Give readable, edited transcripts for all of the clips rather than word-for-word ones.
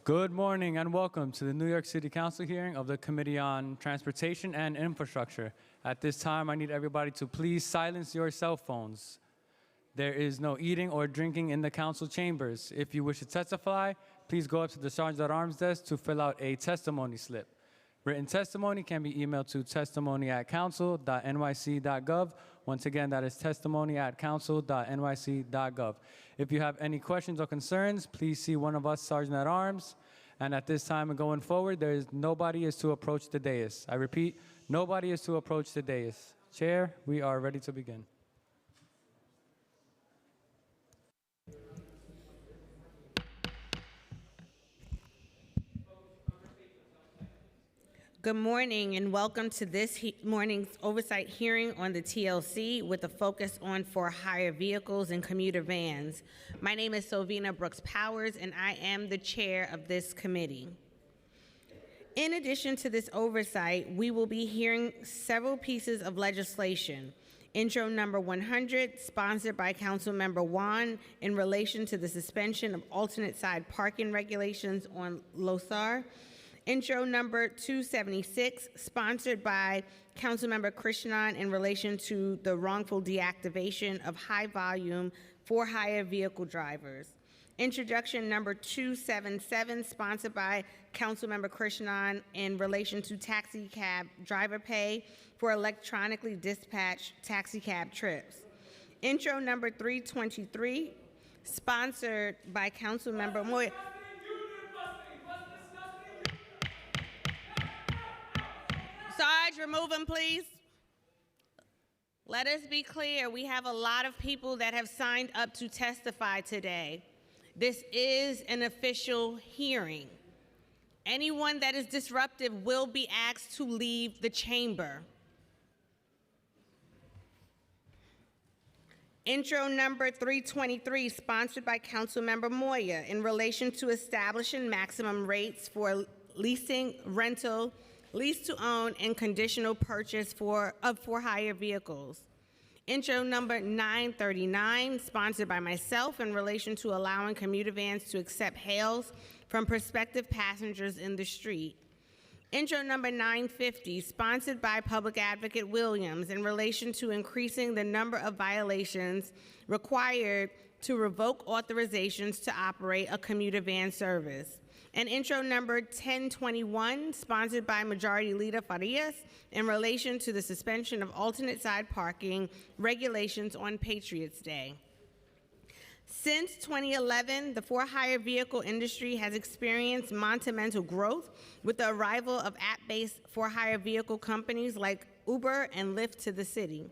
Good morning and welcome to the New York City Council hearing of the Committee on Transportation and Infrastructure. At this time, I need everybody to please silence your cell phones. There is no eating or drinking in the council chambers. If you wish to testify, please go up to the Sergeant at Arms desk to fill out a testimony slip. Written testimony can be emailed to testimony@council.nyc.gov. Once again, that is testimony@council.nyc.gov. If you have any questions or concerns, please see one of us Sergeant at Arms. And at this time and going forward, nobody is to approach the dais. I repeat, nobody is to approach the dais. Chair, we are ready to begin. Good morning and welcome to this morning's oversight hearing on the TLC with a focus on for-hire vehicles and commuter vans. My name is Sylvina Brooks Powers and I am the chair of this committee. In addition to this oversight, we will be hearing several pieces of legislation. Intro number 100, sponsored by Councilmember Wan in relation to the suspension of alternate side parking regulations on Losar. Intro number 276, sponsored by Councilmember Krishnan in relation to the wrongful deactivation of high-volume for-hire vehicle drivers. Introduction number 277, sponsored by Councilmember Krishnan in relation to taxi cab driver pay for electronically dispatched taxi cab trips. Intro number 323, sponsored by Councilmember Moya. Sarge, remove him, please. Let us be clear, we have a lot of people that have signed up to testify today. This is an official hearing. Anyone that is disruptive will be asked to leave the chamber. Intro number 323, sponsored by Councilmember Moya in relation to establishing maximum rates for leasing, rental, lease to own, and conditional purchase of for-hire vehicles. Intro number 939, sponsored by myself in relation to allowing commuter vans to accept hails from prospective passengers in the street. Intro number 950, sponsored by Public Advocate Williams in relation to increasing the number of violations required to revoke authorizations to operate a commuter van service. And intro number 1021, sponsored by Majority Leader Farias in relation to the suspension of alternate side parking regulations on Patriots Day. Since 2011, the for-hire vehicle industry has experienced monumental growth with the arrival of app-based for-hire vehicle companies like Uber and Lyft to the city.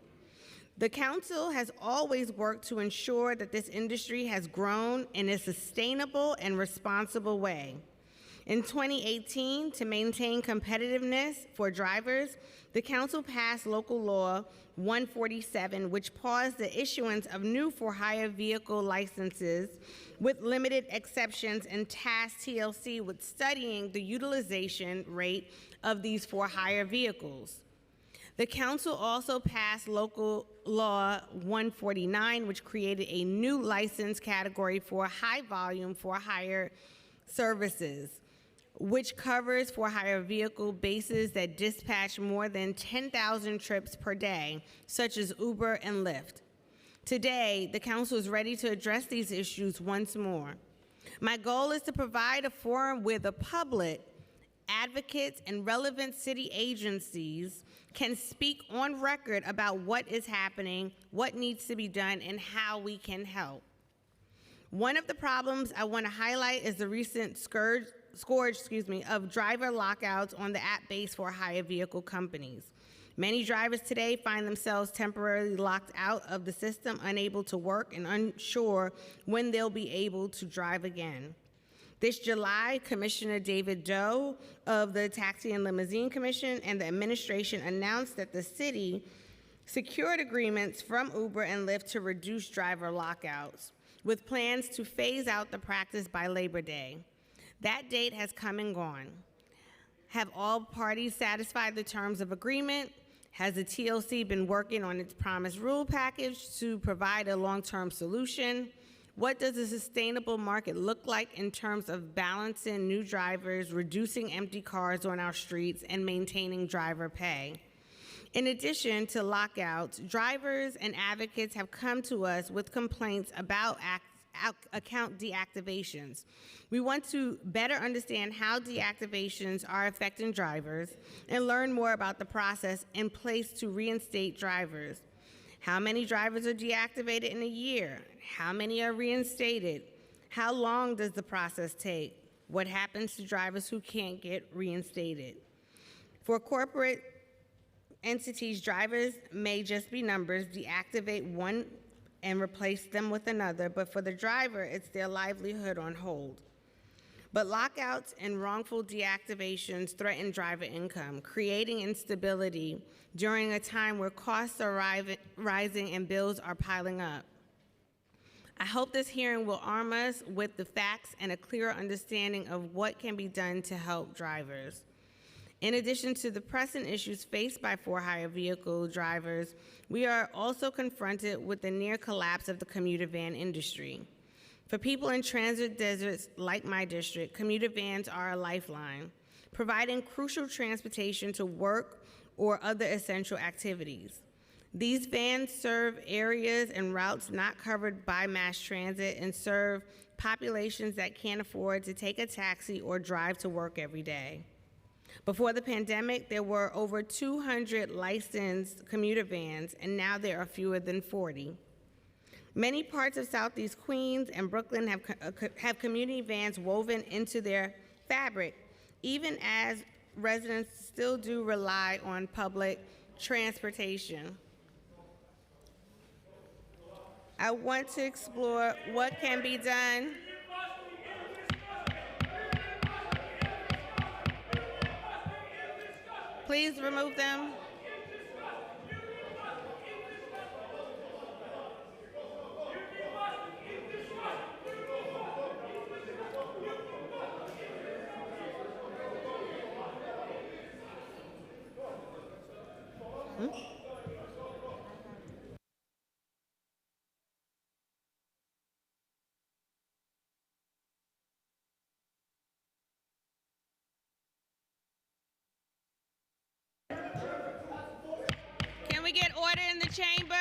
The council has always worked to ensure that this industry has grown in a sustainable and responsible way. In 2018, to maintain competitiveness for drivers, the council passed Local Law 147, which paused the issuance of new for-hire vehicle licenses with limited exceptions and tasked TLC with studying the utilization rate of these for-hire vehicles. The council also passed Local Law 149, which created a new license category for high-volume for-hire services, which covers for-hire vehicle bases that dispatch more than 10,000 trips per day, such as Uber and Lyft. Today, the council is ready to address these issues once more. My goal is to provide a forum where the public, advocates, and relevant city agencies can speak on record about what is happening, what needs to be done, and how we can help. One of the problems I want to highlight is the recent scourge of driver lockouts on the app-based for-hire vehicle companies. Many drivers today find themselves temporarily locked out of the system, unable to work and unsure when they'll be able to drive again. This July, Commissioner David Doe of the Taxi and Limousine Commission and the administration announced that the city secured agreements from Uber and Lyft to reduce driver lockouts, with plans to phase out the practice by Labor Day. That date has come and gone. Have all parties satisfied the terms of agreement? Has the TLC been working on its promised rule package to provide a long-term solution? What does a sustainable market look like in terms of balancing new drivers, reducing empty cars on our streets, and maintaining driver pay? In addition to lockouts, drivers and advocates have come to us with complaints about account deactivations. We want to better understand how deactivations are affecting drivers and learn more about the process in place to reinstate drivers. How many drivers are deactivated in a year? How many are reinstated? How long does the process take? What happens to drivers who can't get reinstated? For corporate entities, drivers may just be numbers, deactivate one and replace them with another, but for the driver, it's their livelihood on hold. But lockouts and wrongful deactivations threaten driver income, creating instability during a time where costs are rising and bills are piling up. I hope this hearing will arm us with the facts and a clearer understanding of what can be done to help drivers. In addition to the pressing issues faced by for-hire vehicle drivers, we are also confronted with the near collapse of the commuter van industry. For people in transit deserts like my district, commuter vans are a lifeline, providing crucial transportation to work or other essential activities. These vans serve areas and routes not covered by mass transit and serve populations that can't afford to take a taxi or drive to work every day. Before the pandemic, there were over 200 licensed commuter vans, and now there are fewer than 40. Many parts of Southeast Queens and Brooklyn have community vans woven into their fabric, even as residents still do rely on public transportation. I want to explore what can be done. Please remove them. Can we get order in the chamber?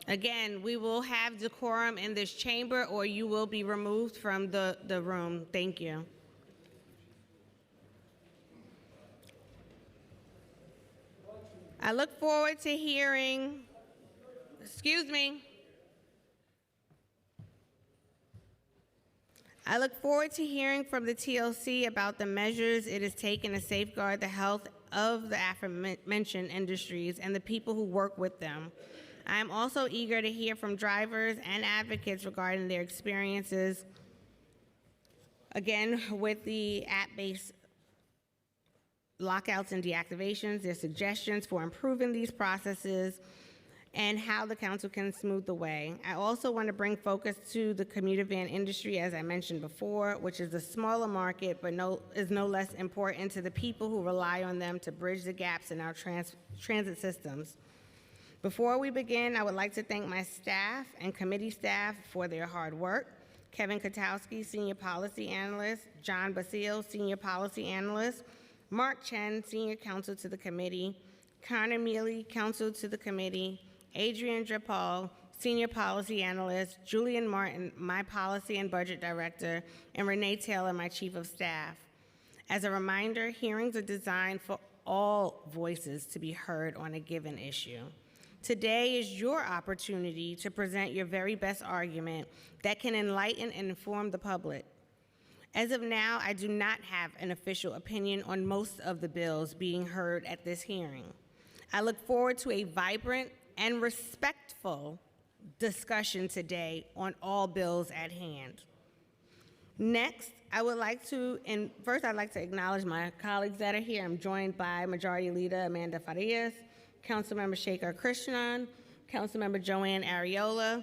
Again, we will have decorum in this chamber or you will be removed from the room. Thank you. I look forward to hearing, excuse me. I look forward to hearing from the TLC about the measures it has taken to safeguard the health of the aforementioned industries and the people who work with them. I am also eager to hear from drivers and advocates regarding their experiences, again, with the app-based lockouts and deactivations, their suggestions for improving these processes, and how the council can smooth the way. I also want to bring focus to the commuter van industry, as I mentioned before, which is a smaller market, but is no less important to the people who rely on them to bridge the gaps in our transit systems. Before we begin, I would like to thank my staff and committee staff for their hard work. Kevin Katowski, Senior Policy Analyst, John Basile, Senior Policy Analyst, Mark Chen, Senior Counsel to the Committee, Connor Mealy, Counsel to the Committee, Adrian Drapal, Senior Policy Analyst, Julian Martin, my Policy and Budget Director, and Renee Taylor, my Chief of Staff. As a reminder, hearings are designed for all voices to be heard on a given issue. Today is your opportunity to present your very best argument that can enlighten and inform the public. As of now, I do not have an official opinion on most of the bills being heard at this hearing. I look forward to a vibrant and respectful discussion today on all bills at hand. Next, I'd like to acknowledge my colleagues that are here. I'm joined by Majority Leader Amanda Farias, Councilmember Shekhar Krishnan, Councilmember Joanne Ariola,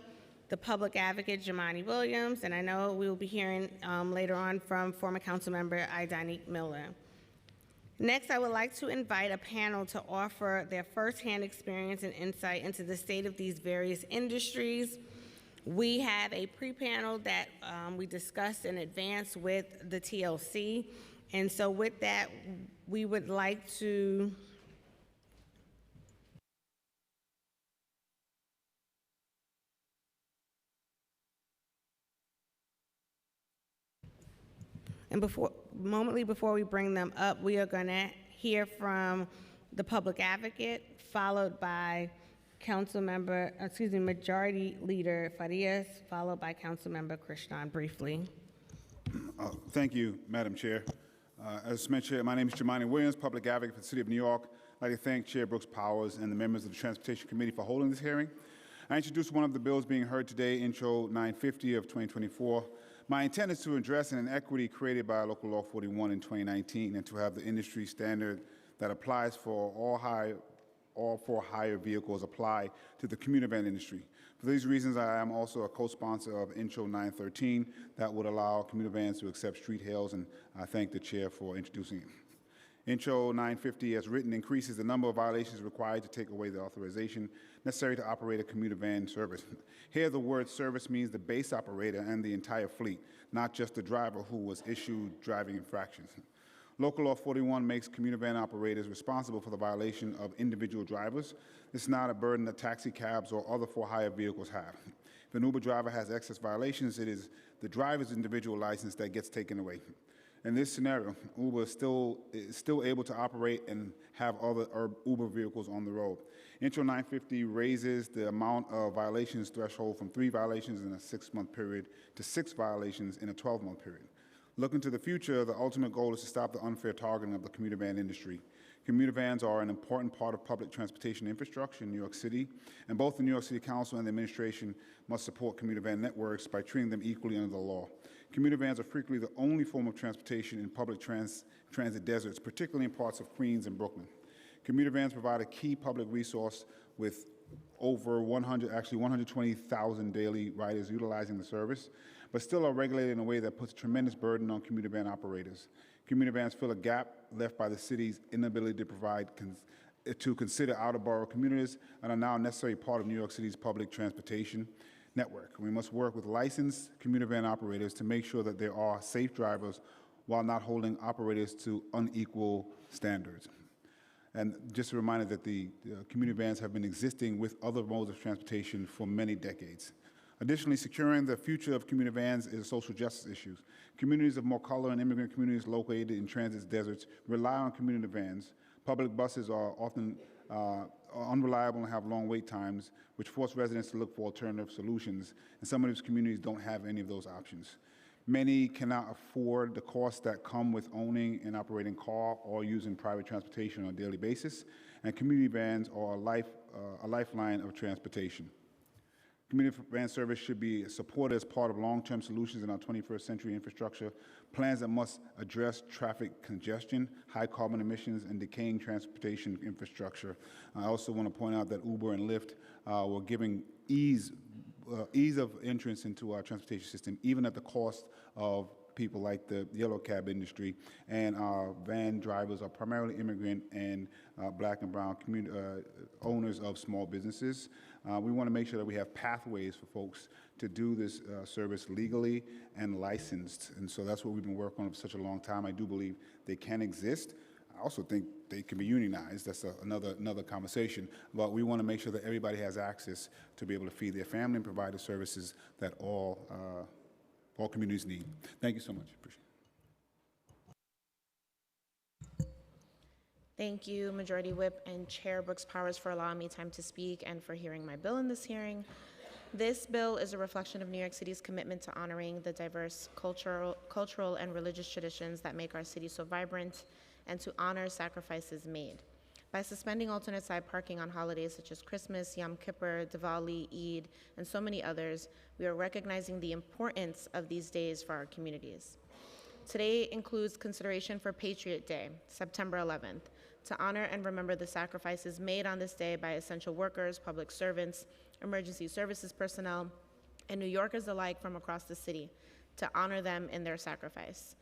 the public advocate, Jamani Williams, and I know we will be hearing later on from former council member Idanique Miller. Next, I would like to invite a panel to offer their firsthand experience and insight into the state of these various industries. We have a pre-panel that we discussed in advance with the TLC, and so with that, we would like to momently before we bring them up, we are going to hear from the public advocate, followed by Majority Leader Farias, followed by Councilmember Krishnan briefly. Thank you, Madam Chair. As mentioned, my name is Jamani Williams, Public Advocate for the City of New York. I'd like to thank Chair Brooks Powers and the members of the Transportation Committee for holding this hearing. I introduced one of the bills being heard today, Intro 950 of 2024. My intent is to address an inequity created by Local Law 41 in 2019 and to have the industry standard that applies for all for-hire vehicles apply to the commuter van industry. For these reasons, I am also a co-sponsor of Intro 913 that would allow commuter vans to accept street hails, and I thank the Chair for introducing it. Intro 950, as written, increases the number of violations required to take away the authorization necessary to operate a commuter van service. Here, the word service means the base operator and the entire fleet, not just the driver who was issued driving infractions. Local Law 41 makes commuter van operators responsible for the violation of individual drivers. This is not a burden that taxi cabs or other for-hire vehicles have. If an Uber driver has excess violations, it is the driver's individual license that gets taken away. In this scenario, Uber is still able to operate and have other Uber vehicles on the road. Intro 950 raises the amount of violations threshold from 3 violations in a 6-month period to 6 violations in a 12-month period. Looking to the future, the ultimate goal is to stop the unfair targeting of the commuter van industry. Commuter vans are an important part of public transportation infrastructure in New York City, and both the New York City Council and the administration must support commuter van networks by treating them equally under the law. Commuter vans are frequently the only form of transportation in public transit deserts, particularly in parts of Queens and Brooklyn. Commuter vans provide a key public resource with over 120,000 daily riders utilizing the service, but still are regulated in a way that puts a tremendous burden on commuter van operators. Commuter vans fill a gap left by the city's inability to consider out-of-borough commuters and are now a necessary part of New York City's public transportation network. We must work with licensed commuter van operators to make sure that there are safe drivers while not holding operators to unequal standards. And just a reminder that the commuter vans have been existing with other modes of transportation for many decades. Additionally, securing the future of commuter vans is a social justice issue. Communities of more color and immigrant communities located in transit deserts rely on commuter vans. Public buses are often unreliable and have long wait times, which force residents to look for alternative solutions, and some of these communities don't have any of those options. Many cannot afford the costs that come with owning and operating a car or using private transportation on a daily basis, and community vans are a lifeline of transportation. Community van service should be supported as part of long-term solutions in our 21st century infrastructure, plans that must address traffic congestion, high carbon emissions, and decaying transportation infrastructure. I also want to point out that Uber and Lyft were giving ease of entrance into our transportation system, even at the cost of people like the yellow cab industry, and our van drivers are primarily immigrant and black and brown owners of small businesses. We want to make sure that we have pathways for folks to do this service legally and licensed, and so that's what we've been working on for such a long time. I do believe they can exist. I also think they can be unionized. That's another conversation. But we want to make sure that everybody has access to be able to feed their family and provide the services that all communities need. Thank you so much. Appreciate it. Thank you, Majority Whip and Chair Brooks Powers, for allowing me time to speak and for hearing my bill in this hearing. This bill is a reflection of New York City's commitment to honoring the diverse cultural and religious traditions that make our city so vibrant, and to honor sacrifices made. By suspending alternate side parking on holidays such as Christmas, Yom Kippur, Diwali, Eid, and so many others, we are recognizing the importance of these days for our communities. Today includes consideration for Patriot Day, September 11th, to honor and remember the sacrifices made on this day by essential workers, public servants, emergency services personnel, and New Yorkers alike from across the city to honor them in their sacrifice.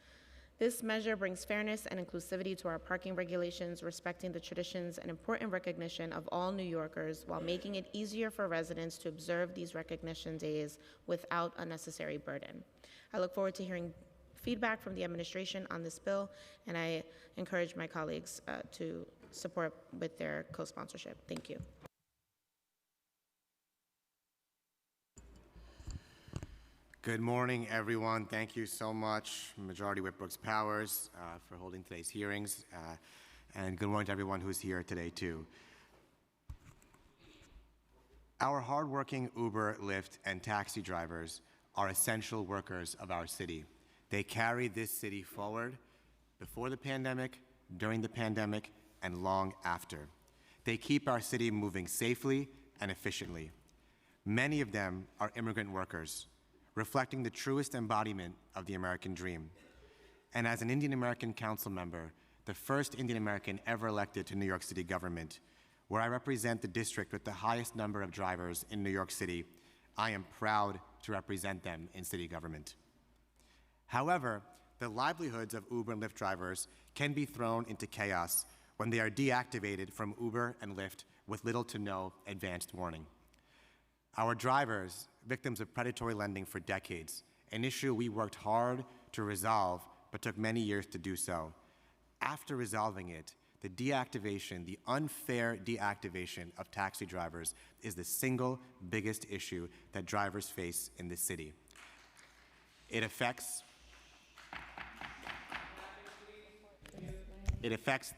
This measure brings fairness and inclusivity to our parking regulations, respecting the traditions and important recognition of all New Yorkers while making it easier for residents to observe these recognition days without unnecessary burden. I look forward to hearing feedback from the administration on this bill, and I encourage my colleagues to support with their co-sponsorship. Thank you. Good morning, everyone. Thank you so much, Majority Whip Brooks Powers, for holding today's hearings. And good morning to everyone who's here today, too. Our hardworking Uber, Lyft, and taxi drivers are essential workers of our city. They carry this city forward before the pandemic, during the pandemic, and long after. They keep our city moving safely and efficiently. Many of them are immigrant workers, reflecting the truest embodiment of the American dream. And as an Indian American council member, the first Indian American ever elected to New York City government, where I represent the district with the highest number of drivers in New York City, I am proud to represent them in city government. However, the livelihoods of Uber and Lyft drivers can be thrown into chaos when they are deactivated from Uber and Lyft with little to no advanced warning. Our drivers, victims of predatory lending for decades, an issue we worked hard to resolve but took many years to do so. After resolving it, the deactivation, the unfair deactivation of taxi drivers is the single biggest issue that drivers face in this city. It affects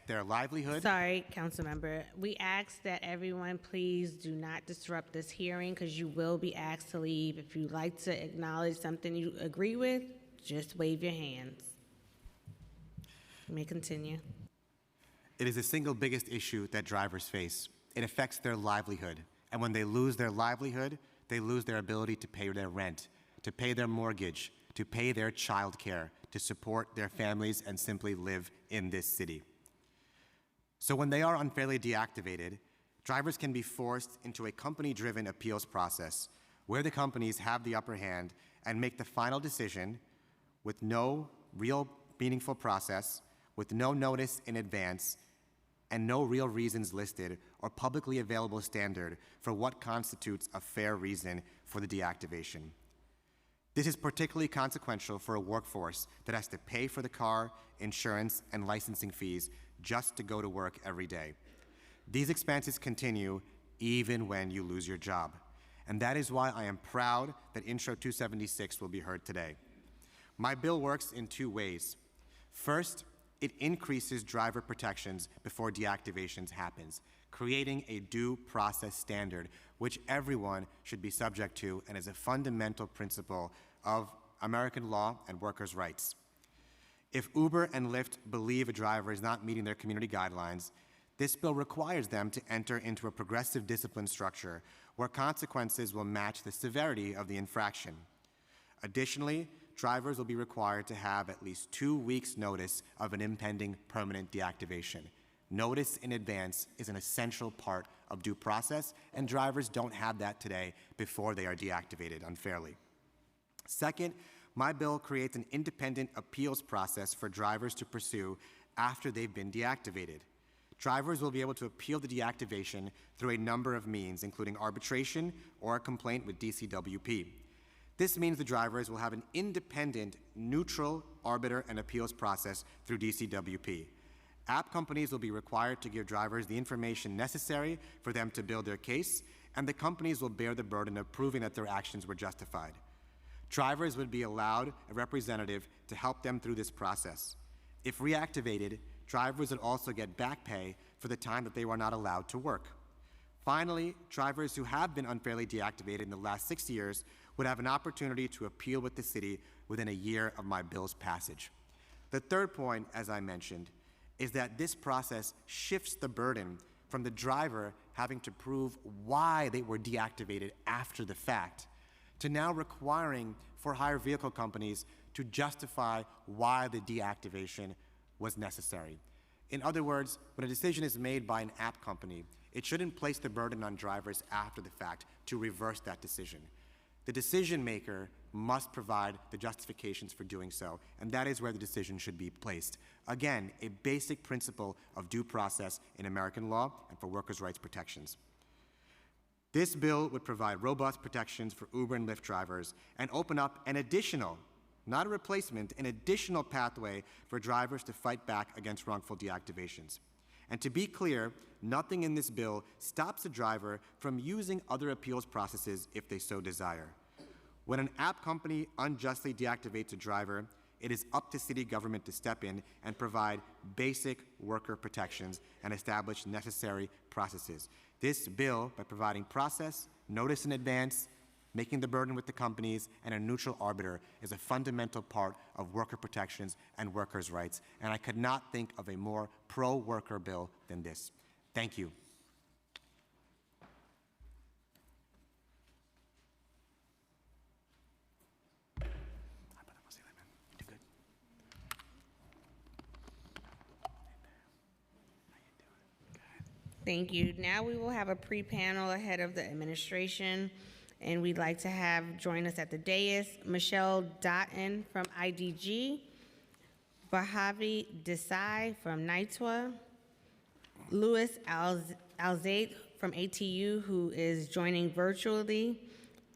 their livelihood. Sorry, council member. We ask that everyone please do not disrupt this hearing because you will be asked to leave. If you'd like to acknowledge something you agree with, just wave your hands. You may continue. It is the single biggest issue that drivers face. It affects their livelihood. And when they lose their livelihood, they lose their ability to pay their rent, to pay their mortgage, to pay their child care, to support their families and simply live in this city. So when they are unfairly deactivated, drivers can be forced into a company-driven appeals process where the companies have the upper hand and make the final decision with no real meaningful process, with no notice in advance, and no real reasons listed or publicly available standard for what constitutes a fair reason for the deactivation. This is particularly consequential for a workforce that has to pay for the car, insurance, and licensing fees just to go to work every day. These expenses continue even when you lose your job. And that is why I am proud that Intro 276 will be heard today. My bill works in two ways. First, it increases driver protections before deactivations happens, creating a due process standard which everyone should be subject to and is a fundamental principle of American law and workers' rights. If Uber and Lyft believe a driver is not meeting their community guidelines, this bill requires them to enter into a progressive discipline structure where consequences will match the severity of the infraction. Additionally, drivers will be required to have at least 2 weeks' notice of an impending permanent deactivation. Notice in advance is an essential part of due process, and drivers don't have that today before they are deactivated unfairly. Second, my bill creates an independent appeals process for drivers to pursue after they've been deactivated. Drivers will be able to appeal the deactivation through a number of means, including arbitration or a complaint with DCWP. This means the drivers will have an independent, neutral arbiter and appeals process through DCWP. App companies will be required to give drivers the information necessary for them to build their case, and the companies will bear the burden of proving that their actions were justified. Drivers would be allowed a representative to help them through this process. If reactivated, drivers would also get back pay for the time that they were not allowed to work. Finally, drivers who have been unfairly deactivated in the last 6 years would have an opportunity to appeal with the city within a year of my bill's passage. The third point, as I mentioned, is that this process shifts the burden from the driver having to prove why they were deactivated after the fact to now requiring for-hire vehicle companies to justify why the deactivation was necessary. In other words, when a decision is made by an app company, it shouldn't place the burden on drivers after the fact to reverse that decision. The decision maker must provide the justifications for doing so, and that is where the decision should be placed. Again, a basic principle of due process in American law and for workers' rights protections. This bill would provide robust protections for Uber and Lyft drivers and open up an additional, not a replacement, an additional pathway for drivers to fight back against wrongful deactivations. And to be clear, nothing in this bill stops a driver from using other appeals processes if they so desire. When an app company unjustly deactivates a driver, it is up to city government to step in and provide basic worker protections and establish necessary processes. This bill, by providing process, notice in advance, making the burden with the companies, and a neutral arbiter, is a fundamental part of worker protections and workers' rights. And I could not think of a more pro-worker bill than this. Thank you. Thank you. Now we will have a pre-panel ahead of the administration, and we'd like to have join us at the dais Michelle Dotton from IDG, Bahavi Desai from NYTWA, Louis Alzate from ATU, who is joining virtually,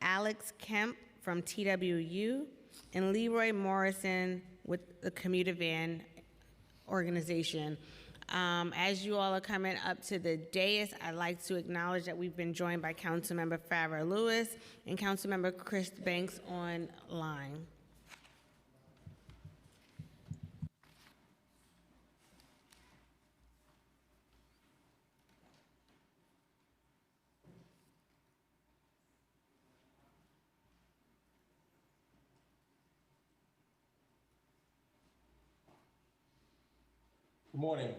Alex Kemp from TWU, and Leroy Morrison with the Commuter Van organization. As you all are coming up to the dais, I'd like to acknowledge that we've been joined by Councilmember Farrah Lewis and Councilmember Chris Banks online. Good morning.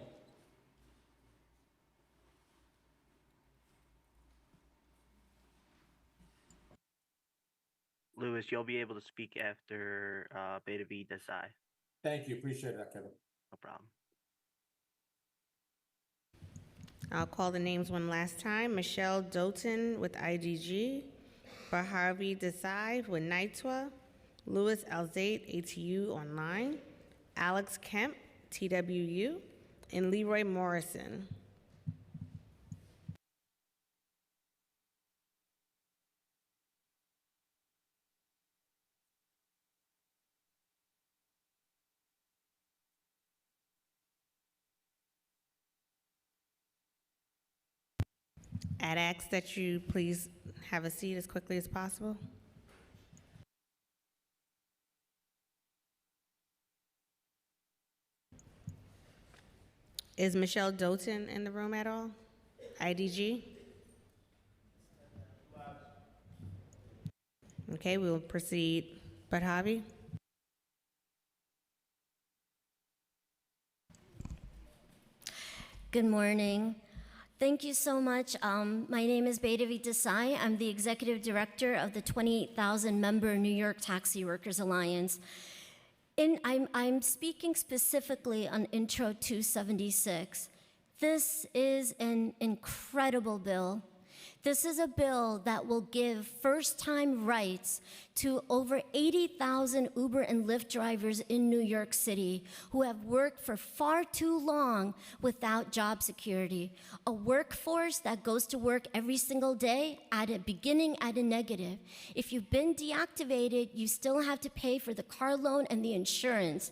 Louis, you'll be able to speak after Beta V Desai. Thank you. Appreciate that, Kevin. No problem. I'll call the names one last time. Michelle Doughton with IDG, Baharvi Desai with NYTWA, Louis Alzate, ATU online, Alex Kemp, TWU, and Leroy Morrison. I'd ask that you please have a seat as quickly as possible. Is Michelle Doughton in the room at all? IDG? Okay, we will proceed. Badhavi? Good morning. Thank you so much. My name is Baidavi Desai. I'm the executive director of the 28,000 member New York Taxi Workers Alliance. I'm speaking specifically on Intro 276. This is an incredible bill. This is a bill that will give first-time rights to over 80,000 Uber and Lyft drivers in New York City who have worked for far too long without job security. A workforce that goes to work every single day beginning at a negative. If you've been deactivated, you still have to pay for the car loan and the insurance.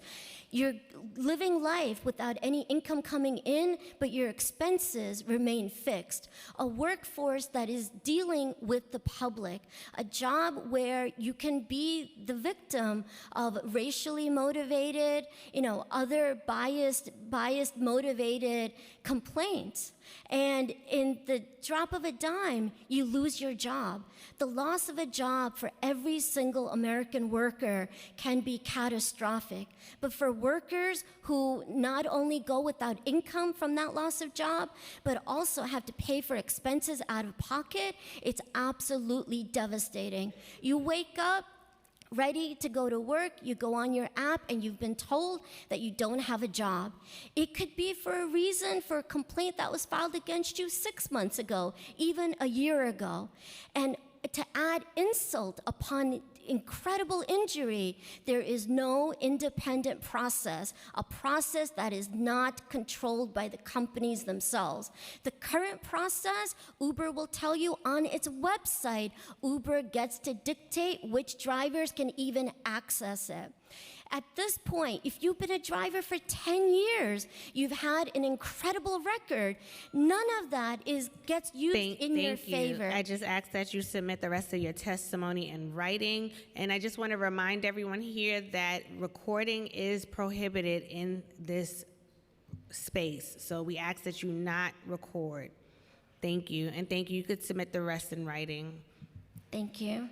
You're living life without any income coming in, but your expenses remain fixed. A workforce that is dealing with the public. A job where you can be the victim of racially motivated, other biased motivated complaints. And in the drop of a dime, you lose your job. The loss of a job for every single American worker can be catastrophic. But for workers who not only go without income from that loss of job, but also have to pay for expenses out of pocket, it's absolutely devastating. You wake up ready to go to work, you go on your app, and you've been told that you don't have a job. It could be for a reason, for a complaint that was filed against you 6 months ago, even a year ago. And to add insult upon incredible injury, there is no independent process, a process that is not controlled by the companies themselves. The current process, Uber will tell you on its website, Uber gets to dictate which drivers can even access it. At this point, if you've been a driver for 10 years, you've had an incredible record. None of that gets used in your favor. I just ask that you submit the rest of your testimony in writing. And I just want to remind everyone here that recording is prohibited in this space. So we ask that you not record. Thank you. And thank you. You could submit the rest in writing. Thank you.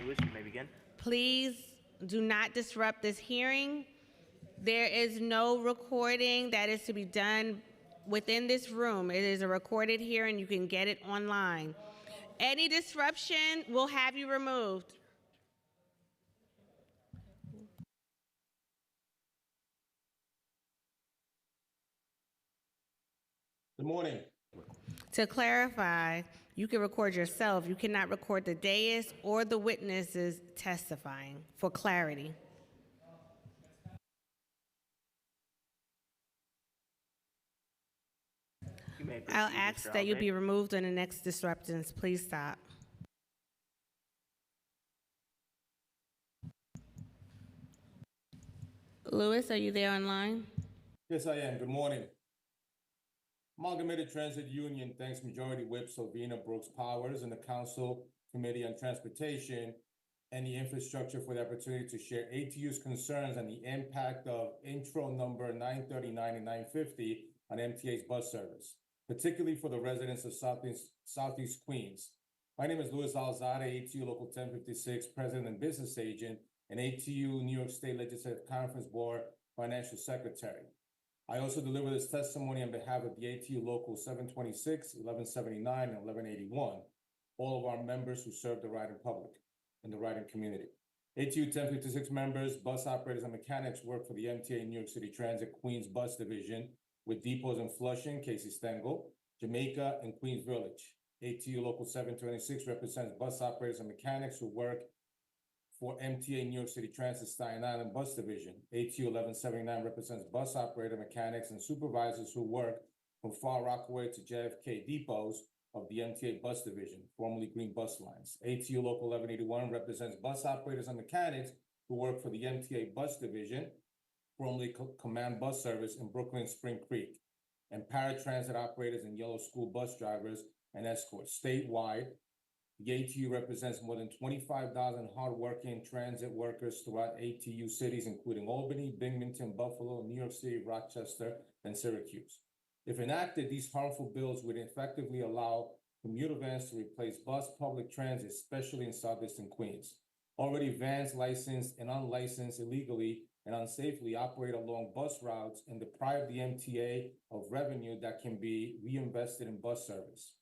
Lewis, you may begin. Please do not disrupt this hearing. There is no recording that is to be done within this room. It is a recorded hearing. You can get it online. Any disruption will have you removed. Good morning. To clarify, you can record yourself. You cannot record the dais or the witnesses testifying for clarity. You may I'll proceed, ask Mr. that you Alday. be removed on the next disruptions. Please stop. Lewis, are you there online? Yes, I am. Good morning. Amalgamated Transit Union thanks Majority Whip Sylvina Brooks Powers and the Council Committee on Transportation and the Infrastructure for the opportunity to share ATU's concerns on the impact of intro number 939 and 950 on MTA's bus service, particularly for the residents of Southeast Queens. My name is Luis Alzade, ATU Local 1056, President and Business Agent, and ATU New York State Legislative Conference Board Financial Secretary. I also deliver this testimony on behalf of the ATU Local 726, 1179, and 1181, all of our members who serve the riding public and the riding community. ATU 1056 members, bus operators, and mechanics work for the MTA New York City Transit Queens Bus Division with depots in Flushing, Casey Stengel, Jamaica, and Queens Village. ATU Local 726 represents bus operators and mechanics who work for MTA New York City Transit Staten Island Bus Division. ATU 1179 represents bus operator, mechanics, and supervisors who work from Far Rockaway to JFK depots of the MTA Bus Division, formerly Green Bus Lines. ATU Local 1181 represents bus operators and mechanics who work for the MTA Bus Division, formerly Command Bus Service in Brooklyn Spring Creek, and paratransit operators and yellow school bus drivers and escorts. Statewide, the ATU represents more than 25,000 hardworking transit workers throughout ATU cities, including Albany, Binghamton, Buffalo, New York City, Rochester, and Syracuse. If enacted, these harmful bills would effectively allow commuter vans to replace bus public transit, especially in Southeastern Queens. Already, vans licensed and unlicensed illegally and unsafely operate along bus routes and deprive the MTA of revenue that can be reinvested in bus service.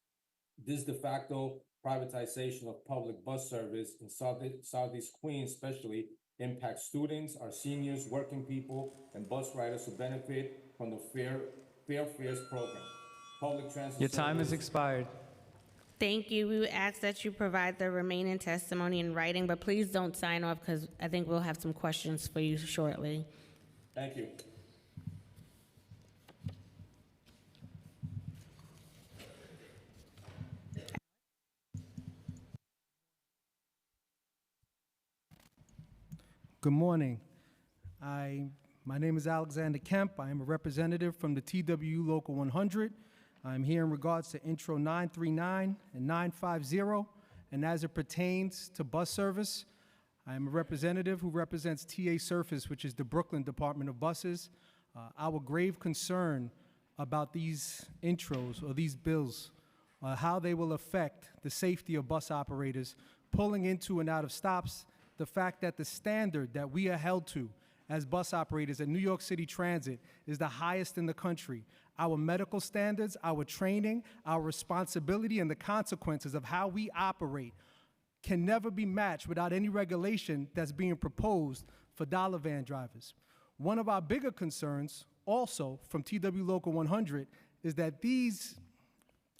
This de facto privatization of public bus service in Southeast Queens especially impacts students, our seniors, working people, and bus riders who benefit from the Fair Fares program. Public transit Your time has service- expired. Thank you. We would ask that you provide the remaining testimony in writing, but please don't sign off because I think we'll have some questions for you shortly. Thank you. Good morning. My name is Alexander Kemp. I am a representative from the TWU Local 100. I'm here in regards to Intro 939 and 950, and as it pertains to bus service, I am a representative who represents TA Surface, which is the Brooklyn Department of Buses. Our grave concern about these intros or these bills, how they will affect the safety of bus operators pulling into and out of stops, the fact that the standard that we are held to as bus operators at New York City Transit is the highest in the country. Our medical standards, our training, our responsibility, and the consequences of how we operate can never be matched without any regulation that's being proposed for dollar van drivers. One of our bigger concerns, also from TW Local 100, is that these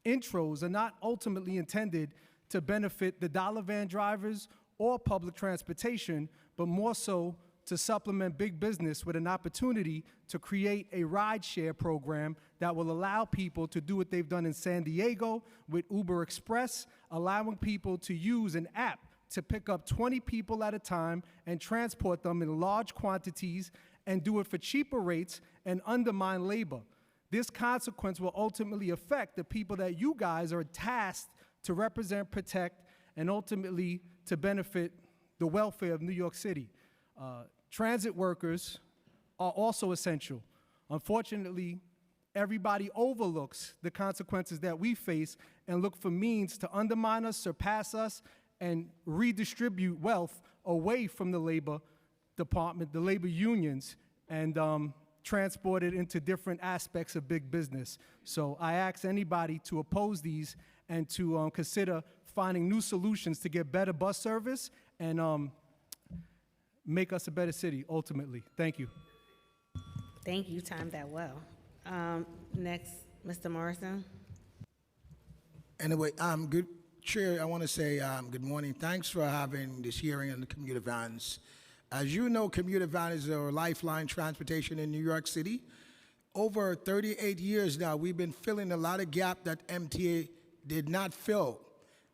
intros are not ultimately intended to benefit the dollar van drivers or public transportation, but more so to supplement big business with an opportunity to create a rideshare program that will allow people to do what they've done in San Diego with Uber Express, allowing people to use an app to pick up 20 people at a time and transport them in large quantities and do it for cheaper rates and undermine labor. This consequence will ultimately affect the people that you guys are tasked to represent, protect, and ultimately to benefit the welfare of New York City. Transit workers are also essential. Unfortunately, everybody overlooks the consequences that we face and look for means to undermine us, surpass us, and redistribute wealth away from the labor department, the labor unions, and transport it into different aspects of big business. So I ask anybody to oppose these and to consider finding new solutions to get better bus service and make us a better city, ultimately. Thank you. Thank you. Timed that well. Next, Mr. Morrison. Anyway, good Chair, I want to say good morning. Thanks for having this hearing on the commuter vans. As you know, commuter van is our lifeline transportation in New York City. Over 38 years now, we've been filling a lot of gap that MTA did not fill.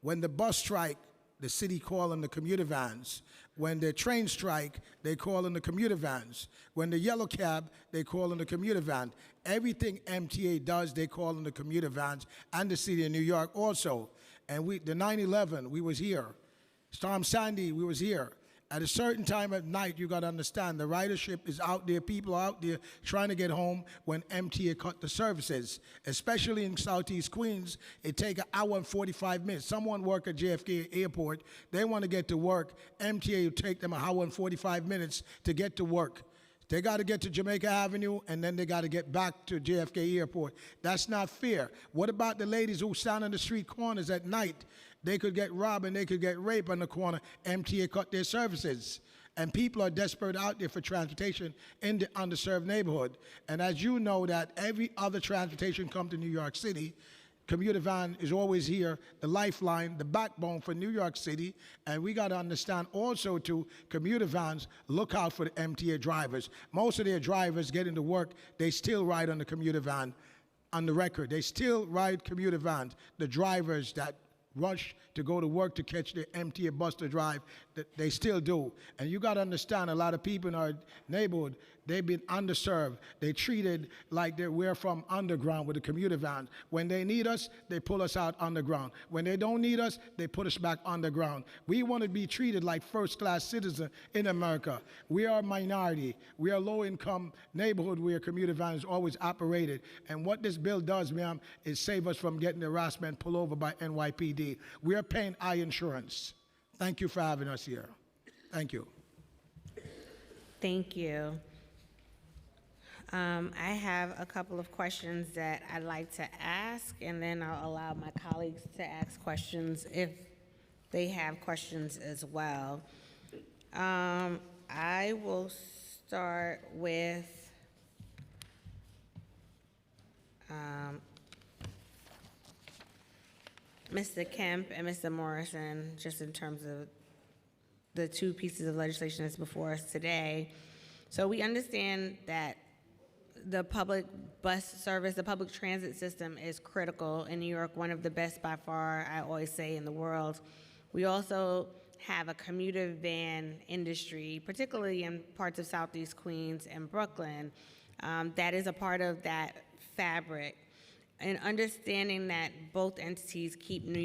When the bus strike, the city call on the commuter vans. When the train strike, they call on the commuter vans. When the yellow cab, they call on the commuter van. Everything MTA does, they call on the commuter vans, and the city of New York also. And the 9/11, we was here. Storm Sandy, we was here. At a certain time at night, you got to understand, the ridership is out there. People are out there trying to get home when MTA cut the services. Especially in Southeast Queens, it take an hour and 45 minutes. Someone work at JFK Airport, they want to get to work. MTA will take them an hour and 45 minutes to get to work. They got to get to Jamaica Avenue, and then they got to get back to JFK Airport. That's not fair. What about the ladies who stand on the street corners at night? They could get robbed and they could get raped on the corner. MTA cut their services. And people are desperate out there for transportation in the underserved neighborhood. And as you know that every other transportation come to New York City, commuter van is always here, the lifeline, the backbone for New York City. And we got to understand also to commuter vans, look out for the MTA drivers. Most of their drivers get into work, they still ride on the commuter van. On the record, they still ride commuter vans. The drivers that rush to go to work to catch the MTA bus to drive, they still do. And you got to understand, a lot of people in our neighborhood, they've been underserved. They treated like we're from underground with the commuter vans. When they need us, they pull us out underground. When they don't need us, they put us back underground. We want to be treated like first-class citizens in America. We are a minority. We are a low-income neighborhood where commuter vans always operated. And what this bill does, ma'am, is save us from getting harassment pulled over by NYPD. We are paying eye insurance. Thank you for having us here. Thank you. Thank you. I have a couple of questions that I'd like to ask, and then I'll allow my colleagues to ask questions if they have questions as well. I will start with Mr. Kemp and Mr. Morrison, just in terms of the two pieces of legislation that's before us today. So we understand that the public bus service, the public transit system is critical in New York, one of the best by far, I always say, in the world. We also have a commuter van industry, particularly in parts of Southeast Queens and Brooklyn, that is a part of that fabric. And understanding that both entities keep New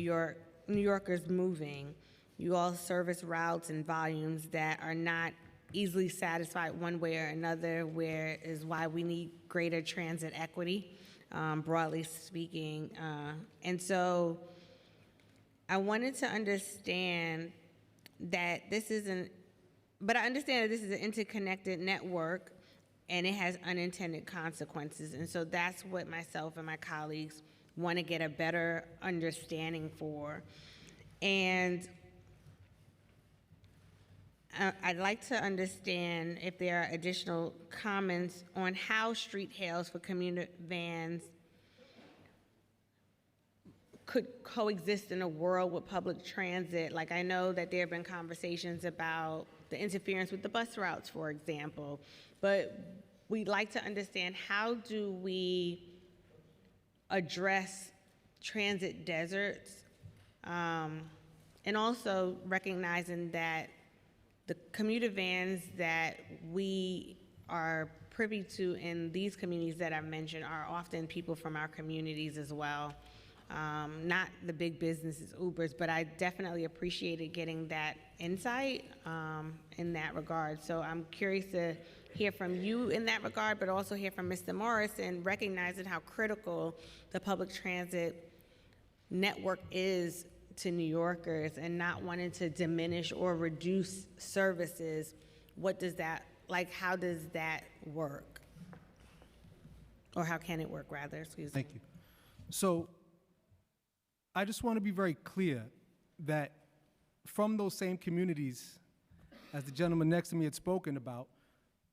Yorkers moving, you all service routes and volumes that are not easily satisfied one way or another, where is why we need greater transit equity, broadly speaking. And so I wanted to understand that this isn't, but I understand that this is an interconnected network and it has unintended consequences. And so that's what myself and my colleagues want to get a better understanding for. And I'd like to understand if there are additional comments on how street hails for commuter vans could coexist in a world with public transit. Like, I know that there have been conversations about the interference with the bus routes, for example, but we'd like to understand, how do we address transit deserts, and also recognizing that the commuter vans that we are privy to in these communities that I've mentioned are often people from our communities as well. Not the big businesses, Ubers, but I definitely appreciated getting that insight in that regard. So I'm curious to hear from you in that regard, but also hear from Mr. Morrison, recognizing how critical the public transit network is to New Yorkers and not wanting to diminish or reduce services. What does that, like, how does that work? Or how can it work, rather, excuse me. Thank you. So I just want to be very clear that from those same communities, as the gentleman next to me had spoken about,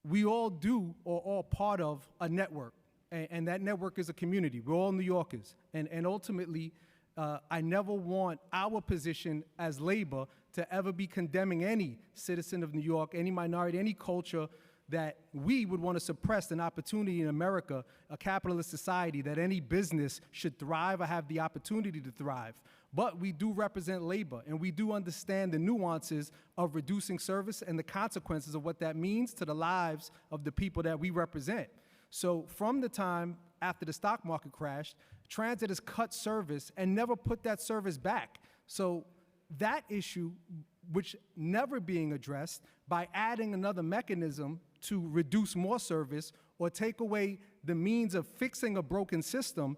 we all do or all part of a network, and that network is a community. We're all New Yorkers, and ultimately, I never want our position as labor to ever be condemning any citizen of New York, any minority, any culture, that we would want to suppress an opportunity in America, a capitalist society, that any business should thrive or have the opportunity to thrive. But we do represent labor, and we do understand the nuances of reducing service and the consequences of what that means to the lives of the people that we represent. So from the time after the stock market crashed, transit has cut service and never put that service back. So that issue, which never being addressed, by adding another mechanism to reduce more service or take away the means of fixing a broken system,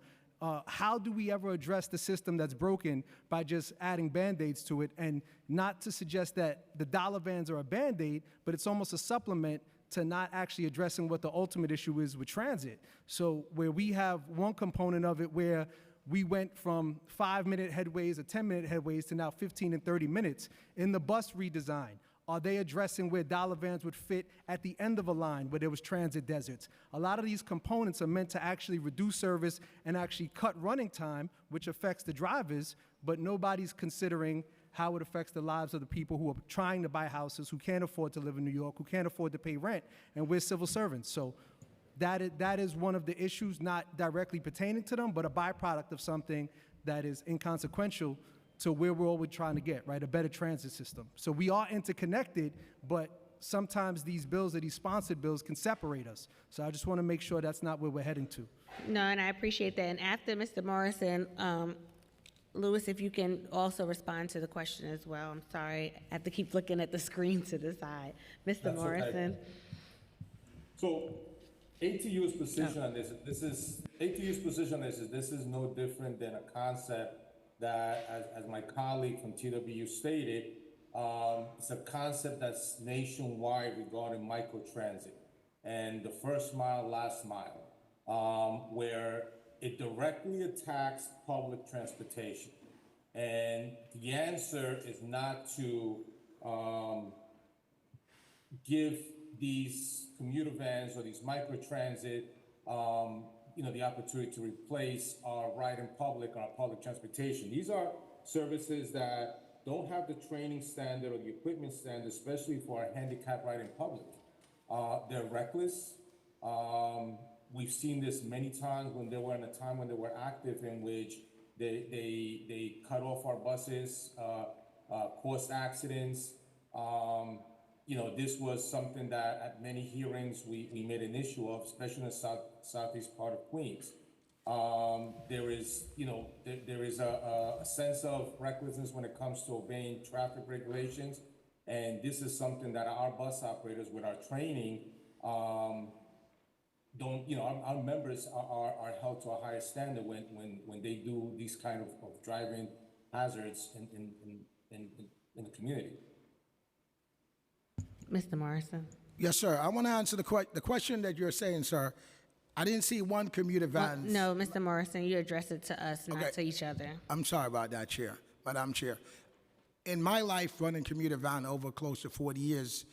how do we ever address the system that's broken by just adding Band-Aids to it? And not to suggest that the dollar vans are a Band-Aid, but it's almost a supplement to not actually addressing what the ultimate issue is with transit. So where we have one component of it where we went from 5-minute headways or 10-minute headways to now 15 and 30 minutes. In the bus redesign, are they addressing where dollar vans would fit at the end of a line where there was transit deserts? A lot of these components are meant to actually reduce service and actually cut running time, which affects the drivers, but nobody's considering how it affects the lives of the people who are trying to buy houses, who can't afford to live in New York, who can't afford to pay rent, and we're civil servants. So that is one of the issues, not directly pertaining to them, but a byproduct of something that is inconsequential to where we're always trying to get, right? A better transit system. So we are interconnected, but sometimes these bills or these sponsored bills can separate us. So I just want to make sure that's not where we're heading to. No, and I appreciate that. And after Mr. Morrison, Louis, if you can also respond to the question as well. I'm sorry, I have to keep looking at the screen to the side. Mr. That's Morrison. okay. So ATU's position on this is no different than a concept that, as my colleague from TWU stated, it's a concept that's nationwide regarding microtransit and the first mile, last mile, where it directly attacks public transportation. And the answer is not to give these commuter vans or these microtransit, the opportunity to replace our ride in public or our public transportation. These are services that don't have the training standard or the equipment standard, especially for our handicapped ride in public. They're reckless. We've seen this many times when they were in a time when they were active, in which they cut off our buses, caused accidents. This was something that at many hearings we made an issue of, especially in the southeast part of Queens. There is a sense of recklessness when it comes to obeying traffic regulations, and this is something that our bus operators, with our training, our members are held to a higher standard when they do these kind of driving hazards in the community. Mr. Morrison. Yes, sir. I want to answer the question that you're saying, sir. I didn't see one commuter van. No, Mr. Morrison, you address it to us, Okay. not to each other. I'm sorry about that, Chair, Madam Chair. In my life running commuter van over close to 40 years,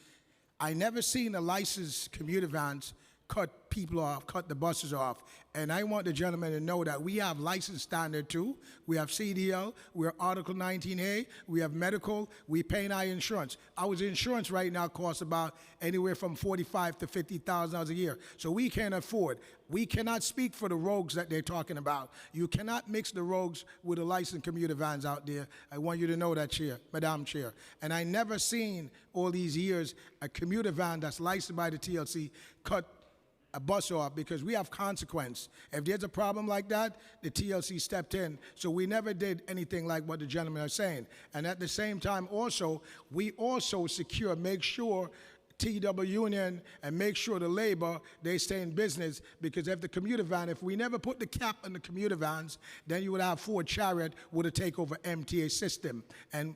I never seen a licensed commuter vans cut people off, cut the buses off. And I want the gentleman to know that we have license standard too. We have CDL, we're Article 19A, we have medical, we pay our insurance. Our insurance right now costs about anywhere from $45,000 to $50,000 a year. So we can't afford. We cannot speak for the rogues that they're talking about. You cannot mix the rogues with the licensed commuter vans out there. I want you to know that, Chair, Madam Chair. And I never seen all these years a commuter van that's licensed by the TLC cut a bus off, because we have consequence. If there's a problem like that, the TLC stepped in. So we never did anything like what the gentlemen are saying. And at the same time also, we also make sure TW Union and make sure the labor, they stay in business, because if the commuter van, if we never put the cap on the commuter vans, then you would have Ford Chariot with a takeover MTA system. And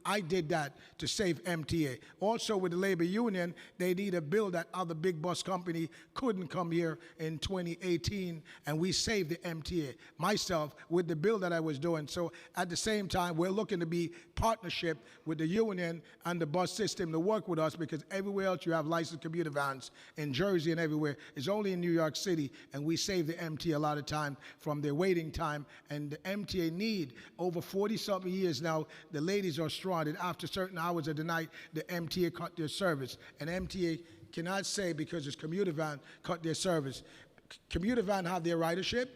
I did that to save MTA. Also with the labor union, they need a bill that other big bus company couldn't come here in 2018, and we saved the MTA. Myself, with the bill that I was doing. So at the same time, we're looking to be partnership with the union and the bus system to work with us, because everywhere else you have licensed commuter vans in Jersey and everywhere. It's only in New York City, and we save the MTA a lot of time from their waiting time. And the MTA need, over 40-something years now, the ladies are strong, and after certain hours of the night, the MTA cut their service. And MTA cannot say because it's commuter van cut their service. Commuter van have their ridership,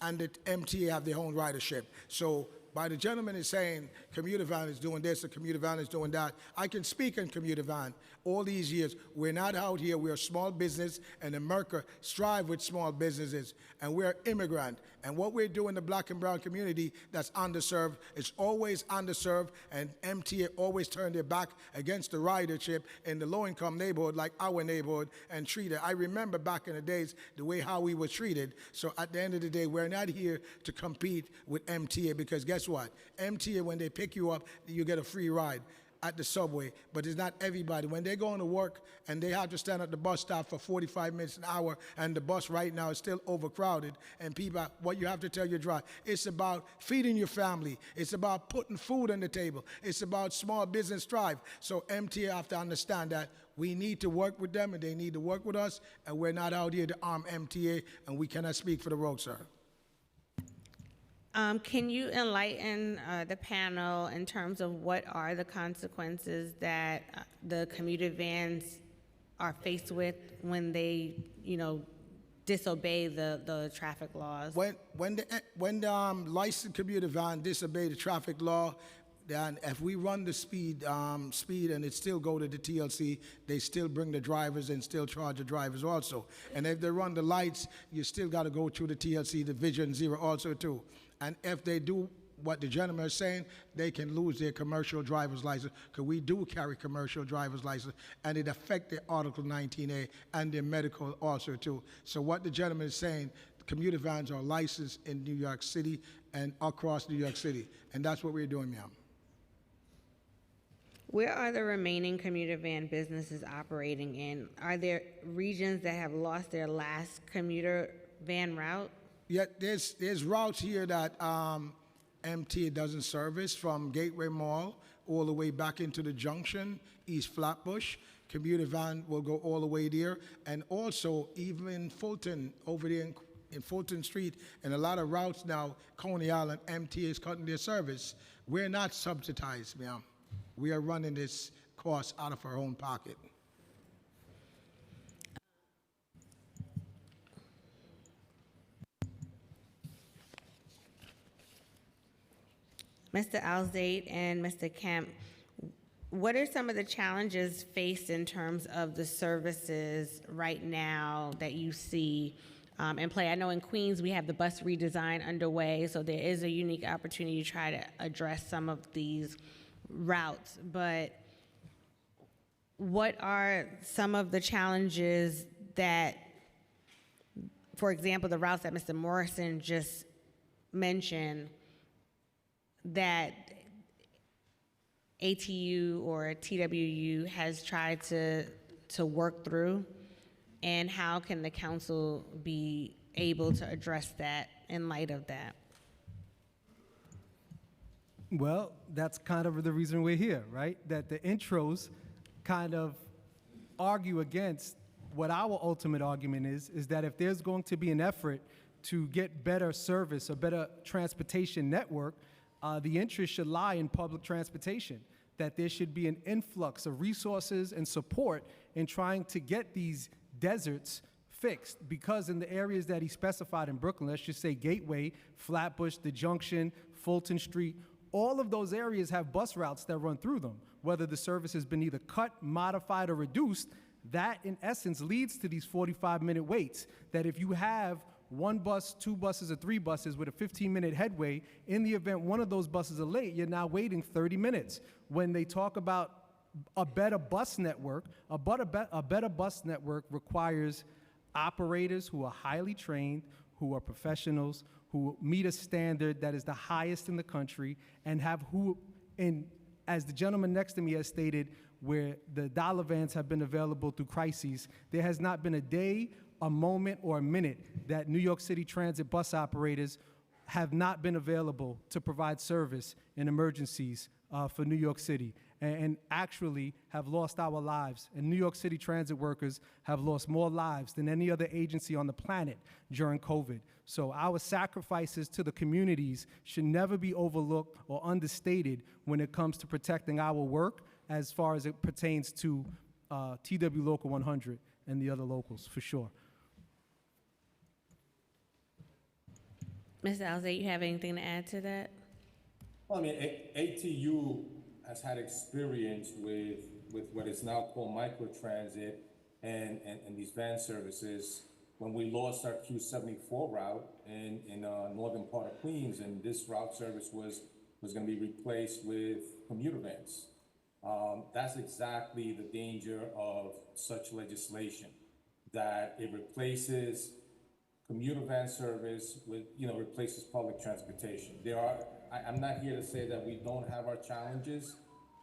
and the MTA have their own ridership. So by the gentleman is saying commuter van is doing this, or commuter van is doing that, I can speak on commuter van. All these years, we're not out here, we're a small business, and America strive with small businesses, and we're immigrant. And what we do in the black and brown community that's underserved is always underserved, and MTA always turn their back against the ridership in the low-income neighborhood like our neighborhood and treat it. I remember back in the days the way how we were treated. So at the end of the day, we're not here to compete with MTA, because guess what? MTA, when they pick you up, you get a free ride at the subway, but it's not everybody. When they're going to work and they have to stand at the bus stop for 45 minutes an hour, and the bus right now is still overcrowded, and people, what you have to tell your driver, it's about feeding your family. It's about putting food on the table. It's about small business drive. So MTA have to understand that we need to work with them, and they need to work with us, and we're not out here to arm MTA, and we cannot speak for the road, sir. Can you enlighten the panel in terms of what are the consequences that the commuter vans are faced with when they, disobey the traffic laws? When the licensed commuter van disobey the traffic law, then if we run the speed and it still go to the TLC, they still bring the drivers and still charge the drivers also. And if they run the lights, you still got to go through the TLC, the Vision Zero also too. And if they do what the gentleman is saying, they can lose their commercial driver's license, because we do carry commercial driver's license, and it affects their Article 19A and their medical also too. So what the gentleman is saying, commuter vans are licensed in New York City and across New York City, and that's what we're doing, ma'am. Where are the remaining commuter van businesses operating in? Are there regions that have lost their last commuter van route? Yeah, there's routes here that MTA doesn't service, from Gateway Mall all the way back into the junction, East Flatbush. Commuter van will go all the way there. And also, even in Fulton, over there in Fulton Street, and a lot of routes now, Coney Island, MTA is cutting their service. We're not subsidized, ma'am. We are running this cost out of our own pocket. Mr. Alzate and Mr. Kemp, what are some of the challenges faced in terms of the services right now that you see in play? I know in Queens we have the bus redesign underway, so there is a unique opportunity to try to address some of these routes, but what are some of the challenges that, for example, the routes that Mr. Morrison just mentioned, that ATU or TWU has tried to work through, and how can the council be able to address that in light of that? Well, that's kind of the reason we're here, right? That the intros kind of argue against what our ultimate argument is that if there's going to be an effort to get better service, a better transportation network, the interest should lie in public transportation, that there should be an influx of resources and support in trying to get these deserts fixed, because in the areas that he specified in Brooklyn, let's just say Gateway, Flatbush, the Junction, Fulton Street, all of those areas have bus routes that run through them. Whether the service has been either cut, modified, or reduced, that in essence leads to these 45-minute waits, that if you have one bus, two buses, or three buses with a 15-minute headway, in the event one of those buses are late, you're now waiting 30 minutes. When they talk about a better bus network, a better bus network requires operators who are highly trained, who are professionals, who meet a standard that is the highest in the country, and as the gentleman next to me has stated, where the dollar vans have been available through crises, there has not been a day, a moment, or a minute that New York City Transit bus operators have not been available to provide service in emergencies for New York City, and actually have lost our lives. And New York City Transit workers have lost more lives than any other agency on the planet during COVID. So our sacrifices to the communities should never be overlooked or understated when it comes to protecting our work as far as it pertains to TW Local 100 and the other locals, for sure. Mr. Alzate, you have anything to add to that? Well, I mean, ATU has had experience with what is now called microtransit and these van services. When we lost our Q74 route in northern part of Queens, and this route service was going to be replaced with commuter vans. That's exactly the danger of such legislation, that it replaces commuter van service with, replaces public transportation. I'm not here to say that we don't have our challenges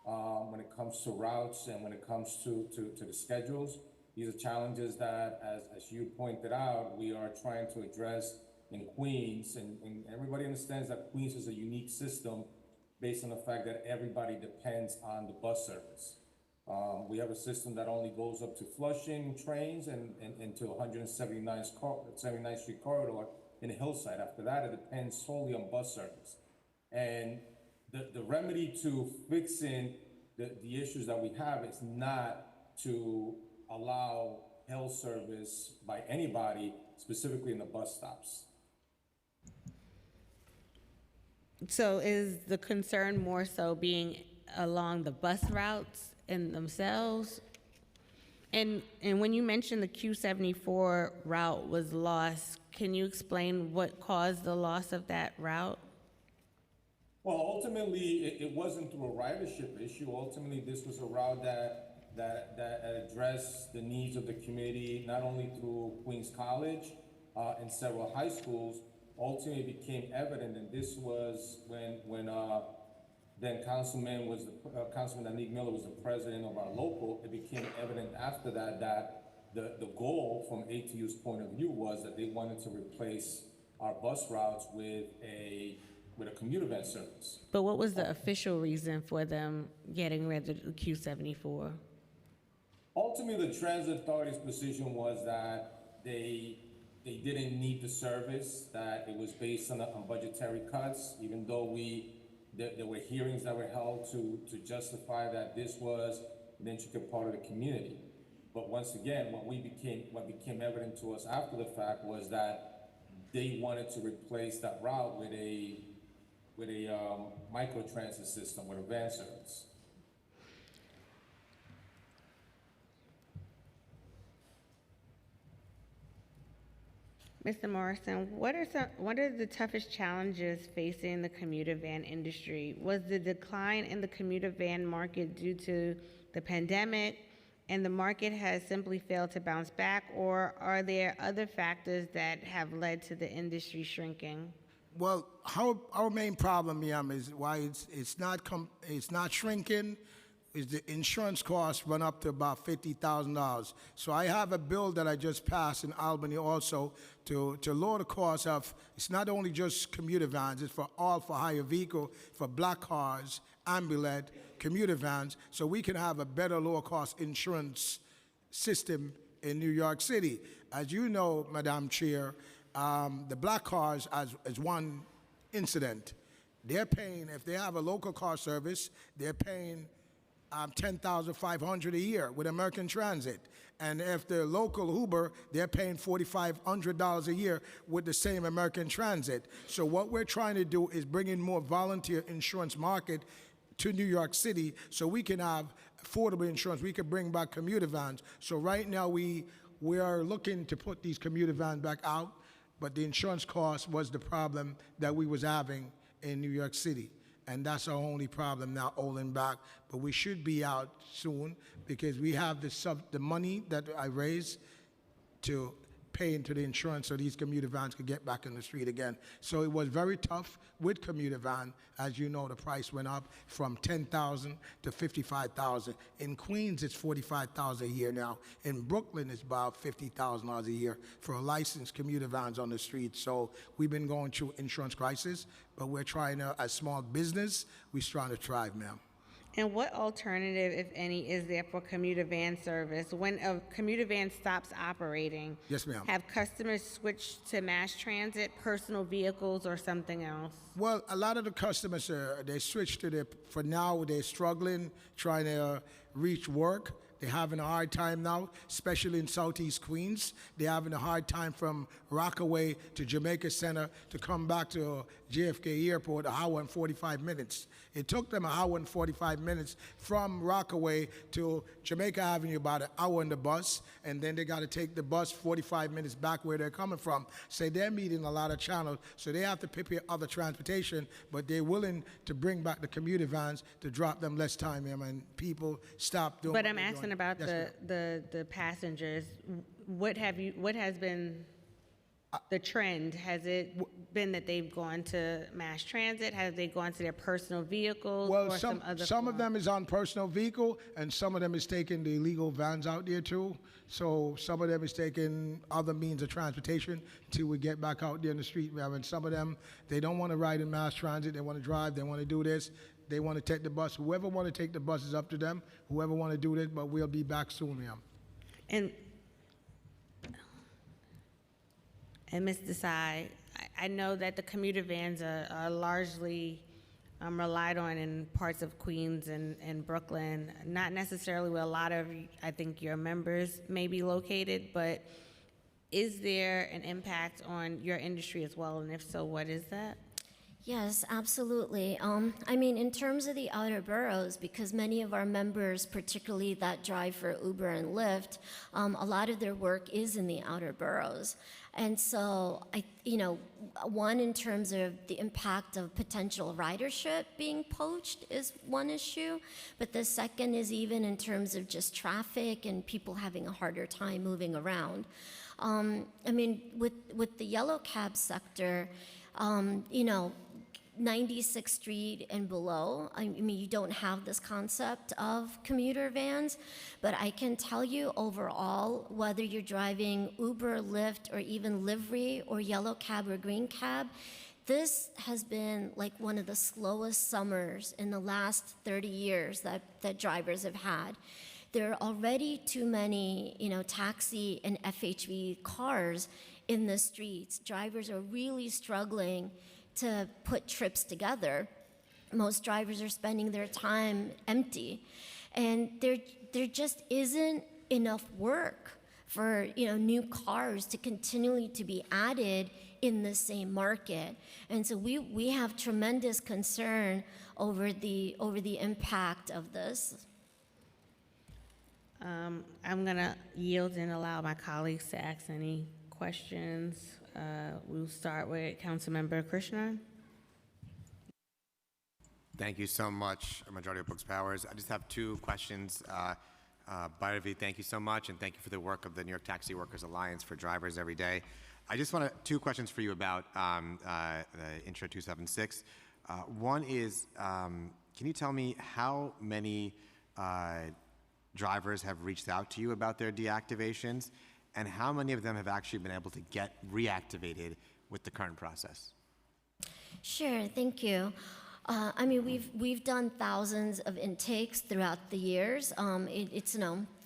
when it comes to routes and when it comes to the schedules. These are challenges that, as you pointed out, we are trying to address in Queens, and everybody understands that Queens is a unique system based on the fact that everybody depends on the bus service. We have a system that only goes up to Flushing trains and to 179th Street corridor in Hillside. After that, it depends solely on bus service. And the remedy to fixing the issues that we have is not to allow health service by anybody, specifically in the bus stops. So is the concern more so being along the bus routes in themselves? And when you mentioned the Q74 route was lost, can you explain what caused the loss of that route? Well, ultimately, it wasn't through a ridership issue. Ultimately, this was a route that addressed the needs of the community, not only through Queens College and several high schools. Ultimately, it became evident, and this was when then Councilman Anique Miller was the president of our local. It became evident after that the goal from ATU's point of view was that they wanted to replace our bus routes with a commuter van service. But what was the official reason for them getting rid of the Q74? Ultimately, the Transit Authority's position was that they didn't need the service, that it was based on budgetary cuts, even though there were hearings that were held to justify that this was an intricate part of the community. But once again, what became evident to us after the fact was that they wanted to replace that route with a microtransit system, with a van service. Mr. Morrison, what are the toughest challenges facing the commuter van industry? Was the decline in the commuter van market due to the pandemic and the market has simply failed to bounce back, or are there other factors that have led to the industry shrinking? Well, our main problem, ma'am, is why it's not shrinking, is the insurance costs run up to about $50,000. So I have a bill that I just passed in Albany also to lower the cost of, it's not only just commuter vans, it's for hire vehicle, for black cars, ambulance, commuter vans, so we can have a better lower cost insurance system in New York City. As you know, Madam Chair, the black cars, as one incident, they're paying, if they have a local car service, they're paying $10,500 a year with American Transit. And if they're local Uber, they're paying $4,500 a year with the same American Transit. So what we're trying to do is bring in more volunteer insurance market to New York City so we can have affordable insurance. We can bring back commuter vans. So right now we are looking to put these commuter vans back out, but the insurance cost was the problem that we was having in New York City. And that's our only problem now, holding back. But we should be out soon because we have the money that I raised to pay into the insurance so these commuter vans could get back in the street again. So it was very tough with commuter van. As you know, the price went up from $10,000 to $55,000. In Queens, it's $45,000 a year now. In Brooklyn, it's about $50,000 a year for a licensed commuter vans on the street. So we've been going through insurance crisis, but we're trying to, as small business, we're trying to thrive, ma'am. And what alternative, if any, is there for commuter van service? When a commuter van stops operating, Yes, ma'am. have customers switched to mass transit, personal vehicles, or something else? Well, a lot of the customers, they switched to for now, they're struggling, trying to reach work. They're having a hard time now, especially in Southeast Queens. They're having a hard time from Rockaway to Jamaica Center to come back to JFK Airport, an hour and 45 minutes. It took them an hour and 45 minutes from Rockaway to Jamaica Avenue, about an hour in the bus, and then they got to take the bus 45 minutes back where they're coming from. So they're meeting a lot of channels, so they have to prepare other transportation, but they're willing to bring back the commuter vans to drop them less time, ma'am, and people stop doing But what I'm they're asking doing. about Yes, ma'am. the passengers. What has been the trend? Has it been that they've gone to mass transit? Have they gone to their personal vehicles Well, or some other some of form? them is on personal vehicle, and some of them is taking the illegal vans out there too. So some of them is taking other means of transportation till we get back out there in the street. And some of them, they don't want to ride in mass transit. They want to drive. They want to do this. They want to take the bus. Whoever want to take the bus is up to them. Whoever want to do this, but we'll be back soon, ma'am. And Ms. Desai, I know that the commuter vans are largely relied on in parts of Queens and Brooklyn, not necessarily where a lot of, I think, your members may be located, but is there an impact on your industry as well? And if so, what is that? Yes, absolutely. I mean, in terms of the outer boroughs, because many of our members, particularly that drive for Uber and Lyft, a lot of their work is in the outer boroughs. And so, one, in terms of the impact of potential ridership being poached is one issue, but the second is even in terms of just traffic and people having a harder time moving around. I mean, with the yellow cab sector, 96th Street and below, I mean, you don't have this concept of commuter vans, but I can tell you overall, whether you're driving Uber, Lyft, or even Livery, or yellow cab or green cab, this has been like one of the slowest summers in the last 30 years that drivers have had. There are already too many, taxi and FHV cars in the streets. Drivers are really struggling to put trips together. Most drivers are spending their time empty. And there just isn't enough work for new cars to continually to be added in the same market. And so we have tremendous concern over the impact of this. I'm gonna yield and allow my colleagues to ask any questions. We'll start with Councilmember Krishnan. Thank you so much, Majority Brooks Powers. I just have two questions. Bhairavi, thank you so much, and thank you for the work of the New York Taxi Workers Alliance for Drivers Every Day. I just want two questions for you about the Intro 276. One is, can you tell me how many drivers have reached out to you about their deactivations, and how many of them have actually been able to get reactivated with the current process? Sure, thank you. I mean, we've done thousands of intakes throughout the years. It's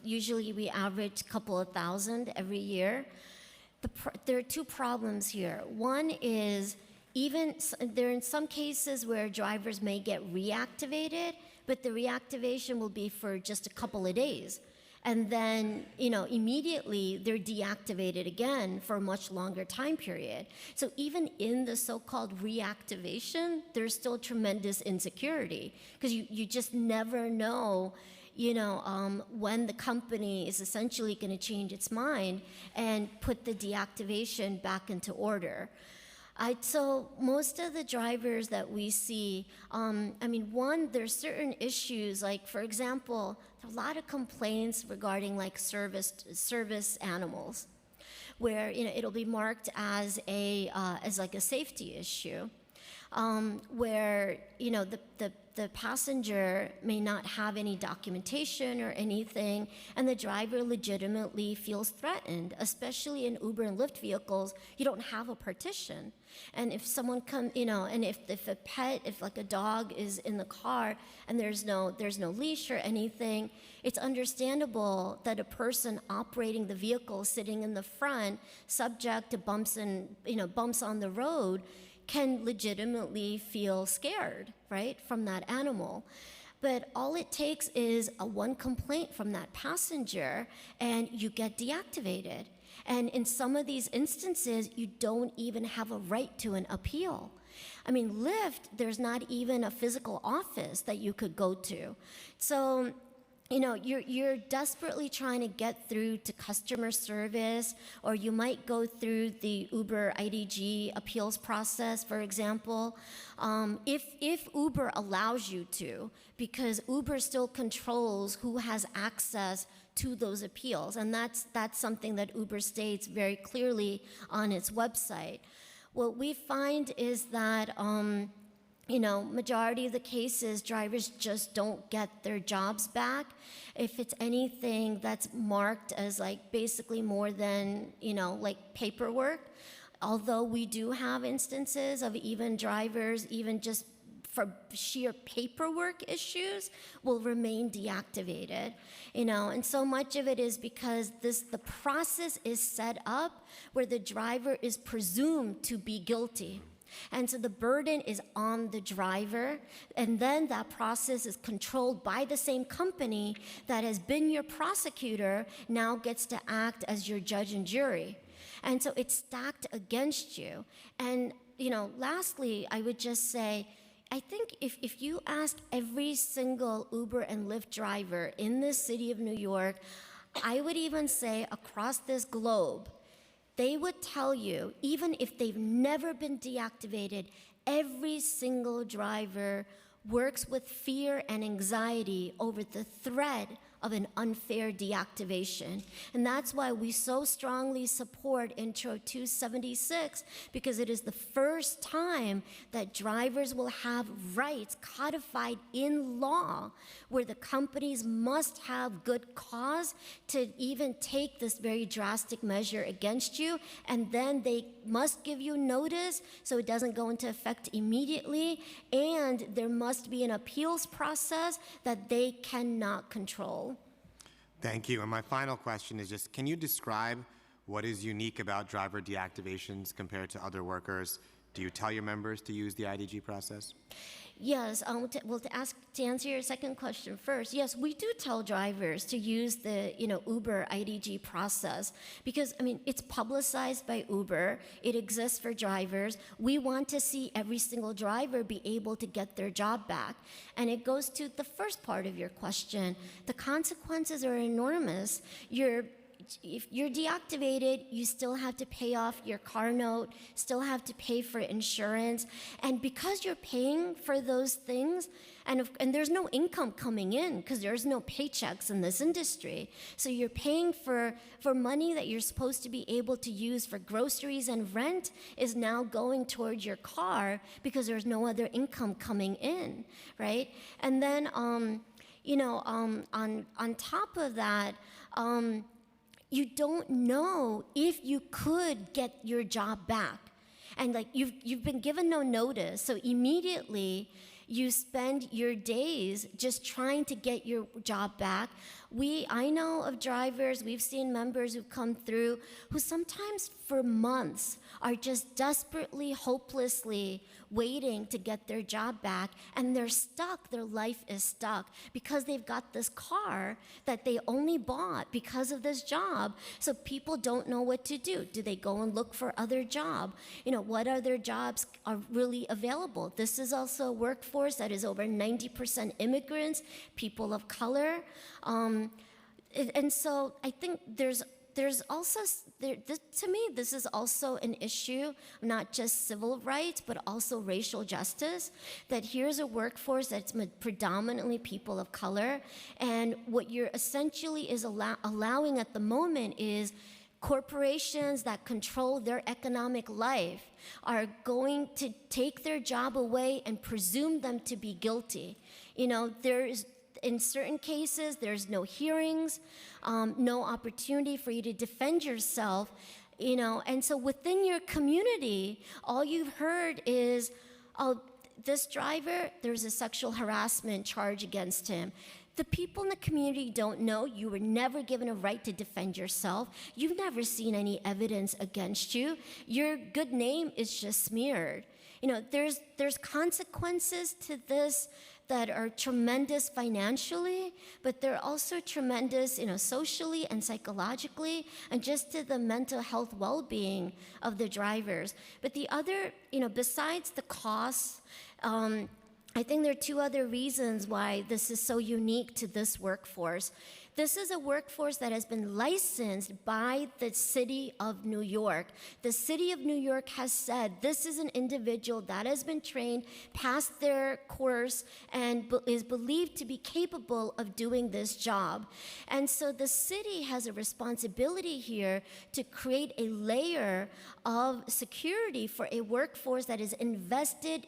usually we average a couple of thousand every year. There are two problems here. One is there are in some cases where drivers may get reactivated, but the reactivation will be for just a couple of days. And then, immediately they're deactivated again for a much longer time period. So even in the so-called reactivation, there's still tremendous insecurity because you just never know, when the company is essentially going to change its mind and put the deactivation back into order. So most of the drivers that we see, there's certain issues, like, for example, there are a lot of complaints regarding like service animals, where it'll be marked as like a safety issue, where the passenger may not have any documentation or anything, and the driver legitimately feels threatened, especially in Uber and Lyft vehicles. You don't have a partition. And if someone and if like a dog is in the car and there's no leash or anything, it's understandable that a person operating the vehicle sitting in the front, subject to bumps on the road, can legitimately feel scared, right, from that animal. But all it takes is one complaint from that passenger and you get deactivated. And in some of these instances, you don't even have a right to an appeal. Lyft, there's not even a physical office that you could go to. So, you're desperately trying to get through to customer service, or you might go through the Uber IDG appeals process, for example, if Uber allows you to, because Uber still controls who has access to those appeals, and that's something that Uber states very clearly on its website. What we find is that majority of the cases, drivers just don't get their jobs back. If it's anything that's marked as like basically more than, like paperwork, although we do have instances of even drivers, even just for sheer paperwork issues, will remain deactivated, and so much of it is because the process is set up where the driver is presumed to be guilty. And so the burden is on the driver, and then that process is controlled by the same company that has been your prosecutor, now gets to act as your judge and jury. And so it's stacked against you. And, lastly, I would just say, I think if you ask every single Uber and Lyft driver in the city of New York, I would even say across this globe, they would tell you, even if they've never been deactivated, every single driver works with fear and anxiety over the threat of an unfair deactivation. And that's why we so strongly support Intro 276, because it is the first time that drivers will have rights codified in law, where the companies must have good cause to even take this very drastic measure against you, and then they must give you notice so it doesn't go into effect immediately, and there must be an appeals process that they cannot control. Thank you. And my final question is just, can you describe what is unique about driver deactivations compared to other workers? Do you tell your members to use the IDG process? Yes. To answer your second question first, yes, we do tell drivers to use the Uber IDG process because it's publicized by Uber. It exists for drivers. We want to see every single driver be able to get their job back, and it goes to the first part of your question. The consequences are enormous. If you're deactivated, you still have to pay off your car note, still have to pay for insurance. And because you're paying for those things, and there's no income coming in because there's no paychecks in this industry. So you're paying for money that you're supposed to be able to use for groceries and rent is now going towards your car because there's no other income coming in, right? And then, on top of that, you don't know if you could get your job back. And you've been given no notice, so immediately you spend your days just trying to get your job back, I know of drivers, we've seen members who've come through who sometimes for months are just desperately, hopelessly waiting to get their job back, and they're stuck, their life is stuck because they've got this car that they only bought because of this job. So people don't know what to do. Do they go and look for other job? What other jobs are really available? This is also a workforce that is over 90% immigrants, people of color. And so I think there's also, to me, this is also an issue of not just civil rights, but also racial justice, that here's a workforce that's predominantly people of color, and what you're essentially is allowing at the moment is corporations that control their economic life are going to take their job away and presume them to be guilty. In certain cases, there's no hearings, no opportunity for you to defend yourself, and so within your community, all you've heard is, oh, this driver, there's a sexual harassment charge against him. The people in the community don't know. You were never given a right to defend yourself. You've never seen any evidence against you. Your good name is just smeared. There's consequences to this that are tremendous financially, but they're also tremendous, socially and psychologically, and just to the mental health well-being of the drivers. But the other, besides the costs, I think there are two other reasons why this is so unique to this workforce. This is a workforce that has been licensed by the City of New York. The City of New York has said this is an individual that has been trained, passed their course, and is believed to be capable of doing this job. And so the city has a responsibility here to create a layer of security for a workforce that is invested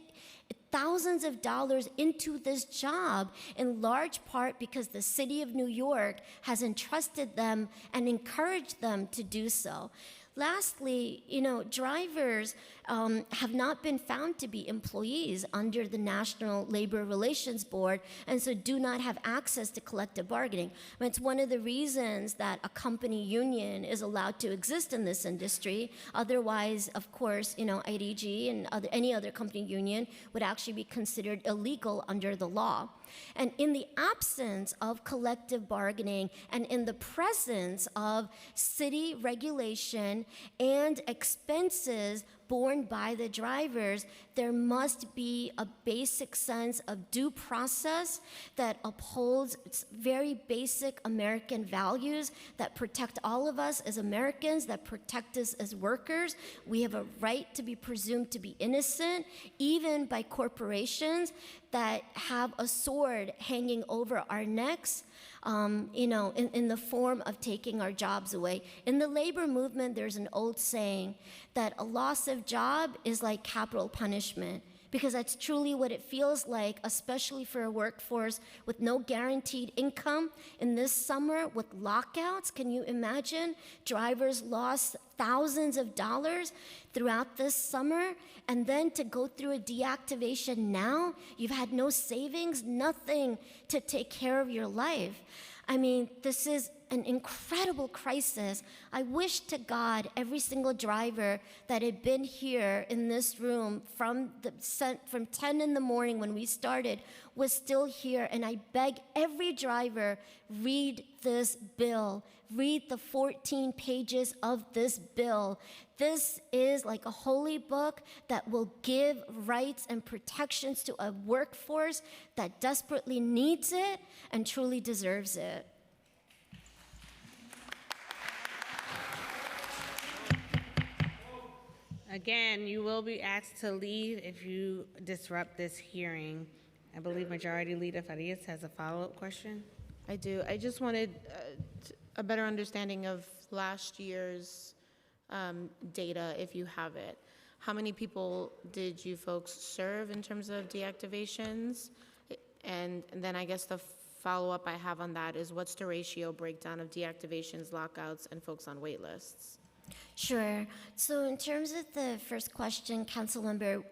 thousands of dollars into this job, in large part because the City of New York has entrusted them and encouraged them to do so. Lastly, drivers have not been found to be employees under the National Labor Relations Board, and so do not have access to collective bargaining. It's one of the reasons that a company union is allowed to exist in this industry. Otherwise, of course, IDG and any other company union would actually be considered illegal under the law. And in the absence of collective bargaining and in the presence of city regulation and expenses borne by the drivers, there must be a basic sense of due process that upholds very basic American values that protect all of us as Americans, that protect us as workers. We have a right to be presumed to be innocent, even by corporations that have a sword hanging over our necks, in the form of taking our jobs away. In the labor movement, there's an old saying that a loss of job is like capital punishment, because that's truly what it feels like, especially for a workforce with no guaranteed income. In this summer, with lockouts, can you imagine? Drivers lost thousands of dollars throughout this summer, and then to go through a deactivation now, you've had no savings, nothing to take care of your life. I mean, this is an incredible crisis. I wish to God every single driver that had been here in this room from 10 in the morning when we started was still here. And I beg every driver, read this bill. Read the 14 pages of this bill. This is like a holy book that will give rights and protections to a workforce that desperately needs it and truly deserves it. Again, you will be asked to leave if you disrupt this hearing. I believe Majority Leader Farias has a follow-up question. I do. I just wanted a better understanding of last year's data, if you have it. How many people did you folks serve in terms of deactivations? And then I guess the follow-up I have on that is, what's the ratio breakdown of deactivations, lockouts, and folks on wait lists? Sure. So in terms of the first question, Councilmember,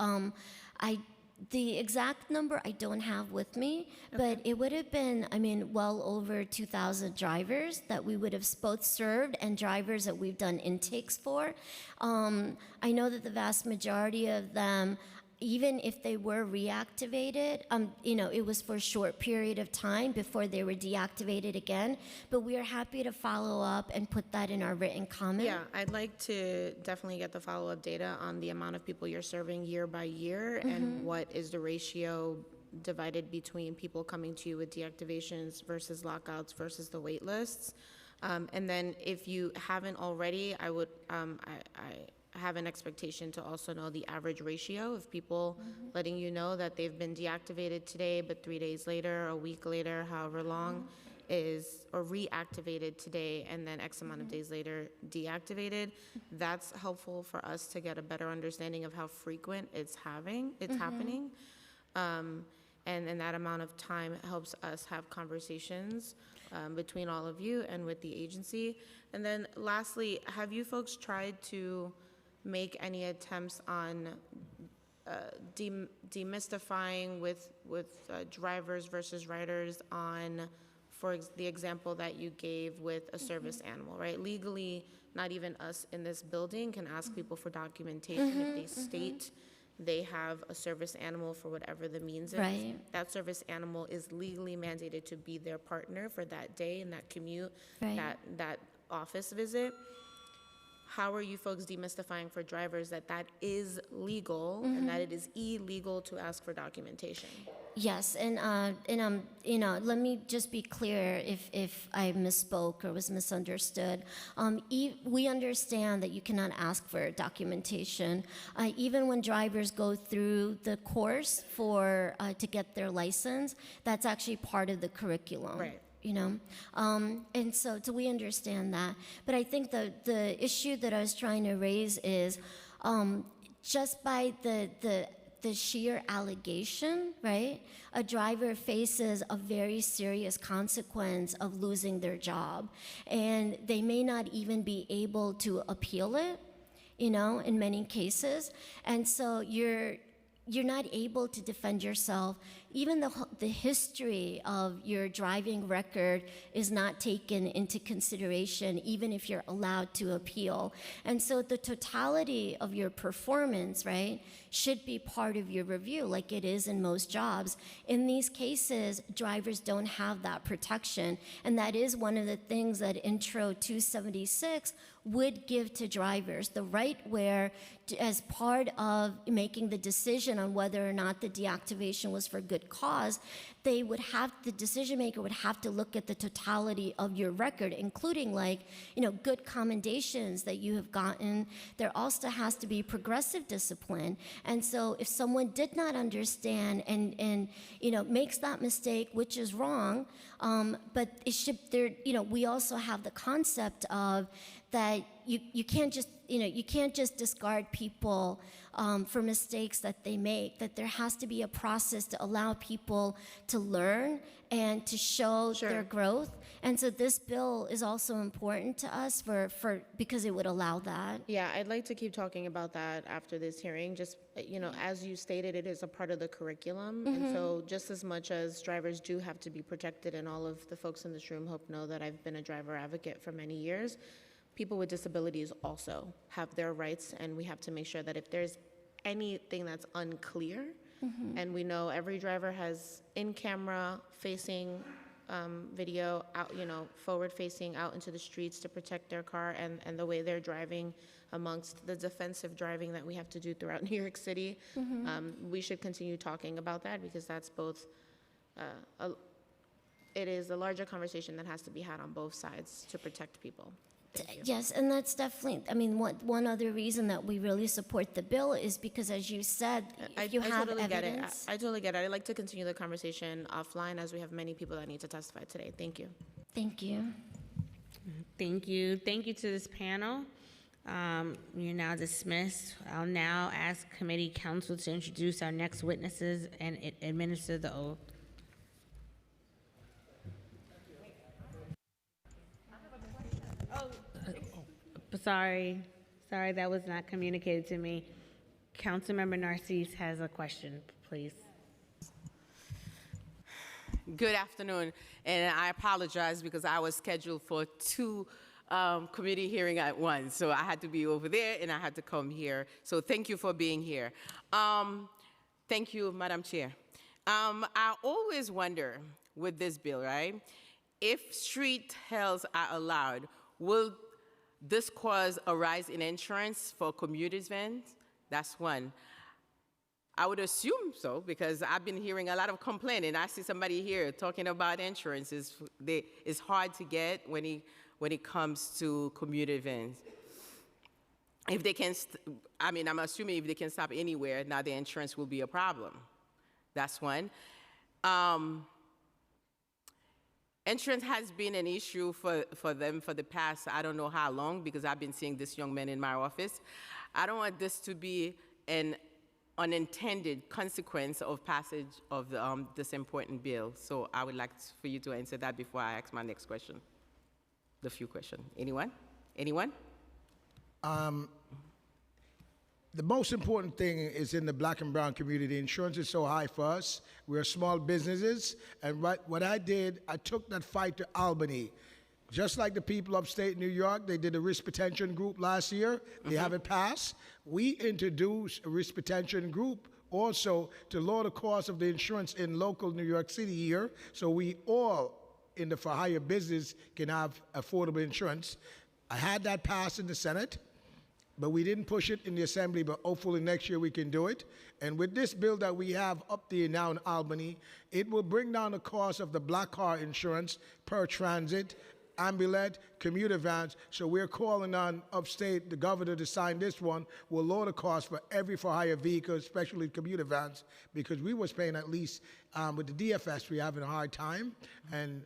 The exact number I don't have with me, but it would have been, I mean, well over 2,000 drivers that we would have both served and drivers that we've done intakes for. I know that the vast majority of them, even if they were reactivated, it was for a short period of time before they were deactivated again. But we are happy to follow up and put that in our written comment. Yeah, I'd like to definitely get the follow-up data on the amount of people you're serving year by year and what is the ratio divided between people coming to you with deactivations versus lockouts versus the wait lists. And then if you haven't already, I would, I have an expectation to also know the average ratio of people letting you know that they've been deactivated today, but 3 days later, a week later, however long, is, or reactivated today, and then X amount of days later, deactivated. That's helpful for us to get a better understanding of how frequent it's happening. And that amount of time helps us have conversations between all of you and with the agency. And then lastly, have you folks tried to make any attempts on demystifying with drivers versus riders on, for the example that you gave with a service animal, right? Legally, not even us in this building can ask people for documentation if they state they have a service animal for whatever the means is. Right. That service animal is legally mandated to be their partner for that day and that commute, Right. that office visit. How are you folks demystifying for drivers that that is legal and that it is illegal to ask for documentation? Yes, and let me just be clear if I misspoke or was misunderstood. We understand that you cannot ask for documentation. Even when drivers go through the course for to get their license, that's actually part of the curriculum. Right. And so we understand that. But I think the issue that I was trying to raise is just by the sheer allegation, right? A driver faces a very serious consequence of losing their job. And they may not even be able to appeal it, in many cases. And so you're not able to defend yourself. Even the history of your driving record is not taken into consideration, even if you're allowed to appeal. And so the totality of your performance, right, should be part of your review, like it is in most jobs. In these cases, drivers don't have that protection. And that is one of the things that Intro 276 would give to drivers, the right where, as part of making the decision on whether or not the deactivation was for good cause, the decision maker would have to look at the totality of your record, including good commendations that you have gotten. There also has to be progressive discipline. And so if someone did not understand and makes that mistake, which is wrong, but it should, we also have the concept of that you can't just discard people for mistakes that they make, that there has to be a process to allow people to learn and to show their growth. And so this bill is also important to us because it would allow that. Yeah, I'd like to keep talking about that after this hearing. Just, as you stated, it is a part of the curriculum. And so just as much as drivers do have to be protected, and all of the folks in this room hope know that I've been a driver advocate for many years, people with disabilities also have their rights, and we have to make sure that if there's anything that's unclear, and we know every driver has in-camera facing video out, forward facing out into the streets to protect their car and the way they're driving amongst the defensive driving that we have to do throughout New York City. We should continue talking about that because that's both, it is a larger conversation that has to be had on both sides to protect people. Yes, and that's definitely, one other reason that we really support the bill is because, as you said, if you have totally evidence. I totally get it. I'd like to continue the conversation offline as we have many people that need to testify today. Thank you. Thank you. Thank you. Thank you to this panel. You're now dismissed. I'll now ask committee counsel to introduce our next witnesses and administer the oath. Sorry, that was not communicated to me. Councilmember Narcisse has a question. please. Good afternoon, and I apologize because I was scheduled for two committee hearing at once, so I had to be over there and I had to come here. So thank you for being here. Thank you, Madam Chair. I always wonder with this bill, right? If street hails are allowed, will this cause a rise in insurance for commuters' vans? That's one. I would assume so, because I've been hearing a lot of complaining. I see somebody here talking about insurance. It's hard to get when it comes to commuter vans. If they can, I'm assuming if they can stop anywhere, now the insurance will be a problem. That's one. Insurance has been an issue for them for the past, I don't know how long, because I've been seeing this young man in my office. I don't want this to be an unintended consequence of passage of this important bill. So I would like for you to answer that before I ask my next question. The few questions. Anyone? Anyone? The most important thing is in the black and brown community. Insurance is so high for us. We're small businesses. And what I did, I took that fight to Albany. Just like the people upstate New York, they did a risk retention group last year. They have it passed. We introduced a risk retention group also to lower the cost of the insurance in local New York City here, so we all in the for hire business can have affordable insurance. I had that passed in the Senate, but we didn't push it in the Assembly, but hopefully next year we can do it. And with this bill that we have up there now in Albany, it will bring down the cost of the black car insurance per transit, ambulance, commuter vans. So we're calling on upstate, the governor, to sign this one. Will lower the cost for every for-hire vehicle, especially commuter vans, because we was paying at least, with the DFS, we're having a hard time. And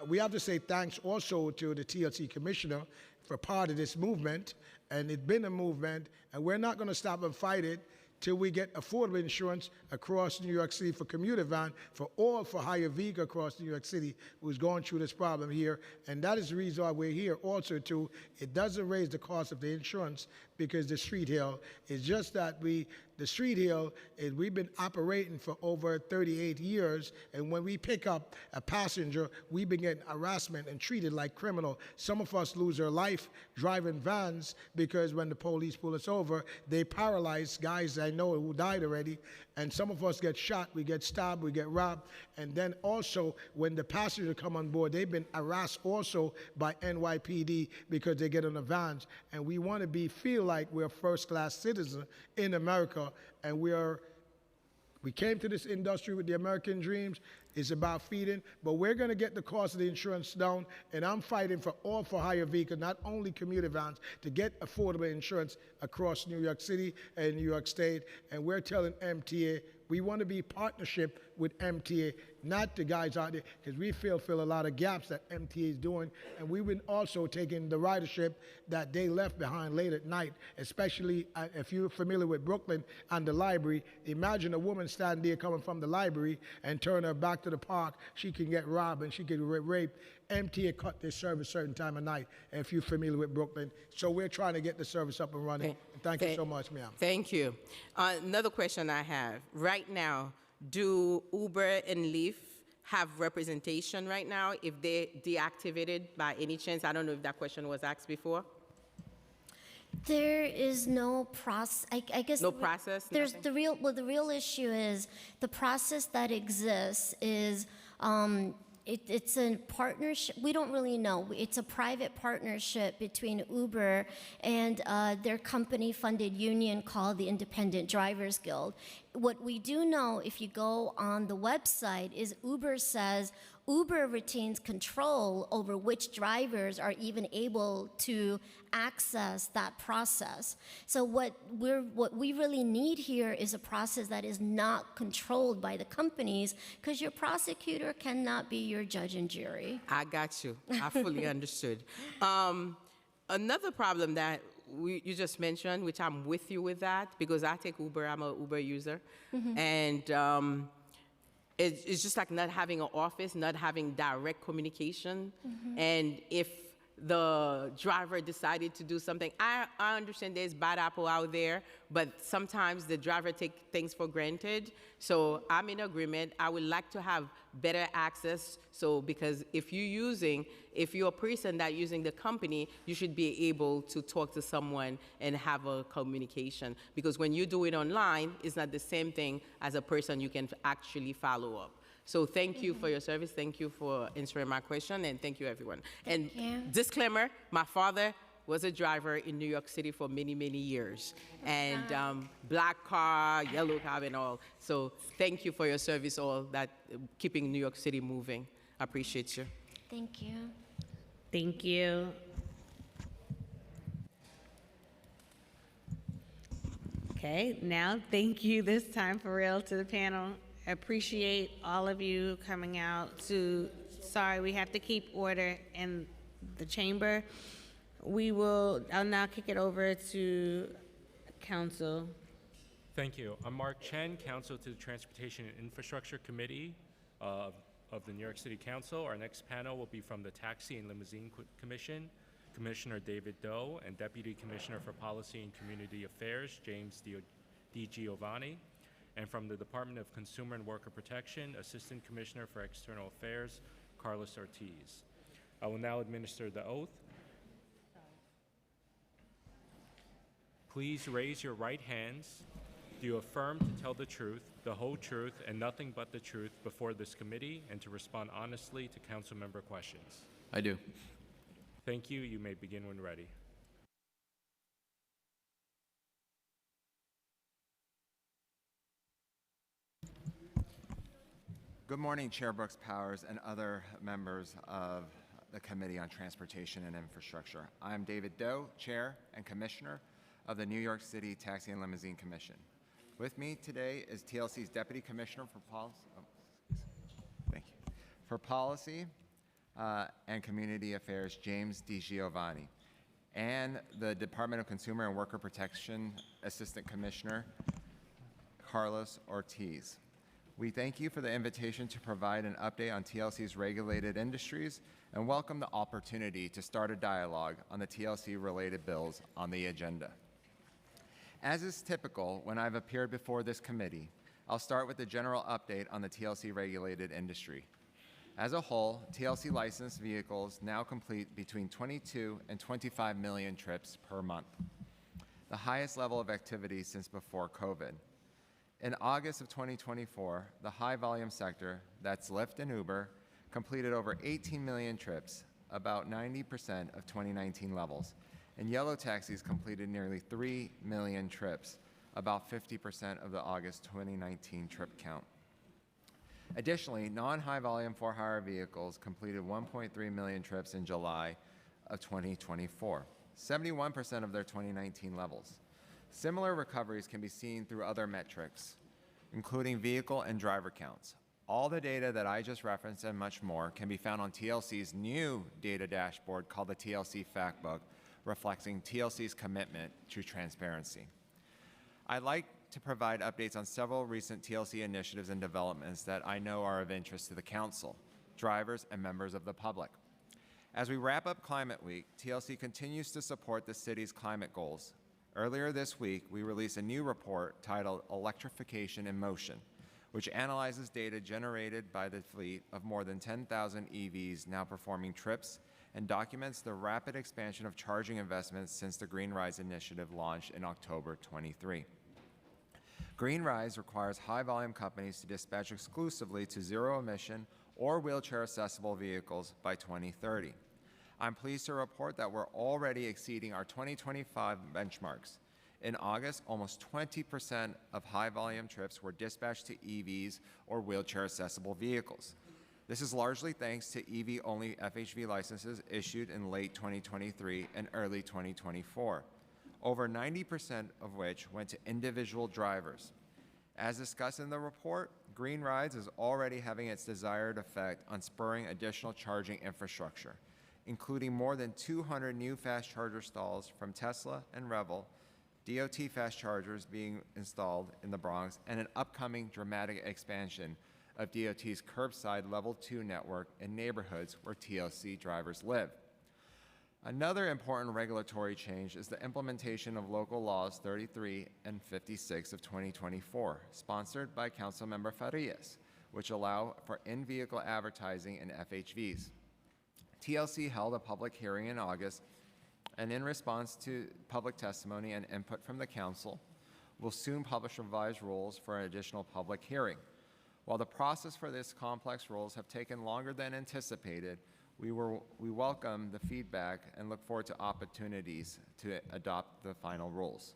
we have to say thanks also to the TLC commissioner for part of this movement. And it's been a movement, and we're not going to stop and fight it till we get affordable insurance across New York City for commuter van, for all for-hire vehicle across New York City who's going through this problem here. And that is the reason why we're here also too. It doesn't raise the cost of the insurance because the street hail is just that the street hail is we've been operating for over 38 years, and when we pick up a passenger, we've been getting harassment and treated like criminal. Some of us lose our life driving vans because when the police pull us over, they paralyze guys I know who died already, and some of us get shot, we get stabbed, we get robbed, and then also when the passengers come on board, they've been harassed also by NYPD because they get on the vans, and we want to feel like we're first-class citizens in America, and we came to this industry with the American dreams. It's about feeding, but we're going to get the cost of the insurance down, and I'm fighting for all for-hire vehicles, not only commuter vans, to get affordable insurance across New York City and New York State, and we're telling MTA we want to be partnership with MTA, not the guys out there, because we fill a lot of gaps that MTA is doing, and we've been also taking the ridership that they left behind late at night, especially if you're familiar with Brooklyn and the library. Imagine a woman standing there coming from the library and turn her back to the park. She can get robbed and she can get raped. MTA cut their service certain time of night, if you're familiar with Brooklyn. So we're trying to get the service up and running. Thank you so much, ma'am. Thank you. Another question I have. Right now, do Uber and Lyft have representation right now if they're deactivated by any chance? I don't know if that question was asked before. There is no process. I guess no process. There's nothing? the real issue is the process that exists is it's a partnership. We don't really know. It's a private partnership between Uber and their company-funded union called the Independent Drivers Guild. What we do know, if you go on the website, is Uber says Uber retains control over which drivers are even able to access that process. So what we really need here is a process that is not controlled by the companies, because your prosecutor cannot be your judge and jury. I got you. I fully understood. Another problem that you just mentioned, which I'm with you with that, because I take Uber, I'm an Uber user, and it's just like not having an office, not having direct communication, and if the driver decided to do something. I understand there's bad apple out there, but sometimes the driver take things for granted. So I'm in agreement. I would like to have better access. So because if you're a person that using the company, you should be able to talk to someone and have a communication. Because when you do it online, it's not the same thing as a person you can actually follow up. So thank you for your service. Thank you for answering my question, and thank you, everyone. And disclaimer, my father was a driver in New York City for many, many years. And black car, yellow car, and all. So thank you for your service, all that keeping New York City moving. I appreciate you. Thank you. Thank you. Okay, now thank you this time for real to the panel. Appreciate all of you coming out to, sorry, we have to keep order in the chamber. I'll now kick it over to council. Thank you. I'm Mark Chen, counsel to the Transportation and Infrastructure Committee of the New York City Council. Our next panel will be from the Taxi and Limousine Commission, Commissioner David Doe, and Deputy Commissioner for Policy and Community Affairs, James DiGiovanni. And from the Department of Consumer and Worker Protection, Assistant Commissioner for External Affairs, Carlos Ortiz. I will now administer the oath. Please raise your right hands. Do you affirm to tell the truth, the whole truth, and nothing but the truth before this committee, and to respond honestly to council member questions? I do. Thank you. You may begin when ready. Good morning, Chair Brooks Powers and other members of the Committee on Transportation and Infrastructure. I'm David Doe, Chair and Commissioner of the New York City Taxi and Limousine Commission. With me today is TLC's Deputy Commissioner for Policy and Community Affairs, James DiGiovanni, and the Department of Consumer and Worker Protection Assistant Commissioner, Carlos Ortiz. We thank you for the invitation to provide an update on TLC's regulated industries and welcome the opportunity to start a dialogue on the TLC-related bills on the agenda. As is typical when I've appeared before this committee, I'll start with a general update on the TLC-regulated industry. As a whole, TLC licensed vehicles now complete between 22 and 25 million trips per month, the highest level of activity since before COVID. In August of 2024, the high-volume sector, that's Lyft and Uber, completed over 18 million trips, about 90% of 2019 levels, and yellow taxis completed nearly 3 million trips, about 50% of the August 2019 trip count. Additionally, non-high-volume for-hire vehicles completed 1.3 million trips in July of 2024, 71% of their 2019 levels. Similar recoveries can be seen through other metrics, including vehicle and driver counts. All the data that I just referenced and much more can be found on TLC's new data dashboard called the TLC Factbook, reflecting TLC's commitment to transparency. I'd like to provide updates on several recent TLC initiatives and developments that I know are of interest to the Council, drivers, and members of the public. As we wrap up Climate Week, TLC continues to support the city's climate goals. Earlier this week, we released a new report titled Electrification in Motion, which analyzes data generated by the fleet of more than 10,000 EVs now performing trips and documents the rapid expansion of charging investments since the Green Rise initiative launched in October 23. Green Rise requires high-volume companies to dispatch exclusively to zero-emission or wheelchair-accessible vehicles by 2030. I'm pleased to report that we're already exceeding our 2025 benchmarks. In August, almost 20% of high-volume trips were dispatched to EVs or wheelchair-accessible vehicles. This is largely thanks to EV-only FHV licenses issued in late 2023 and early 2024, over 90% of which went to individual drivers. As discussed in the report, Green Rise is already having its desired effect on spurring additional charging infrastructure, including more than 200 new fast charger stalls from Tesla and Revel, DOT fast chargers being installed in the Bronx, and an upcoming dramatic expansion of DOT's curbside Level 2 network in neighborhoods where TLC drivers live. Another important regulatory change is the implementation of Local Laws 33 and 56 of 2024, sponsored by Councilmember Farias, which allow for in-vehicle advertising in FHVs. TLC held a public hearing in August, and in response to public testimony and input from the Council, will soon publish revised rules for an additional public hearing. While the process for this complex rules have taken longer than anticipated, we welcome the feedback and look forward to opportunities to adopt the final rules.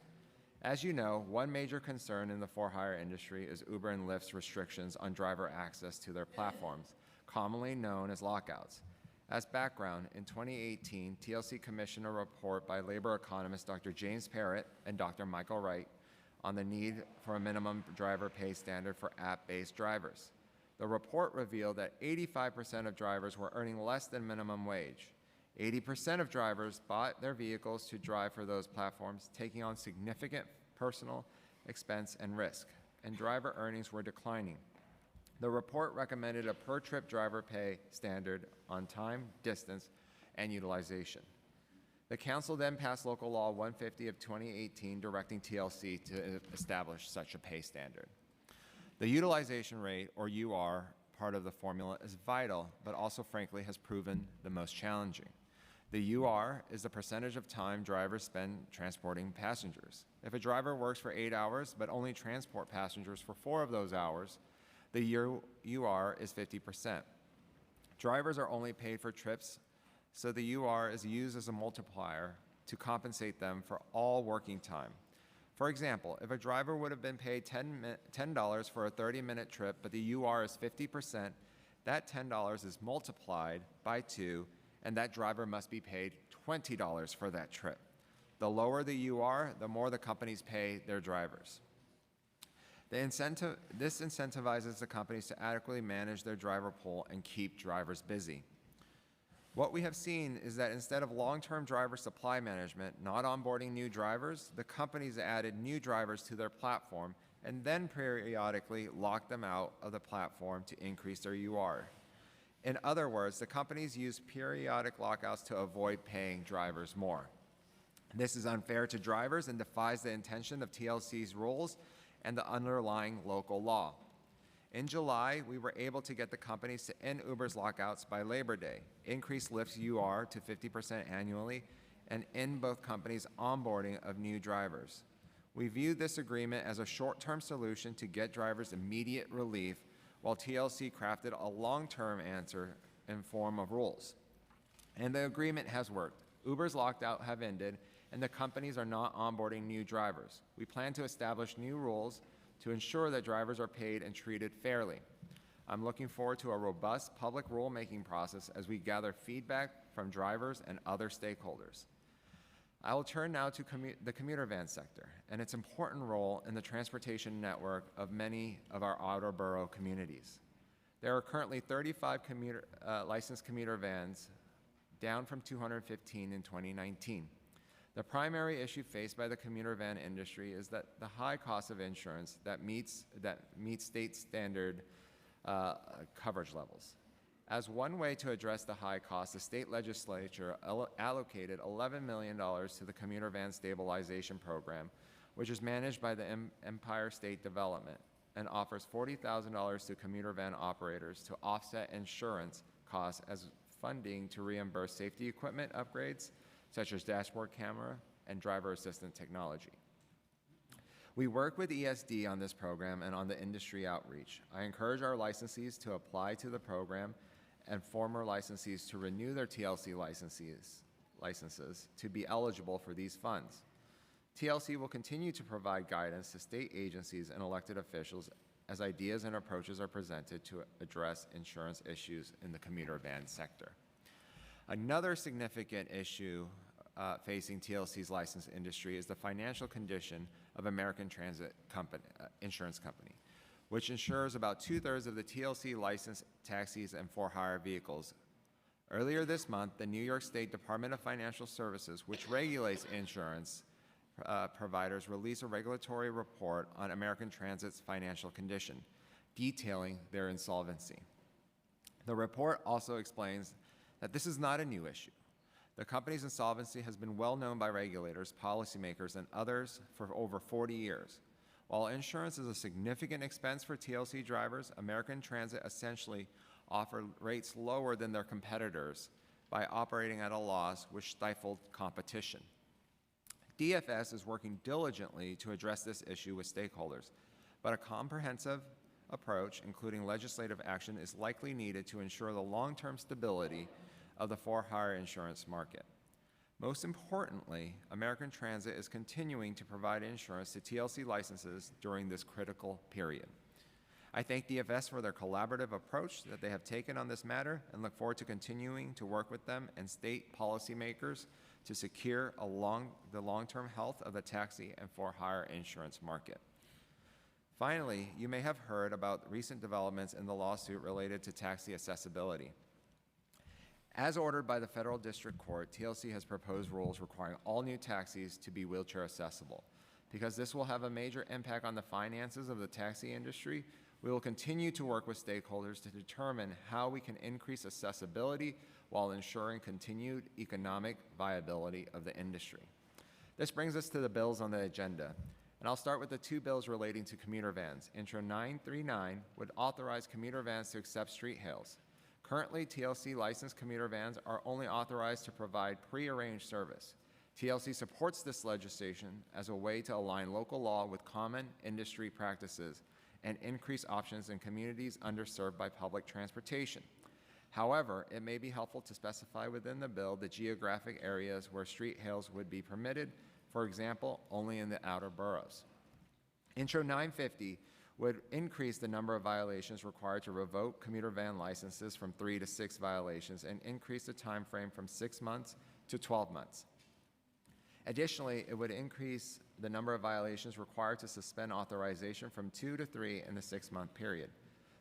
As you know, one major concern in the for-hire industry is Uber and Lyft's restrictions on driver access to their platforms, commonly known as lockouts. As background, in 2018, TLC commissioned a report by labor economist Dr. James Parrott and Dr. Michael Wright on the need for a minimum driver pay standard for app-based drivers. The report revealed that 85% of drivers were earning less than minimum wage. 80% of drivers bought their vehicles to drive for those platforms, taking on significant personal expense and risk, and driver earnings were declining. The report recommended a per-trip driver pay standard on time, distance, and utilization. The Council then passed Local Law 150 of 2018, directing TLC to establish such a pay standard. The utilization rate, or UR, part of the formula is vital, but also frankly has proven the most challenging. The UR is the percentage of time drivers spend transporting passengers. If a driver works for 8 hours, but only transport passengers for 4 of those hours, the UR is 50%. Drivers are only paid for trips, so the UR is used as a multiplier to compensate them for all working time. For example, if a driver would have been paid $10 for a 30-minute trip, but the UR is 50%, that $10 is multiplied by 2, and that driver must be paid $20 for that trip. The lower the UR, the more the companies pay their drivers. This incentivizes the companies to adequately manage their driver pool and keep drivers busy. What we have seen is that instead of long-term driver supply management, not onboarding new drivers, the companies added new drivers to their platform and then periodically locked them out of the platform to increase their UR. In other words, the companies use periodic lockouts to avoid paying drivers more. This is unfair to drivers and defies the intention of TLC's rules and the underlying local law. In July, we were able to get the companies to end Uber's lockouts by Labor Day, increase Lyft's UR to 50% annually, and end both companies' onboarding of new drivers. We view this agreement as a short-term solution to get drivers immediate relief, while TLC crafted a long-term answer in form of rules. And the agreement has worked. Uber's lockout have ended, and the companies are not onboarding new drivers. We plan to establish new rules to ensure that drivers are paid and treated fairly. I'm looking forward to a robust public rulemaking process as we gather feedback from drivers and other stakeholders. I will turn now to the commuter van sector and its important role in the transportation network of many of our outer borough communities. There are currently 35 licensed commuter vans, down from 215 in 2019. The primary issue faced by the commuter van industry is that the high cost of insurance that meets state standard coverage levels. As one way to address the high cost, the state legislature allocated $11 million to the Commuter Van Stabilization Program, which is managed by the Empire State Development and offers $40,000 to commuter van operators to offset insurance costs as funding to reimburse safety equipment upgrades, such as dashboard camera and driver assistant technology. We work with ESD on this program and on the industry outreach. I encourage our licensees to apply to the program and former licensees to renew their TLC licenses to be eligible for these funds. TLC will continue to provide guidance to state agencies and elected officials as ideas and approaches are presented to address insurance issues in the commuter van sector. Another significant issue facing TLC's licensed industry is the financial condition of American Transit Insurance Company, which insures about 2/3 of the TLC licensed taxis and for-hire vehicles. Earlier this month, the New York State Department of Financial Services, which regulates insurance providers, released a regulatory report on American Transit's financial condition, detailing their insolvency. The report also explains that this is not a new issue. The company's insolvency has been well known by regulators, policymakers, and others for over 40 years. While insurance is a significant expense for TLC drivers, American Transit essentially offered rates lower than their competitors by operating at a loss, which stifled competition. DFS is working diligently to address this issue with stakeholders, but a comprehensive approach, including legislative action, is likely needed to ensure the long-term stability of the for-hire insurance market. Most importantly, American Transit is continuing to provide insurance to TLC licenses during this critical period. I thank DFS for their collaborative approach that they have taken on this matter and look forward to continuing to work with them and state policymakers to secure the long-term health of the taxi and for-hire insurance market. Finally, you may have heard about recent developments in the lawsuit related to taxi accessibility. As ordered by the Federal District Court, TLC has proposed rules requiring all new taxis to be wheelchair accessible. Because this will have a major impact on the finances of the taxi industry, we will continue to work with stakeholders to determine how we can increase accessibility while ensuring continued economic viability of the industry. This brings us to the bills on the agenda. And I'll start with the two bills relating to commuter vans. Intro 939 would authorize commuter vans to accept street hails. Currently, TLC licensed commuter vans are only authorized to provide pre-arranged service. TLC supports this legislation as a way to align local law with common industry practices and increase options in communities underserved by public transportation. However, it may be helpful to specify within the bill the geographic areas where street hails would be permitted, for example, only in the outer boroughs. Intro 950 would increase the number of violations required to revoke commuter van licenses from 3 to 6 violations and increase the time frame from 6 months to 12 months. Additionally, it would increase the number of violations required to suspend authorization from 2 to 3 in the 6-month period.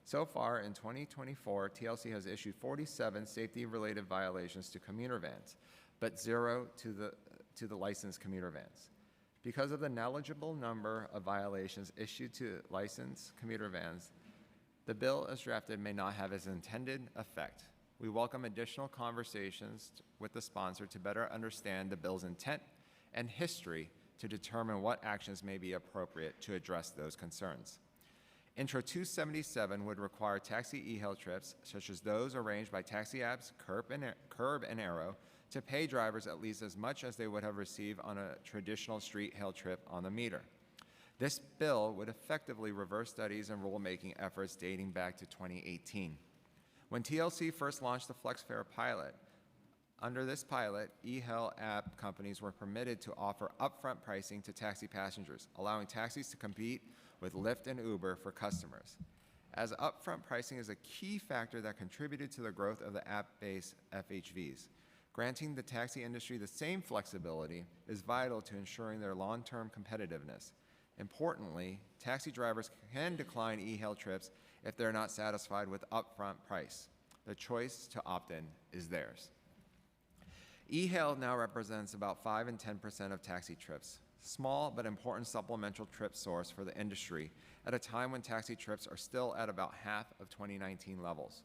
So far, in 2024, TLC has issued 47 safety-related violations to commuter vans, but 0 to the licensed commuter vans. Because of the negligible number of violations issued to licensed commuter vans, the bill as drafted may not have its intended effect. We welcome additional conversations with the sponsor to better understand the bill's intent and history to determine what actions may be appropriate to address those concerns. Intro 277 would require taxi e-hail trips, such as those arranged by taxi apps Curb and Arrow, to pay drivers at least as much as they would have received on a traditional street hail trip on the meter. This bill would effectively reverse studies and rulemaking efforts dating back to 2018. When TLC first launched the FlexFare pilot, under this pilot, e-hail app companies were permitted to offer upfront pricing to taxi passengers, allowing taxis to compete with Lyft and Uber for customers. As upfront pricing is a key factor that contributed to the growth of the app-based FHVs. Granting the taxi industry the same flexibility is vital to ensuring their long-term competitiveness. Importantly, taxi drivers can decline e-hail trips if they're not satisfied with upfront price. The choice to opt in is theirs. E-hail now represents about 5 and 10% of taxi trips, small but important supplemental trip source for the industry at a time when taxi trips are still at about half of 2019 levels.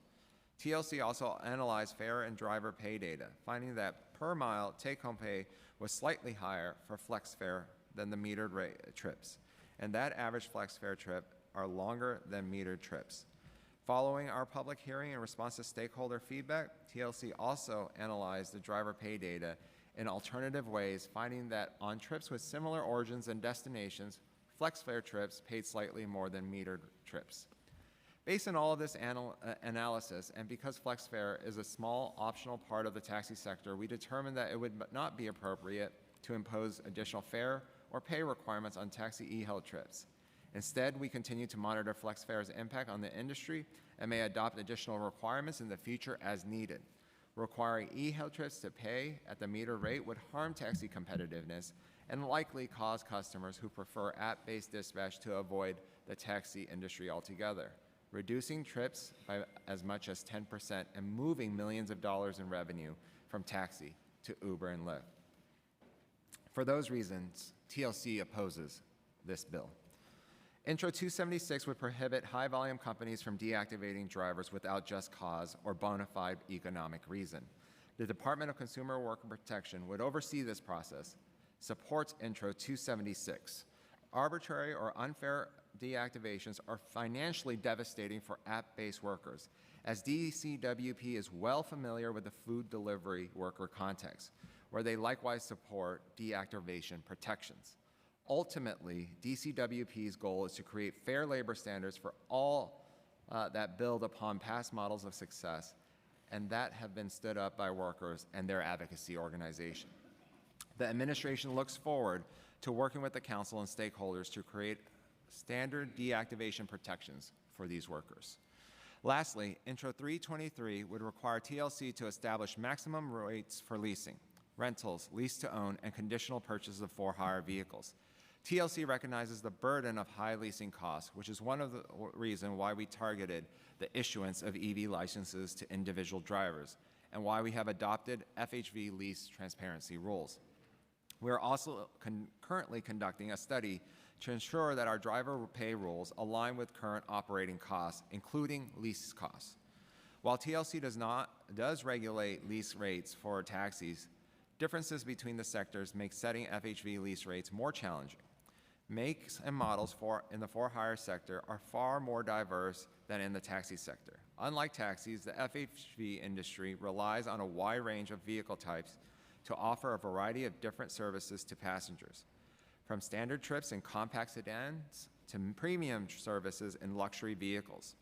TLC also analyzed fare and driver pay data, finding that per mile take-home pay was slightly higher for FlexFare than the metered rate trips, and that average FlexFare trip are longer than metered trips. Following our public hearing in response to stakeholder feedback, TLC also analyzed the driver pay data in alternative ways, finding that on trips with similar origins and destinations, FlexFare trips paid slightly more than metered trips. Based on all of this analysis, and because FlexFare is a small optional part of the taxi sector, we determined that it would not be appropriate to impose additional fare or pay requirements on taxi e-hail trips. Instead, we continue to monitor FlexFare's impact on the industry and may adopt additional requirements in the future as needed. Requiring e-hail trips to pay at the meter rate would harm taxi competitiveness and likely cause customers who prefer app-based dispatch to avoid the taxi industry altogether, reducing trips by as much as 10% and moving millions of dollars in revenue from taxi to Uber and Lyft. For those reasons, TLC opposes this bill. Intro 276 would prohibit high-volume companies from deactivating drivers without just cause or bona fide economic reason. The Department of Consumer and Worker Protection would oversee this process, supports Intro 276. Arbitrary or unfair deactivations are financially devastating for app-based workers, as DCWP is well familiar with the food delivery worker context, where they likewise support deactivation protections. Ultimately, DCWP's goal is to create fair labor standards for all that build upon past models of success and that have been stood up by workers and their advocacy organization. The administration looks forward to working with the council and stakeholders to create standard deactivation protections for these workers. Lastly, Intro 323 would require TLC to establish maximum rates for leasing, rentals, lease to own, and conditional purchase of for-hire vehicles. TLC recognizes the burden of high leasing costs, which is one of the reasons why we targeted the issuance of EV licenses to individual drivers and why we have adopted FHV lease transparency rules. We are also currently conducting a study to ensure that our driver pay rules align with current operating costs, including lease costs. While TLC does regulate lease rates for taxis, differences between the sectors make setting FHV lease rates more challenging. Makes and models in the for-hire sector are far more diverse than in the taxi sector. Unlike taxis, the FHV industry relies on a wide range of vehicle types to offer a variety of different services to passengers, from standard trips in compact sedans to premium services in luxury vehicles.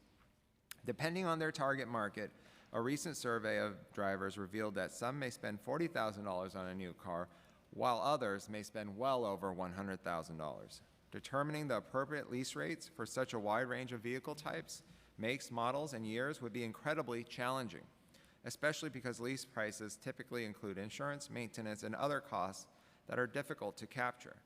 Depending on their target market, a recent survey of drivers revealed that some may spend $40,000 on a new car, while others may spend well over $100,000. Determining the appropriate lease rates for such a wide range of vehicle types, makes, models, and years would be incredibly challenging, especially because lease prices typically include insurance, maintenance, and other costs that are difficult to capture.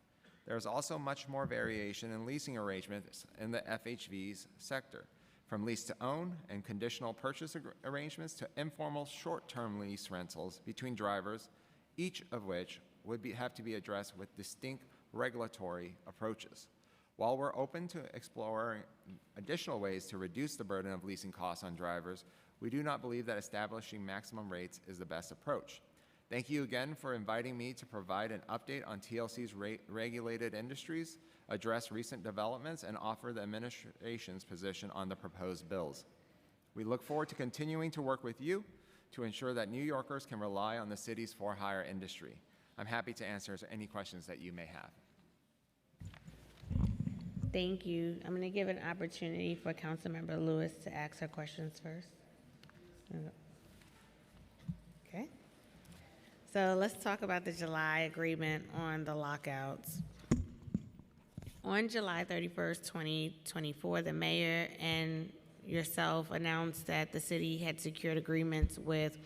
There is also much more variation in leasing arrangements in the FHV's sector, from lease to own and conditional purchase arrangements to informal short-term lease rentals between drivers, each of which would have to be addressed with distinct regulatory approaches. While we're open to exploring additional ways to reduce the burden of leasing costs on drivers, we do not believe that establishing maximum rates is the best approach. Thank you again for inviting me to provide an update on TLC's regulated industries, address recent developments, and offer the administration's position on the proposed bills. We look forward to continuing to work with you to ensure that New Yorkers can rely on the city's for-hire industry. I'm happy to answer any questions that you may have. Thank you. I'm going to give an opportunity for Councilmember Lewis to ask her questions first. Okay. So let's talk about the July agreement on the lockouts. On July 31st, 2024, the mayor and yourself announced that the city had secured agreements with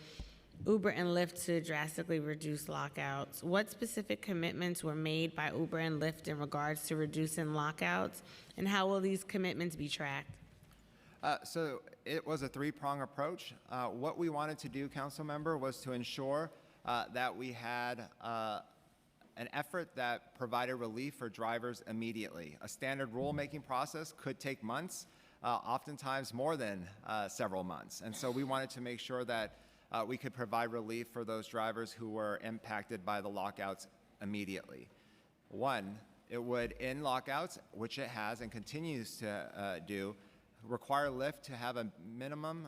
Uber and Lyft to drastically reduce lockouts. What specific commitments were made by Uber and Lyft in regards to reducing lockouts, and how will these commitments be tracked? So it was a three-prong approach. What we wanted to do, council member, was to ensure that we had an effort that provided relief for drivers immediately. A standard rulemaking process could take months, oftentimes more than several months. And so we wanted to make sure that we could provide relief for those drivers who were impacted by the lockouts immediately. One, it would end lockouts, which it has and continues to do, require Lyft to have a minimum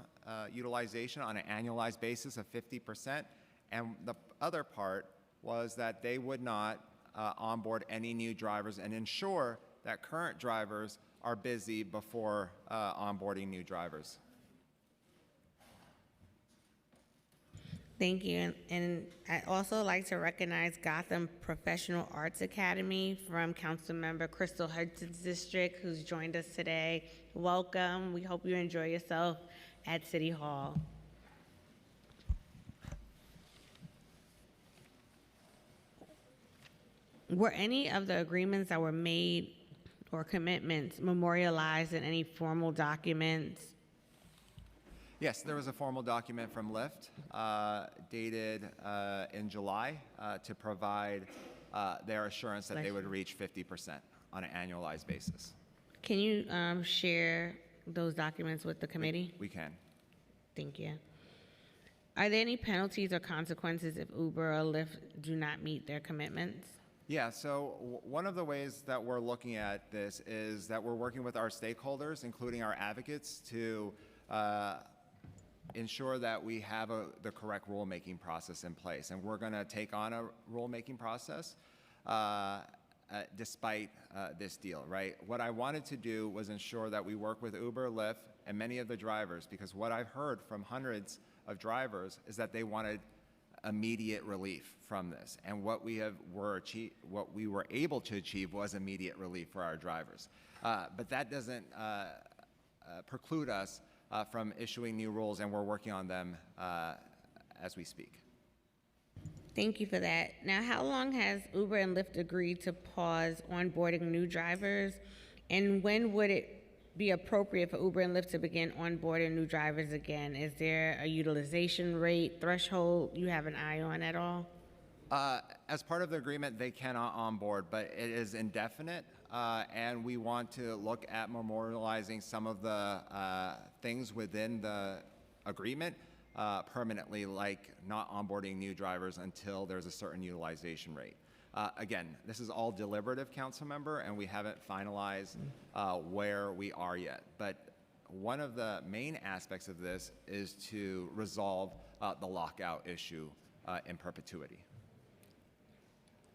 utilization on an annualized basis of 50%. And the other part was that they would not onboard any new drivers and ensure that current drivers are busy before onboarding new drivers. Thank you. And I'd also like to recognize Gotham Professional Arts Academy from Councilmember Crystal Hudson's district, who's joined us today. Welcome. We hope you enjoy yourself at City Hall. Were any of the agreements that were made or commitments memorialized in any formal documents? Yes, there was a formal document from Lyft dated in July to provide their assurance that they would reach 50% on an annualized basis. Can you share those documents with the committee? We can. Thank you. Are there any penalties or consequences if Uber or Lyft do not meet their commitments? Yeah, so one of the ways that we're looking at this is that we're working with our stakeholders, including our advocates, to ensure that we have the correct rulemaking process in place. And we're going to take on a rulemaking process despite this deal, right? What I wanted to do was ensure that we work with Uber, Lyft, and many of the drivers, because what I've heard from hundreds of drivers is that they wanted immediate relief from this. And what we were able to achieve was immediate relief for our drivers. But that doesn't preclude us from issuing new rules, and we're working on them as we speak. Thank you for that. Now, how long has Uber and Lyft agreed to pause onboarding new drivers? And when would it be appropriate for Uber and Lyft to begin onboarding new drivers again? Is there a utilization rate threshold you have an eye on at all? As part of the agreement, they cannot onboard, but it is indefinite, and we want to look at memorializing some of the things within the agreement permanently, like not onboarding new drivers until there's a certain utilization rate. Again, this is all deliberative, council member, and we haven't finalized where we are yet. But one of the main aspects of this is to resolve the lockout issue in perpetuity.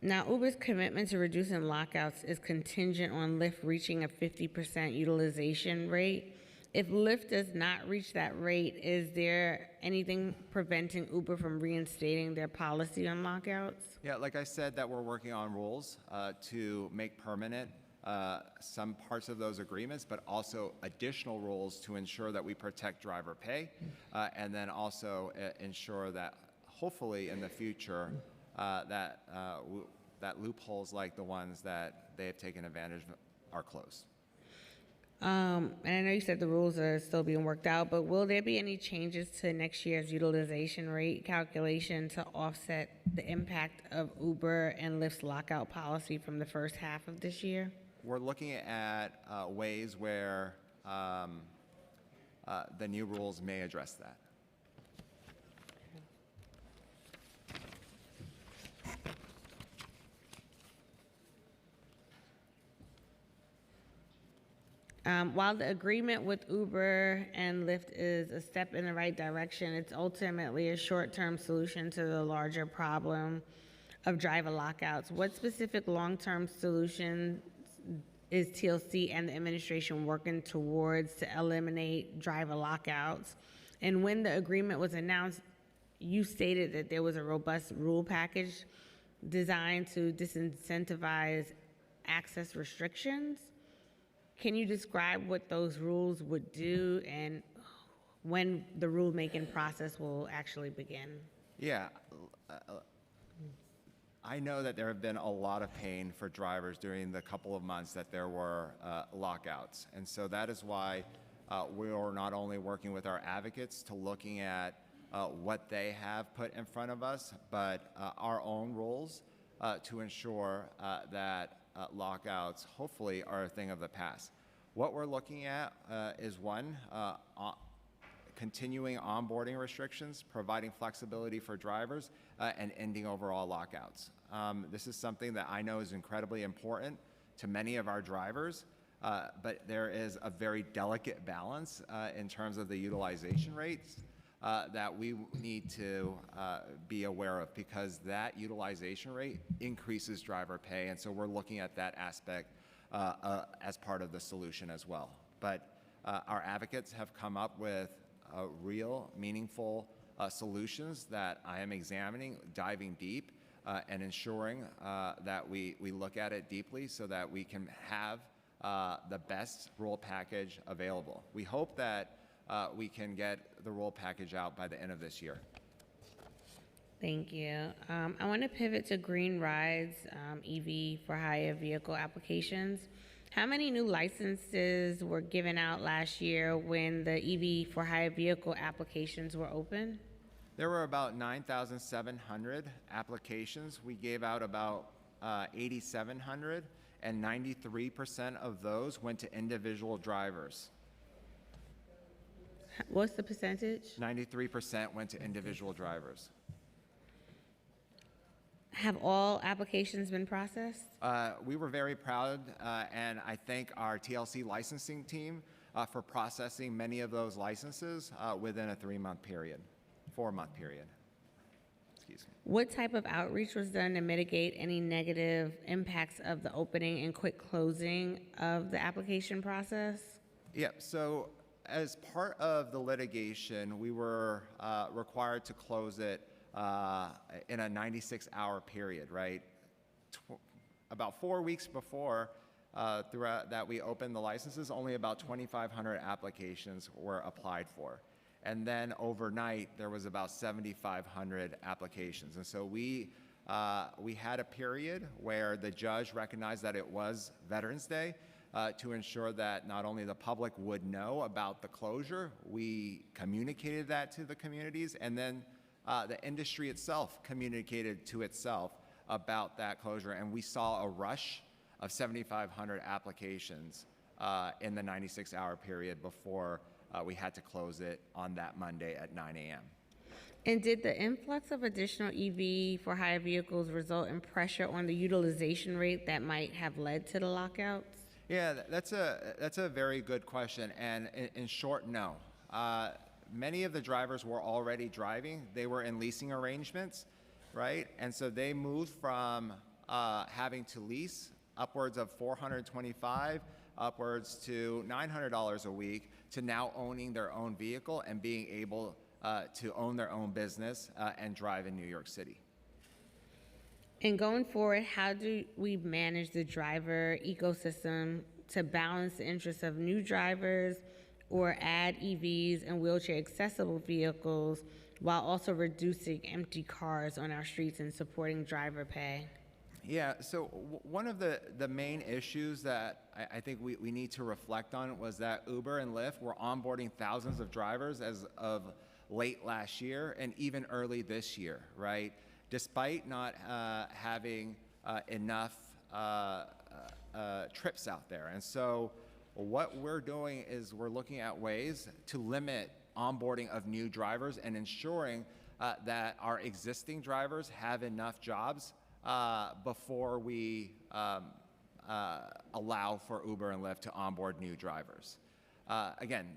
Now, Uber's commitment to reducing lockouts is contingent on Lyft reaching a 50% utilization rate. If Lyft does not reach that rate, is there anything preventing Uber from reinstating their policy on lockouts? Yeah, like I said, that we're working on rules to make permanent some parts of those agreements, but also additional rules to ensure that we protect driver pay, and then also ensure that hopefully in the future that loopholes like the ones that they have taken advantage of are closed. And I know you said the rules are still being worked out, but will there be any changes to next year's utilization rate calculation to offset the impact of Uber and Lyft's lockout policy from the first half of this year? We're looking at ways where the new rules may address that. While the agreement with Uber and Lyft is a step in the right direction, it's ultimately a short-term solution to the larger problem of driver lockouts. What specific long-term solutions is TLC and the administration working towards to eliminate driver lockouts? And when the agreement was announced, you stated that there was a robust rule package designed to disincentivize access restrictions. Can you describe what those rules would do and when the rulemaking process will actually begin? Yeah. I know that there have been a lot of pain for drivers during the couple of months that there were lockouts. And so that is why we are not only working with our advocates to looking at what they have put in front of us, but our own rules to ensure that lockouts hopefully are a thing of the past. What we're looking at is one, continuing onboarding restrictions, providing flexibility for drivers, and ending overall lockouts. This is something that I know is incredibly important to many of our drivers, but there is a very delicate balance in terms of the utilization rates that we need to be aware of, because that utilization rate increases driver pay, and so we're looking at that aspect as part of the solution as well. But our advocates have come up with real, meaningful solutions that I am examining, diving deep, and ensuring that we look at it deeply so that we can have the best rule package available. We hope that we can get the rule package out by the end of this year. Thank you. I want to pivot to Green Rides, EV for hire vehicle applications. How many new licenses were given out last year when the EV for hire vehicle applications were open? There were about 9,700 applications. We gave out about 8,700, and 93% of those went to individual drivers. What's the percentage? 93% went to individual drivers. Have all applications been processed? We were very proud, and I thank our TLC licensing team for processing many of those licenses within a 4-month period. Excuse me. What type of outreach was done to mitigate any negative impacts of the opening and quick closing of the application process? Yeah, so as part of the litigation, we were required to close it in a 96-hour period, right? About 4 weeks before throughout that we opened the licenses, only about 2,500 applications were applied for. And then overnight, there was about 7,500 applications. And so we had a period where the judge recognized that it was Veterans Day to ensure that not only the public would know about the closure, we communicated that to the communities, and then the industry itself communicated to itself about that closure. And we saw a rush of 7,500 applications in the 96-hour period before we had to close it on that Monday at 9 a.m. And did the influx of additional EV for hire vehicles result in pressure on the utilization rate that might have led to the lockouts? Yeah, that's a very good question. And in short, no. Many of the drivers were already driving. They were in leasing arrangements, right? And so they moved from having to lease upwards of $425 upwards to $900 a week to now owning their own vehicle and being able to own their own business and drive in New York City. And going forward, how do we manage the driver ecosystem to balance the interests of new drivers or add EVs and wheelchair accessible vehicles while also reducing empty cars on our streets and supporting driver pay? Yeah, so one of the main issues that I think we need to reflect on was that Uber and Lyft were onboarding thousands of drivers as of late last year and even early this year, right? Despite not having enough trips out there. And so what we're doing is we're looking at ways to limit onboarding of new drivers and ensuring that our existing drivers have enough jobs before we allow for Uber and Lyft to onboard new drivers. Again,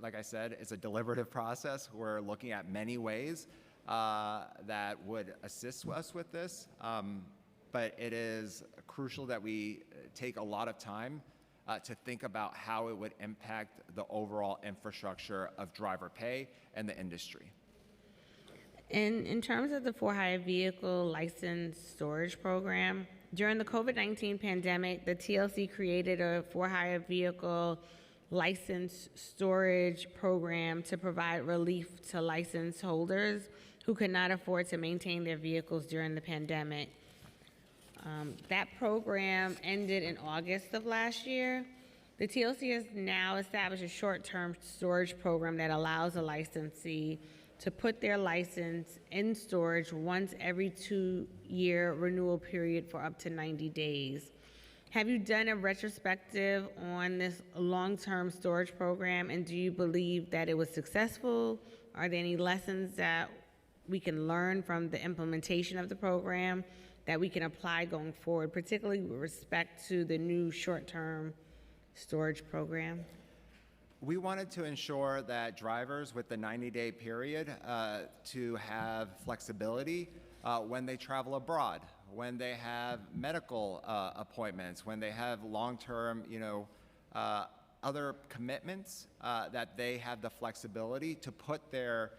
like I said, it's a deliberative process. We're looking at many ways that would assist us with this, but it is crucial that we take a lot of time to think about how it would impact the overall infrastructure of driver pay and the industry. And in terms of the for-hire vehicle license storage program, during the COVID-19 pandemic, the TLC created a for-hire vehicle license storage program to provide relief to license holders who could not afford to maintain their vehicles during the pandemic. That program ended in August of last year. The TLC has now established a short-term storage program that allows a licensee to put their license in storage once every 2-year renewal period for up to 90 days. Have you done a retrospective on this long-term storage program, and do you believe that it was successful? Are there any lessons that we can learn from the implementation of the program that we can apply going forward, particularly with respect to the new short-term storage program? We wanted to ensure that drivers with the 90-day period to have flexibility when they travel abroad, when they have medical appointments, when they have long-term, other commitments, that they have the flexibility to put their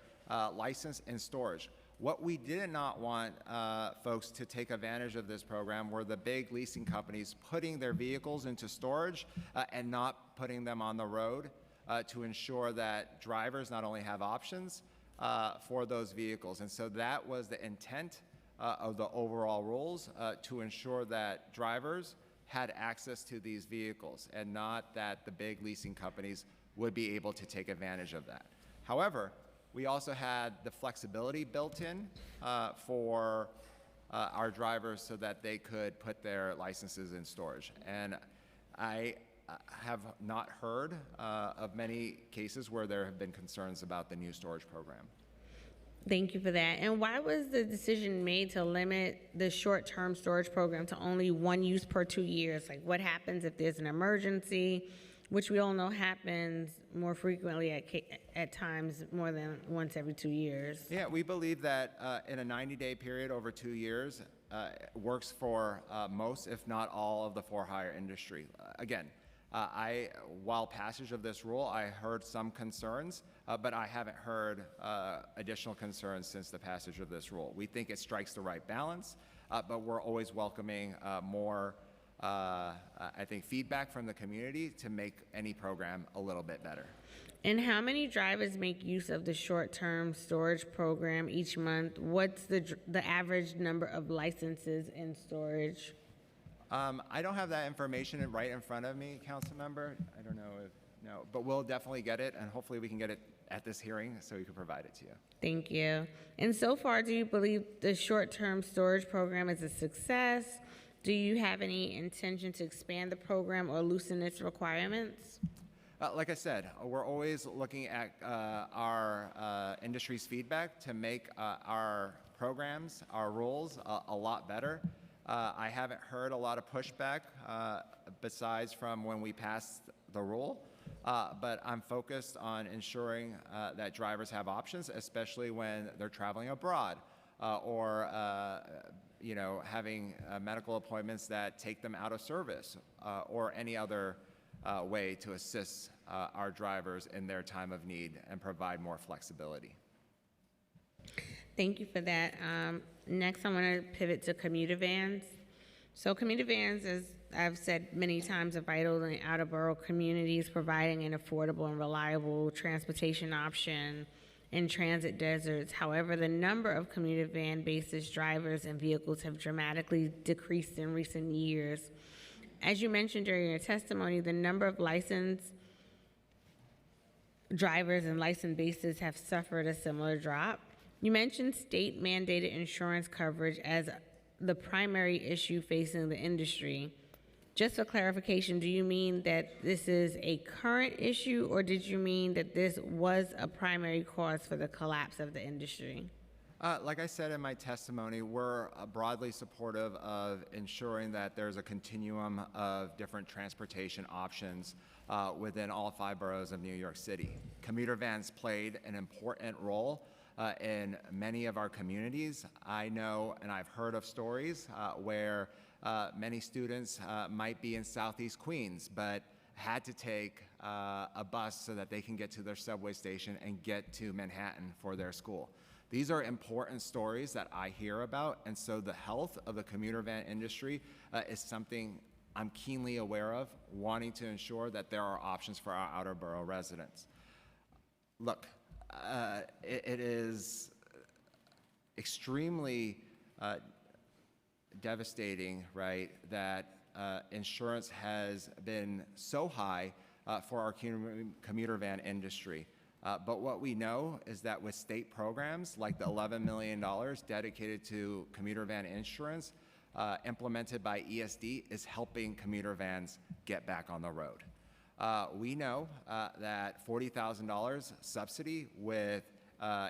license in storage. What we did not want folks to take advantage of this program were the big leasing companies putting their vehicles into storage and not putting them on the road to ensure that drivers not only have options for those vehicles. And so that was the intent of the overall rules, to ensure that drivers had access to these vehicles and not that the big leasing companies would be able to take advantage of that. However, we also had the flexibility built in for our drivers so that they could put their licenses in storage. And I have not heard of many cases where there have been concerns about the new storage program. Thank you for that. And why was the decision made to limit the short-term storage program to only one use per 2 years? Like, what happens if there's an emergency, which we all know happens more frequently at times more than once every 2 years? Yeah, we believe that in a 90-day period over 2 years works for most, if not all, of the for-hire industry. Again, while passage of this rule, I heard some concerns, but I haven't heard additional concerns since the passage of this rule. We think it strikes the right balance, but we're always welcoming more, I think, feedback from the community to make any program a little bit better. And how many drivers make use of the short-term storage program each month? What's the average number of licenses in storage? I don't have that information right in front of me, council member. I don't know no, but we'll definitely get it, and hopefully we can get it at this hearing so we can provide it to you. Thank you. And so far, do you believe the short-term storage program is a success? Do you have any intention to expand the program or loosen its requirements? Like I said, we're always looking at our industry's feedback to make our programs, our rules, a lot better. I haven't heard a lot of pushback besides from when we passed the rule, but I'm focused on ensuring that drivers have options, especially when they're traveling abroad or having medical appointments that take them out of service or any other way to assist our drivers in their time of need and provide more flexibility. Thank you for that. Next, I want to pivot to commuter vans. So commuter vans, as I've said many times, are vital in outer borough communities, providing an affordable and reliable transportation option in transit deserts. However, the number of commuter van basis drivers and vehicles have dramatically decreased in recent years. As you mentioned during your testimony, the number of licensed drivers and licensed bases have suffered a similar drop. You mentioned state-mandated insurance coverage as the primary issue facing the industry. Just for clarification, do you mean that this is a current issue, or did you mean that this was a primary cause for the collapse of the industry? Like I said in my testimony, we're broadly supportive of ensuring that there's a continuum of different transportation options within all 5 boroughs of New York City. Commuter vans played an important role in many of our communities. I know and I've heard of stories where many students might be in Southeast Queens, but had to take a bus so that they can get to their subway station and get to Manhattan for their school. These are important stories that I hear about, and so the health of the commuter van industry is something I'm keenly aware of, wanting to ensure that there are options for our outer borough residents. Look, it is extremely devastating, right, that insurance has been so high for our commuter van industry. But what we know is that with state programs like the $11 million dedicated to commuter van insurance implemented by ESD is helping commuter vans get back on the road. We know that $40,000 subsidy with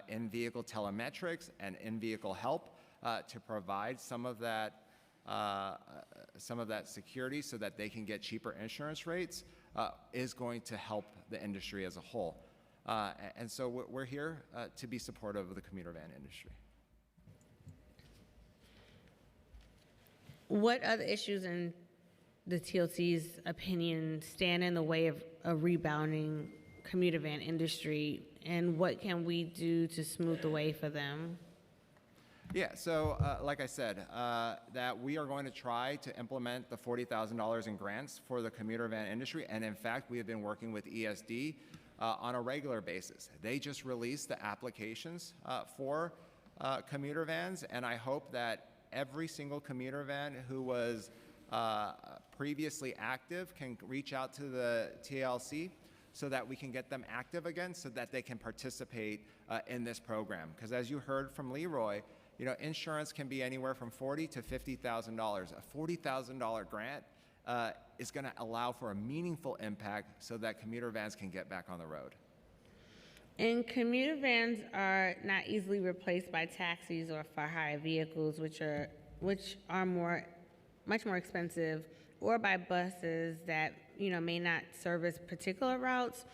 in-vehicle telemetrics and in-vehicle help to provide some of that security so that they can get cheaper insurance rates is going to help the industry as a whole. And so we're here to be supportive of the commuter van industry. What other issues, in the TLC's opinion, stand in the way of a rebounding commuter van industry, and what can we do to smooth the way for them? Yeah, so like I said, that we are going to try to implement the $40,000 in grants for the commuter van industry, and in fact, we have been working with ESD on a regular basis. They just released the applications for commuter vans, and I hope that every single commuter van who was previously active can reach out to the TLC so that we can get them active again so that they can participate in this program. Because as you heard from Leroy, you know, insurance can be anywhere from $40,000 to $50,000. A $40,000 grant is going to allow for a meaningful impact so that commuter vans can get back on the road. And commuter vans are not easily replaced by taxis or for-hire vehicles, which are much more expensive, or by buses that may not service particular routes.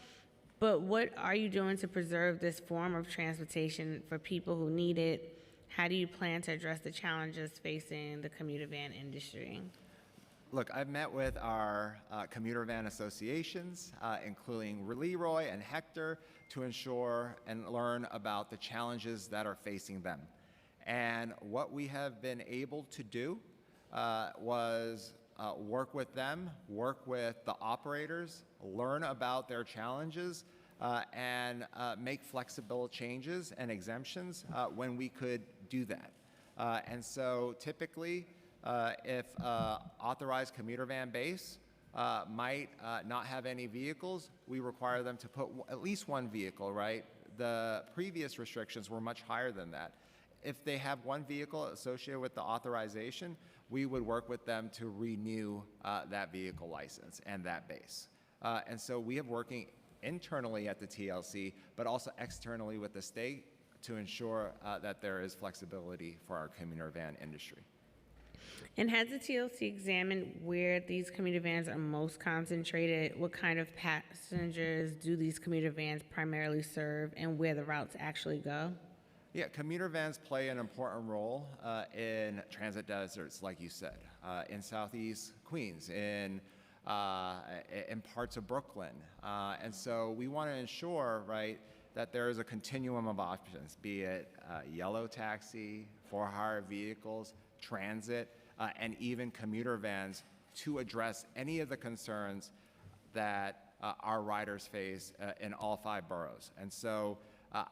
But what are you doing to preserve this form of transportation for people who need it? How do you plan to address the challenges facing the commuter van industry? Look, I've met with our commuter van associations, including Leroy and Hector, to ensure and learn about the challenges that are facing them. And what we have been able to do was work with them, work with the operators, learn about their challenges, and make flexible changes and exemptions when we could do that. And so typically, if authorized commuter van base might not have any vehicles, we require them to put at least one vehicle, right? The previous restrictions were much higher than that. If they have one vehicle associated with the authorization, we would work with them to renew that vehicle license and that base. And so we have working internally at the TLC, but also externally with the state to ensure that there is flexibility for our commuter van industry. And has the TLC examined where these commuter vans are most concentrated? What kind of passengers do these commuter vans primarily serve, and where the routes actually go? Yeah, commuter vans play an important role in transit deserts, like you said, in Southeast Queens, in parts of Brooklyn. And so we want to ensure, right, that there is a continuum of options, be it yellow taxi, for-hire vehicles, transit, and even commuter vans to address any of the concerns that our riders face in all 5 boroughs. And so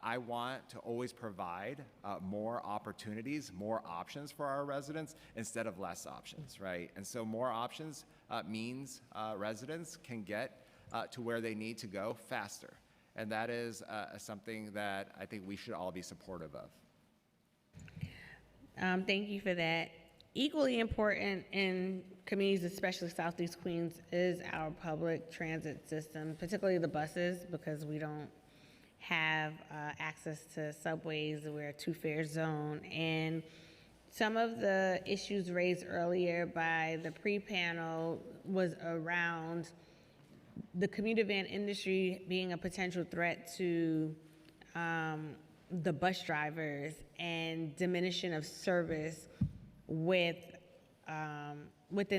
I want to always provide more opportunities, more options for our residents instead of less options, right? And so more options means residents can get to where they need to go faster. And that is something that I think we should all be supportive of. Thank you for that. Equally important in communities, especially Southeast Queens, is our public transit system, particularly the buses, because we don't have access to subways. We're a 2-fare zone. And some of the issues raised earlier by the pre-panel was around the commuter van industry being a potential threat to the bus drivers and diminution of service within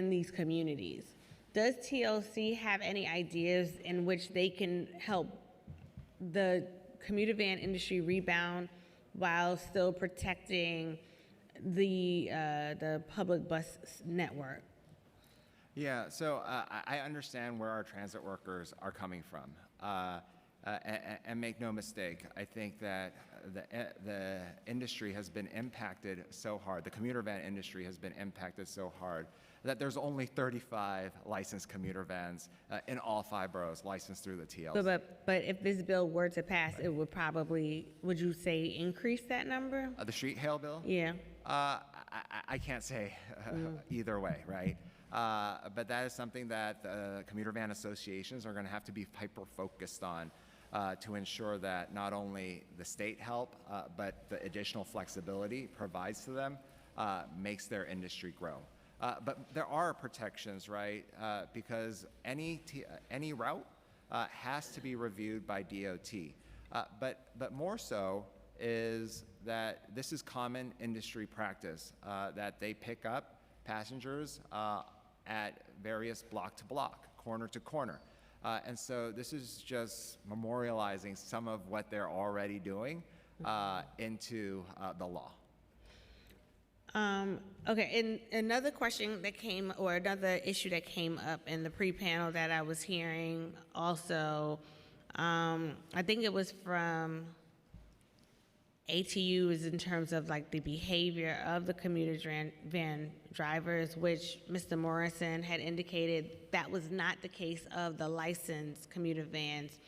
these communities. Does TLC have any ideas in which they can help the commuter van industry rebound while still protecting the public bus network? Yeah, so I understand where our transit workers are coming from. And make no mistake, I think that the industry has been impacted so hard, the commuter van industry has been impacted so hard that there's only 35 licensed commuter vans in all 5 boroughs licensed through the TLC. But if this bill were to pass, it would probably, would you say, increase that number? The street hail bill? Yeah. I can't say either way, right? But that is something that the commuter van associations are going to have to be hyper-focused on to ensure that not only the state help, but the additional flexibility provides to them makes their industry grow. But there are protections, right? Because any route has to be reviewed by DOT. But more so is that this is common industry practice, that they pick up passengers at various block to block, corner to corner. And so this is just memorializing some of what they're already doing into the law. Okay, and another question that came, or another issue that came up in the pre-panel that I was hearing also, I think it was from ATUs in terms of like the behavior of the commuter van drivers, which Mr. Morrison had indicated that was not the case of the licensed commuter vans.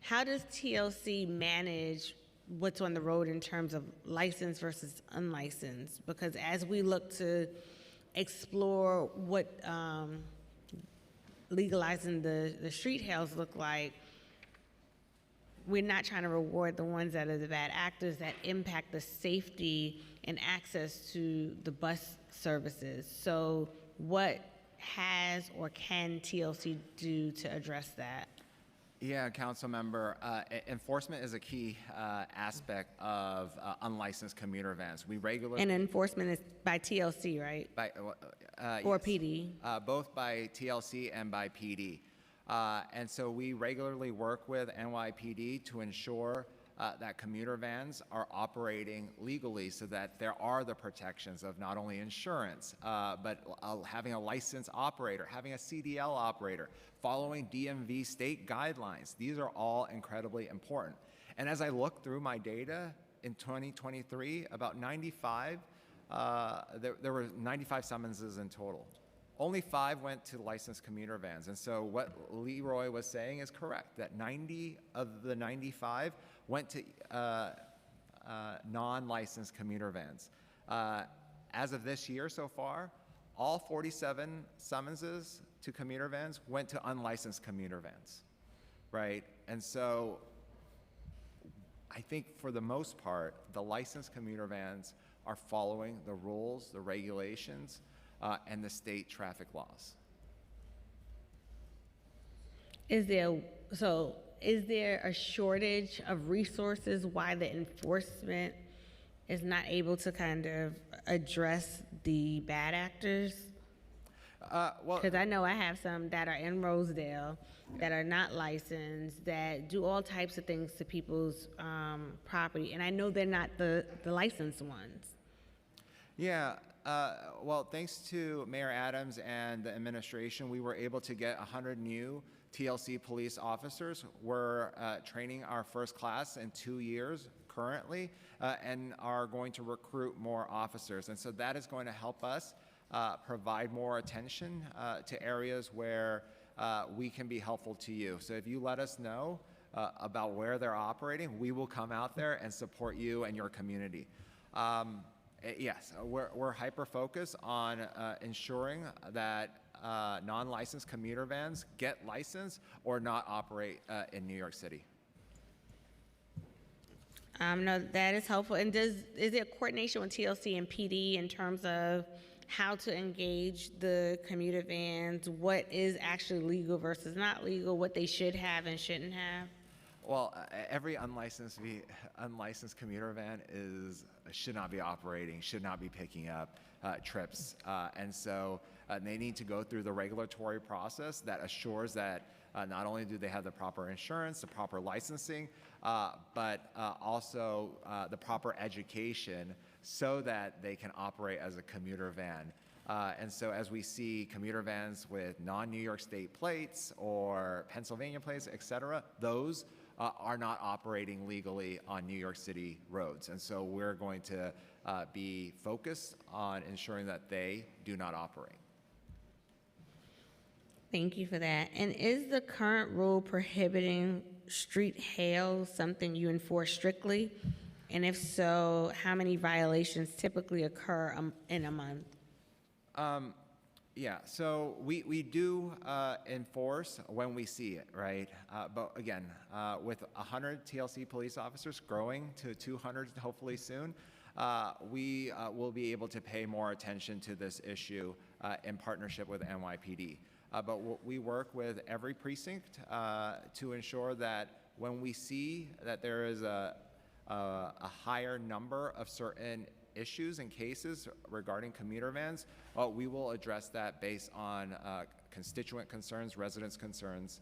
How does TLC manage what's on the road in terms of licensed versus unlicensed? Because as we look to explore what legalizing the street hails look like, we're not trying to reward the ones that are the bad actors that impact the safety and access to the bus services. So what has or can TLC do to address that? Yeah, council member, enforcement is a key aspect of unlicensed commuter vans. We regularly And enforcement is by TLC, right? Or PD? Both by TLC and by PD. And so we regularly work with NYPD to ensure that commuter vans are operating legally so that there are the protections of not only insurance, but having a licensed operator, having a CDL operator, following DMV state guidelines. These are all incredibly important. And as I look through my data in 2023, about 95, there were 95 summonses in total. Only 5 went to licensed commuter vans. And so what Leroy was saying is correct, that 90 of the 95 went to non-licensed commuter vans. As of this year so far, all 47 summonses to commuter vans went to unlicensed commuter vans, right? And so I think for the most part, the licensed commuter vans are following the rules, the regulations, and the state traffic laws. Is there a shortage of resources why the enforcement is not able to kind of address the bad actors? Well, Because I know I have some that are in Rosedale that are not licensed, that do all types of things to people's property, and I know they're not the licensed ones. yeah, well, thanks to Mayor Adams and the administration, we were able to get 100 new TLC police officers. We're training our first class in 2 years currently, and are going to recruit more officers. And so that is going to help us provide more attention to areas where we can be helpful to you. So if you let us know about where they're operating, we will come out there and support you and your community. Yes, we're hyper-focused on ensuring that non-licensed commuter vans get licensed or not operate in New York City. No, that is helpful. And is there coordination with TLC and PD in terms of how to engage the commuter vans, what is actually legal versus not legal, what they should have and shouldn't have? Well, every unlicensed commuter van should not be operating, should not be picking up trips. And so they need to go through the regulatory process that assures that not only do they have the proper insurance, the proper licensing, but also the proper education so that they can operate as a commuter van. And so as we see commuter vans with non-New York State plates or Pennsylvania plates, et cetera, those are not operating legally on New York City roads. And so we're going to be focused on ensuring that they do not operate. Thank you for that. And is the current rule prohibiting street hail something you enforce strictly? And if so, how many violations typically occur in a month? Yeah, so we do enforce when we see it, right? But again, with 100 TLC police officers growing to 200 hopefully soon, we will be able to pay more attention to this issue in partnership with NYPD. But we work with every precinct to ensure that when we see that there is a higher number of certain issues and cases regarding commuter vans, we will address that based on constituent concerns, residents' concerns,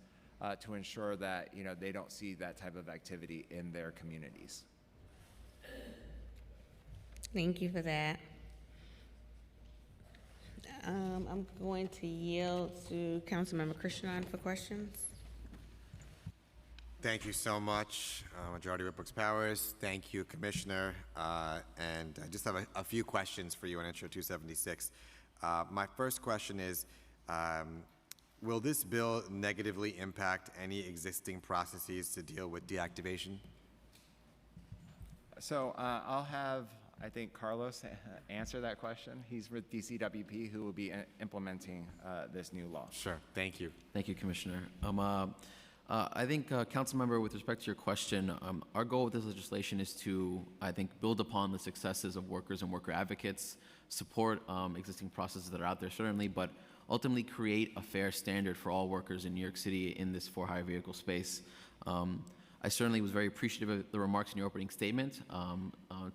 to ensure that they don't see that type of activity in their communities. Thank you for that. I'm going to yield to Councilmember Krishnan for questions. Thank you so much, Majority Whip Brooks Powers. Thank you, Commissioner. And I just have a few questions for you on Intro 276. My first question is, will this bill negatively impact any existing processes to deal with deactivation? So I'll have I think Carlos answered that question. He's with DCWP, who will be implementing this new law. Sure, thank you. Thank you, Commissioner. I think, Councilmember, with respect to your question, our goal with this legislation is to, I think, build upon the successes of workers and worker advocates, support existing processes that are out there, certainly, but ultimately create a fair standard for all workers in New York City in this for-hire vehicle space. I certainly was very appreciative of the remarks in your opening statement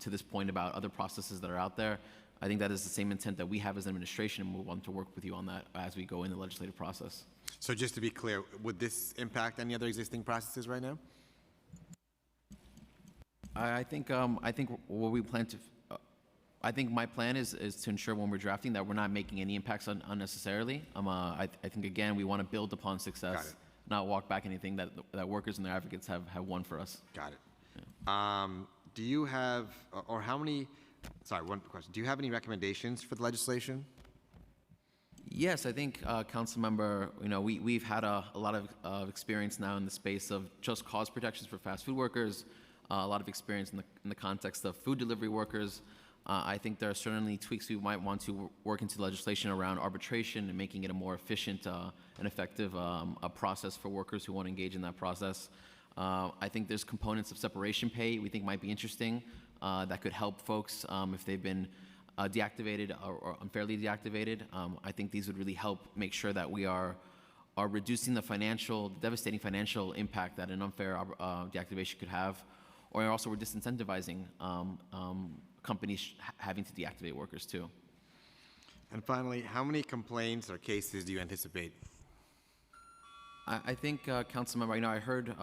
to this point about other processes that are out there. I think that is the same intent that we have as an administration, and we'll want to work with you on that as we go in the legislative process. So just to be clear, would this impact any other existing processes right now? I think what we plan to. I think my plan is to ensure when we're drafting that we're not making any impacts unnecessarily. I think again we want to build upon success, not walk back anything that workers and their advocates have won for us. Got it. Yeah. Do you have, or how many? Sorry, one question. Do you have any recommendations for the legislation? Yes, I think, Council Member, we've had a lot of experience now in the space of just cause protections for fast food workers, a lot of experience in the context of food delivery workers. I think there are certainly tweaks we might want to work into legislation around arbitration and making it a more efficient and effective a process for workers who want to engage in that process. I think there's components of separation pay we think might be interesting that could help folks if they've been deactivated or unfairly deactivated. I think these would really help make sure that we are reducing the devastating financial impact that an unfair deactivation could have, or also we're disincentivizing companies having to deactivate workers too. And finally, how many complaints or cases do you anticipate? I think, Councilmember, I heard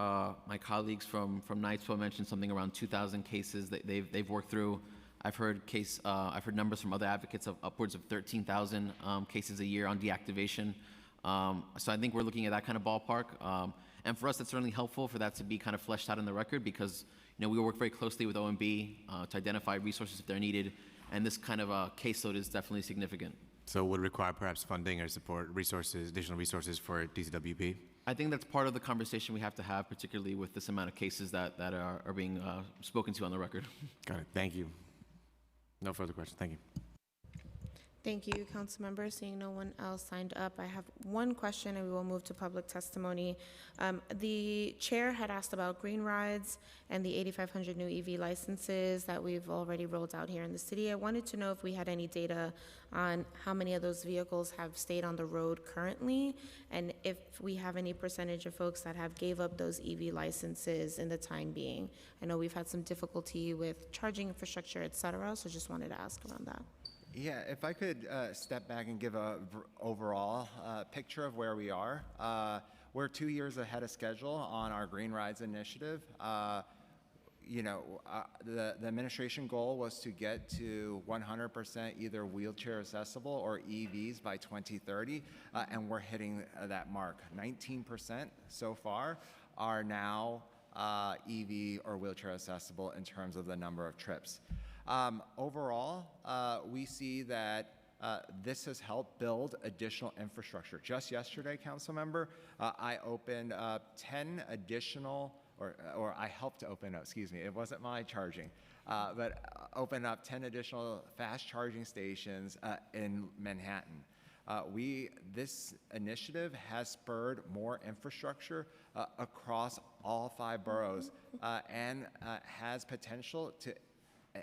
my colleagues from Knightsville mention something around 2,000 cases that they've worked through. I've heard numbers from other advocates of upwards of 13,000 cases a year on deactivation. So I think we're looking at that kind of ballpark. And for us, that's certainly helpful for that to be kind of fleshed out in the record because we work very closely with OMB to identify resources if they're needed, and this kind of a caseload is definitely significant. So would require perhaps funding or support resources, additional resources for DCWP? I think that's part of the conversation we have to have, particularly with this amount of cases that are being spoken to on the record. Got it. Thank you. No further questions. Thank you. Thank you, Councilmember. Seeing no one else signed up, I have one question and we will move to public testimony. The chair had asked about green rides and the 8,500 new EV licenses that we've already rolled out here in the city. I wanted to know if we had any data on how many of those vehicles have stayed on the road currently, and if we have any percentage of folks that have gave up those EV licenses in the time being. I know we've had some difficulty with charging infrastructure, et cetera, so just wanted to ask around that. Yeah, if I could step back and give a overall picture of where we are. We're 2 years ahead of schedule on our Green Rides initiative. The administration goal was to get to 100% either wheelchair accessible or EVs by 2030, and we're hitting that mark. 19% so far are now EV or wheelchair accessible in terms of the number of trips. Overall, we see that this has helped build additional infrastructure. Just yesterday, Councilmember, I opened 10 additional, or I helped to open up, excuse me, it wasn't my charging, but opened up 10 additional fast charging stations in Manhattan. This initiative has spurred more infrastructure across all 5 boroughs and has potential to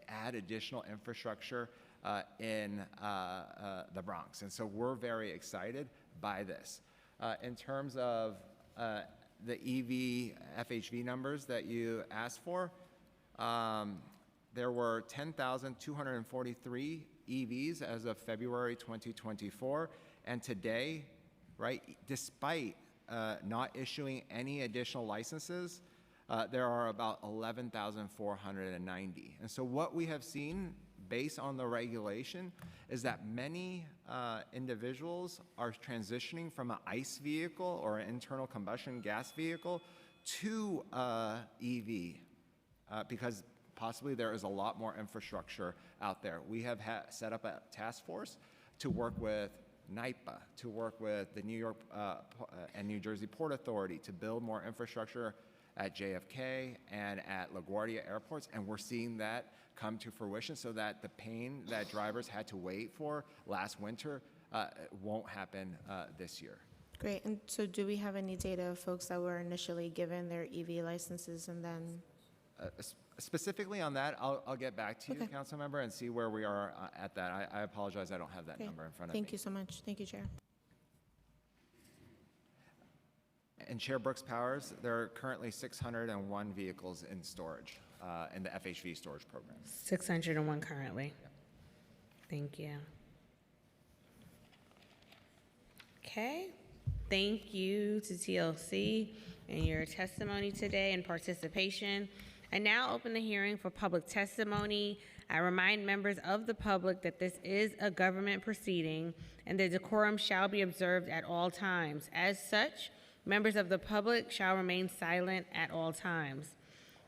add additional infrastructure in the Bronx. And so we're very excited by this. In terms of the EV FHV numbers that you asked for, there were 10,243 EVs as of February 2024. And today, right, despite not issuing any additional licenses, there are about 11,490. And so what we have seen based on the regulation is that many individuals are transitioning from an ICE vehicle or an internal combustion gas vehicle to EV because possibly there is a lot more infrastructure out there. We have set up a task force to work with NYPA, to work with the New York and New Jersey Port Authority to build more infrastructure at JFK and at LaGuardia airports, and we're seeing that come to fruition so that the pain that drivers had to wait for last winter won't happen this year. Great. And so do we have any data of folks that were initially given their EV licenses and then? Specifically on that, I'll get back to you, Okay. Councilmember, and see where we are at that. I apologize, I don't have that Okay. number in front of Thank me. you so much. Thank you, Chair. And Chair Brooks Powers, there are currently 601 vehicles in storage in the FHV storage program. 601 currently. Thank you. Okay. Thank you to TLC and your testimony today and participation. I now open the hearing for public testimony. I remind members of the public that this is a government proceeding and the decorum shall be observed at all times. As such, members of the public shall remain silent at all times.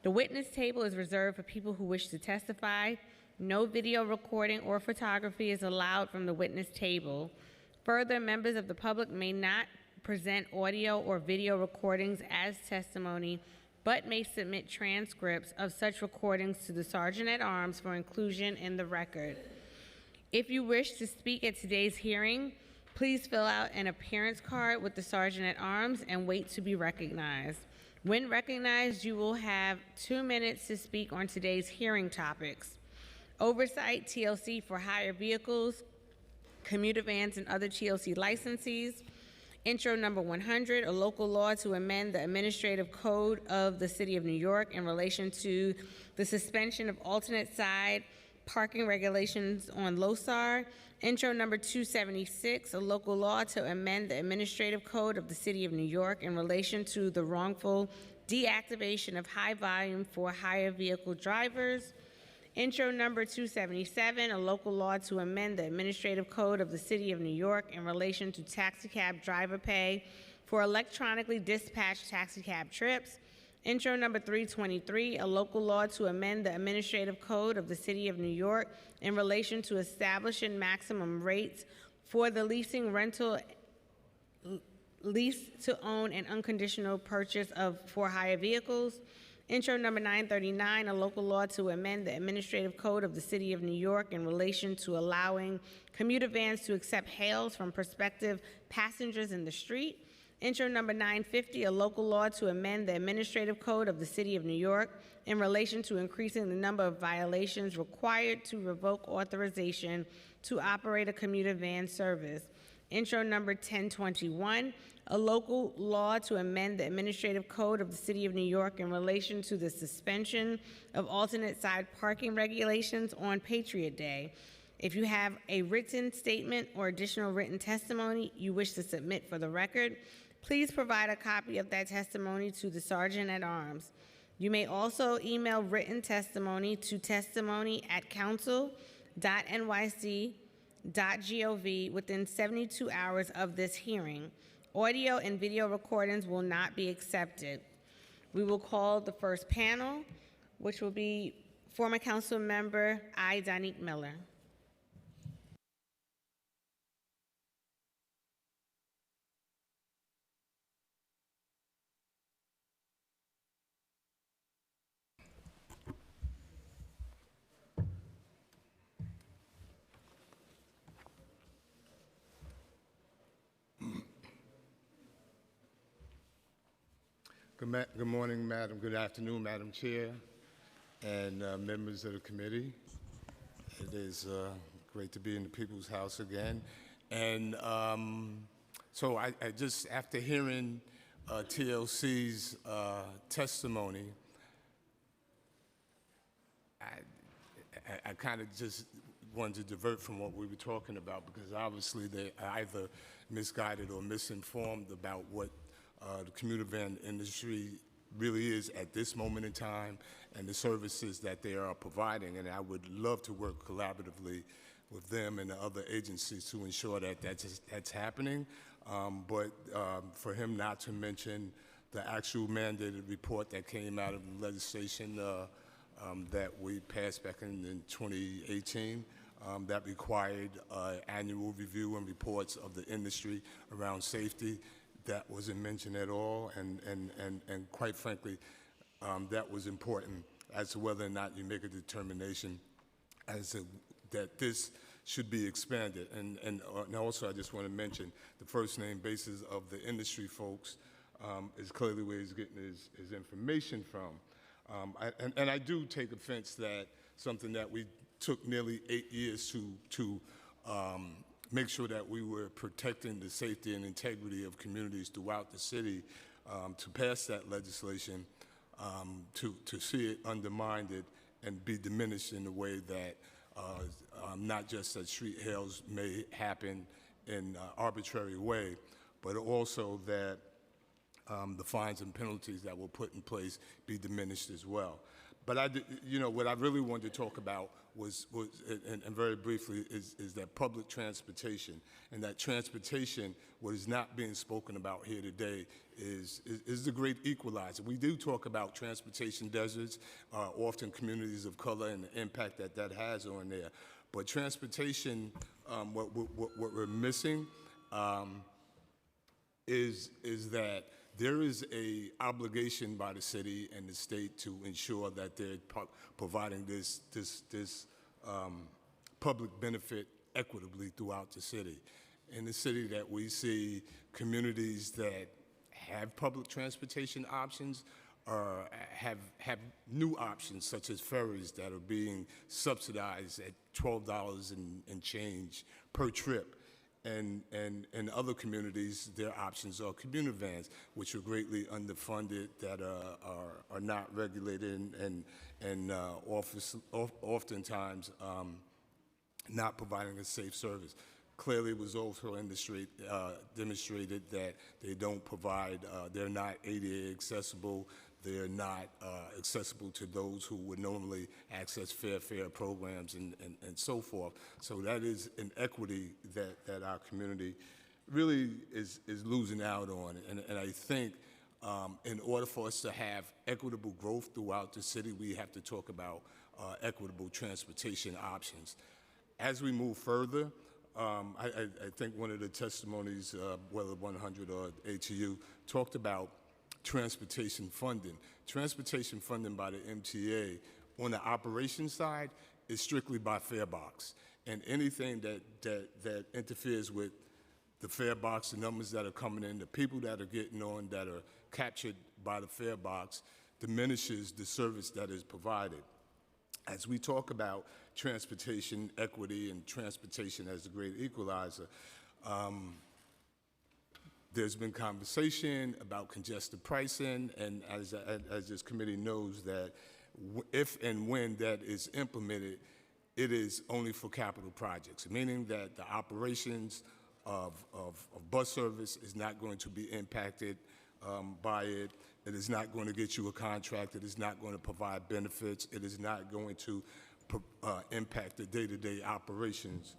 The witness table is reserved for people who wish to testify. No video recording or photography is allowed from the witness table. Further, members of the public may not present audio or video recordings as testimony, but may submit transcripts of such recordings to the Sergeant at Arms for inclusion in the record. If you wish to speak at today's hearing, please fill out an appearance card with the Sergeant at Arms and wait to be recognized. When recognized, you will have 2 minutes to speak on today's hearing topics: oversight, TLC for hire vehicles, commuter vans and other TLC licensees; intro number 100, a local law to amend the administrative code of the City of New York in relation to the suspension of alternate side parking regulations on LOSAR; intro number 276, a local law to amend the administrative code of the City of New York in relation to the wrongful deactivation of high volume for hire vehicle drivers; intro number 277, a local law to amend the administrative code of the City of New York in relation to taxicab driver pay for electronically dispatched taxicab trips; intro number 323, a local law to amend the administrative code of the City of New York in relation to establishing maximum rates for the leasing, rental, lease to own, and unconditional purchase of for-hire vehicles; intro number 939, a local law to amend the administrative code of the City of New York in relation to allowing commuter vans to accept hails from prospective passengers in the street; intro number 950, a local law to amend the administrative code of the City of New York in relation to increasing the number of violations required to revoke authorization to operate a commuter van service; intro number 1021, a local law to amend the administrative code of the City of New York in relation to the suspension of alternate side parking regulations on Patriot Day. If you have a written statement or additional written testimony you wish to submit for the record, please provide a copy of that testimony to the Sergeant at Arms. You may also email written testimony to testimony@council.nyc.gov within 72 hours of this hearing. Audio and video recordings will not be accepted. We will call the first panel, which will be former council member Donique Miller. Good morning, Madam. Good afternoon, Madam Chair, and members of the committee. It is great to be in the People's House again. And so I just, after hearing TLC's testimony, I kind of just wanted to divert from what we were talking about, because obviously they are either misguided or misinformed about what the commuter van industry really is at this moment in time and the services that they are providing. And I would love to work collaboratively with them and the other agencies to ensure that that's happening. But for him not to mention the actual mandated report that came out of the legislation that we passed back in 2018, that required annual review and reports of the industry around safety, that wasn't mentioned at all. And quite frankly, that was important as to whether or not you make a determination as to that this should be expanded. And also I just want to mention the first name basis of the industry folks is clearly where he's getting his information from. And I do take offense that something that we took nearly 8 years to make sure that we were protecting the safety and integrity of communities throughout the city to pass that legislation, to see it undermined and be diminished in a way that not just that street hails may happen in an arbitrary way, but also that the fines and penalties that were put in place be diminished as well. But what I really wanted to talk about was and very briefly, is that public transportation, and that transportation, what is not being spoken about here today, is the great equalizer. We do talk about transportation deserts, often communities of color, and the impact that that has on there. But transportation, what we're missing is that there is a obligation by the city and the state to ensure that they're providing this public benefit equitably throughout the city. In the city that we see communities that have public transportation options or have new options such as ferries that are being subsidized at $12 and change per trip. And in other communities, their options are commuter vans, which are greatly underfunded, that are not regulated and oftentimes not providing a safe service. Clearly, it was also demonstrated that they don't provide, they're not ADA accessible, they're not accessible to those who would normally access fair fare programs and so forth. So that is an equity that our community really is losing out on. And I think in order for us to have equitable growth throughout the city, we have to talk about equitable transportation options. As we move further, I think one of the testimonies, whether 100 or ATU, talked about transportation funding. Transportation funding by the MTA on the operations side is strictly by fare box. And anything that interferes with the fare box, the numbers that are coming in, the people that are getting on that are captured by the fare box, diminishes the service that is provided. As we talk about transportation equity and transportation as a great equalizer, there's been conversation about congested pricing, and as this committee knows, that if and when that is implemented, it is only for capital projects, meaning that the operations of bus service is not going to be impacted by it. It is not going to get you a contract. It is not going to provide benefits. It is not going to impact the day-to-day operations.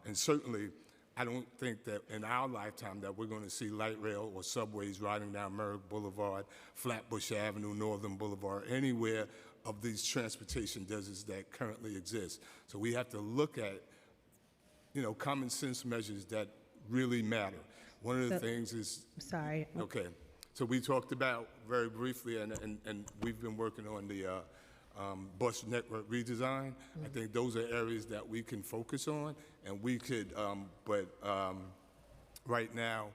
And certainly, I don't think that in our lifetime that we're going to see light rail or subways riding down Merrick Boulevard, Flatbush Avenue, Northern Boulevard, anywhere of these transportation deserts that currently exist. So we have to look at, common sense measures that really matter. One of the things is... Sorry. Okay. So we talked about very briefly, and we've been working on the bus network redesign. I think those are areas that we can focus on, and we could, right now,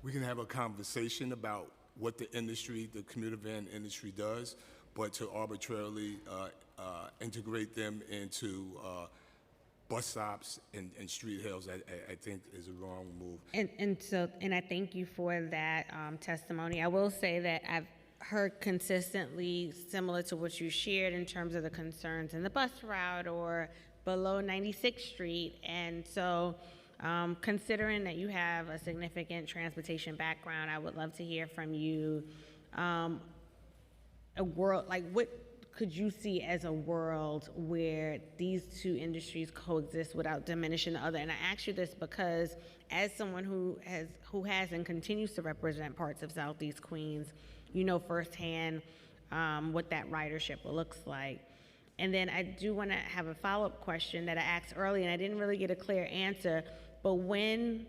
we can have a conversation about what the industry, the commuter van industry does, but to arbitrarily integrate them into bus stops and street hails, I think is a wrong move. And I thank you for that testimony. I will say that I've heard consistently similar to what you shared in terms of the concerns in the bus route or below 96th Street. And so considering that you have a significant transportation background, I would love to hear from you what could you see as a world where these two industries coexist without diminishing the other? And I ask you this because as someone who has and continues to represent parts of Southeast Queens, you know firsthand what that ridership looks like. And then I do want to have a follow-up question that I asked earlier, and I didn't really get a clear answer, but when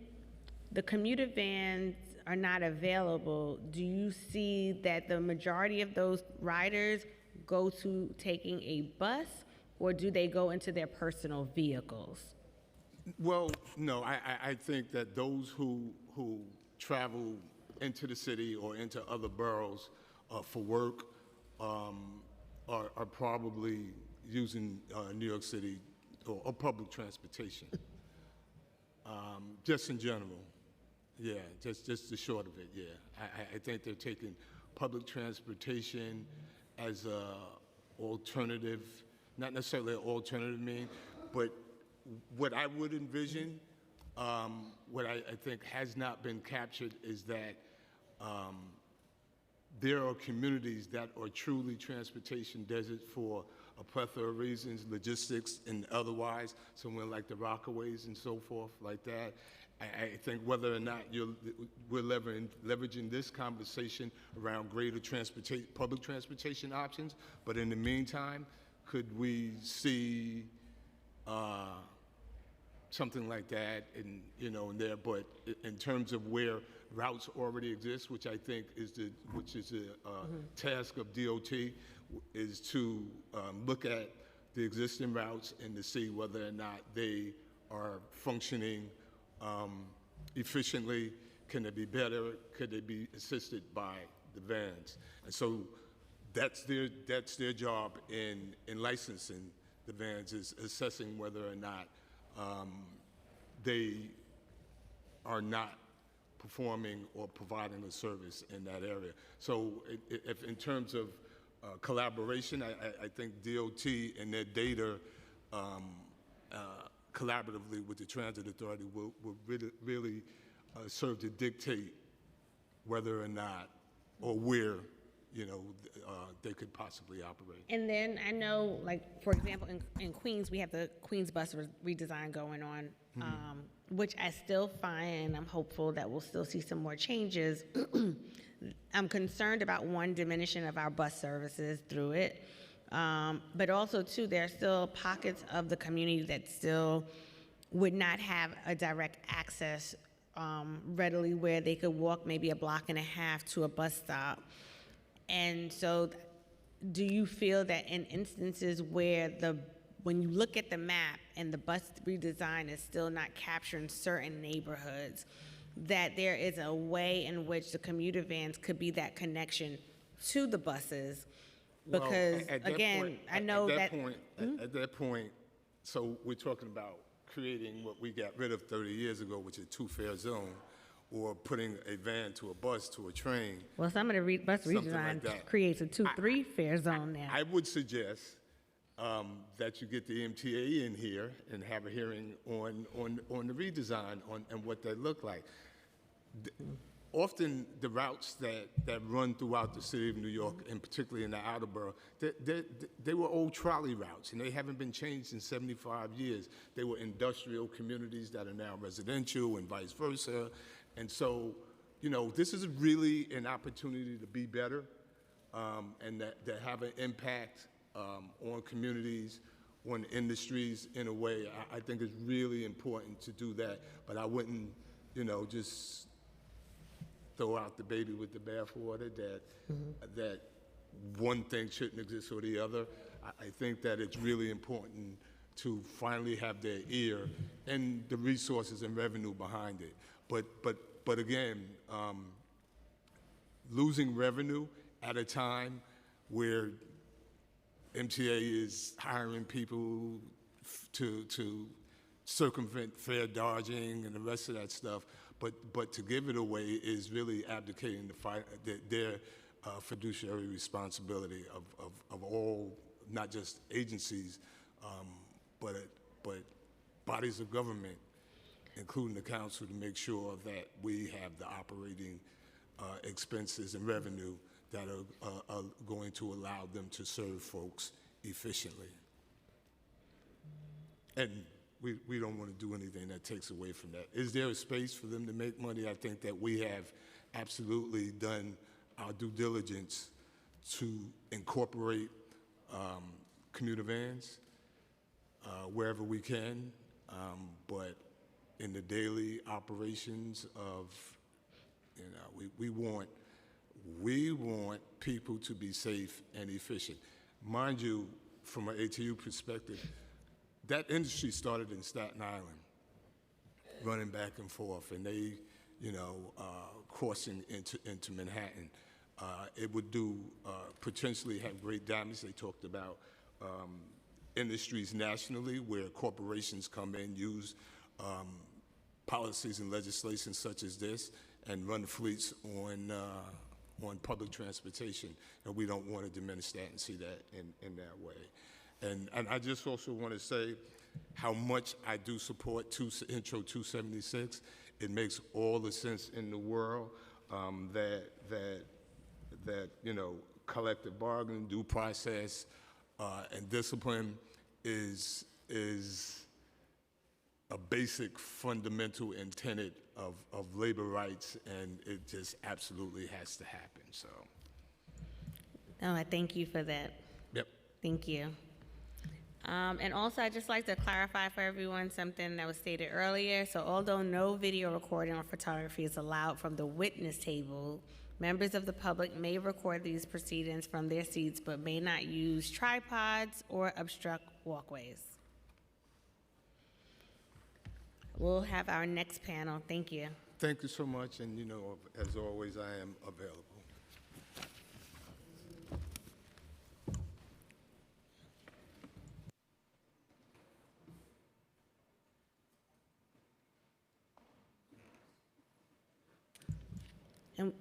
the commuter vans are not available, do you see that the majority of those riders go to taking a bus, or do they go into their personal vehicles? Well, no, I think that those who travel into the city or into other boroughs for work are probably using New York City or public transportation. Just in general, yeah, just the short of it, yeah. I think they're taking public transportation as a alternative, not necessarily an alternative mean, but what I would envision, what I think has not been captured is that there are communities that are truly transportation deserts for a plethora of reasons, logistics and otherwise, somewhere like the Rockaways and so forth like that. I think whether or not we're leveraging this conversation around greater public transportation options, but in the meantime, could we see something like that in there? But in terms of where routes already exist, which I think is the task of DOT, is to look at the existing routes and to see whether or not they are functioning efficiently. Can they be better? Could they be assisted by the vans? And so that's their job in licensing the vans, is assessing whether or not they are not performing or providing a service in that area. So if in terms of collaboration, I think DOT and their data collaboratively with the Transit Authority will really serve to dictate whether or not or where they could possibly operate. And then I know, like, for example, in Queens, we have the Queens bus redesign going on, which I still find, and I'm hopeful that we'll still see some more changes. I'm concerned about, one, diminishing of our bus services through it, but also, two, there are still pockets of the community that still would not have a direct access readily, where they could walk maybe a block and a half to a bus stop. And so do you feel that in instances where when you look at the map and the bus redesign is still not capturing certain neighborhoods, that there is a way in which the commuter vans could be that connection to the buses? Because, again, I know that... At that point, so we're talking about creating what we got rid of 30 years ago, which is a two-fare zone, or putting a van to a bus to a train. Well, some of the bus redesign creates a 2-3 fare zone now. I would suggest that you get the MTA in here and have a hearing on the redesign and what they look like. Often the routes that run throughout the city of New York, and particularly in the outer borough, they were old trolley routes, and they haven't been changed in 75 years. They were industrial communities that are now residential and vice versa. And so, this is really an opportunity to be better and that have an impact on communities, on industries in a way. I think it's really important to do that, but I wouldn't, just throw out the baby with the bathwater that one thing shouldn't exist or the other. I think that it's really important to finally have their ear and the resources and revenue behind it. But again, losing revenue at a time where MTA is hiring people to circumvent fare dodging and the rest of that stuff, but to give it away is really abdicating their fiduciary responsibility of all, not just agencies, but bodies of government, including the council, to make sure that we have the operating expenses and revenue that are going to allow them to serve folks efficiently. And we don't want to do anything that takes away from that. Is there a space for them to make money? I think that we have absolutely done our due diligence to incorporate commuter vans wherever we can, but in the daily operations of You know, we want people to be safe and efficient. Mind you, from an ATU perspective, that industry started in Staten Island, running back and forth, and they, you know, crossing into Manhattan. It would do potentially have great damage. They talked about industries nationally where corporations come in, use policies and legislation such as this, and run fleets on public transportation. And we don't want to diminish that and see that in that way. And I just also want to say how much I do support Intro 276. It makes all the sense in the world that you know, collective bargaining, due process, and discipline is a basic fundamental tenet of labor rights, and it just absolutely has to happen. So. No, I thank you for that. Yep. Thank you. And also, I'd just like to clarify for everyone something that was stated earlier. So although no video recording or photography is allowed from the witness table, members of the public may record these proceedings from their seats but may not use tripods or obstruct walkways. We'll have our next panel. Thank you. Thank you so much, and you know, as always, I am available.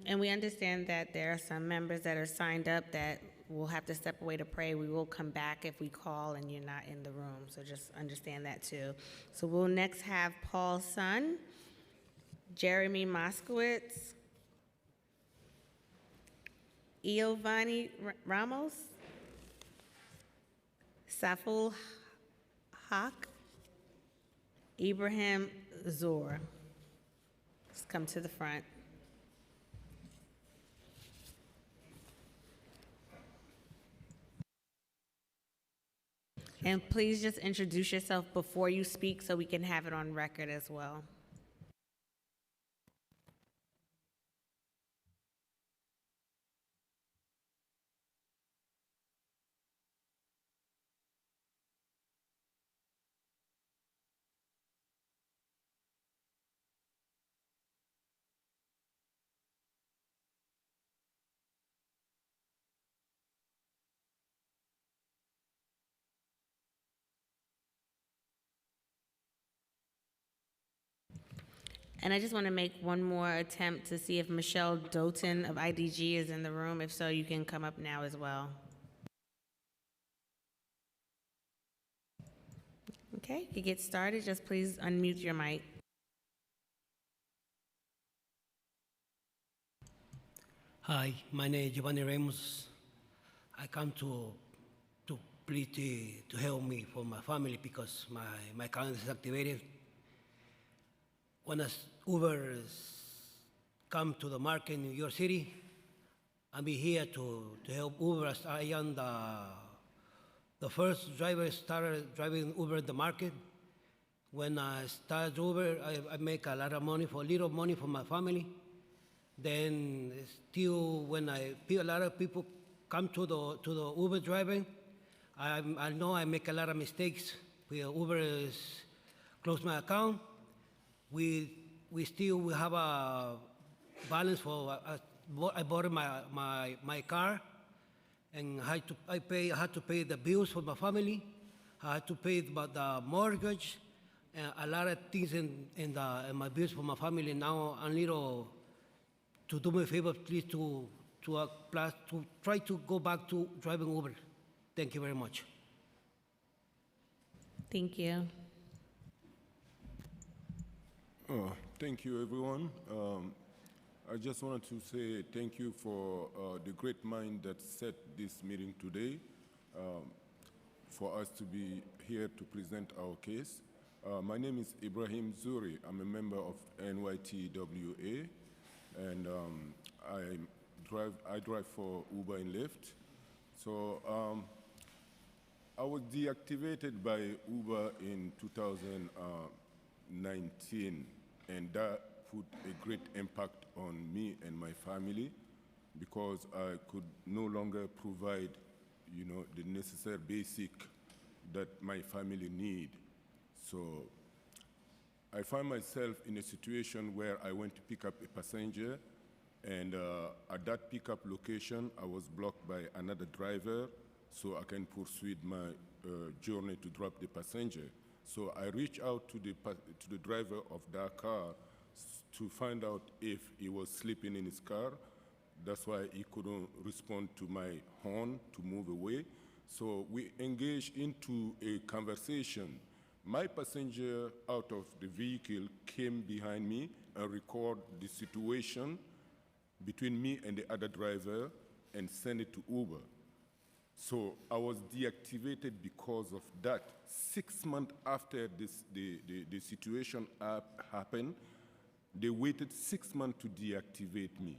And we understand that there are some members that are signed up that will have to step away to pray. We will come back if we call and you're not in the room, so just understand that too. So we'll next have Paul Sun, Jeremy Moskowitz, Iovani Ramos, Saful Haq, Ibrahim Zor. Just come to the front. And please just introduce yourself before you speak so we can have it on record as well. And I just want to make one more attempt to see if Michelle Doughton of IDG is in the room. If so, you can come up now as well. Okay, you get started. Just please unmute your mic. Hi, my name is Giovanni Ramos. I come to plead to help me for my family because my account is activated. When Uber come to the market in New York City, I'll be here to help Uber as I am the first driver started driving Uber in the market. When I started Uber, I make a lot of money, little money for my family. Then still when a lot of people come to the Uber driving, I know I make a lot of mistakes. Uber is close my account. We still have a balance for I bought my car, and I had to pay the bills for my family. I had to pay the mortgage, and a lot of things in my bills for my family. Now I'm little to do me a favor, please to try to go back to driving Uber. Thank you very much. Thank you. Thank you, everyone. I just wanted to say thank you for the great mind that set this meeting today, for us to be here to present our case. My name is Ibrahim Zuri. I'm a member of NYTWA, and I drive for Uber and Lyft. So I was deactivated by Uber in 2019. And that put a great impact on me and my family because I could no longer provide, the necessary basic that my family need. So I find myself in a situation where I went to pick up a passenger, and at that pickup location, I was blocked by another driver, so I can pursue my journey to drop the passenger. So I reached out to the driver of that car to find out if he was sleeping in his car. That's why he couldn't respond to my horn to move away. So we engaged into a conversation. My passenger out of the vehicle came behind me and recorded the situation between me and the other driver and sent it to Uber. So I was deactivated because of that. 6 months after the situation happened, they waited 6 months to deactivate me.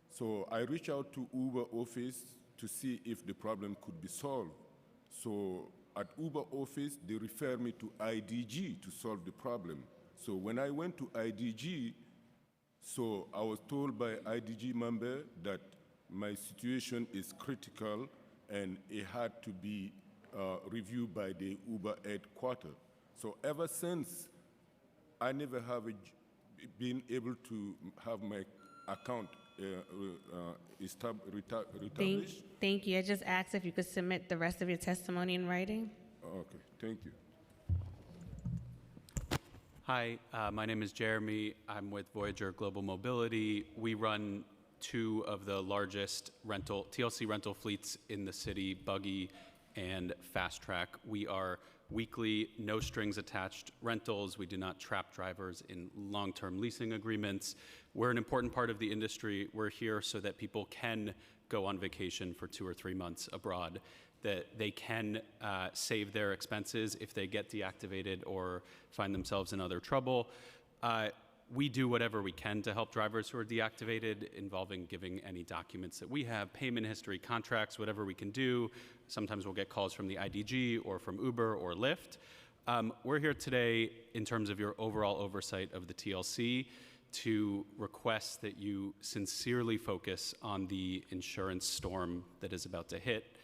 So I reached out to Uber office to see if the problem could be solved. So at Uber office, they referred me to IDG to solve the problem. So when I went to IDG, so I was told by IDG member that my situation is critical and it had to be reviewed by the Uber headquarters. So ever since, I never have been able to have my account reestablished. Thank you. I just asked if you could submit the rest of your testimony in writing. Okay, thank you. Hi, my name is Jeremy. I'm with Voyager Global Mobility. We run two of the largest TLC rental fleets in the city, Buggy and Fast Track. We are weekly, no strings attached rentals. We do not trap drivers in long-term leasing agreements. We're an important part of the industry. We're here so that people can go on vacation for 2 or 3 months abroad, that they can save their expenses if they get deactivated or find themselves in other trouble. We do whatever we can to help drivers who are deactivated, involving giving any documents that we have, payment history, contracts, whatever we can do. Sometimes we'll get calls from the IDG or from Uber or Lyft. We're here today in terms of your overall oversight of the TLC to request that you sincerely focus on the insurance storm that is about to hit.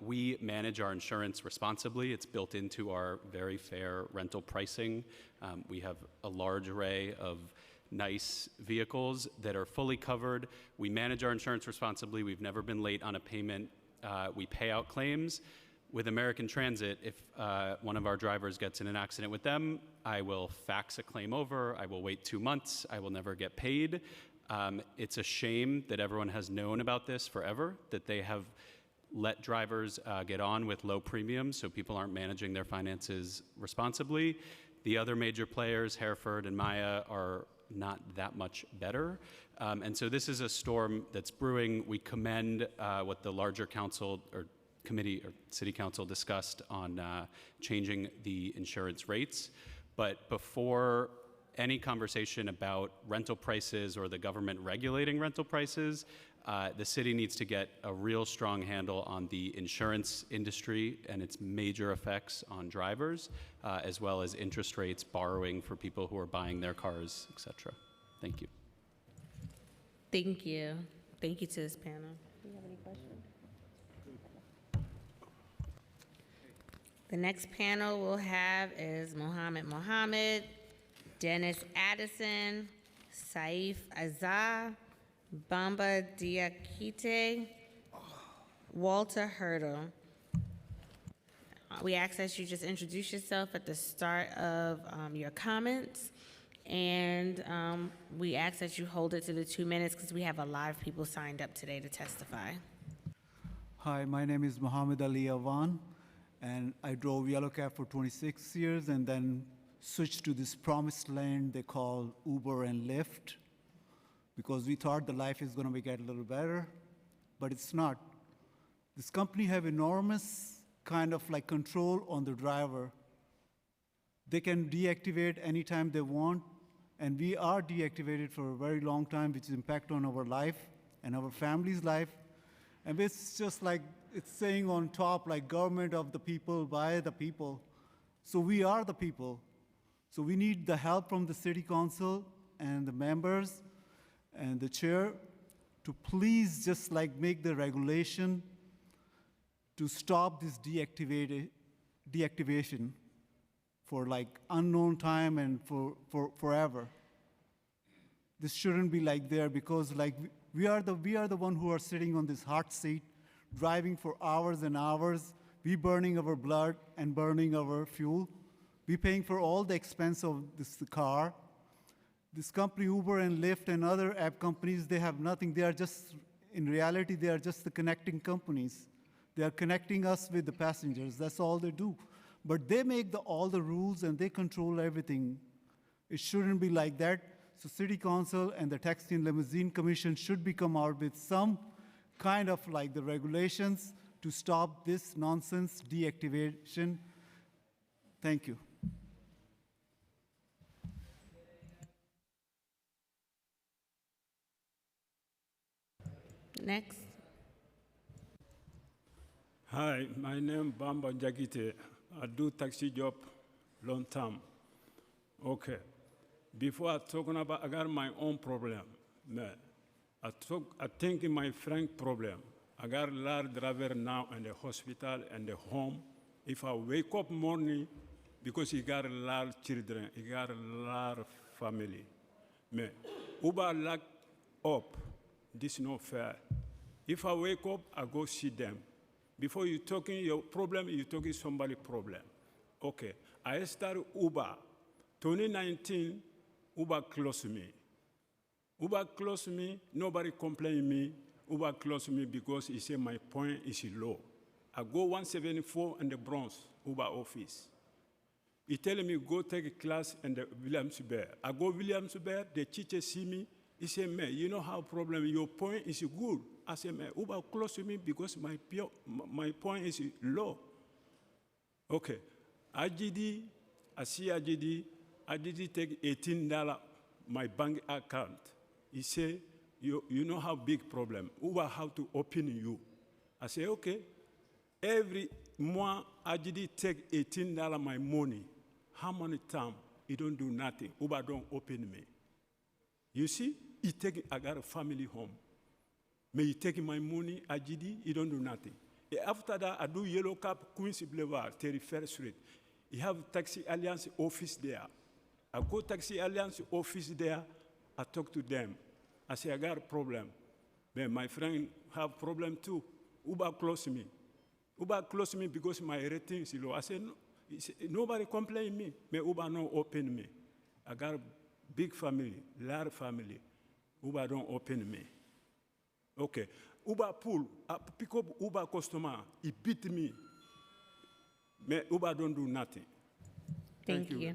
We manage our insurance responsibly. It's built into our very fair rental pricing. We have a large array of nice vehicles that are fully covered. We manage our insurance responsibly. We've never been late on a payment. We pay out claims. With American Transit, if one of our drivers gets in an accident with them, I will fax a claim over. I will wait 2 months. I will never get paid. It's a shame that everyone has known about this forever, that they have let drivers get on with low premiums so people aren't managing their finances responsibly. The other major players, Hereford and Maya, are not that much better. And so this is a storm that's brewing. We commend what the larger council or committee or city council discussed on changing the insurance rates. But before any conversation about rental prices or the government regulating rental prices, the city needs to get a real strong handle on the insurance industry and its major effects on drivers, as well as interest rates, borrowing for people who are buying their cars, et cetera. Thank you. Thank you. Thank you to this panel. Do you have any questions? The next panel we'll have is Mohammed, Dennis Addison, Saif Azah, Bamba Diakite, Walter Hurdle. We ask that you just introduce yourself at the start of your comments, and we ask that you hold it to the 2 minutes because we have a lot of people signed up today to testify. Hi, my name is Muhammad Ali Awan, and I drove Yellow Cab for 26 years and then switched to this promised land they call Uber and Lyft, because we thought the life is going to get a little better, but it's not. This company have enormous kind of like control on the driver. They can deactivate anytime they want, and we are deactivated for a very long time, which impact on our life and our family's life. And it's just like, it's saying on top, like government of the people, by the people. So we are the people. So we need the help from the city council and the members and the chair to please just like make the regulation to stop this deactivation for like unknown time and for forever. This shouldn't be like there because like we are the one who are sitting on this hot seat, driving for hours and hours. We burning our blood and burning our fuel. We paying for all the expense of this car. This company, Uber and Lyft and other app companies, they have nothing. They are just, in reality, they are just the connecting companies. They are connecting us with the passengers. That's all they do. But they make all the rules and they control everything. It shouldn't be like that. So City Council and the Taxi and Limousine Commission should be come out with some kind of like the regulations to stop this nonsense deactivation. Thank you. Next. Hi, my name Bamba Jagite. I do taxi job long time. Okay. Before I talking about, I got my own problem. Man, I think my friend problem. I got a lot of driver now in the hospital and the home. If I wake up morning, because he got a lot of children, he got a lot of family. Man, Uber lock up. This is not fair. If I wake up, I go see them. Before you talking your problem, you talking somebody problem. Okay, I started Uber. 2019, Uber closed me. Uber closed me, nobody complained me. Uber closed me because he said my point is low. I go 174 in the Bronx, Uber office. He telling me go take a class in the Williamsburg. I go Williamsburg, the teacher see me. He said, man, you know how problem, your point is good. I said, man, Uber close to me because my point is low. Okay, IGD, I see IGD take $18 my bank account. He said, you know how big problem. Uber how to open you. I say, okay. Every month, IGD take $18 my money. How many times he don't do nothing? Uber don't open me. You see, I got a family home. May he take my money, IGD, he don't do nothing. After that, I do Yellow Cap, Quincy Boulevard, 31st Street. He have Taxi Alliance office there. I go Taxi Alliance office there, I talk to them. I say, I got a problem. But my friend have problem too. Uber close me. Uber close me because my rating is low. I said, no, nobody complain me. But Uber no open me. I got a big family, large family. Uber don't open me. Okay. Uber pull, I pick up Uber customer, he beat me. But Uber don't do nothing. Thank you.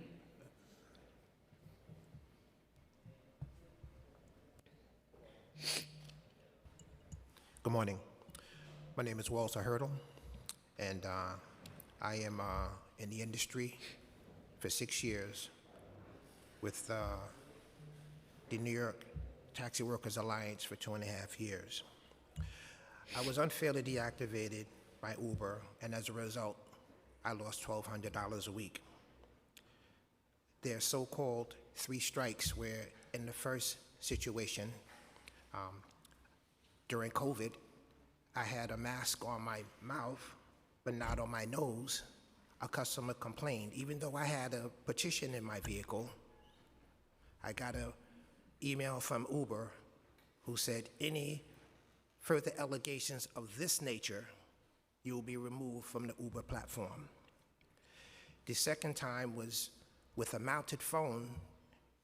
Good morning. My name is Walter Hurdle, and I am in the industry for 6 years with the New York Taxi Workers Alliance for 2.5 years. I was unfairly deactivated by Uber, and as a result, I lost $1,200 a week. There are so-called 3 strikes where in the first situation, during COVID, I had a mask on my mouth, but not on my nose. A customer complained. Even though I had a petition in my vehicle, I got an email from Uber who said, any further allegations of this nature, you will be removed from the Uber platform. The second time was with a mounted phone,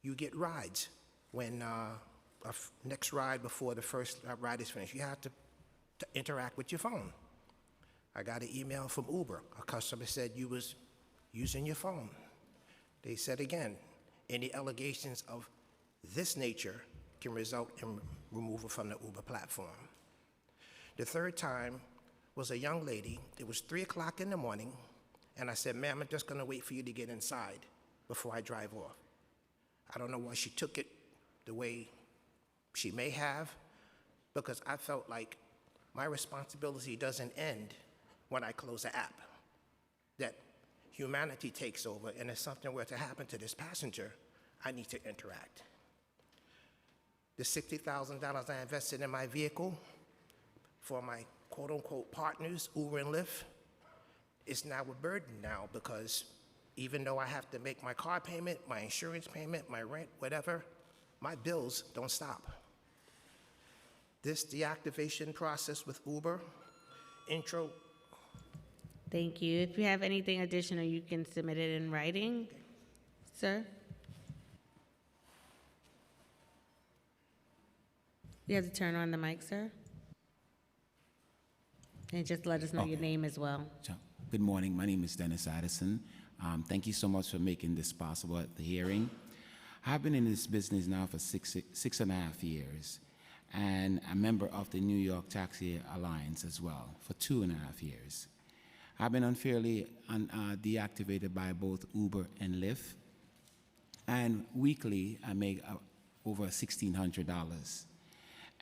you get rides. When next ride before the first ride is finished, you have to interact with your phone. I got an email from Uber. A customer said you was using your phone. They said again, any allegations of this nature can result in removal from the Uber platform. The third time was a young lady. It was 3 o'clock in the morning, and I said, ma'am, I'm just gonna wait for you to get inside before I drive off. I don't know why she took it the way she may have, because I felt like my responsibility doesn't end when I close the app. That humanity takes over, and if something were to happen to this passenger, I need to interact. The $60,000 I invested in my vehicle for my quote-unquote partners, Uber and Lyft, is now a burden now because even though I have to make my car payment, my insurance payment, my rent, whatever, my bills don't stop. This deactivation process with Uber, intro. Thank you. If you have anything additional, you can submit it in writing. Sir? You have to turn on the mic, sir. And just let us know your name as well. Good morning. My name is Dennis Addison. Thank you so much for making this possible at the hearing. I've been in this business now for six and a half years, and a member of the New York Taxi Alliance as well for 2.5 years. I've been unfairly deactivated by both Uber and Lyft, and weekly I make over $1,600.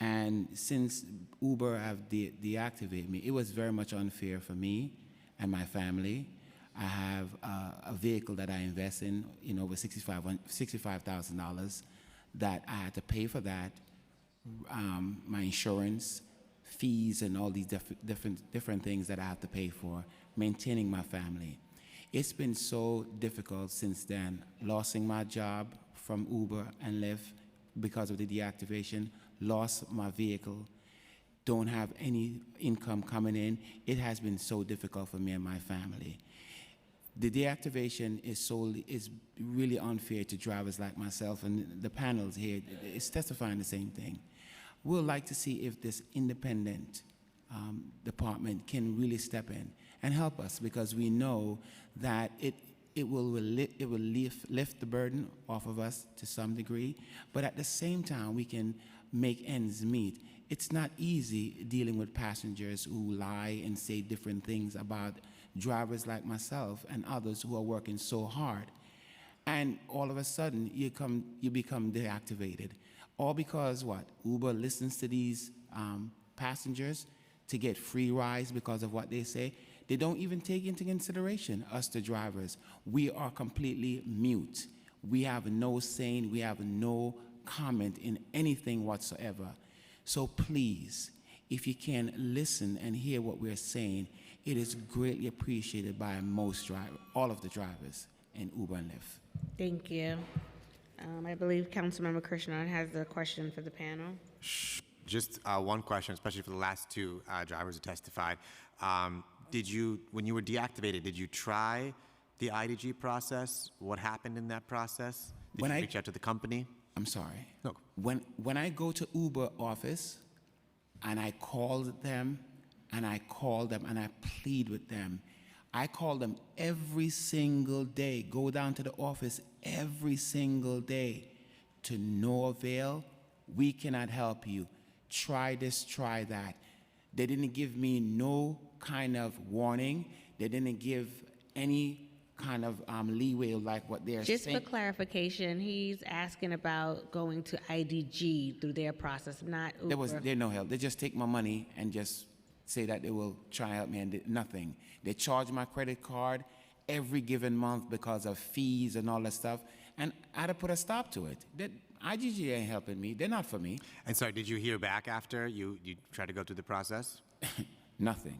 And since Uber have deactivated me, it was very much unfair for me and my family. I have a vehicle that I invest in over $65,000 that I had to pay for that, my insurance, fees, and all these different things that I have to pay for, maintaining my family. It's been so difficult since then, losing my job from Uber and Lyft because of the deactivation, lost my vehicle, don't have any income coming in. It has been so difficult for me and my family. The deactivation is really unfair to drivers like myself, and the panels here is testifying the same thing. We'd like to see if this independent department can really step in and help us, because we know that it will lift the burden off of us to some degree, but at the same time we can make ends meet. It's not easy dealing with passengers who lie and say different things about drivers like myself and others who are working so hard. And all of a sudden, you become deactivated. All because what? Uber listens to these passengers to get free rides because of what they say. They don't even take into consideration us, the drivers. We are completely mute. We have no saying, we have no comment in anything whatsoever. So please, if you can listen and hear what we're saying, it is greatly appreciated by most drivers, all of the drivers in Uber and Lyft. Thank you. I believe Councilmember Krishnan has a question for the panel. Just one question, especially for the last two drivers who testified. When you were deactivated, did you try the IDG process? What happened in that process? Did you reach out to the company? I'm sorry. No. When I go to Uber office and I call them and I plead with them, I call them every single day, go down to the office every single day, to no avail. We cannot help you. Try this, try that. They didn't give me no kind of warning. They didn't give any kind of leeway like what they're saying. Just for clarification, he's asking about going to IDG through their process, not Uber. There's no help. They just take my money and just say that they will try and help me, and nothing. They charge my credit card every given month because of fees and all that stuff, and I had to put a stop to it. IGG ain't helping me. They're not for me. And sorry, did you hear back after you tried to go through the process? Nothing.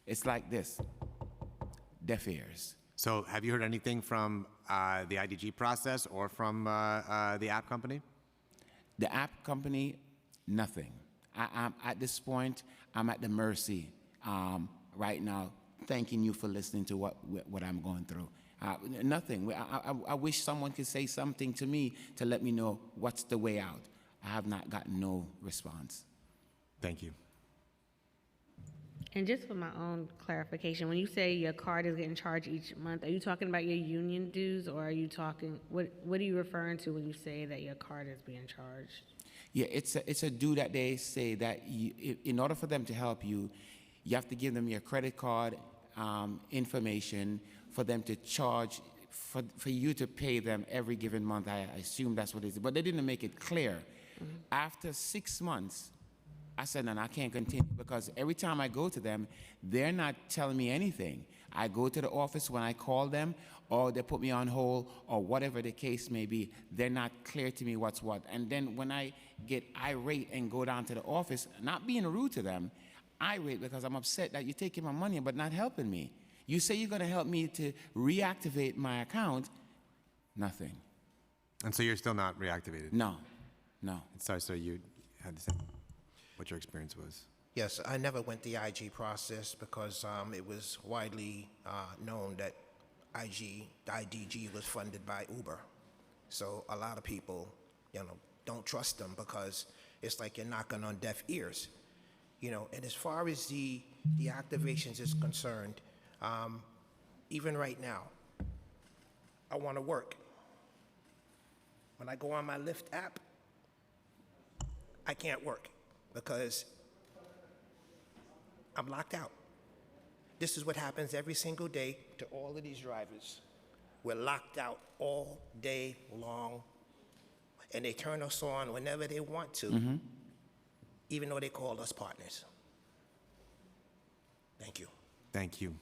It's like this. Deaf ears. So have you heard anything from the IDG process or from the app company? The app company, nothing. At this point, I'm at the mercy right now, thanking you for listening to what I'm going through. Nothing. I wish someone could say something to me to let me know what's the way out. I have not gotten no response. Thank you. And just for my own clarification, when you say your card is getting charged each month, are you talking about your union dues, or are you talking, what are you referring to when you say that your card is being charged? Yeah, it's a due that they say that in order for them to help you, you have to give them your credit card information for them to charge, for you to pay them every given month. I assume that's what it is, but they didn't make it clear. Mm-hmm. After 6 months, I said, no, I can't continue because every time I go to them, they're not telling me anything. I go to the office when I call them, or they put me on hold, or whatever the case may be. They're not clear to me what's what. And then when I get irate and go down to the office, not being rude to them, irate because I'm upset that you're taking my money but not helping me. You say you're going to help me to reactivate my account, nothing. And so you're still not reactivated? No, no. Sorry, sir, you had to say what your experience was. Yes, I never went the IG process because it was widely known that IDG was funded by Uber. So a lot of people, don't trust them because it's like you're knocking on deaf ears. And as far as the activations is concerned, even right now, I want to work. When I go on my Lyft app, I can't work because I'm locked out. This is what happens every single day to all of these drivers. We're locked out all day long, and they turn us on whenever they want to, even though they call us partners. Thank you. Thank you.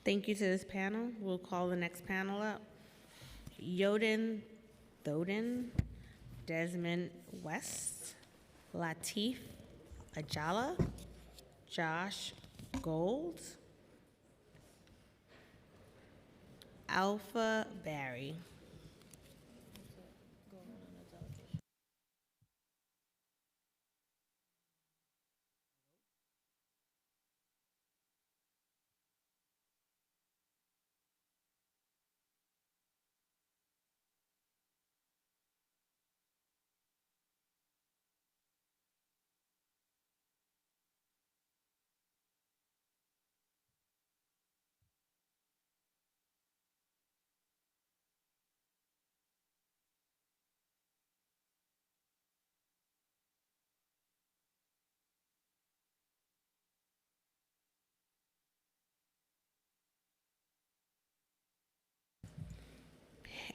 Thank you to this panel. We'll call the next panel up. Yoden Thoden, Desmond West, Latif Ajala, Josh Gold, Alpha Barry.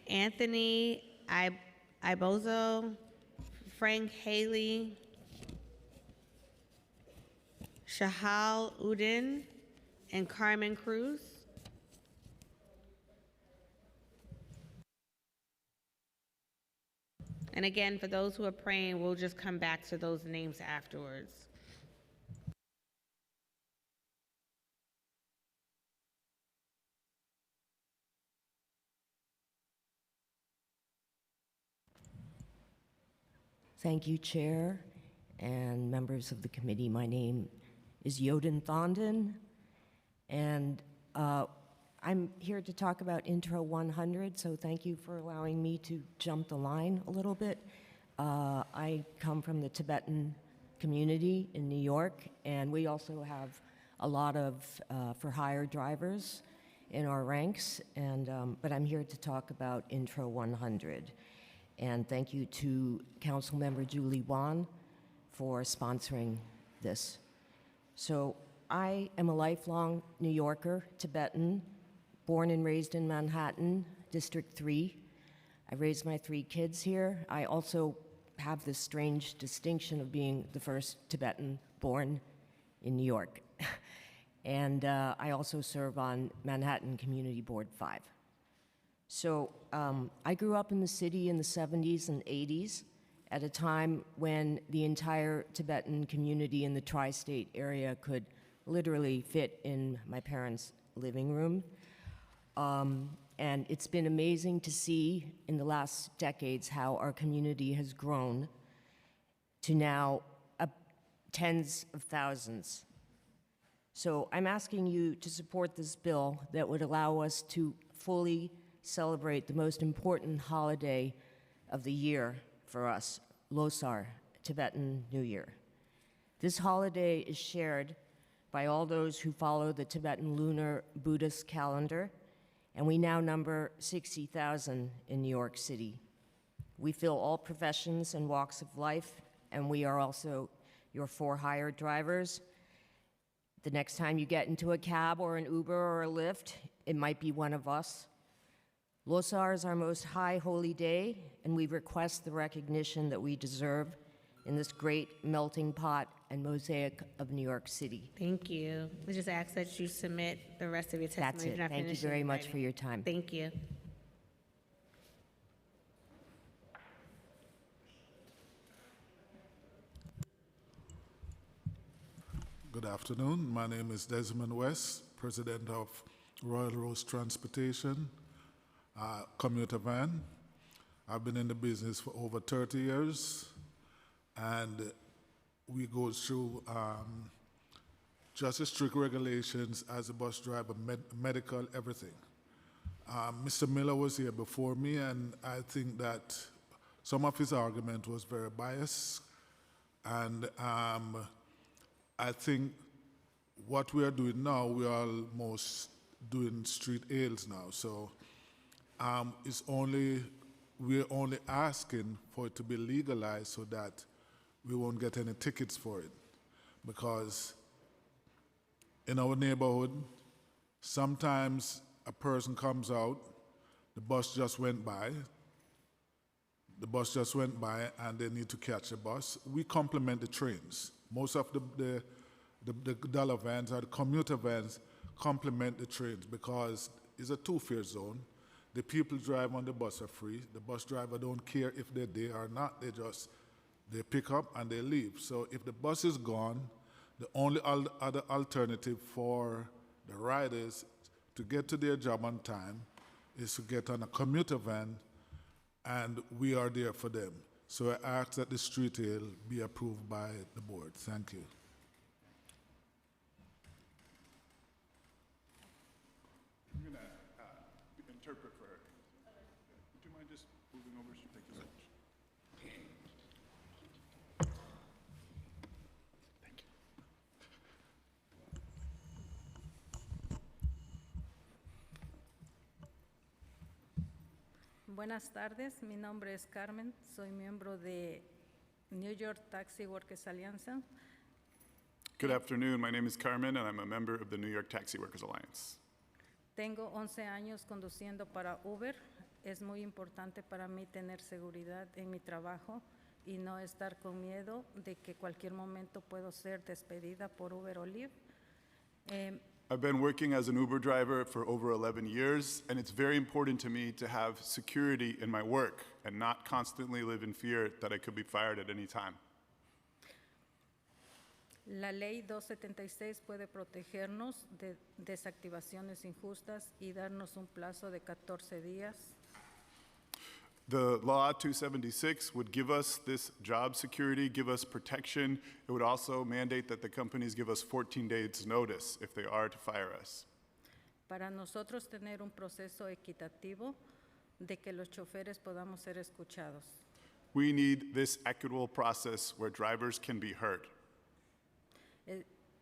Anthony Ibozo, Frank Haley, Shahal Udin, and Carmen Cruz. And again, for those who are praying, we'll just come back to those names afterwards. Thank you, Chair and members of the committee. My name is Yoden Thonden, and I'm here to talk about Intro 100, so thank you for allowing me to jump the line a little bit. I come from the Tibetan community in New York, and we also have a lot of for-hire drivers in our ranks, but I'm here to talk about Intro 100. And thank you to Councilmember Julie Wan for sponsoring this. So I am a lifelong New Yorker, Tibetan, born and raised in Manhattan, District 3. I raised my 3 kids here. I also have this strange distinction of being the first Tibetan born in New York. And I also serve on Manhattan Community Board 5. So I grew up in the city in the 70s and 80s at a time when the entire Tibetan community in the tri-state area could literally fit in my parents' living room. And it's been amazing to see in the last decades how our community has grown to now tens of thousands. So I'm asking you to support this bill that would allow us to fully celebrate the most important holiday of the year for us, Losar, Tibetan New Year. This holiday is shared by all those who follow the Tibetan lunar Buddhist calendar, and we now number 60,000 in New York City. We fill all professions and walks of life, and we are also your for-hire drivers. The next time you get into a cab or an Uber or a Lyft, it might be one of us. Losar is our most high holy day, and we request the recognition that we deserve in this great melting pot and mosaic of New York City. Thank you. We just ask that you submit the rest of your testimony. That's if it. you're not Thank you finished in very much writing. for your time. Thank you. Good afternoon. My name is Desmond West, President of Royal Rose Transportation, commuter van. I've been in the business for over 30 years, and we go through just as strict regulations as a bus driver, medical, everything. Mr. Miller was here before me, and I think that some of his argument was very biased, and I think what we are doing now, we are almost doing street ales now. So we're only asking for it to be legalized so that we won't get any tickets for it. Because in our neighborhood, sometimes a person comes out, the bus just went by, and they need to catch a bus. We complement the trains. Most of the dollar vans or the commuter vans complement the trains because it's a two-fare zone. The people drive on the bus are free. The bus driver don't care if they're there or not. They pick up and they leave. So if the bus is gone, the only other alternative for the riders to get to their job on time is to get on a commuter van, and we are there for them. So I ask that the street ale be approved by the board. Thank you. I'm going to interpret for her. Would you mind just moving over? Thank you so much. Thank you. Buenas tardes, mi nombre es Carmen, soy miembro de New York Taxi Workers Alliance. Good afternoon. My name is Carmen, and I'm a member of the New York Taxi Workers Alliance. Tengo 11 años conduciendo para Uber. Es muy importante para mí tener seguridad en mi trabajo y no estar con miedo de que cualquier momento puedo ser despedida por Uber o Lyft. I've been working as an Uber driver for over 11 years, and it's very important to me to have security in my work and not constantly live in fear that I could be fired at any time. La ley 276 puede protegernos de desactivaciones injustas y darnos un plazo de 14 días. The law 276 would give us this job security, give us protection. It would also mandate that the companies give us 14 days notice if they are to fire us. Para nosotros tener un proceso equitativo de que los choferes podamos ser escuchados. We need this equitable process where drivers can be heard.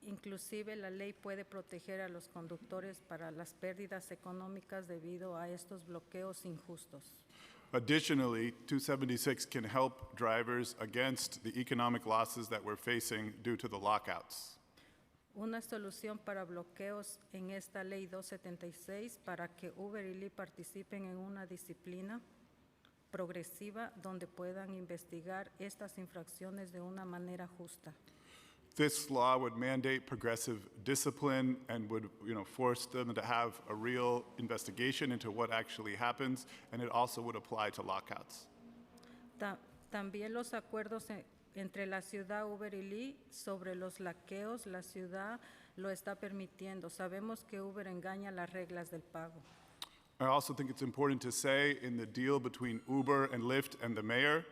Inclusive la ley puede proteger a los conductores para las pérdidas económicas debido a estos bloqueos injustos. Additionally, 276 can help drivers against the economic losses that we're facing due to the lockouts. Una solución para bloqueos en esta ley 276 para que Uber y Lyft participen en una disciplina progresiva donde puedan investigar estas infracciones de una manera justa. This law would mandate progressive discipline and would, force them to have a real investigation into what actually happens, and it also would apply to lockouts. También los acuerdos entre la ciudad Uber y Lyft sobre los laqueos, la ciudad lo está permitiendo. Sabemos que Uber engaña las reglas del pago. I also think it's important to say in the deal between Uber and Lyft and the mayor,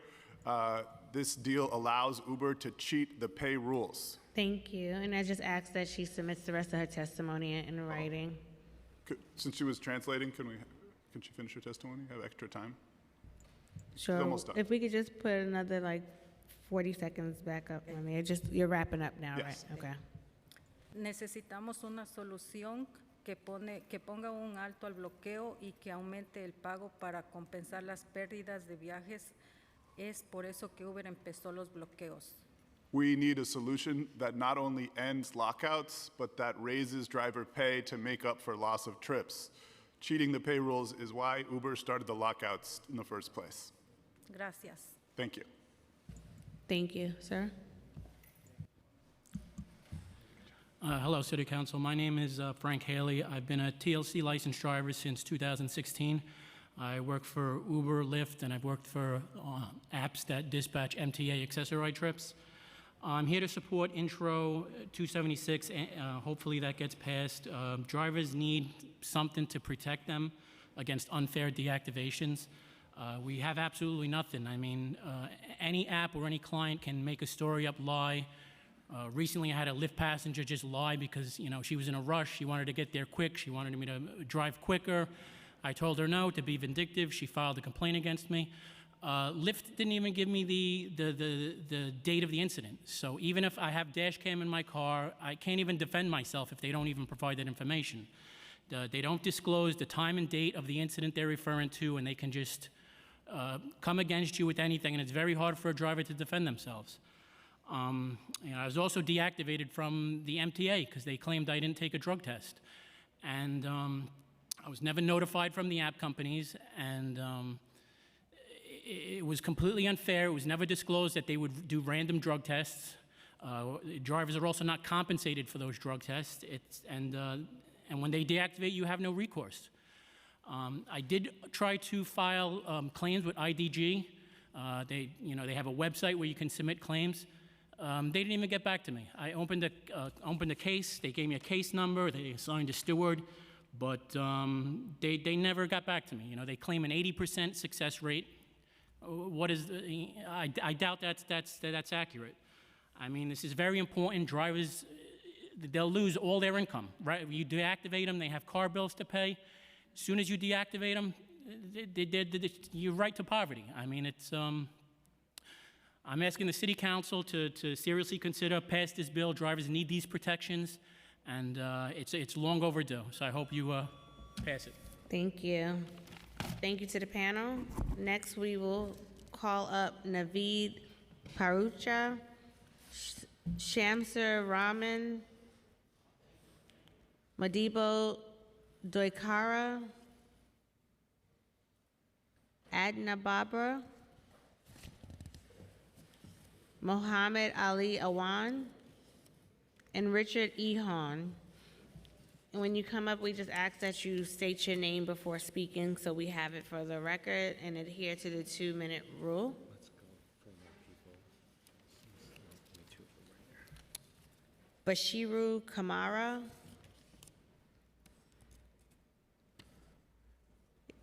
this deal allows Uber to cheat the pay rules. Thank you. And I just ask that she submits the rest of her testimony in writing. Since she was translating, can she finish her testimony? Have extra time? Sure. She's almost done. If we could just put another 40 seconds back up on there. You're wrapping up now, Yes. right? Okay. Necesitamos una solución que ponga un alto al bloqueo y que aumente el pago para compensar las pérdidas de viajes. Es por eso que Uber empezó los bloqueos. We need a solution that not only ends lockouts, but that raises driver pay to make up for loss of trips. Cheating the pay rules is why Uber started the lockouts in the first place. Gracias. Thank you. Thank you, sir. Hello, City Council. My name is Frank Haley. I've been a TLC licensed driver since 2016. I work for Uber, Lyft, and I've worked for apps that dispatch MTA accessory trips. I'm here to support Intro 276. Hopefully that gets passed. Drivers need something to protect them against unfair deactivations. We have absolutely nothing. I mean, any app or any client can make a story up, lie. Recently, I had a Lyft passenger just lie because, she was in a rush. She wanted to get there quick. She wanted me to drive quicker. I told her no, to be vindictive. She filed a complaint against me. Lyft didn't even give me the date of the incident. So even if I have dash cam in my car, I can't even defend myself if they don't even provide that information. They don't disclose the time and date of the incident they're referring to, and they can just come against you with anything, and it's very hard for a driver to defend themselves. I was also deactivated from the MTA because they claimed I didn't take a drug test. And I was never notified from the app companies, and it was completely unfair. It was never disclosed that they would do random drug tests. Drivers are also not compensated for those drug tests. And when they deactivate, you have no recourse. I did try to file claims with IDG. They have a website where you can submit claims. They didn't even get back to me. I opened a case. They gave me a case number. They assigned a steward, but they never got back to me. They claim an 80% success rate. I doubt that's accurate. I mean, this is very important. Drivers, they'll lose all their income, right? You deactivate them, they have car bills to pay. As soon as you deactivate them, you're right to poverty. I mean, I'm asking the City Council to seriously consider pass this bill. Drivers need these protections, and it's long overdue. So I hope you pass it. Thank you. Thank you to the panel. Next, we will call up Naveed Parucha, Shamsur Rahman, Madibo Doikara, Adna Babra, Mohammed Ali Awan, and Richard Ehon. And when you come up, we just ask that you state your name before speaking so we have it for the record and adhere to the 2-minute rule. Bashiru Kamara,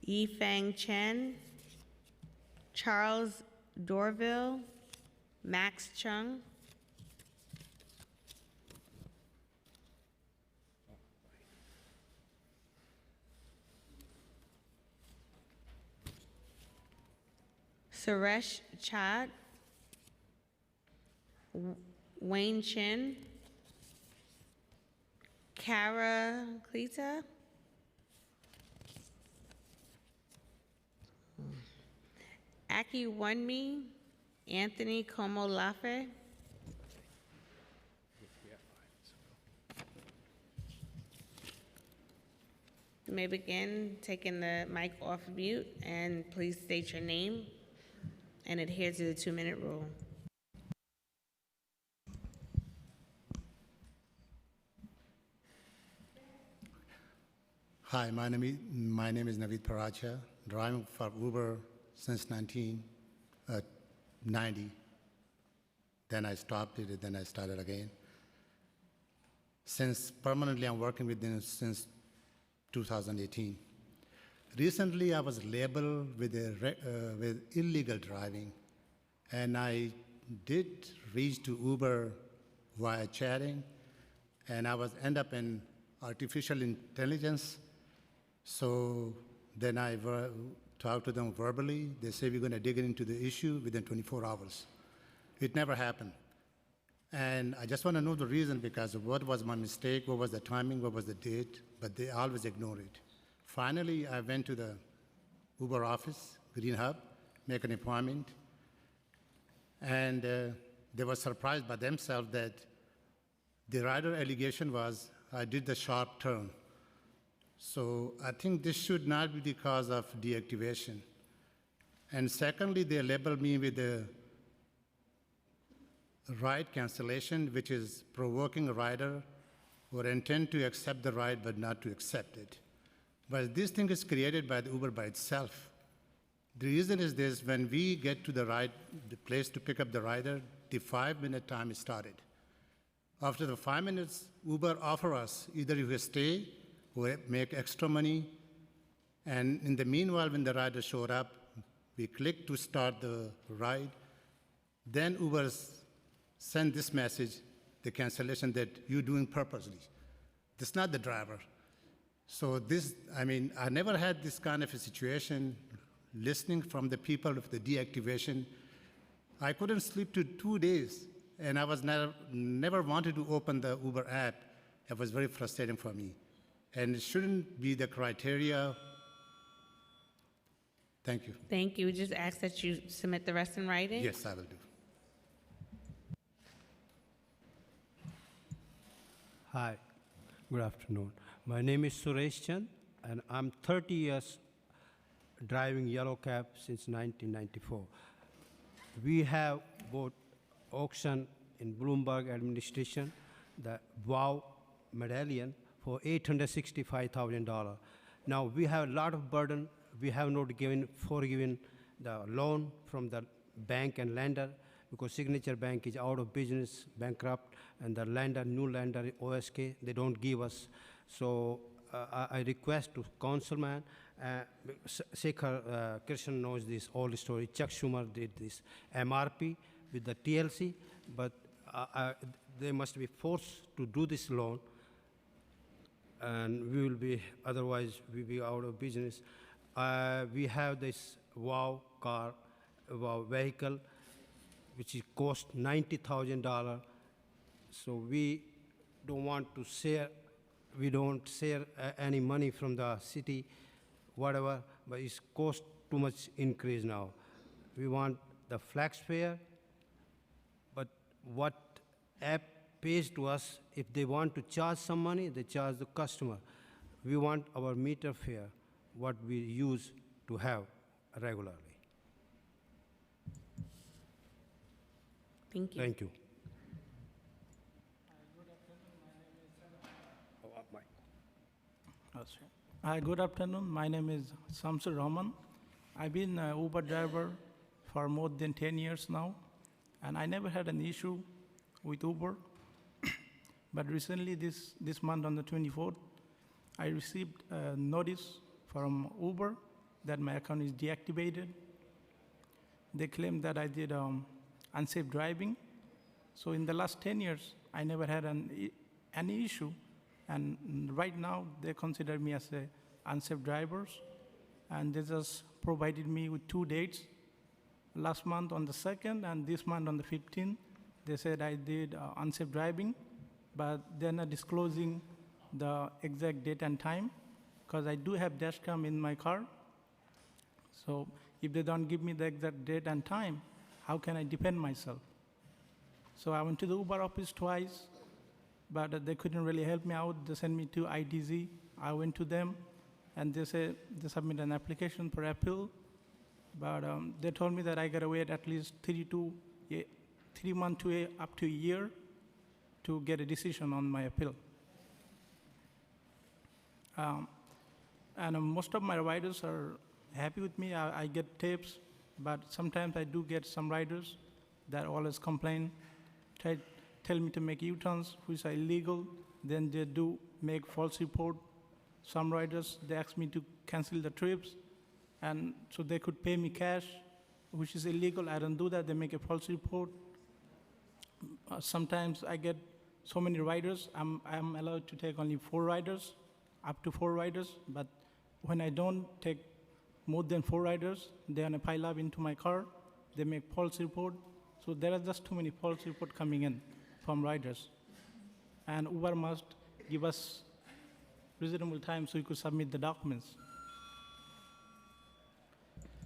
Yifeng Chen, Charles Dorville, Max Chung, Suresh Chad, Wayne Chin, Kara Klita, Aki Wunmi, Anthony Komolafe, you may begin taking the mic off mute, and please state your name and adhere to the 2-minute rule. Hi, my name is Naveed Paracha, driving for Uber since 1990. Then I stopped it, then I started again. Since permanently I'm working with them since 2018. Recently I was labeled with illegal driving, and I did reach to Uber via chatting, and I was end up in artificial intelligence. So then I talked to them verbally. They say we're going to dig into the issue within 24 hours. It never happened. And I just want to know the reason, because what was my mistake, what was the timing, what was the date, but they always ignore it. Finally, I went to the Uber office, Green Hub, make an appointment, and they were surprised by themselves that the rider allegation was I did the sharp turn. So I think this should not be the cause of deactivation. And secondly, they labeled me with the ride cancellation, which is provoking a rider or intend to accept the ride but not to accept it. But this thing is created by the Uber by itself. The reason is this: when we get to the place to pick up the rider, the 5-minute time is started. After the 5 minutes, Uber offer us either you stay or make extra money. And in the meanwhile, when the rider showed up, we click to start the ride. Then Uber send this message, the cancellation, that you're doing purposely. That's not the driver. So this, I mean, I never had this kind of a situation. Listening from the people of the deactivation, I couldn't sleep to 2 days, and I was never wanted to open the Uber app. It was very frustrating for me, and it shouldn't be the criteria. Thank you. Thank you. We just ask that you submit the rest in writing. Yes, I will do. Hi, good afternoon. My name is Suresh Chand, and I'm 30 years driving yellow cab since 1994. We have bought auction in Bloomberg administration, the WOW medallion for $865,000. Now we have a lot of burden. We have not forgiven the loan from the bank and lender because Signature Bank is out of business, bankrupt, and the lender, new lender, OSK, they don't give us. So I request to Councilman, Shekhar Krishnan knows this old story. Chuck Schumer did this MRP with the TLC, but they must be forced to do this loan, and we will be, otherwise we'll be out of business. We have this WOW car, WOW vehicle, which is cost $90,000. So we don't want to share, we don't share any money from the city, whatever, but it's cost too much increase now. We want the flex fare, but what app pays to us, if they want to charge some money, they charge the customer. We want our meter fare, what we use to have regularly. Thank you. Thank you. Hi, good afternoon. My name is Samsur Rahman. I've been an Uber driver for more than 10 years now, and I never had an issue with Uber. But recently, this month on the 24th, I received a notice from Uber that my account is deactivated. They claim that I did unsafe driving. So in the last 10 years, I never had any issue. And right now, they consider me as a unsafe driver. And they just provided me with 2 dates. Last month on the 2nd and this month on the 15th, they said I did unsafe driving, but they're not disclosing the exact date and time because I do have dashcam in my car. So if they don't give me the exact date and time, how can I defend myself? So I went to the Uber office twice, but they couldn't really help me out. They sent me to IDZ. I went to them, and they said they submit an application for appeal. But they told me that I gotta wait at least 3 months to up to a year to get a decision on my appeal. And most of my riders are happy with me. I get tips, but sometimes I do get some riders that always complain, tell me to make U-turns, which are illegal. Then they do make false report. Some riders, they ask me to cancel the trips, and so they could pay me cash, which is illegal. I don't do that. They make a false report. Sometimes I get so many riders. I'm allowed to take only 4 riders, up to 4 riders. But when I don't take more than 4 riders, they're gonna pile up into my car. They make false report. So there are just too many false reports coming in from riders. And Uber must give us reasonable time so we could submit the documents.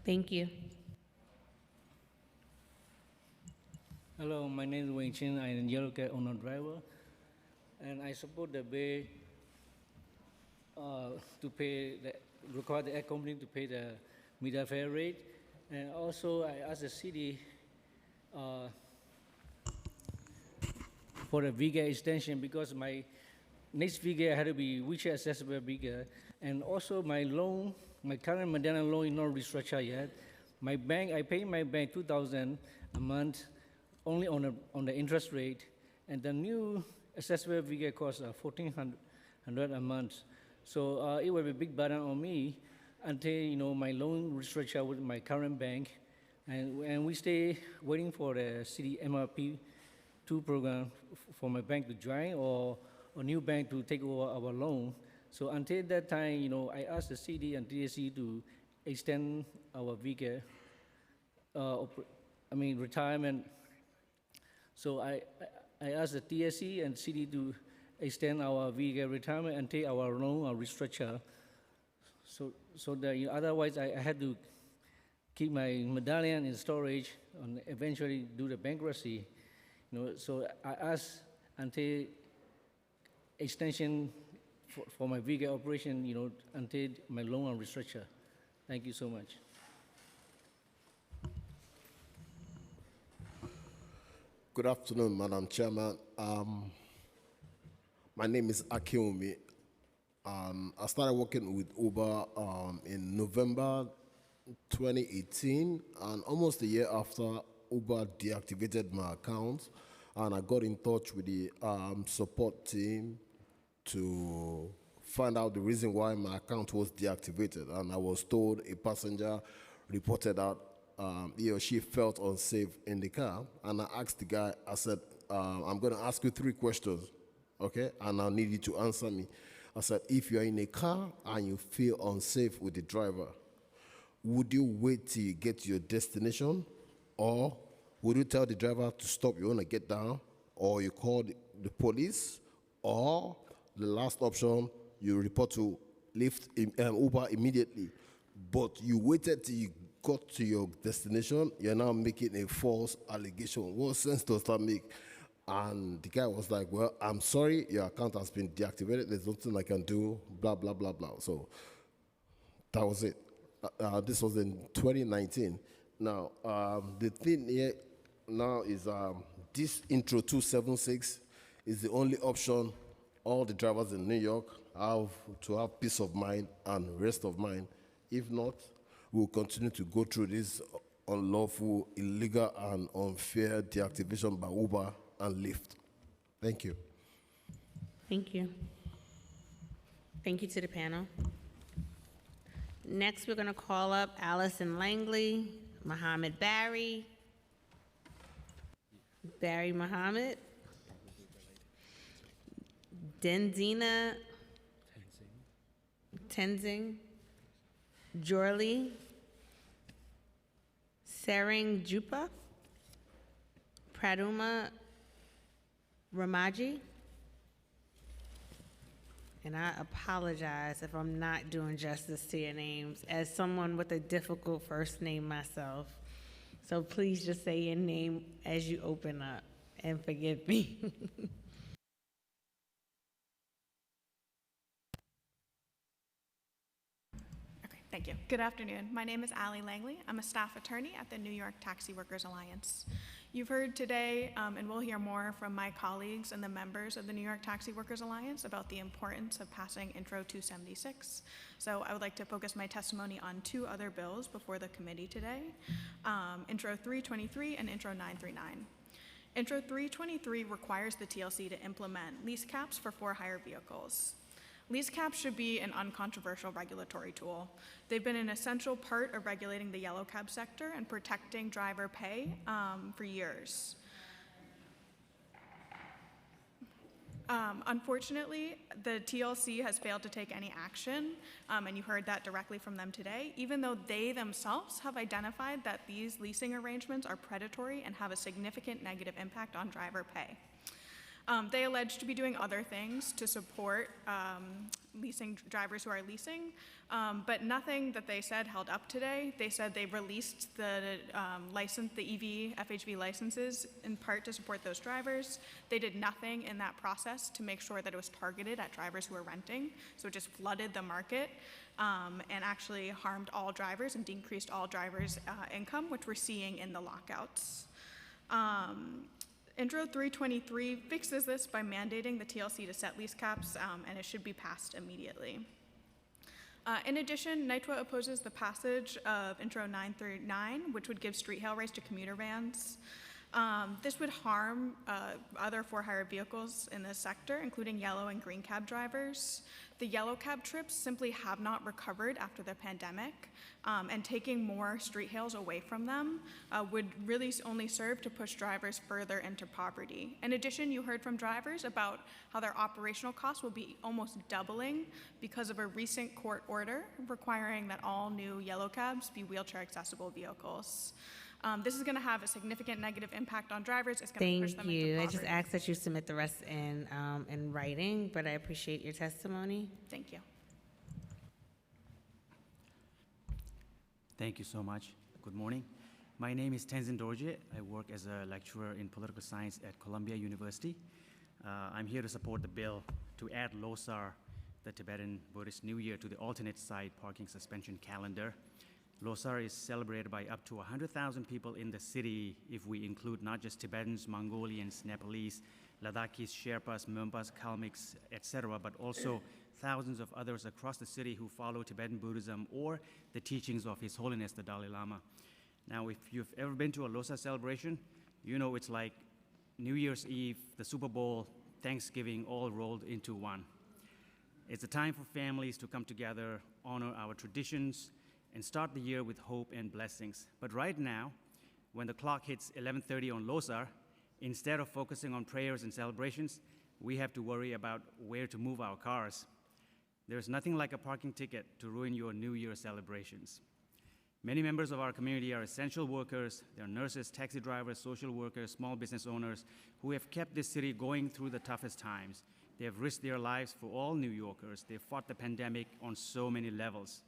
Thank you. Hello, my name is Wayne Chin. I'm a yellow cab owner driver, and I support the bay to pay require the air company to pay the meter fare rate, and also I asked the city for the vehicle extension because my next vehicle had to be wheelchair accessible vehicle, and also my loan, my current Medina loan is not restructured yet. My bank, I pay my bank $2,000 a month, only on the interest rate, and the new accessible vehicle costs $1,400 a month. So it will be a big burden on me until my loan restructure with my current bank, and we stay waiting for the city MRP2 program for my bank to join or a new bank to take over our loan. So until that time, I asked the city and TSC to extend our vehicle, retirement. So I asked the TSC and city to extend our vehicle retirement until our loan are restructured. So that otherwise I had to keep my medallion in storage and eventually do the bankruptcy. So I asked until extension for my vehicle operation, until my loan are restructured. Thank you so much. Good afternoon, Madam Chairman. My name is Akiumi. I started working with Uber in November 2018, and almost a year after, Uber deactivated my account, and I got in touch with the support team to find out the reason why my account was deactivated, and I was told a passenger reported that he or she felt unsafe in the car, and I asked the guy, I said, I'm going to ask you 3 questions, okay, and I need you to answer me. I said, if you're in a car and you feel unsafe with the driver, would you wait till you get to your destination, or would you tell the driver to stop, you want to get down, or you call the police, or the last option, you report to Uber immediately, but you waited till you got to your destination, you're now making a false allegation. What sense does that make? And the guy was like, well, I'm sorry, your account has been deactivated. There's nothing I can do, blah, blah, blah, blah. So that was it. This was in 2019. Now, the thing here now is this Intro 276 is the only option all the drivers in New York have to have peace of mind and rest of mind. If not, we'll continue to go through this unlawful, illegal, and unfair deactivation by Uber and Lyft. Thank you. Thank you. Thank you to the panel. Next, we're going to call up Allison Langley, Muhammad Barry, Barry Muhammad, Denzina Tenzing, Jorli, Sering Jupa, Praduma Ramaji, and I apologize if I'm not doing justice to your names as someone with a difficult first name myself. So please just say your name as you open up and forgive me. Thank you. Good afternoon. My name is Allie Langley. I'm a staff attorney at the New York Taxi Workers Alliance. You've heard today, and we'll hear more from my colleagues and the members of the New York Taxi Workers Alliance about the importance of passing Intro 276. So I would like to focus my testimony on 2 other bills before the committee today, Intro 323 and Intro 939. Intro 323 requires the TLC to implement lease caps for for-hire vehicles. Lease caps should be an uncontroversial regulatory tool. They've been an essential part of regulating the yellow cab sector and protecting driver pay for years. Unfortunately, the TLC has failed to take any action, and you heard that directly from them today, even though they themselves have identified that these leasing arrangements are predatory and have a significant negative impact on driver pay. They allege to be doing other things to support leasing drivers who are leasing, but nothing that they said held up today. They said they released the EV FHV licenses in part to support those drivers. They did nothing in that process to make sure that it was targeted at drivers who are renting, so it just flooded the market and actually harmed all drivers and decreased all drivers' income, which we're seeing in the lockouts. Intro 323 fixes this by mandating the TLC to set lease caps, and it should be passed immediately. In addition, NYTWA opposes the passage of Intro 939, which would give street hail rates to commuter vans. This would harm other for-hire vehicles in this sector, including yellow and green cab drivers. The yellow cab trips simply have not recovered after the pandemic, and taking more street hails away from them would really only serve to push drivers further into poverty. In addition, you heard from drivers about how their operational costs will be almost doubling because of a recent court order requiring that all new yellow cabs be wheelchair-accessible vehicles. This is going to have a significant negative impact on drivers. It's going to push them Thank into you. I poverty. just ask that you submit the rest in writing, but I appreciate your testimony. Thank you. Thank you so much. Good morning. My name is Tenzin Dorje. I work as a lecturer in political science at Columbia University. I'm here to support the bill to add Losar, the Tibetan Buddhist New Year, to the alternate side parking suspension calendar. Losar is celebrated by up to 100,000 people in the city if we include not just Tibetans, Mongolians, Nepalese, Ladakhis, Sherpas, Mumpas, Kalmyks, etc., but also thousands of others across the city who follow Tibetan Buddhism or the teachings of His Holiness the Dalai Lama. Now, if you've ever been to a Losar celebration, you know it's like New Year's Eve, the Super Bowl, Thanksgiving, all rolled into one. It's a time for families to come together, honor our traditions, and start the year with hope and blessings. But right now, when the clock hits 11:30 on Losar, instead of focusing on prayers and celebrations, we have to worry about where to move our cars. There's nothing like a parking ticket to ruin your New Year celebrations. Many members of our community are essential workers. They're nurses, taxi drivers, social workers, small business owners who have kept this city going through the toughest times. They have risked their lives for all New Yorkers. They've fought the pandemic on so many levels.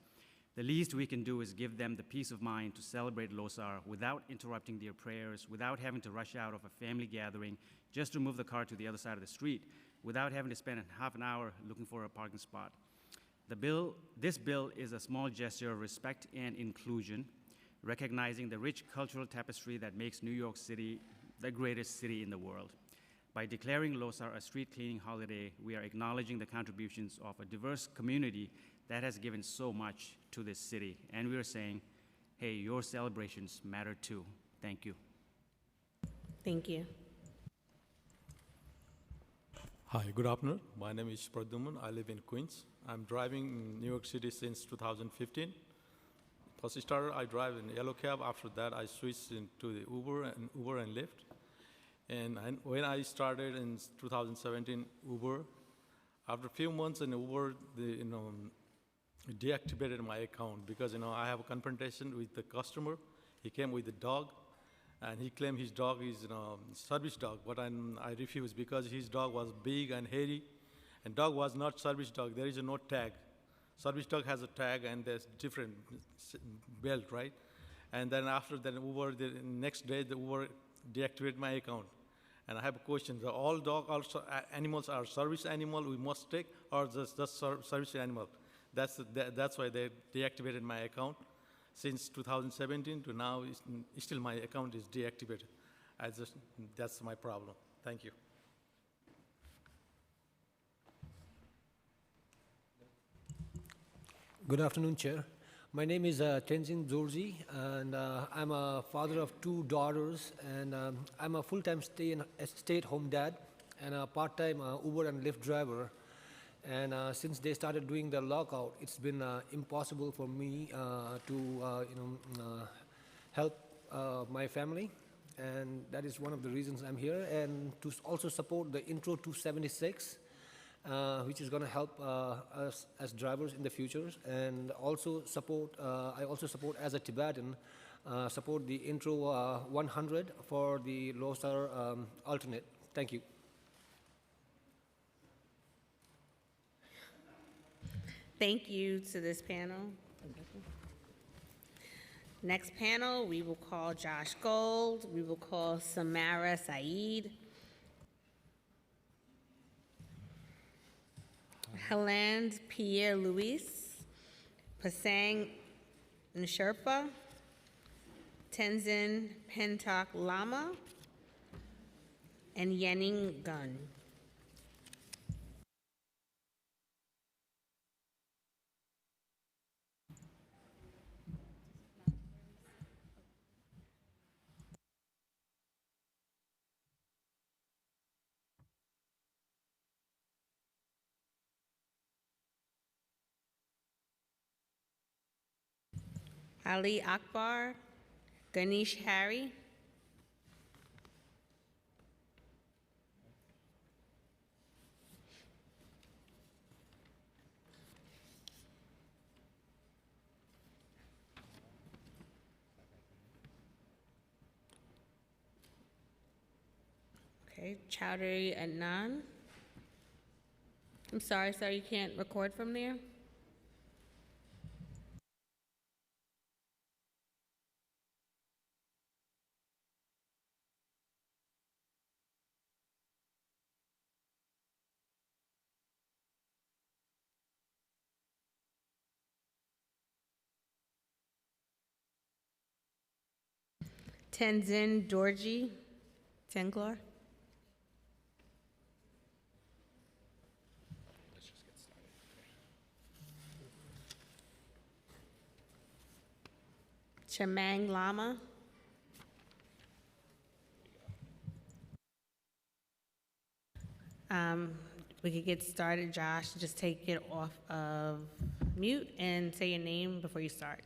The least we can do is give them the peace of mind to celebrate Losar without interrupting their prayers, without having to rush out of a family gathering just to move the car to the other side of the street, without having to spend half an hour looking for a parking spot. This bill is a small gesture of respect and inclusion, recognizing the rich cultural tapestry that makes New York City the greatest city in the world. By declaring Losar a street cleaning holiday, we are acknowledging the contributions of a diverse community that has given so much to this city. And we are saying, hey, your celebrations matter too. Thank you. Thank you. Hi, good afternoon. My name is Pradyuman. I live in Queens. I'm driving in New York City since 2015. First started, I drive in yellow cab. After that, I switched into the Uber and Lyft. And when I started in 2017 Uber, after a few months in Uber, deactivated my account because I have a confrontation with the customer. He came with a dog, and he claimed his dog is service dog, but I refused because his dog was big and hairy, and dog was not service dog. There is no tag. Service dog has a tag, and there's different belt, right? And then after that Uber, the next day the Uber deactivated my account. And I have a question: all dog animals are service animal we must take, or just service animal? That's why they deactivated my account. Since 2017 to now, still my account is deactivated. That's my problem. Thank you. Good afternoon, Chair. My name is Tenzin Dorje, and I'm a father of 2 daughters, and I'm a full-time stay-at-home dad and a part-time Uber and Lyft driver. And since they started doing the lockout, it's been impossible for me to help my family, and that is one of the reasons I'm here, and to also support the Intro 276, which is going to help us as drivers in the future, and also support. I also support as a Tibetan, support the Intro 100 for the Losar alternate. Thank you. Thank you to this panel. Next panel, we will call Josh Gold. We will call Samara Saeed. Heland Pierre Louis. Pasang Nsherpa. Tenzin Pentak Lama. and Yening Gun. Ali Akbar, Ganesh Harry, okay, Chowdhury Adnan. I'm sorry, sir, you can't record from there? Tenzin Dorji, Tenglor. Chamang Lama. We could get started, Josh. Just take it off of mute and say your name before you start.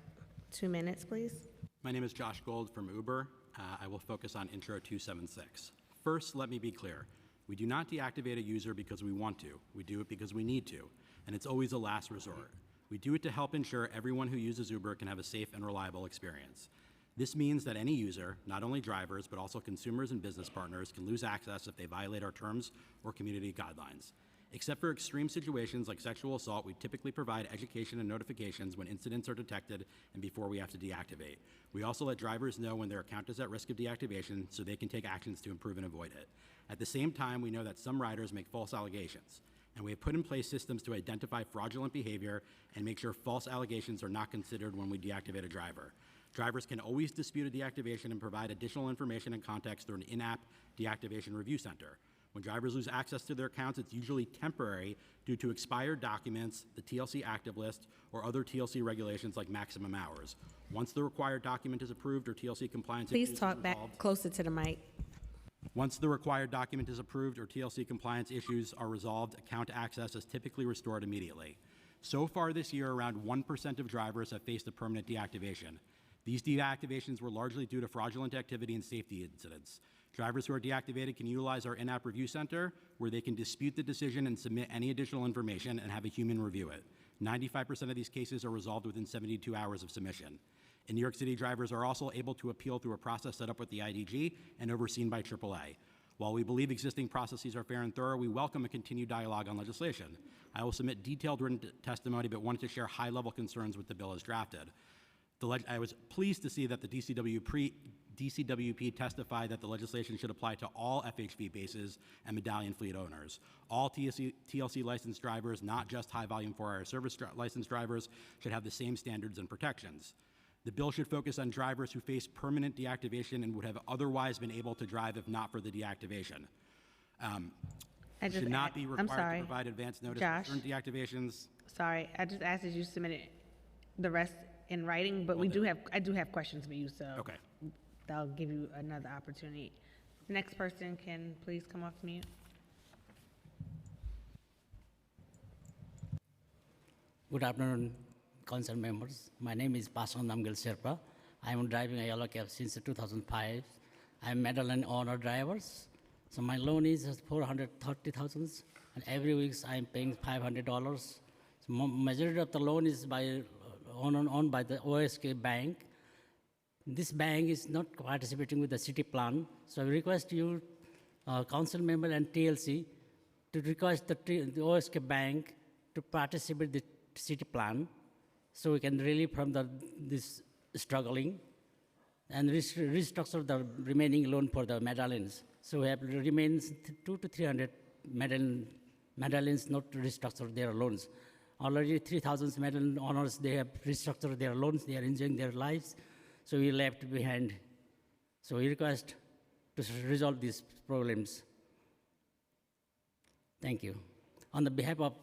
2 minutes, please. My name is Josh Gold from Uber. I will focus on Intro 276. First, let me be clear. We do not deactivate a user because we want to. We do it because we need to, and it's always a last resort. We do it to help ensure everyone who uses Uber can have a safe and reliable experience. This means that any user, not only drivers, but also consumers and business partners, can lose access if they violate our terms or community guidelines. Except for extreme situations like sexual assault, we typically provide education and notifications when incidents are detected and before we have to deactivate. We also let drivers know when their account is at risk of deactivation so they can take actions to improve and avoid it. At the same time, we know that some riders make false allegations, and we have put in place systems to identify fraudulent behavior and make sure false allegations are not considered when we deactivate a driver. Drivers can always dispute a deactivation and provide additional information and context through an in-app deactivation review center. When drivers lose access to their accounts, it's usually temporary due to expired documents, the TLC active list, or other TLC regulations like maximum hours. Once the required document is approved or TLC compliance Please issues talk are back resolved, closer to the mic. once the required document is approved or TLC compliance issues are resolved, account access is typically restored immediately. So far this year, around 1% of drivers have faced a permanent deactivation. These deactivations were largely due to fraudulent activity and safety incidents. Drivers who are deactivated can utilize our in-app review center, where they can dispute the decision and submit any additional information and have a human review it. 95% of these cases are resolved within 72 hours of submission. In New York City, drivers are also able to appeal through a process set up with the IDG and overseen by AAA. While we believe existing processes are fair and thorough, we welcome a continued dialogue on legislation. I will submit detailed written testimony, but wanted to share high-level concerns with the bill as drafted. I was pleased to see that the DCWP testified that the legislation should apply to all FHV bases and medallion fleet owners. All TLC licensed drivers, not just high-volume 4-hour service licensed drivers, should have the same standards and protections. The bill should focus on drivers who face permanent deactivation and would have otherwise been able to drive if not for the deactivation. Should not be required to provide advance notice Josh. for certain deactivations. Sorry, I just asked that you submitted the rest in writing, but I do have questions for you, so Okay. I'll give you another opportunity. Next person can please come off mute. Good afternoon, council members. My name is Paswan Namgil Sherpa. I am driving a yellow cab since 2005. I am medallion owner drivers. So my loan is $430,000, and every week I am paying $500. So majority of the loan is owned by the OSK Bank. This bank is not participating with the city plan, so I request you, council member and TLC, to request the OSK Bank to participate in the city plan, so we can relieve from this struggling and restructure the remaining loan for the medallions. So we have remains 200 to 300 medallions not to restructure their loans. Already 3,000 medallion owners, they have restructured their loans, they are enjoying their lives, so we left behind. So we request to resolve these problems. Thank you. On the behalf of,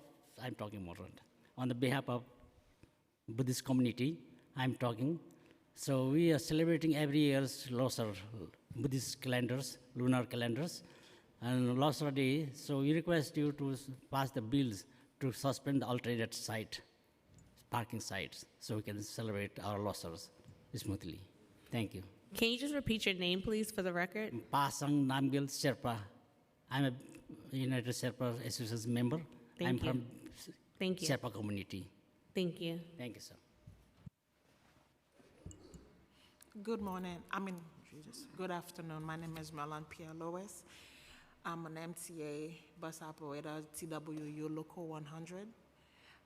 I'm talking more on the behalf of Buddhist community, I'm talking. So we are celebrating every year's Losar, Buddhist calendars, lunar calendars, and Losar Day. So we request you to pass the bills to suspend the alternate site, parking sites, so we can celebrate our Losars smoothly. Thank you. Can you just repeat your name, please, for the record? Pasang Namgil Sherpa. I'm a United Sherpa Association member. Thank you. From Thank you. Sherpa community. Thank you. Thank you, sir. Good morning. Good afternoon. My name is Marlon Pierre Lois. I'm an MTA bus operator, TWU Local 100.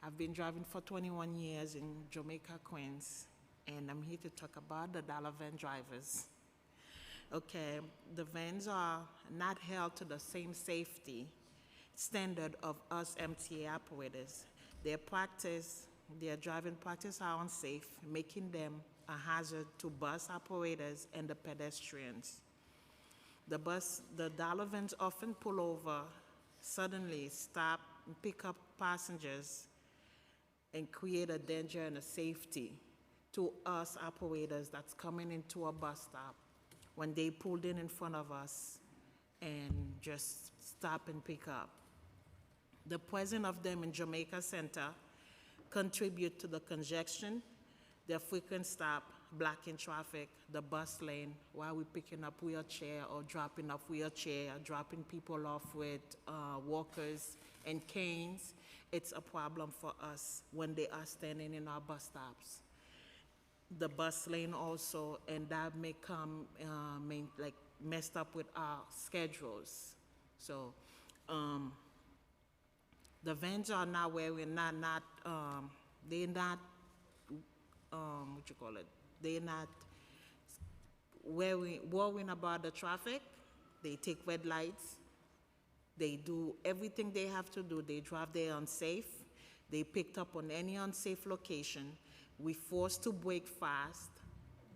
I've been driving for 21 years in Jamaica, Queens, and I'm here to talk about the dollar van drivers. Okay, the vans are not held to the same safety standard of us MTA operators. Their driving practice are unsafe, making them a hazard to bus operators and the pedestrians. The dollar vans often pull over, suddenly stop and pick up passengers and create a danger and a safety to us operators that's coming into a bus stop when they pulled in front of us and just stop and pick up. The presence of them in Jamaica Center contribute to the congestion, their frequent stop, blocking traffic, the bus lane while we're picking up wheelchair or dropping off wheelchair, dropping people off with walkers and canes. It's a problem for us when they are standing in our bus stops. The bus lane also, and that may come messed up with our schedules. So the vans are not where we're not they're not they're not worrying about the traffic. They take red lights. They do everything they have to do. They drive there unsafe. They picked up on any unsafe location. We forced to brake fast.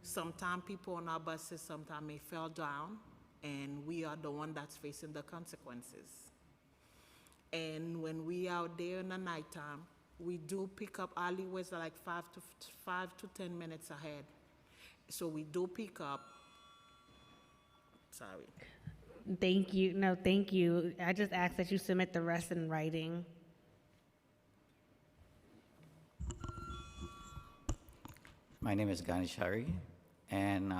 Sometimes people on our buses sometimes may fall down, and we are the one that's facing the consequences. And when we out there in the nighttime, we do pick up alleyways like 5 to 10 minutes ahead. So we do pick up. Sorry. Thank you. No, thank you. I just ask that you submit the rest in writing. My name is Ganesh Hari, and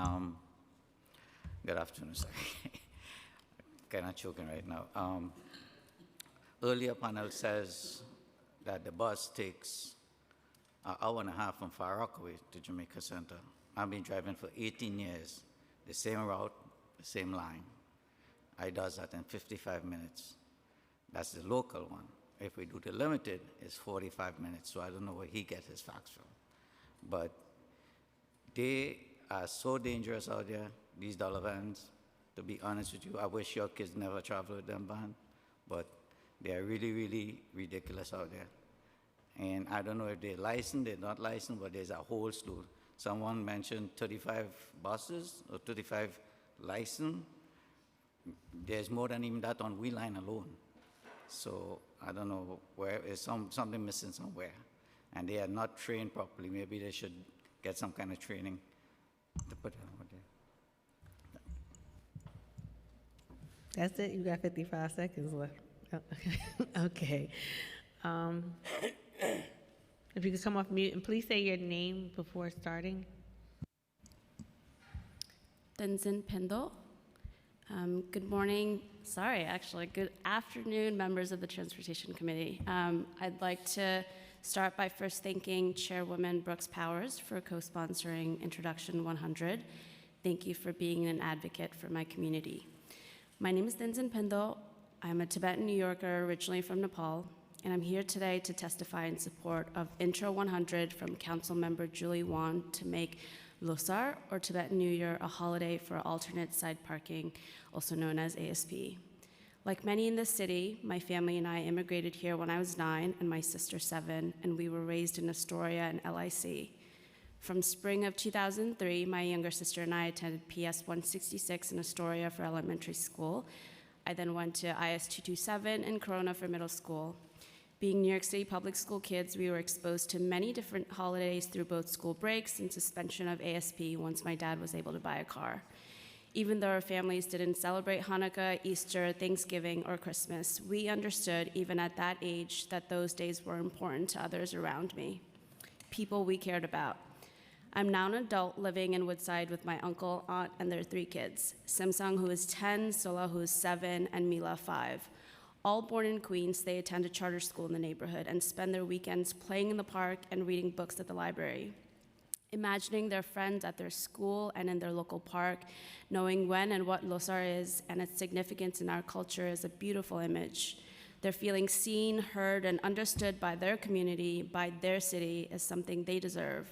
good afternoon, sorry. Kind of choking right now. Earlier panel says that the bus takes an hour and a half from Far Rockaway to Jamaica Center. I've been driving for 18 years, the same route, the same line. I does that in 55 minutes. That's the local one. If we do the limited, it's 45 minutes, so I don't know where he gets his facts from. But they are so dangerous out there, these dollar vans. To be honest with you, I wish your kids never travel with them van, but they are really, really ridiculous out there. And I don't know if they're licensed, they're not licensed, but there's a whole slew. Someone mentioned 35 buses or 35 licensed. There's more than even that on Wheel Line alone. So I don't know where is something missing somewhere. And they are not trained properly. Maybe they should get some kind of training to put them over there. That's it? You got 55 seconds left. Oh, okay. If you could come off mute and please say your name before starting. Tenzin Pendo. Good morning, actually, good afternoon, members of the Transportation Committee. I'd like to start by first thanking Chairwoman Brooks Powers for co-sponsoring Introduction 100. Thank you for being an advocate for my community. My name is Tenzin Pendo. I'm a Tibetan New Yorker originally from Nepal, and I'm here today to testify in support of Intro 100 from Councilmember Julie Wan to make Losar, or Tibetan New Year, a holiday for alternate side parking, also known as ASP. Like many in this city, my family and I immigrated here when I was 9 and my sister 7, and we were raised in Astoria and LIC. From spring of 2003, my younger sister and I attended PS 166 in Astoria for elementary school. I then went to IS 227 in Corona for middle school. Being New York City public school kids, we were exposed to many different holidays through both school breaks and suspension of ASP once my dad was able to buy a car. Even though our families didn't celebrate Hanukkah, Easter, Thanksgiving, or Christmas, we understood, even at that age, that those days were important to others around me, people we cared about. I'm now an adult living in Woodside with my uncle, aunt, and their 3 kids, Samsung, who is 10, Sola, who is 7, and Mila, 5. All born in Queens, they attend a charter school in the neighborhood and spend their weekends playing in the park and reading books at the library. Imagining their friends at their school and in their local park, knowing when and what Losar is and its significance in our culture is a beautiful image. They're feeling seen, heard, and understood by their community, by their city, is something they deserve.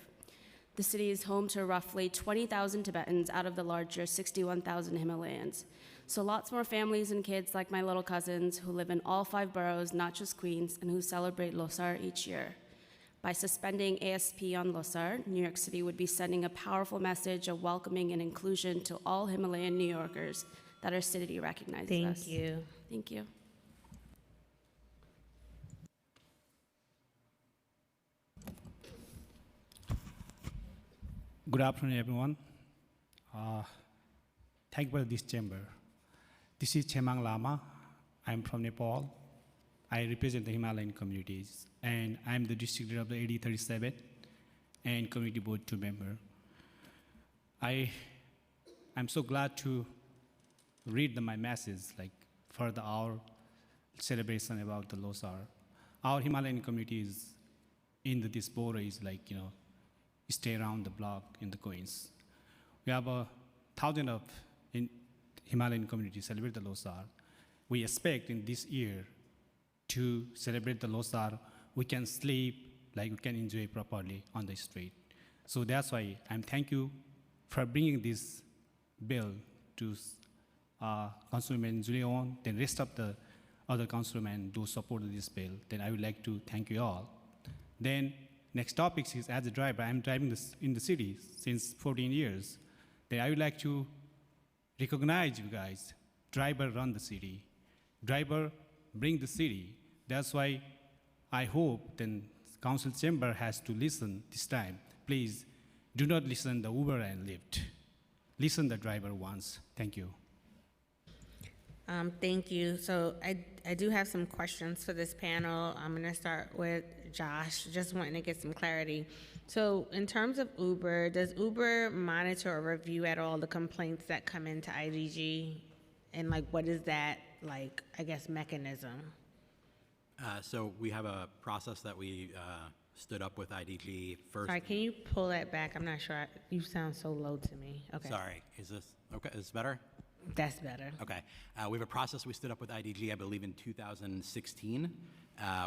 The city is home to roughly 20,000 Tibetans out of the larger 61,000 Himalayans. So lots more families and kids like my little cousins who live in all 5 boroughs, not just Queens, and who celebrate Losar each year. By suspending ASP on Losar, New York City would be sending a powerful message of welcoming and inclusion to all Himalayan New Yorkers that our city recognizes us. Thank you. Thank you. Good afternoon, everyone. Thank you for this chamber. This is Chemang Lama. I'm from Nepal. I represent the Himalayan communities, and I'm the district leader of the AD 37 and community board 2 member. I'm so glad to read my message, like for our celebration about the Losar. Our Himalayan communities in the diaspora is like, stay around the block in the Queens. We have 1,000 of Himalayan communities celebrate the Losar. We expect in this year to celebrate the Losar, we can sleep, like we can enjoy properly on the street. So that's why I'm thank you for bringing this bill to Councilman Julian, then rest of the other councilmen who supported this bill. Then I would like to thank you all. Then next topic is, as a driver, I'm driving this in the city since 14 years. Then I would like to recognize you guys. Driver run the city. Driver bring the city. That's why I hope then council chamber has to listen this time. Please do not listen the Uber and Lyft. Listen the driver once. Thank you. Thank you. So I do have some questions for this panel. I'm going to start with Josh, just wanting to get some clarity. So in terms of Uber, does Uber monitor or review at all the complaints that come into IDG? And like, what is that, like, I guess, mechanism? So we have a process that we stood up with IDG first. Sorry, can you pull that back? I'm not sure. You sound so low to me. Okay. Sorry, is this okay? Is this better? That's better. Okay. We have a process we stood up with IDG, I believe, in 2016,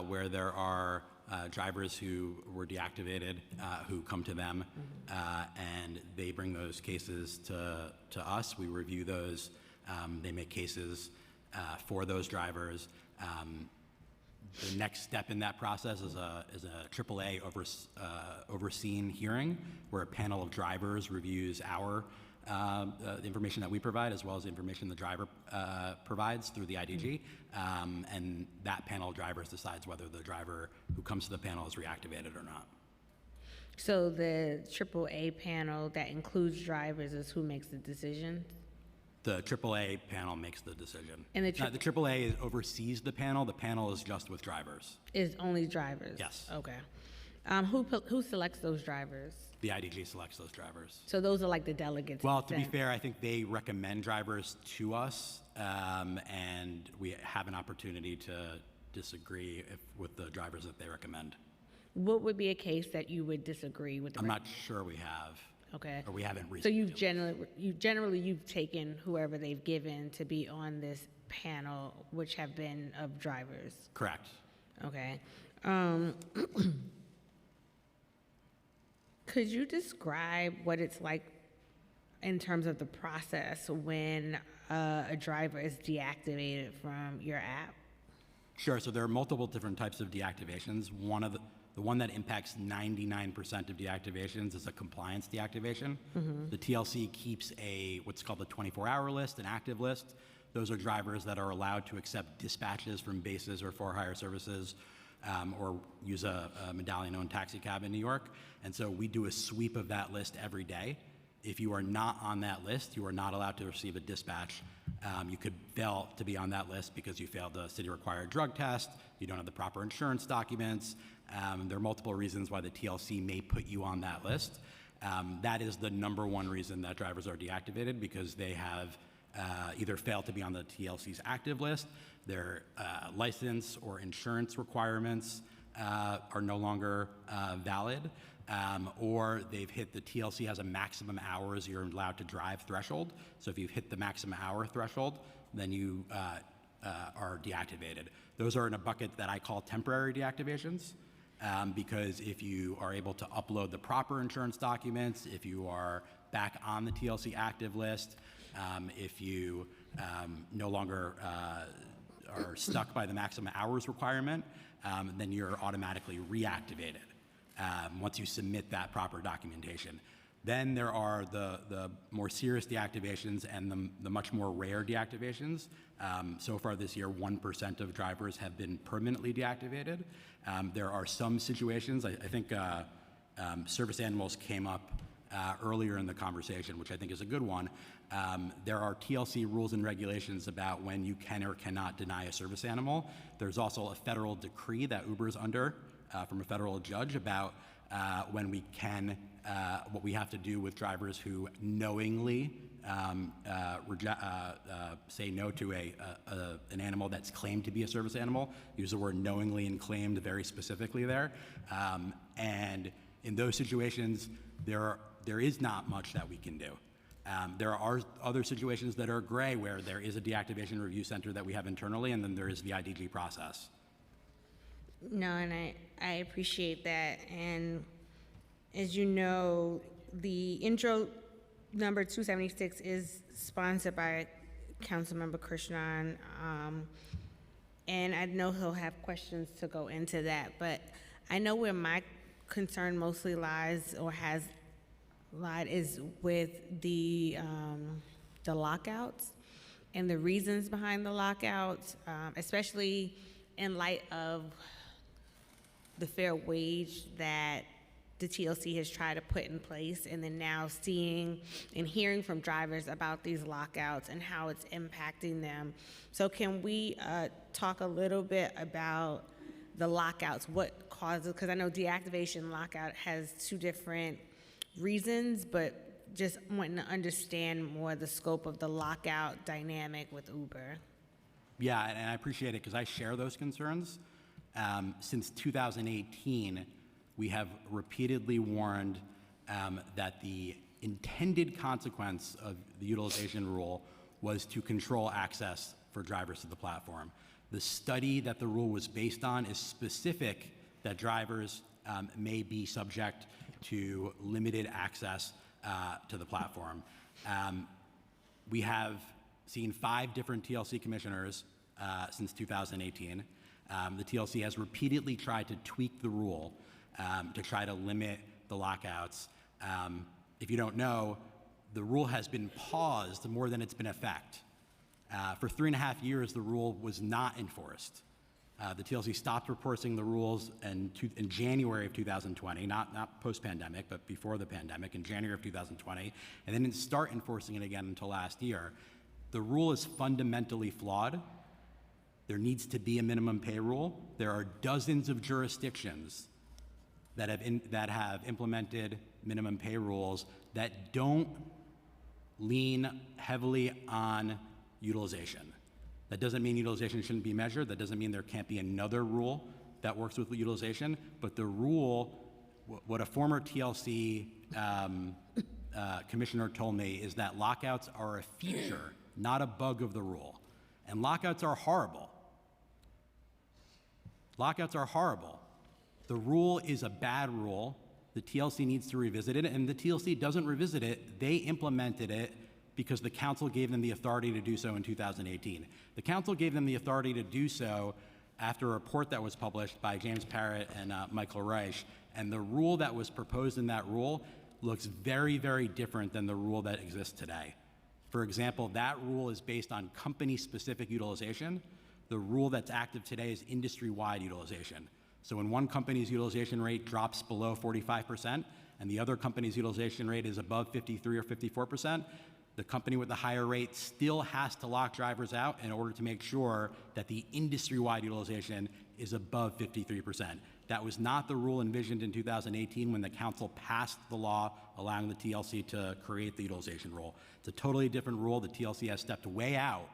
where there are drivers who were deactivated who come to them, and they bring those cases to us. We review those. They make cases for those drivers. The next step in that process is a AAA overseen hearing where a panel of drivers reviews the information that we provide as well as the information the driver provides through the IDG, and that panel of drivers decides whether the driver who comes to the panel is reactivated or not. So the AAA panel that includes drivers is who makes the decision? The AAA panel makes the decision. And the AAA oversees the panel. The panel is just with drivers. Is only drivers? Yes. Okay. Who selects those drivers? The IDG selects those drivers. So those are like the delegates? Well, to be fair, I think they recommend drivers to us, and we have an opportunity to disagree with the drivers that they recommend. What would be a case that you would disagree with? I'm not sure we have. Okay. Or we haven't So recently. you've taken whoever they've given to be on this panel, which have been of drivers. Correct. Okay. Could you describe what it's like in terms of the process when a driver is deactivated from your app? Sure. So there are multiple different types of deactivations. The one that impacts 99% of deactivations is a compliance deactivation. Mhm. The TLC keeps what's called a 24-hour list, an active list. those are drivers that are allowed to accept dispatches from bases or for-hire services, or use a medallion-owned taxi cab in New York. And so we do a sweep of that list every day. If you are not on that list, you are not allowed to receive a dispatch. You could fail to be on that list because you failed the city-required drug test, you don't have the proper insurance documents. There are multiple reasons why the TLC may put you on that list. That is the number one reason that drivers are deactivated, because they have either failed to be on the TLC's active list, their license or insurance requirements are no longer valid, or they've hit the TLC has a maximum hours you're allowed to drive threshold. So if you've hit the maximum hour threshold, then you are deactivated. Those are in a bucket that I call temporary deactivations, because if you are able to upload the proper insurance documents, if you are back on the TLC active list, if you no longer are stuck by the maximum hours requirement, then you're automatically reactivated once you submit that proper documentation. Then there are the more serious deactivations and the much more rare deactivations. So far this year, 1% of drivers have been permanently deactivated. There are some situations, I think service animals came up earlier in the conversation, which I think is a good one. There are TLC rules and regulations about when you can or cannot deny a service animal. There's also a federal decree that Uber is under from a federal judge about when we can, what we have to do with drivers who knowingly say no to an animal that's claimed to be a service animal. Use the word knowingly and claimed very specifically there. And in those situations, there is not much that we can do. There are other situations that are gray where there is a deactivation review center that we have internally, and then there is the IDG process. No, and I appreciate that. And as you know, the intro number 276 is sponsored by Councilmember Krishnan. And I know he'll have questions to go into that, but I know where my concern mostly lies or has lied is with the lockouts and the reasons behind the lockouts, especially in light of the fair wage that the TLC has tried to put in place, and then now seeing and hearing from drivers about these lockouts and how it's impacting them. So can we talk a little bit about the lockouts, what causes, because I know deactivation lockout has two different reasons, but just wanting to understand more the scope of the lockout dynamic with Uber. Yeah, and I appreciate it because I share those concerns. Since 2018, we have repeatedly warned that the intended consequence of the utilization rule was to control access for drivers to the platform. The study that the rule was based on is specific that drivers may be subject to limited access to the platform. We have seen 5 different TLC commissioners since 2018. The TLC has repeatedly tried to tweak the rule to try to limit the lockouts. If you don't know, the rule has been paused more than it's been in effect. For 3.5 years, the rule was not enforced. The TLC stopped enforcing the rules in January of 2020, not post-pandemic, but before the pandemic, in January of 2020, and then didn't start enforcing it again until last year. The rule is fundamentally flawed. There needs to be a minimum pay rule. There are dozens of jurisdictions that have implemented minimum pay rules that don't lean heavily on utilization. That doesn't mean utilization shouldn't be measured. That doesn't mean there can't be another rule that works with utilization. But the rule, what a former TLC commissioner told me is that lockouts are a feature, not a bug of the rule. And lockouts are horrible. Lockouts are horrible. The rule is a bad rule. The TLC needs to revisit it, and the TLC doesn't revisit it. They implemented it because the council gave them the authority to do so in 2018. The council gave them the authority to do so after a report that was published by James Parrott and Michael Reich, and the rule that was proposed in that rule looks very, very different than the rule that exists today. For example, that rule is based on company-specific utilization. The rule that's active today is industry-wide utilization. So when one company's utilization rate drops below 45% and the other company's utilization rate is above 53 or 54%, the company with the higher rate still has to lock drivers out in order to make sure that the industry-wide utilization is above 53%. That was not the rule envisioned in 2018 when the council passed the law allowing the TLC to create the utilization rule. It's a totally different rule. The TLC has stepped way out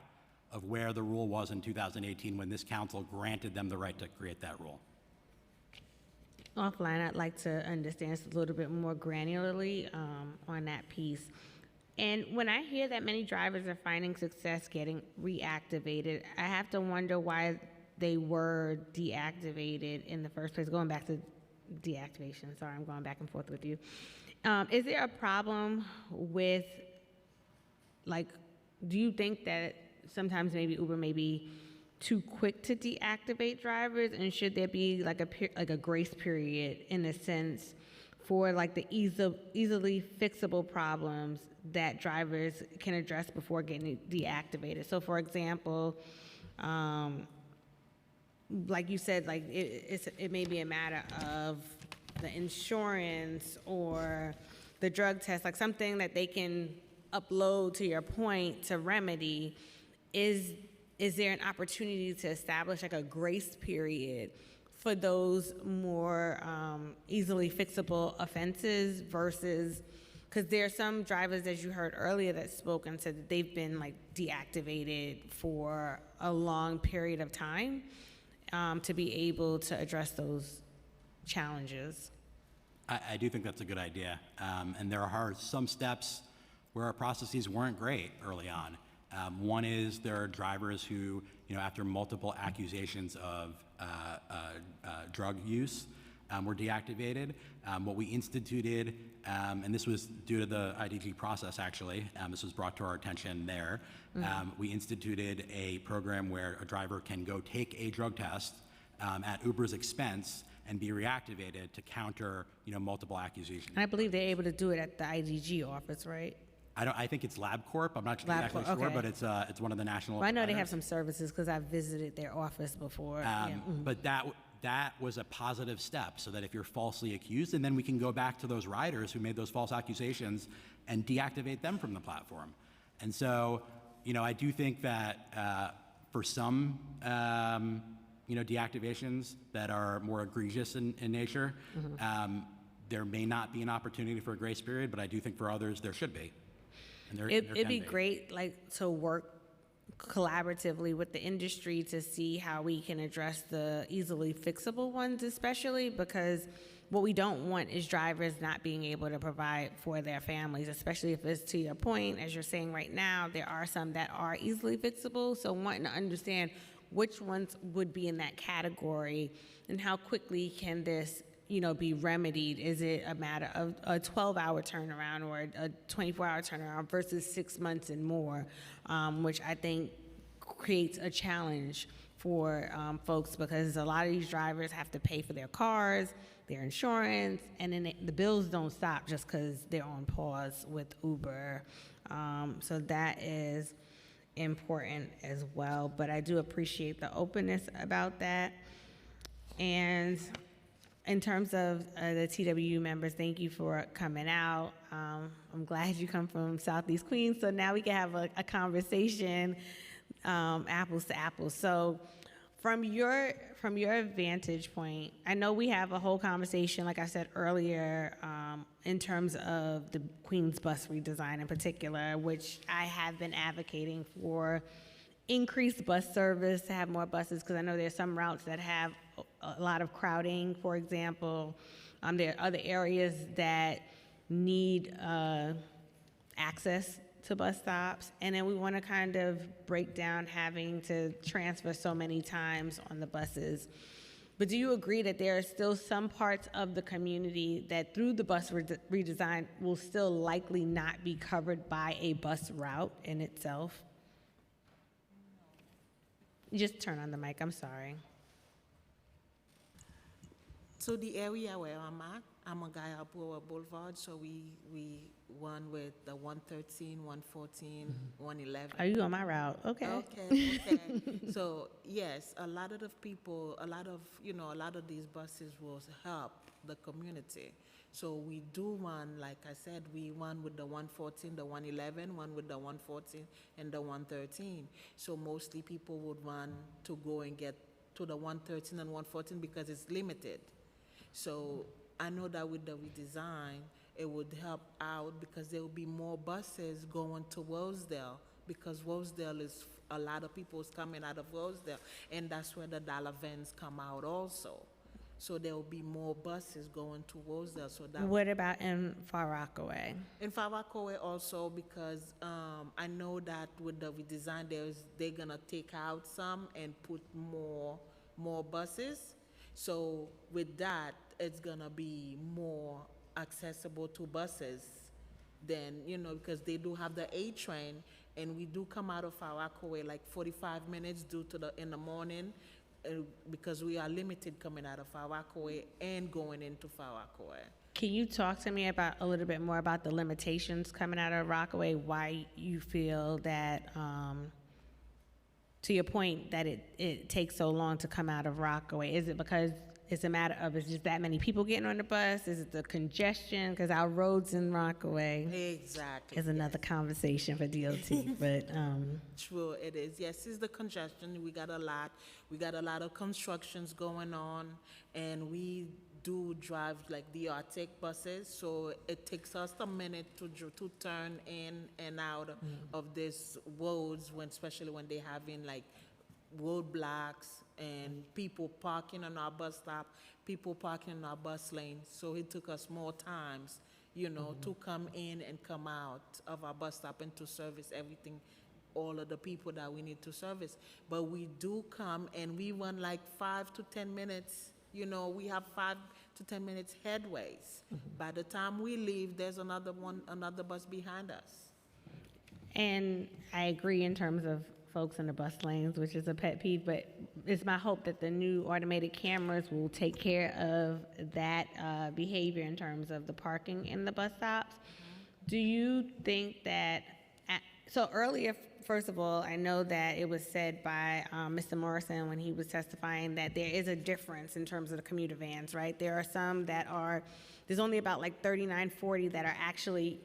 of where the rule was in 2018 when this council granted them the right to create that rule. Offline, I'd like to understand this a little bit more granularly on that piece. And when I hear that many drivers are finding success getting reactivated, I have to wonder why they were deactivated in the first place. Going back to deactivation, sorry, I'm going back and forth with you. Is there a problem with, like, do you think that sometimes maybe Uber may be too quick to deactivate drivers, and should there be like a grace period in a sense for like the easily fixable problems that drivers can address before getting deactivated? So for example, like you said, like it may be a matter of the insurance or the drug test, like something that they can upload, to your point, to remedy. Is there an opportunity to establish like a grace period for those more easily fixable offenses versus, because there are some drivers, as you heard earlier, that spoke and said that they've been like deactivated for a long period of time to be able to address those challenges? I do think that's a good idea. And there are some steps where our processes weren't great early on. One is there are drivers who, after multiple accusations of drug use, were deactivated. What we instituted, and this was due to the IDG process actually, this was brought to our attention there. We instituted a program where a driver can go take a drug test at Uber's expense and be reactivated to counter, multiple accusations. I believe they're able to do it at the IDG office, right? I think it's LabCorp. I'm not exactly sure, okay. but it's one of the national. Well, I know they have providers. some services because I've visited their office before. Yeah. But that was a positive step, so that if you're falsely accused, and then we can go back to those riders who made those false accusations and deactivate them from the platform. And so, I do think that for some, deactivations that are more egregious in nature, there may not be an opportunity for a grace period, but I do think for others there should be. It'd be great, like, to work collaboratively with the industry to see how we can address the easily fixable ones, especially because what we don't want is drivers not being able to provide for their families, especially if it's, to your point, as you're saying right now, there are some that are easily fixable. So wanting to understand which ones would be in that category and how quickly can this be remedied? Is it a matter of a 12-hour turnaround or a 24-hour turnaround versus 6 months and more, which I think creates a challenge for folks, because a lot of these drivers have to pay for their cars, their insurance, and then the bills don't stop just because they're on pause with Uber. So that is important as well. But I do appreciate the openness about that. And in terms of the TWU members, thank you for coming out. I'm glad you come from Southeast Queens, so now we can have a conversation, apples to apples. So from your vantage point, I know we have a whole conversation, like I said earlier, in terms of the Queens bus redesign in particular, which I have been advocating for increased bus service, to have more buses, because I know there's some routes that have a lot of crowding, for example. There are other areas that need access to bus stops, and then we want to kind of break down having to transfer so many times on the buses. But do you agree that there are still some parts of the community that through the bus redesign will still likely not be covered by a bus route in itself? Just turn on the mic, I'm sorry. To the area where I'm at, I'm a guy up Brewer Boulevard, so we run with the 113, 114, 111. Are you on my route? Okay. Okay, okay. So yes, a lot of the people, a lot of these buses will help the community. So we do run, like I said, we run with the 114, the 111, one with the 114 and the 113. So mostly people would run to go and get to the 113 and 114 because it's limited. So I know that with the redesign, it would help out because there will be more buses going to Rosedale because Rosedale is, a lot of people is coming out of Rosedale, and that's where the dollar vans come out also. So there will be more buses going to Rosedale. So that What about in Far Rockaway? in Far Rockaway also, because I know that with the redesign, they're gonna take out some and put more buses. So with that, it's gonna be more accessible to buses than, because they do have the A train, and we do come out of Far Rockaway like 45 minutes in the morning, because we are limited coming out of Far Rockaway and going into Far Rockaway. Can you talk to me about a little bit more about the limitations coming out of Rockaway? Why you feel that, to your point, that it takes so long to come out of Rockaway? Is it because it's a matter of it's just that many people getting on the bus? Is it the congestion? Because our roads in Rockaway Exactly. is another conversation for DOT. But True, it is. Yes, it's the congestion. We got a lot of constructions going on, and we do drive like the Arctic buses, so it takes us a minute to turn in and out of these roads, especially when they're having like roadblocks and people parking on our bus stop, people parking in our bus lanes. So it took us more times, to come in and come out of our bus stop and to service everything, all of the people that we need to service. But we do come and we run like 5 to 10 minutes. We have 5 to 10 minutes headways. By the time we leave, there's another bus behind us. And I agree in terms of folks in the bus lanes, which is a pet peeve, but it's my hope that the new automated cameras will take care of that behavior in terms of the parking in the bus stops. Do you think that, so earlier, first of all, I know that it was said by Mr. Morrison when he was testifying that there is a difference in terms of the commuter vans, right? There are some that there's only about like 39, 40 that are actually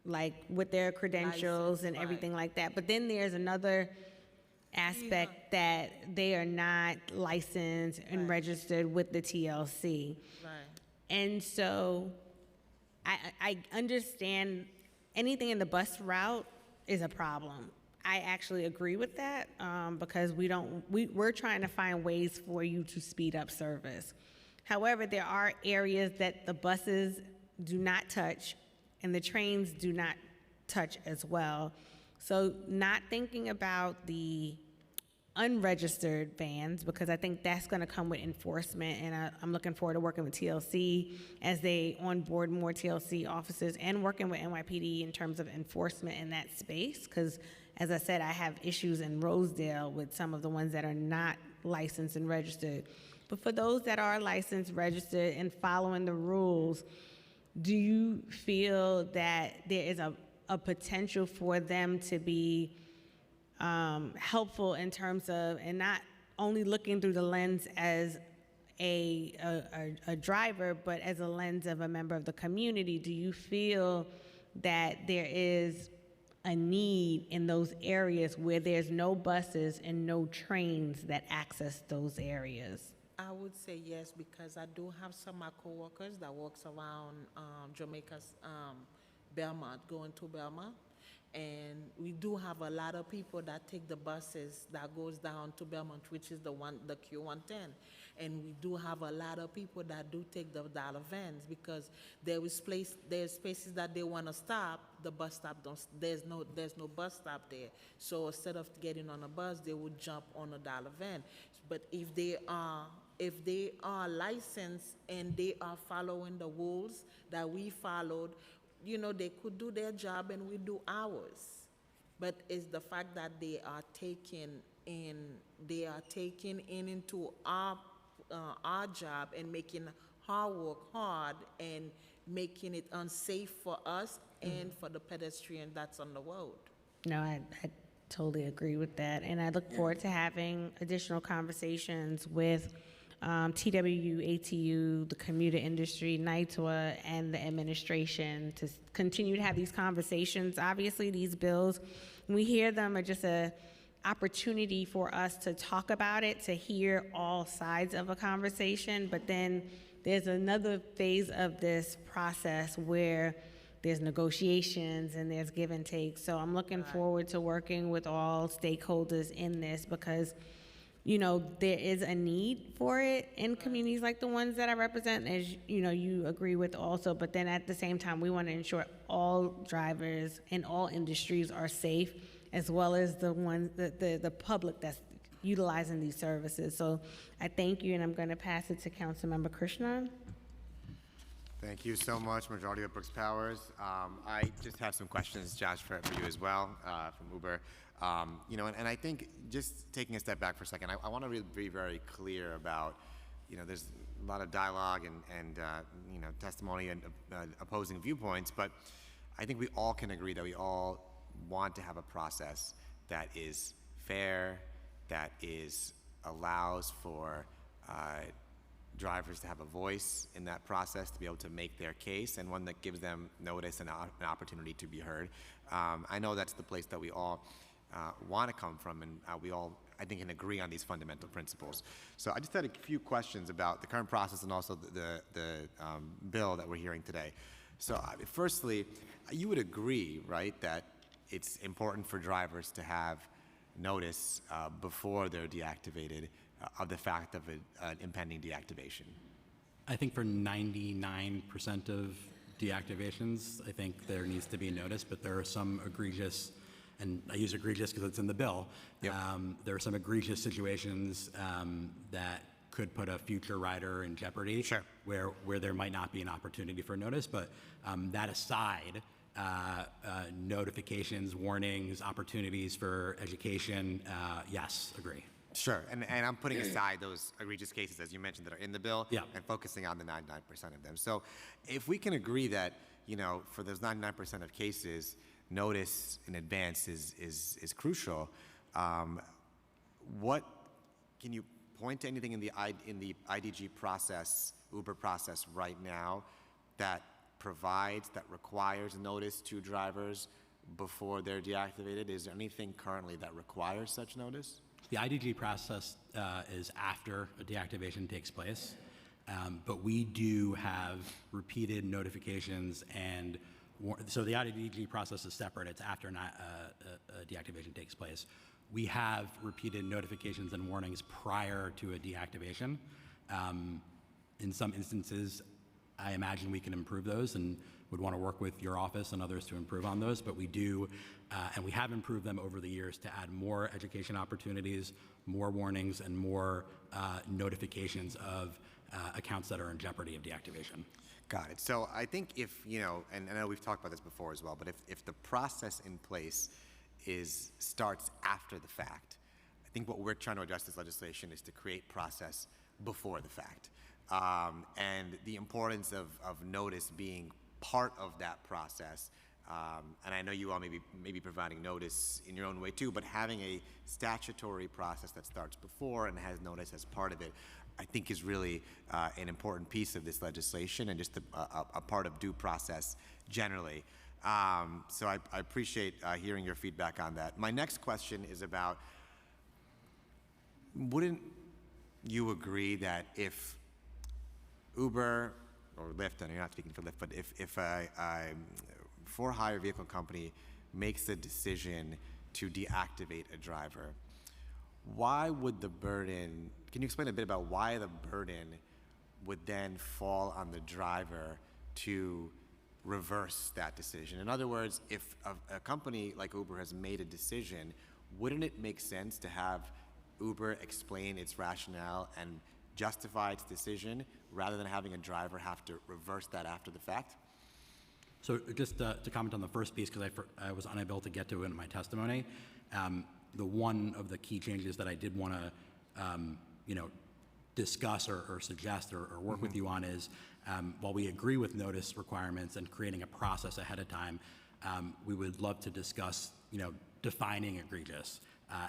like with their credentials and everything like that. But then there's another aspect that they are not licensed and registered with the TLC. Right. And so I understand anything in the bus route is a problem. I actually agree with that because we're trying to find ways for you to speed up service. However, there are areas that the buses do not touch and the trains do not touch as well. So not thinking about the unregistered vans, because I think that's going to come with enforcement, and I'm looking forward to working with TLC as they onboard more TLC officers and working with NYPD in terms of enforcement in that space, because as I said, I have issues in Rosedale with some of the ones that are not licensed and registered. But for those that are licensed, registered, and following the rules, do you feel that there is a potential for them to be helpful in terms of, and not only looking through the lens as a driver, but as a lens of a member of the community? Do you feel that there is a need in those areas where there's no buses and no trains that access those areas? I would say yes, because I do have some of my coworkers that works around Jamaica's Belmont, going to Belmont. And we do have a lot of people that take the buses that goes down to Belmont, which is the Q110. And we do have a lot of people that do take the dollar vans, because there's spaces that they want to stop. The bus stop there's no bus stop there. So instead of getting on a bus, they would jump on a dollar van. But if they are licensed and they are following the rules that we followed, they could do their job and we do ours. But it's the fact that they are taking in into our job and making our work hard and making it unsafe for us and for the pedestrian that's on the road. No, I totally agree with that. And I look forward to having additional conversations with TWU, ATU, the commuter industry, NITWA, and the administration to continue to have these conversations. Obviously, these bills, when we hear them, are just a opportunity for us to talk about it, to hear all sides of a conversation. But then there's another phase of this process where there's negotiations and there's give and take. So I'm looking forward to working with all stakeholders in this because, you know, there is a need for it in communities like the ones that I represent, as you know, you agree with also. But then at the same time, we want to ensure all drivers in all industries are safe, as well as the ones the public that's utilizing these services. So I thank you, and I'm going to pass it to Councilmember Krishnan. Thank you so much, Majority Whip Brooks Powers. I just have some questions, Josh, for you as well, from Uber. You know, and I think just taking a step back for a second, I want to really be very clear about, you know, there's a lot of dialogue and you know, testimony and opposing viewpoints, but I think we all can agree that we all want to have a process that is fair, that allows for drivers to have a voice in that process, to be able to make their case, and one that gives them notice and an opportunity to be heard. I know that's the place that we all want to come from, and we all, I think, can agree on these fundamental principles. So I just had a few questions about the current process and also the bill that we're hearing today. So firstly, you would agree, right, that it's important for drivers to have notice before they're deactivated of the fact of an impending deactivation? I think for 99% of deactivations, I think there needs to be notice, but there are some egregious, and I use egregious because it's in the bill, there are some egregious situations that could put a future rider in jeopardy, sure, where there might not be an opportunity for notice. But that aside, notifications, warnings, opportunities for education, yes, agree. Sure, and I'm putting aside those egregious cases, as you mentioned, that are in the bill, and focusing on the 99% of them. So if we can agree that, you know, for those 99% of cases, notice in advance is crucial, what can you point to anything in the IDG process, Uber process right now that provides, that requires notice to drivers before they're deactivated? Is there anything currently that requires such notice? The IDG process is after a deactivation takes place, but we do have repeated notifications, and so the IDG process is separate. It's after a deactivation takes place. We have repeated notifications and warnings prior to a deactivation. In some instances, I imagine we can improve those and would want to work with your office and others to improve on those, but we do, and we have improved them over the years to add more education opportunities, more warnings, and more notifications of accounts that are in jeopardy of deactivation. Got it. So I think if, you know, and I know we've talked about this before as well, but if the process in place starts after the fact, I think what we're trying to address this legislation is to create process before the fact. And the importance of notice being part of that process, and I know you all may be providing notice in your own way too, but having a statutory process that starts before and has notice as part of it, I think is really an important piece of this legislation and just a part of due process generally. So I appreciate hearing your feedback on that. My next question is about, wouldn't you agree that if Uber or Lyft, and you're not speaking for Lyft, but if a for-hire vehicle company makes a decision to deactivate a driver, why would the burden, can you explain a bit about why the burden would then fall on the driver to reverse that decision? In other words, if a company like Uber has made a decision, wouldn't it make sense to have Uber explain its rationale and justify its decision rather than having a driver have to reverse that after the fact? So just to comment on the first piece, because I was unable to get to it in my testimony, the one of the key changes that I did want to, discuss or suggest or work with you on is, while we agree with notice requirements and creating a process ahead of time, we would love to discuss, defining egregious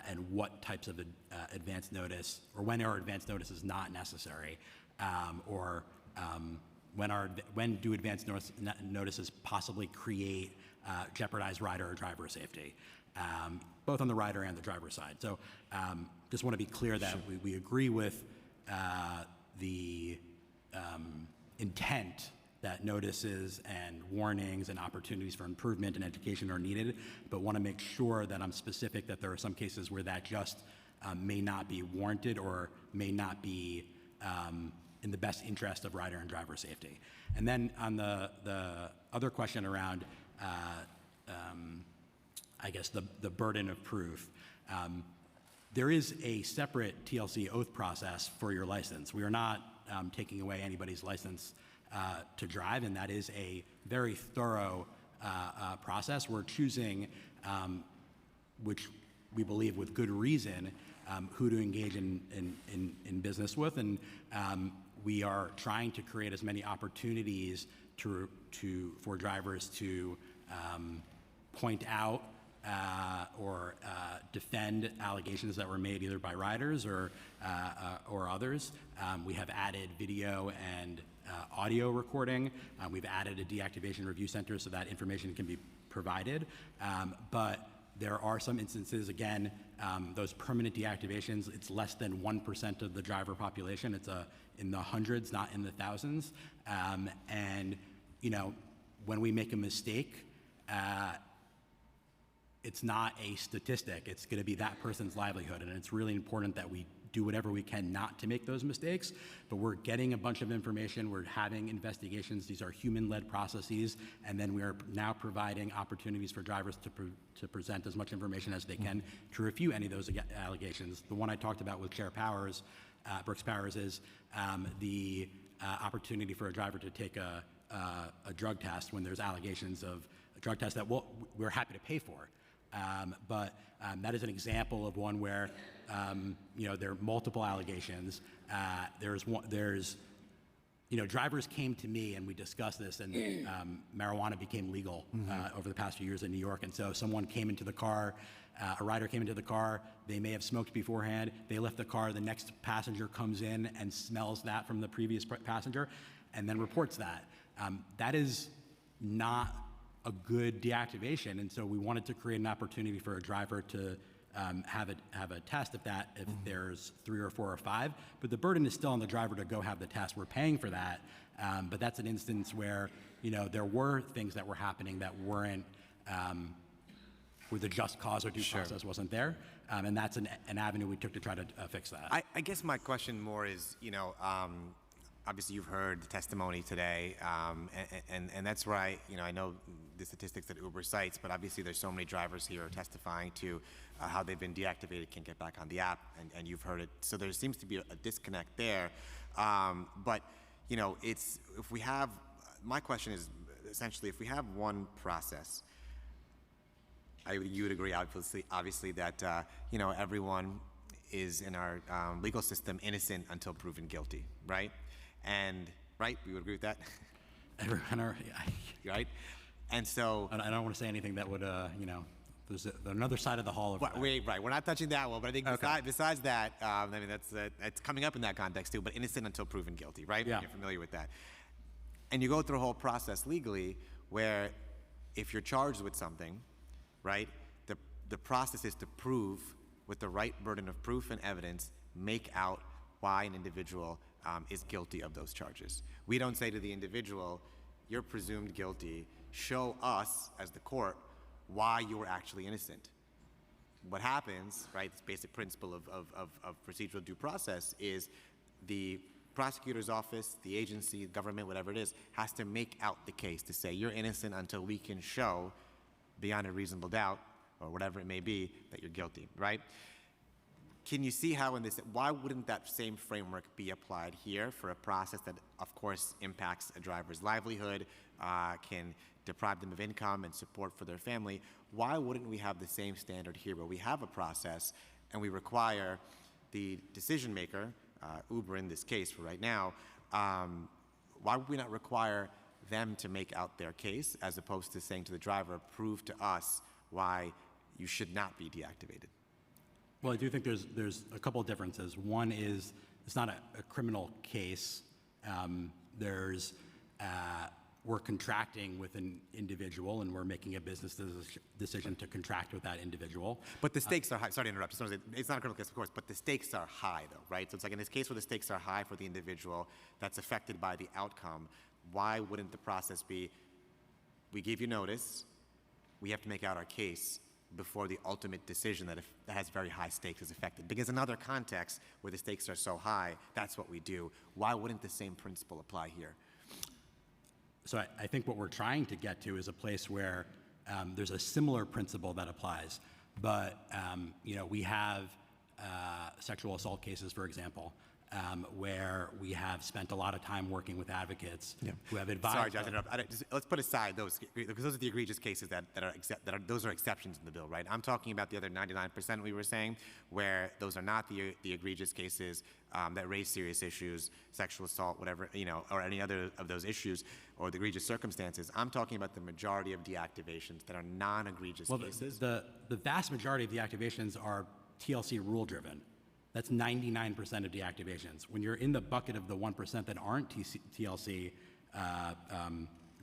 and what types of advance notice, or when our advance notice is not necessary, or when do advance notices possibly jeopardize rider or driver safety, both on the rider and the driver side. So just want to be clear that we agree with the intent that notices and warnings and opportunities for improvement and education are needed, but want to make sure that I'm specific that there are some cases where that just may not be warranted or may not be in the best interest of rider and driver safety. And then on the other question around, I guess, the burden of proof, there is a separate TLC oath process for your license. We are not taking away anybody's license to drive, and that is a very thorough process. We're choosing, which we believe with good reason, who to engage in business with, and we are trying to create as many opportunities for drivers to point out or defend allegations that were made either by riders or others. We have added video and audio recording. We've added a deactivation review center so that information can be provided. But there are some instances, again, those permanent deactivations, it's less than 1% of the driver population. It's in the hundreds, not in the thousands. And, when we make a mistake, it's not a statistic. It's going to be that person's livelihood. And it's really important that we do whatever we can not to make those mistakes. But we're getting a bunch of information. We're having investigations. These are human-led processes. And then we are now providing opportunities for drivers to present as much information as they can to refute any of those allegations. The one I talked about with Chair Powers, Brooks Powers, is the opportunity for a driver to take a drug test when there's allegations of a drug test that we're happy to pay for. But that is an example of one where there are multiple allegations. Drivers came to me and we discussed this, and marijuana became legal over the past few years in New York. And so someone came into the car, a rider came into the car, they may have smoked beforehand, they left the car, the next passenger comes in and smells that from the previous passenger and then reports that. That is not a good deactivation, and so we wanted to create an opportunity for a driver to have a test if there's 3 or 4 or 5, but the burden is still on the driver to go have the test. We're paying for that, but that's an instance where there were things that were happening that weren't where the just cause or due process wasn't there, and that's an avenue we took to try to fix that. I guess my question more is, obviously you've heard the testimony today, and that's where I know the statistics that Uber cites, but obviously there's so many drivers here testifying to how they've been deactivated, can't get back on the app, and you've heard it. So there seems to be a disconnect there. But, my question is essentially, if we have one process, you would agree, obviously that, everyone is in our legal system innocent until proven guilty, right? And, right, we would agree with that? Everyone, right? And so... I don't want to say anything that would, there's another side of the hall. Right, we're not touching that one, but I think besides that, that's coming up in that context too, but innocent until proven guilty, right? Yeah. You're familiar with that. And you go through a whole process legally where if you're charged with something, right, the process is to prove with the right burden of proof and evidence, make out why an individual is guilty of those charges. We don't say to the individual, you're presumed guilty, show us as the court why you were actually innocent. What happens, right, this basic principle of procedural due process is the prosecutor's office, the agency, the government, whatever it is, has to make out the case to say you're innocent until we can show beyond a reasonable doubt, or whatever it may be, that you're guilty, right? Can you see how why wouldn't that same framework be applied here for a process that, of course, impacts a driver's livelihood, can deprive them of income and support for their family? Why wouldn't we have the same standard here where we have a process and we require the decision maker, Uber in this case for right now, why would we not require them to make out their case as opposed to saying to the driver, prove to us why you should not be deactivated? Well, I do think there's a couple of differences. One is it's not a criminal case. We're contracting with an individual, and we're making a business decision to contract with that individual. But the stakes are high. Sorry to interrupt. It's not a criminal case, of course, but the stakes are high, though, right? So it's like in this case where the stakes are high for the individual that's affected by the outcome, why wouldn't the process be, we give you notice, we have to make out our case before the ultimate decision that has very high stakes is affected? Because in other contexts where the stakes are so high, that's what we do. Why wouldn't the same principle apply here? So I think what we're trying to get to is a place where there's a similar principle that applies. But we have sexual assault cases, for example, where we have spent a lot of time working with advocates who have advised. Sorry, Judge, let's put aside those, because those are the egregious cases those are exceptions in the bill, right? I'm talking about the other 99% we were saying, where those are not the egregious cases that raise serious issues, sexual assault, whatever, or any other of those issues, or the egregious circumstances. I'm talking about the majority of deactivations that are non-egregious cases. The vast majority of deactivations are TLC rule driven. That's 99% of deactivations. When you're in the bucket of the 1% that aren't TLC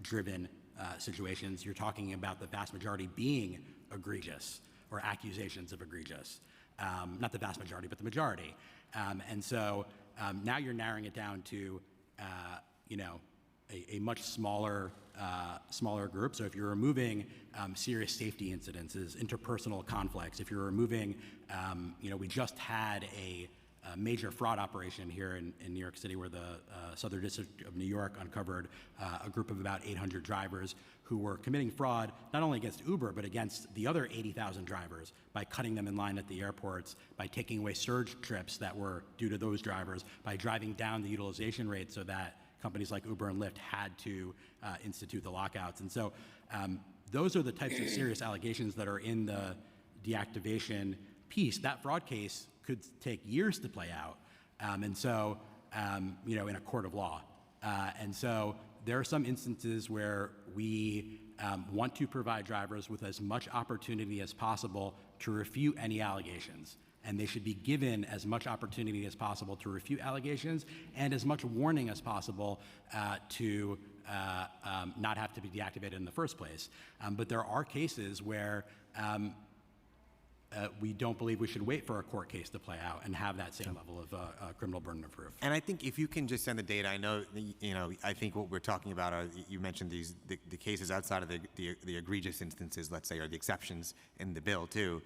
driven situations, you're talking about the vast majority being egregious or accusations of egregious. Not the vast majority, but the majority. And so now you're narrowing it down to, a much smaller group. So if you're removing serious safety incidences, interpersonal conflicts, if you're removing, we just had a major fraud operation here in New York City where the Southern District of New York uncovered a group of about 800 drivers who were committing fraud not only against Uber, but against the other 80,000 drivers by cutting them in line at the airports, by taking away surge trips that were due to those drivers, by driving down the utilization rate so that companies like Uber and Lyft had to institute the lockouts. And so those are the types of serious allegations that are in the deactivation piece. That fraud case could take years to play out. And so, in a court of law. And so there are some instances where we want to provide drivers with as much opportunity as possible to refute any allegations. And they should be given as much opportunity as possible to refute allegations and as much warning as possible to not have to be deactivated in the first place. But there are cases where we don't believe we should wait for a court case to play out and have that same level of criminal burden of proof. And I think if you can just send the data, I know, I think what we're talking about are, you mentioned the cases outside of the egregious instances, let's say, or the exceptions in the bill too,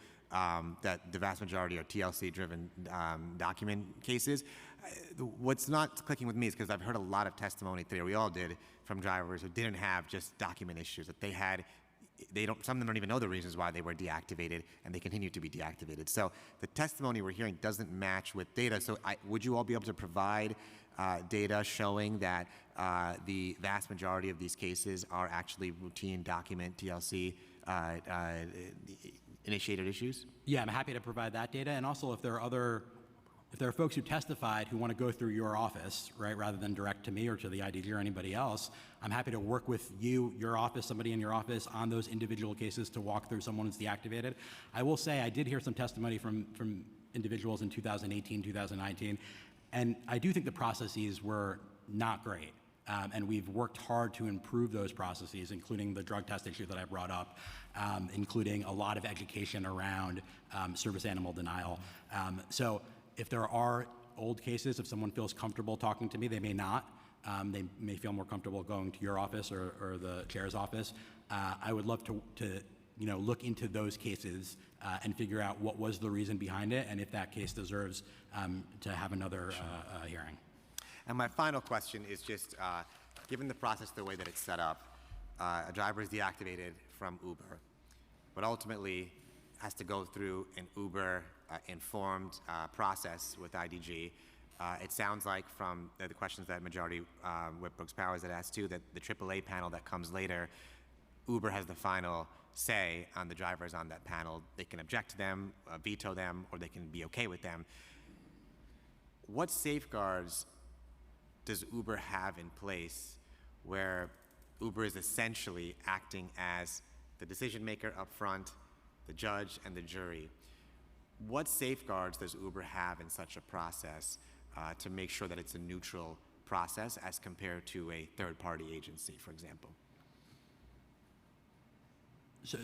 that the vast majority are TLC-driven document cases. What's not clicking with me is because I've heard a lot of testimony today, we all did, from drivers who didn't have just document issues, that they had, some of them don't even know the reasons why they were deactivated, and they continue to be deactivated. So the testimony we're hearing doesn't match with data. So would you all be able to provide data showing that the vast majority of these cases are actually routine document TLC initiated issues? Yeah, I'm happy to provide that data. And also if there are folks who testified who want to go through your office, right, rather than direct to me or to the IDG or anybody else, I'm happy to work with you, your office, somebody in your office on those individual cases to walk through someone who's deactivated. I will say I did hear some testimony from individuals in 2018, 2019, and I do think the processes were not great. And we've worked hard to improve those processes, including the drug test issue that I brought up, including a lot of education around service animal denial. So if there are old cases, if someone feels comfortable talking to me, they may not. They may feel more comfortable going to your office or the chair's office. I would love to look into those cases and figure out what was the reason behind it and if that case deserves to have another hearing. And my final question is just, given the process the way that it's set up, a driver is deactivated from Uber, but ultimately has to go through an Uber informed process with IDG. It sounds like from the questions that Majority Whip Brooks Powers had asked too, that the AAA panel that comes later, Uber has the final say on the drivers on that panel. They can object to them, veto them, or they can be okay with them. what safeguards does Uber have in place where Uber is essentially acting as the decision maker up front, the judge, and the jury? What safeguards does Uber have in such a process to make sure that it's a neutral process as compared to a third-party agency, for example? So,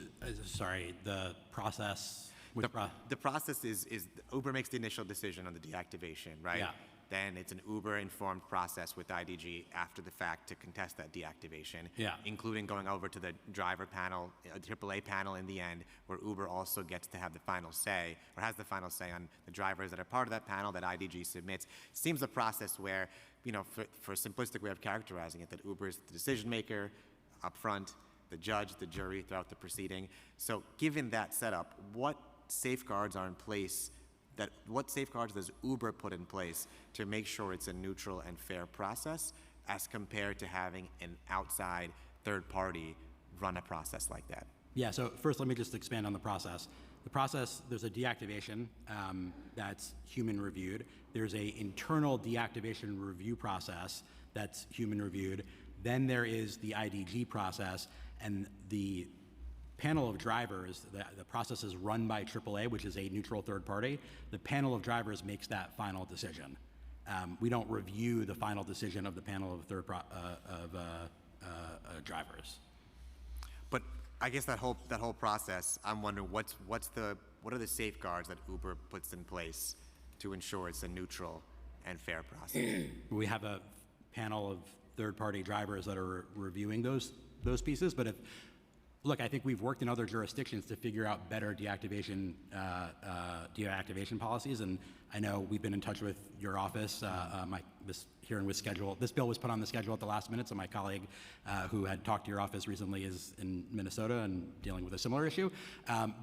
sorry, the process. The process is Uber makes the initial decision on the deactivation, right? Yeah. Then it's an Uber-informed process with IDG after the fact to contest that deactivation, Yeah. including going over to the driver panel, AAA panel in the end, where Uber also gets to have the final say, or has the final say on the drivers that are part of that panel that IDG submits. Seems a process where, for a simplistic way of characterizing it, that Uber is the decision maker up front, the judge, the jury throughout the proceeding. So given that setup, what safeguards are in place what safeguards does Uber put in place to make sure it's a neutral and fair process as compared to having an outside third party run a process like that? Yeah, so first let me just expand on the process. The process, there's a deactivation that's human reviewed. There's a internal deactivation review process that's human reviewed. Then there is the IDG process, and the panel of drivers, the process is run by AAA, which is a neutral third party. The panel of drivers makes that final decision. We don't review the final decision of the panel of drivers. But I guess that whole process, I'm wondering what are the safeguards that Uber puts in place to ensure it's a neutral and fair process? We have a panel of third-party drivers that are reviewing those pieces, but look, I think we've worked in other jurisdictions to figure out better deactivation policies, and I know we've been in touch with your office. This hearing was scheduled. This bill was put on the schedule at the last minute, so my colleague who had talked to your office recently is in Minnesota and dealing with a similar issue.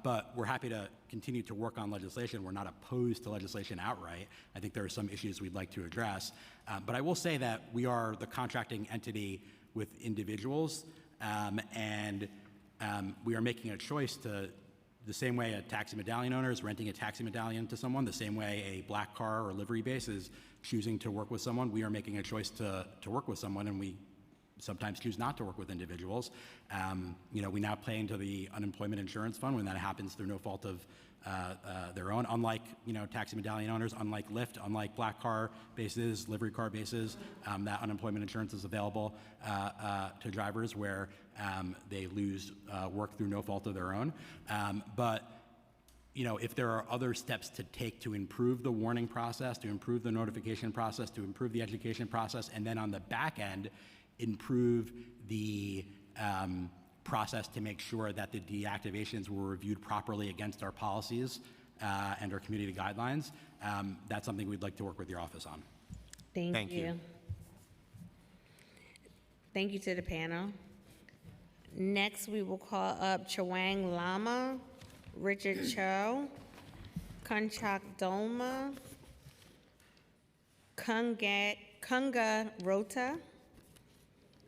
But we're happy to continue to work on legislation. We're not opposed to legislation outright. I think there are some issues we'd like to address. But I will say that we are the contracting entity with individuals, and we are making a choice to, the same way a taxi medallion owner is renting a taxi medallion to someone, the same way a black car or livery base is choosing to work with someone, we are making a choice to work with someone, and we sometimes choose not to work with individuals. We now pay into the unemployment insurance fund when that happens through no fault of their own. Unlike taxi medallion owners, unlike Lyft, unlike black car bases, livery car bases, that unemployment insurance is available to drivers where they lose work through no fault of their own. But if there are other steps to take to improve the warning process, to improve the notification process, to improve the education process, and then on the back end, improve the process to make sure that the deactivations were reviewed properly against our policies and our community guidelines, that's something we'd like to work with your office on. Thank you. Thank you to the panel. Next, we will call up Chawang Lama, Richard Cho, Kunchak Dolma, Kunga Rota,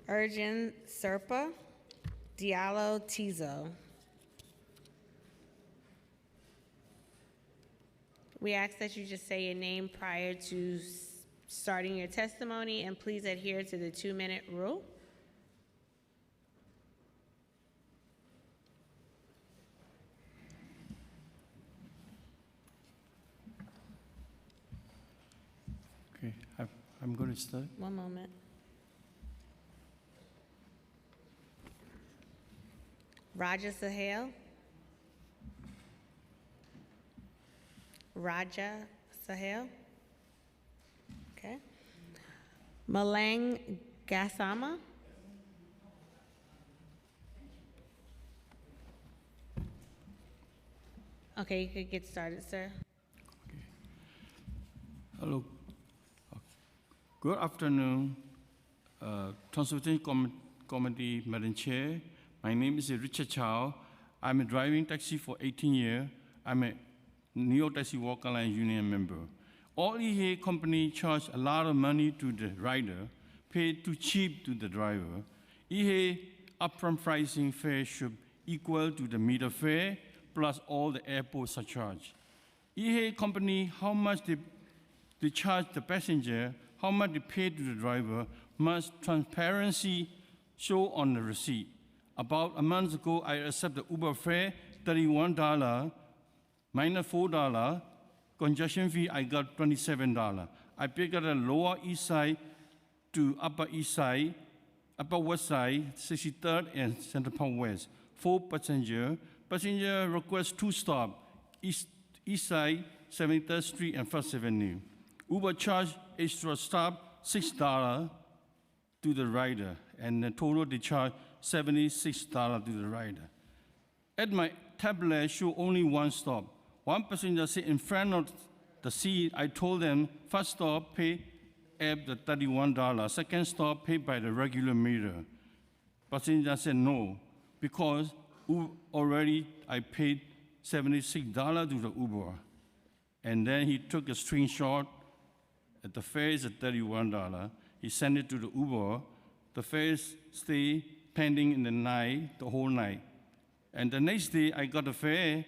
Urjan Serpa, Diallo Tizo. We ask that you just say your name prior to starting your testimony, and please adhere to the 2-minute rule. Okay, I'm going to start. One moment. Raja Sahel. Raja Sahel. Okay. Malang Gassama. Okay, you could get started, sir. Hello. Good afternoon, Transportation Committee, Madam Chair. My name is Richard Chow. I'm driving taxi for 18 years. I'm a New York Taxi Worker Alliance Union member. All EHA company charge a lot of money to the rider, pay too cheap to the driver. EHA upfront pricing fare should equal to the meter fare plus all the airport surcharge. EHA company, how much they they charge the passenger, how much they pay to the driver, must transparency show on the receipt. About a month ago, I accepted the Uber fare, $31, minus $4, congestion fee, I got $27. I picked up the Lower East Side to Upper East Side, Upper West Side, 63rd and Central Park West. 4 passengers. Passenger request 2 stops, East Side, 73rd Street and First Avenue. Uber charge extra stop $6 to the rider, and the total they charge $76 to the rider. At my tablet show only 1 stop. One passenger sit in front of the seat. I told them first stop pay at the $31, second stop paid by the regular meter. Passenger said no, because already I paid $76 to the Uber. And then he took a screenshot at the fare is at $31. He sent it to the Uber. The fare stay pending in the night, the whole night. And the next day, I got the fare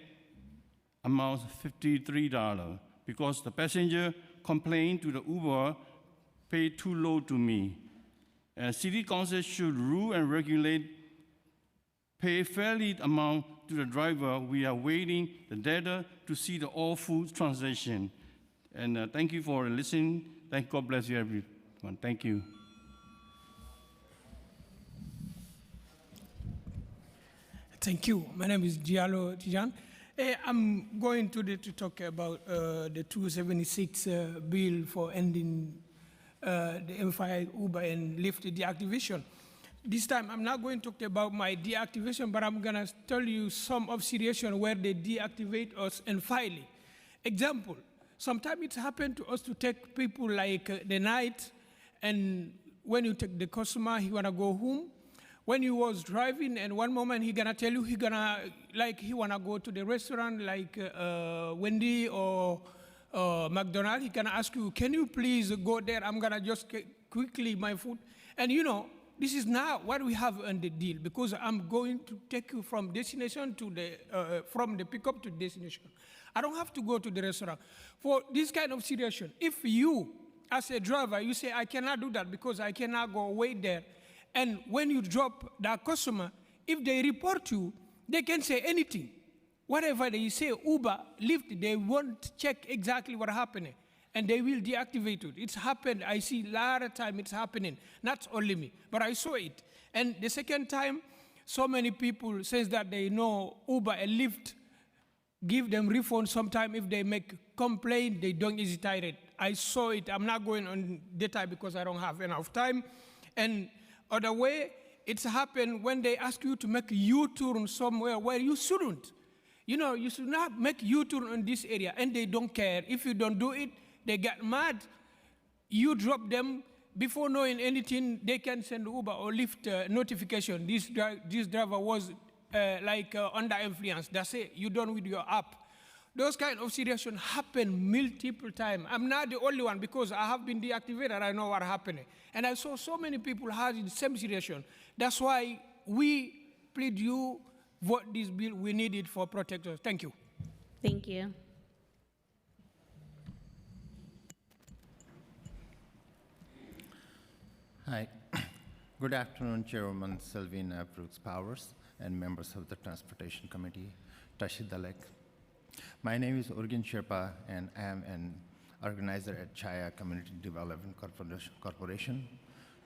amount $53 because the passenger complained to the Uber, paid too low to me. City council should rule and regulate, pay fairly amount to the driver. We are waiting the data to see the all full transaction. And thank you for listening. Thank God bless you, everyone. Thank you. Thank you. My name is Diallo Tijan. I'm going today to talk about the 276 bill for ending the M5 Uber and Lyft deactivation. This time, I'm not going to talk about my deactivation, but I'm going to tell you some of situation where they deactivate us and file it. Example, sometimes it's happened to us to take people like the night, and when you take the customer, he want to go home. When he was driving, and one moment he gonna tell you he wanna go to the restaurant like Wendy or McDonald's. He gonna ask you, can you please go there? I'm gonna just get quickly my food. And you know, this is not what we have on the deal, because I'm going to take you from destination to the from the pickup to destination. I don't have to go to the restaurant. For this kind of situation, if you, as a driver, you say I cannot do that because I cannot go wait there. And when you drop that customer, if they report you, they can say anything. Whatever they say, Uber, Lyft, they won't check exactly what happened, and they will deactivate it. It's happened. I see a lot of time it's happening. Not only me, but I saw it. And the second time, so many people says that they know Uber and Lyft give them refund sometime if they make complaint, they don't hesitate it. I saw it. I'm not going on detail because I don't have enough time. And other way, it's happened when they ask you to make a U-turn somewhere where you shouldn't. You know, you should not make U-turn in this area, and they don't care. If you don't do it, they get mad. You drop them, before knowing anything, they can send Uber or Lyft notification. This driver was under influence. That's it. You done with your app. Those kind of situations happen multiple times. I'm not the only one because I have been deactivated. I know what happened. And I saw so many people had the same situation. That's why we plead you vote this bill. We need it for protectors. Thank you. Thank you. Hi. Good afternoon, Chairwoman Selvina Brooks Powers and members of the Transportation Committee, Tashi Dalek. My name is Urgen Sherpa, and I am an organizer at Chaya Community Development Corporation.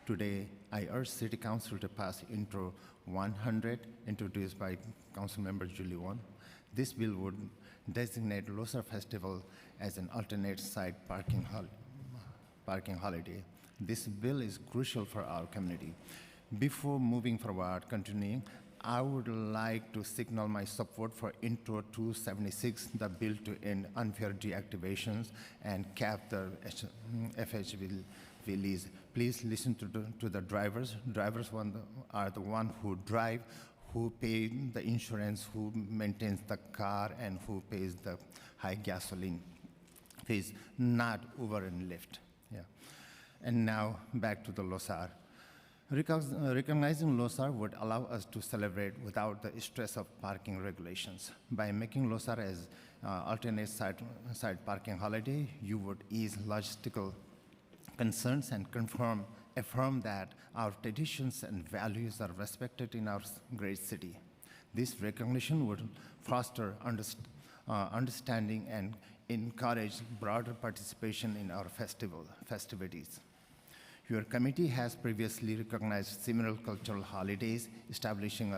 Today, I urge City Council to pass Intro 100, introduced by Councilmember Julie Won. This bill would designate Losar Festival as an alternate site parking holiday. This bill is crucial for our community. Before moving forward, continuing, I would like to signal my support for Intro 276, the bill to end unfair deactivations and cap the FHV lease. Please listen to the drivers. Drivers are the ones who drive, who pay the insurance, who maintains the car, and who pays the high gasoline fees, not Uber and Lyft. Yeah. And now back to the Losar. Recognizing Losar would allow us to celebrate without the stress of parking regulations. By making Losar as alternate side parking holiday, you would ease logistical concerns and affirm that our traditions and values are respected in our great city. This recognition would foster understanding and encourage broader participation in our festivities. Your committee has previously recognized similar cultural holidays, establishing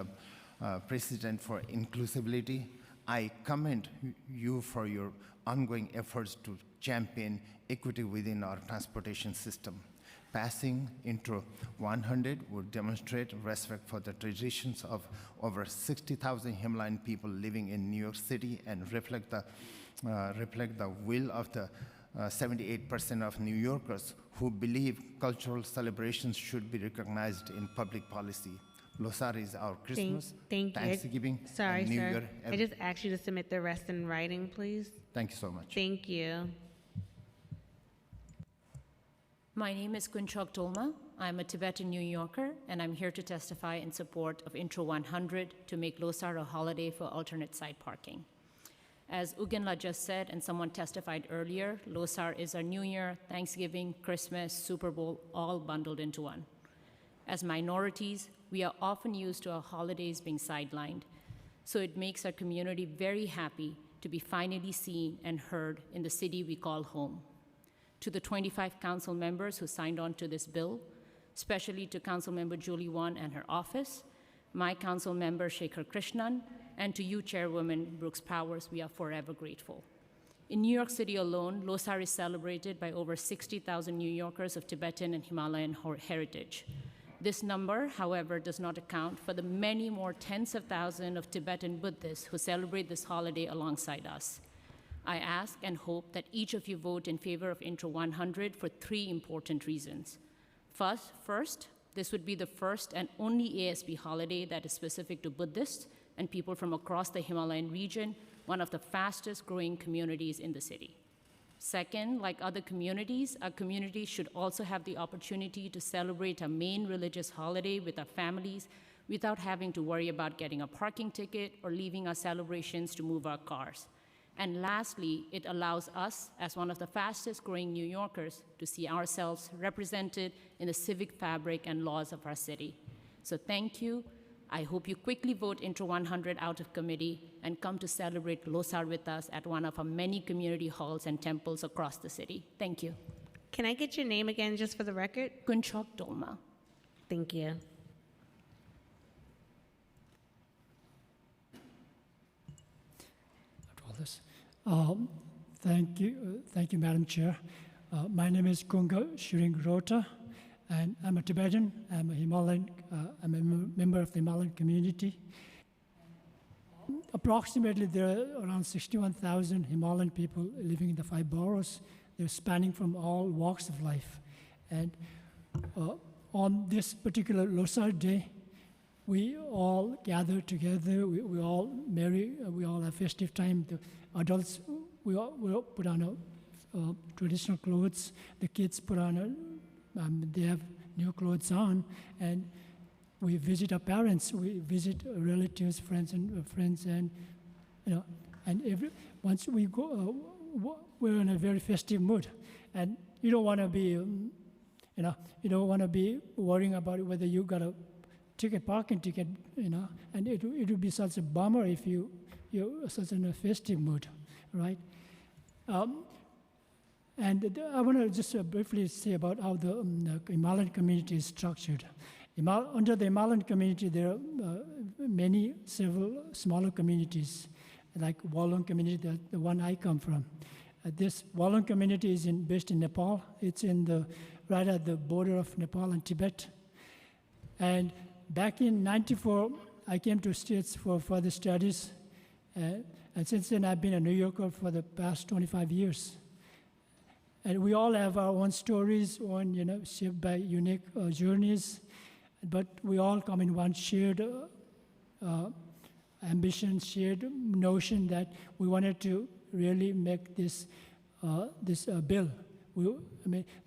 a precedent for inclusivity. I commend you for your ongoing efforts to champion equity within our transportation system. Passing Intro 100 would demonstrate respect for the traditions of over 60,000 Himalayan people living in New York City and reflect the will of the 78% of New Yorkers who believe cultural celebrations should be recognized in public policy. Losar is our Christmas, Thank you. Thanksgiving, Sorry, and New sir. Year. I just asked you to submit the rest in writing, please. Thank you so much. Thank you. My name is Kunchok Dolma. I'm a Tibetan New Yorker, and I'm here to testify in support of Intro 100 to make Losar a holiday for alternate side parking. As Ugenla just said, and someone testified earlier, Losar is our New Year, Thanksgiving, Christmas, Super Bowl, all bundled into one. As minorities, we are often used to our holidays being sidelined, so it makes our community very happy to be finally seen and heard in the city we call home. To the 25 council members who signed on to this bill, especially to Councilmember Julie Wan and her office, my council member Shekhar Krishnan, and to you, Chairwoman Brooks Powers, we are forever grateful. In New York City alone, Losar is celebrated by over 60,000 New Yorkers of Tibetan and Himalayan heritage. This number, however, does not account for the many more tens of thousands of Tibetan Buddhists who celebrate this holiday alongside us. I ask and hope that each of you vote in favor of Intro 100 for 3 important reasons. First, this would be the first and only ASB holiday that is specific to Buddhists and people from across the Himalayan region, one of the fastest growing communities in the city. Second, like other communities, our community should also have the opportunity to celebrate our main religious holiday with our families without having to worry about getting a parking ticket or leaving our celebrations to move our cars. And lastly, it allows us, as one of the fastest growing New Yorkers, to see ourselves represented in the civic fabric and laws of our city. So thank you. I hope you quickly vote Intro 100 out of committee and come to celebrate Losar with us at one of our many community halls and temples across the city. Thank you. Can I get your name again just for the record? Kunchok Dolma. Thank you. Thank you, Madam Chair. My name is Kunga Shring Rota, and I'm a Tibetan. I'm a Himalayan. I'm a member of the Himalayan community. Approximately, there are around 61,000 Himalayan people living in the 5 boroughs. They're spanning from all walks of life, and on this particular Losar day, we all gather together. We all marry. We all have festive time. The adults, we all put on traditional clothes. The kids put on they have new clothes on, and we visit our parents. We visit relatives, friends, and and once we go, we're in a very festive mood, and you don't want to be, you don't want to be worrying about whether you got a parking ticket, and it would be such a bummer if you're such in a festive mood, right? And I want to just briefly say about how the Himalayan community is structured. Under the Himalayan community, there are several smaller communities, like Walloon community, the one I come from. This Walloon community is based in Nepal. It's right at the border of Nepal and Tibet. And back in '94, I came to States for further studies, and since then I've been a New Yorker for the past 25 years. And we all have our own stories, shaped by unique journeys, but we all come in one shared ambition, shared notion that we wanted to really make this bill.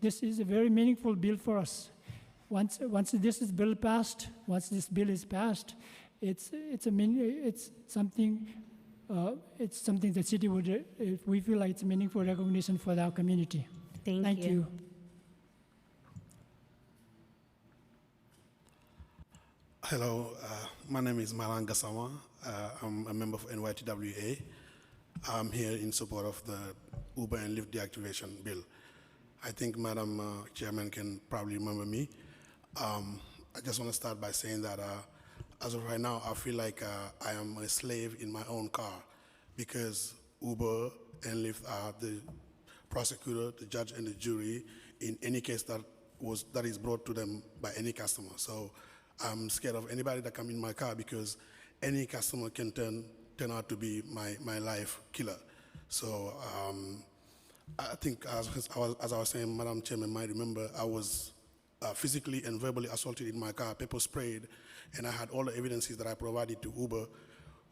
This is a very meaningful bill for us. once this bill is passed, it's something the city would, if we feel like it's meaningful recognition for our community. Thank you. Hello, my name is Malan Gassama. I'm a member of NYTWA. I'm here in support of the Uber and Lyft deactivation bill. I think Madam Chairman can probably remember me. I just want to start by saying that as of right now, I feel like I am a slave in my own car because Uber and Lyft are the prosecutor, the judge, and the jury in any case that is brought to them by any customer. So I'm scared of anybody that come in my car because any customer can turn out to be my life killer. So I think as I was saying, Madam Chairman might remember, I was physically and verbally assaulted in my car, pepper sprayed, and I had all the evidences that I provided to Uber.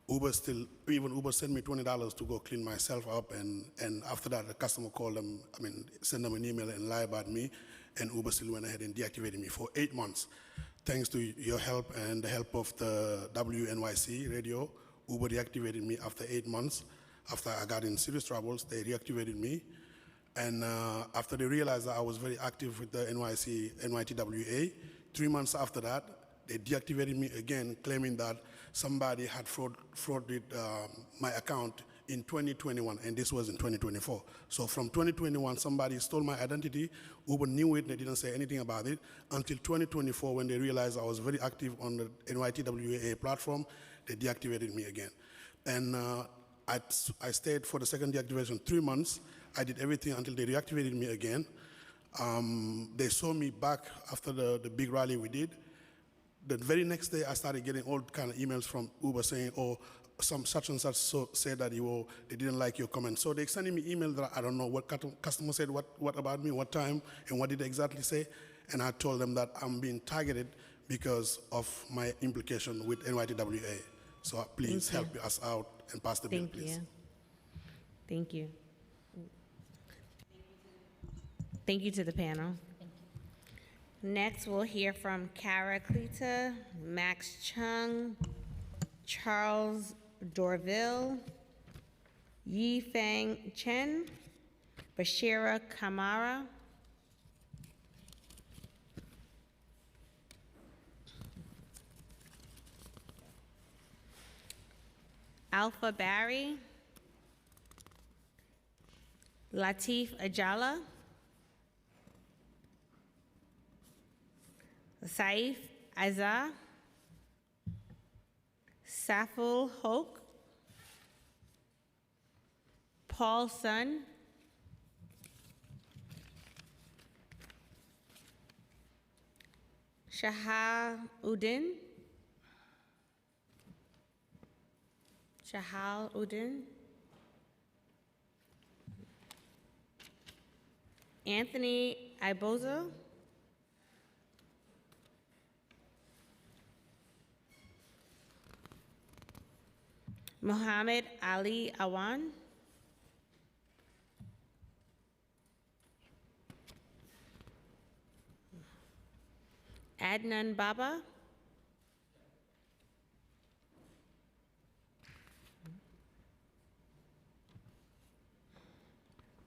Uber sent me $20 to go clean myself up, and after that, the customer called them, sent them an email and lied about me, and Uber still went ahead and deactivated me for 8 months. Thanks to your help and the help of the WNYC radio, Uber deactivated me after 8 months. After I got in serious troubles, they reactivated me. And after they realized that I was very active with the NYTWA, 3 months after that, they deactivated me again, claiming that somebody had frauded my account in 2021, and this was in 2024. So from 2021, somebody stole my identity. Uber knew it, they didn't say anything about it, until 2024 when they realized I was very active on the NYTWA platform, they deactivated me again. And I stayed for the second deactivation 3 months. I did everything until they reactivated me again. They saw me back after the big rally we did. The very next day, I started getting all kind of emails from Uber saying, oh, some such and such said that they didn't like your comment. So they're sending me emails that I don't know what customer said, what about me, what time, and what did they exactly say. And I told them that I'm being targeted because of my implication with NYTWA. So please help us out and pass the bill, please. Thank you. Thank you to the panel. Next, we'll hear from Kara Klita, Max Chung, Charles Dorville, Yi Fang Chen, Bashira Kamara, Alpha Barry, Latif Ajala, Saif Azza, Saful Hoke, Paul Sun, Shahal Uddin, Anthony Ibozo, Muhammad Ali Awan, Adnan Baba,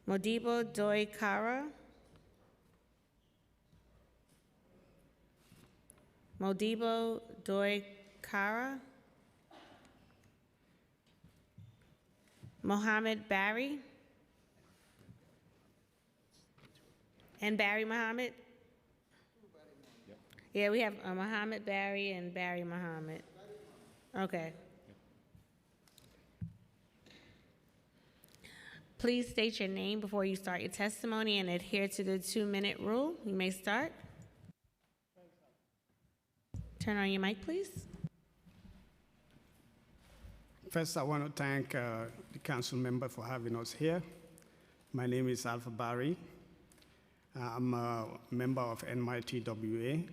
Modibo Doi Kara, Modibo Doi Kara, Mohammed Barry, and Barry Muhammad. Yeah, we have Muhammad Barry and Barry Muhammad. Okay. Please state your name before you start your testimony and adhere to the 2-minute rule. You may start. Turn on your mic, please. First, I want to thank the council member for having us here. My name is Alpha Barry. I'm a member of NYTWA.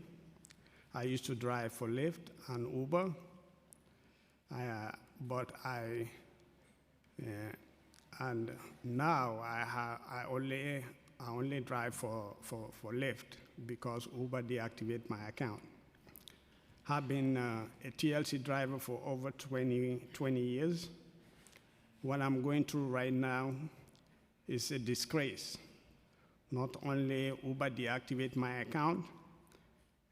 I used to drive for Lyft and Uber, and now I only drive for Lyft. because Uber deactivated my account. I've been a TLC driver for over 20 years. What I'm going through right now is a disgrace. Not only Uber deactivated my account,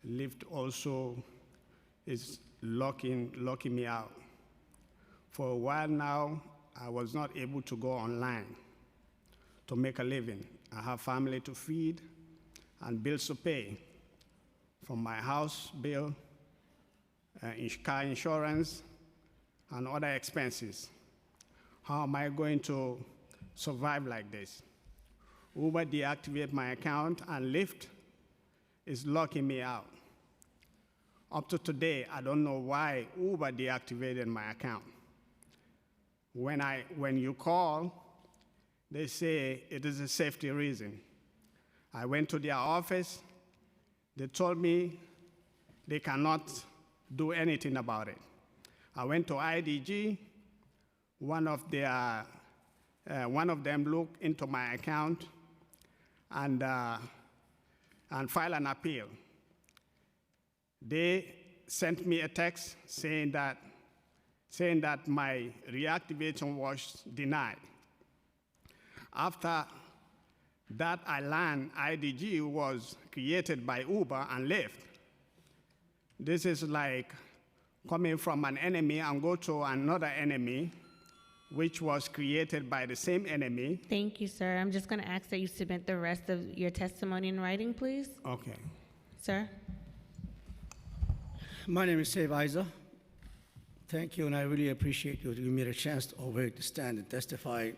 Lyft also is locking me out. For a while now, I was not able to go online to make a living. I have family to feed and bills to pay, from my house bill, car insurance, and other expenses. How am I going to survive like this? Uber deactivated my account, and Lyft is locking me out. Up to today, I don't know why Uber deactivated my account. When you call, they say it is a safety reason. I went to their office. They told me they cannot do anything about it. I went to IDG. One of them looked into my account and filed an appeal. They sent me a text saying that my reactivation was denied. After that, I learned IDG was created by Uber and Lyft. This is like coming from an enemy and go to another enemy, which was created by the same enemy. Thank you, sir. I'm just going to ask that you submit the rest of your testimony in writing, please. Okay. Sir? My name is Save Isa. Thank you, and I really appreciate you giving me the chance to stand and testify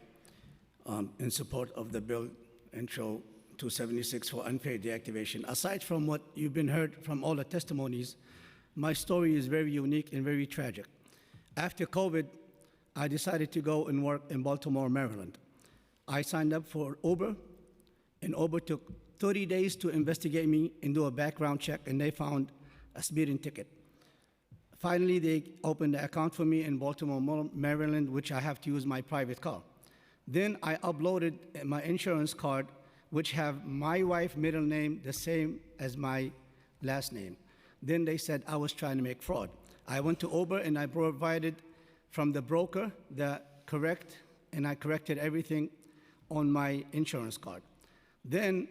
in support of the bill intro 276 for unfair deactivation. Aside from what you've been heard from all the testimonies, my story is very unique and very tragic. After COVID, I decided to go and work in Baltimore, Maryland. I signed up for Uber, and Uber took 30 days to investigate me and do a background check, and they found a speeding ticket. Finally, they opened an account for me in Baltimore, Maryland, which I have to use my private car. Then I uploaded my insurance card, which have my wife's middle name the same as my last name. Then they said I was trying to make fraud. I went to Uber and I provided from the broker and I corrected everything on my insurance card. Then,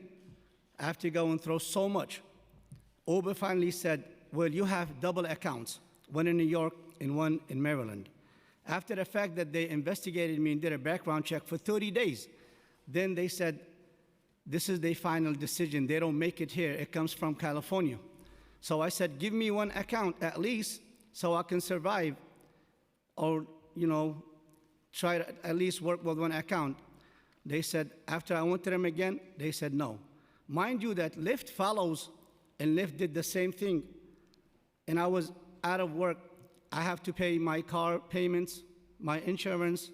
after going through so much, Uber finally said, well, you have double accounts, one in New York and one in Maryland. After the fact that they investigated me and did a background check for 30 days, then they said, this is the final decision. They don't make it here. It comes from California. So I said, give me one account at least so I can survive or, try to at least work with one account. They said, after I went to them again, they said no. Mind you that Lyft follows, and Lyft did the same thing. And I was out of work. I have to pay my car payments, my insurance,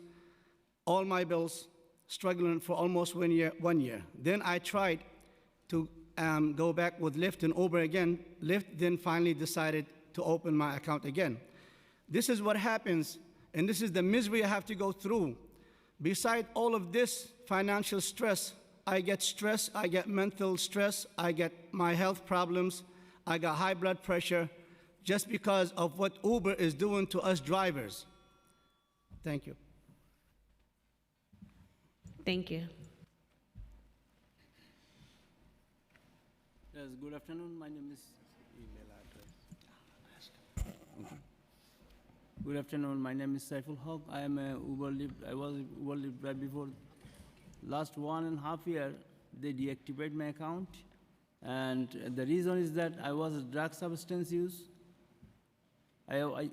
all my bills, struggling for almost 1 year. Then I tried to go back with Lyft and Uber again. Lyft then finally decided to open my account again. This is what happens, and this is the misery I have to go through. Besides all of this financial stress, I get stress, I get mental stress, I get my health problems, I got high blood pressure, just because of what Uber is doing to us drivers. Thank you. Thank you. Yes, good afternoon. My name is email address. Good afternoon. My name is Saiful Haq. I am a Uber Lyft. I was Uber Lyft right before. Last 1.5 years, they deactivated my account, and the reason is that I was drug substance use. I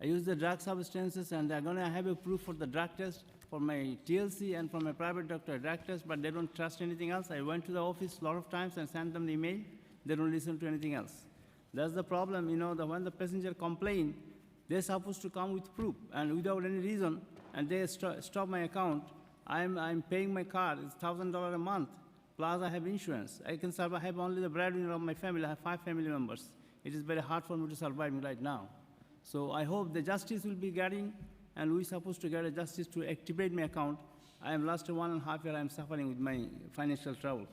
use the drug substances, and they're going to have a proof for the drug test for my TLC and for my private doctor drug test, but they don't trust anything else. I went to the office a lot of times and sent them the email. They don't listen to anything else. That's the problem, when the passenger complain, they're supposed to come with proof, and without any reason, and they stop my account. I'm paying my car, it's $1,000 a month, plus I have insurance. I can survive, I have only the breadwinner of my family, I have 5 family members. It is very hard for me to survive right now. So I hope the justice will be getting, and we're supposed to get a justice to activate my account. I am last 1.5 years, I'm suffering with my financial trouble.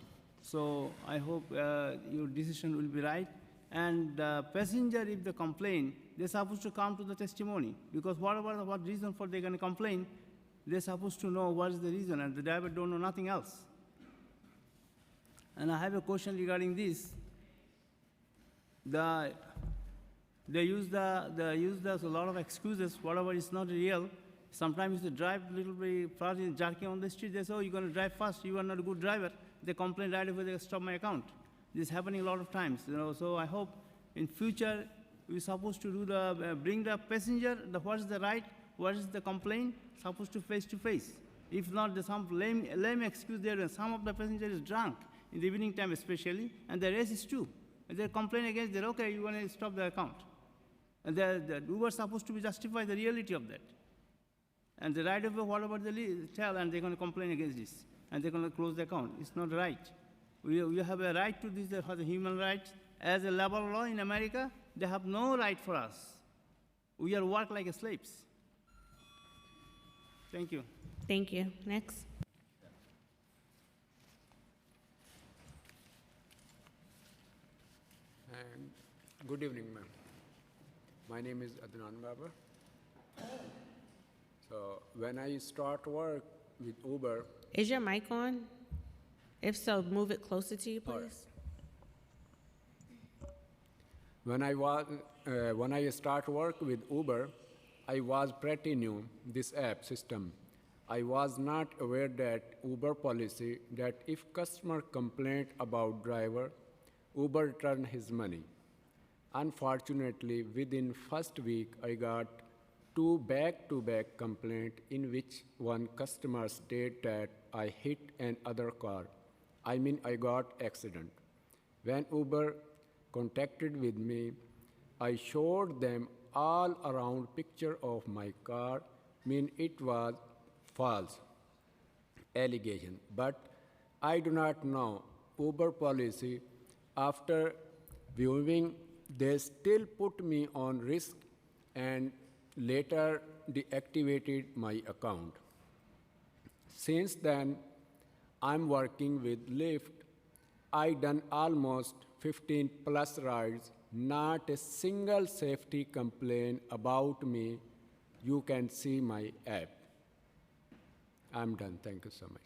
So I hope your decision will be right. And passenger, if they complain, they're supposed to come to the testimony, because what reason for they're going to complain, they're supposed to know what is the reason, and the driver don't know nothing else. And I have a question regarding this. They use a lot of excuses, whatever is not real. Sometimes they drive a little bit fast, jerking on the street. They say, "Oh, you're going to drive fast. You are not a good driver." They complain right away. They stop my account. This is happening a lot of times, you know. So I hope in future we're supposed to do bring the passenger. What is the right? What is the complaint? Supposed to face. If not, there's some lame excuse there. And some of the passengers is drunk in the evening time, especially, and the rest is too. And they complain against that. Okay, you want to stop the account, and the Uber supposed to be justify the reality of that. And the right of whatever they tell, and they're going to complain against this, and they're going to close the account. It's not right. We have a right to this, the human rights. As a labor law in America, they have no right for us. We are work like slaves. Thank you. Thank you. Next. Good evening, ma'am. My name is Adnan Baba. So when I start work with Uber, Is your mic on? If so, move it closer to you, please. when I start work with Uber, I was pretty new this app system. I was not aware that Uber policy that if customer complaint about driver, Uber return his money. Unfortunately, within first week, I got 2 back-to-back complaints in which one customer stated that I hit another car. I mean, I got accident. When Uber contacted with me, I showed them all around picture of my car, mean it was false allegation. But I do not know Uber policy. After viewing, they still put me on risk and later deactivated my account. Since then, I'm working with Lyft. I done almost 15 plus rides, not a single safety complaint about me. You can see my app. I'm done. Thank you so much.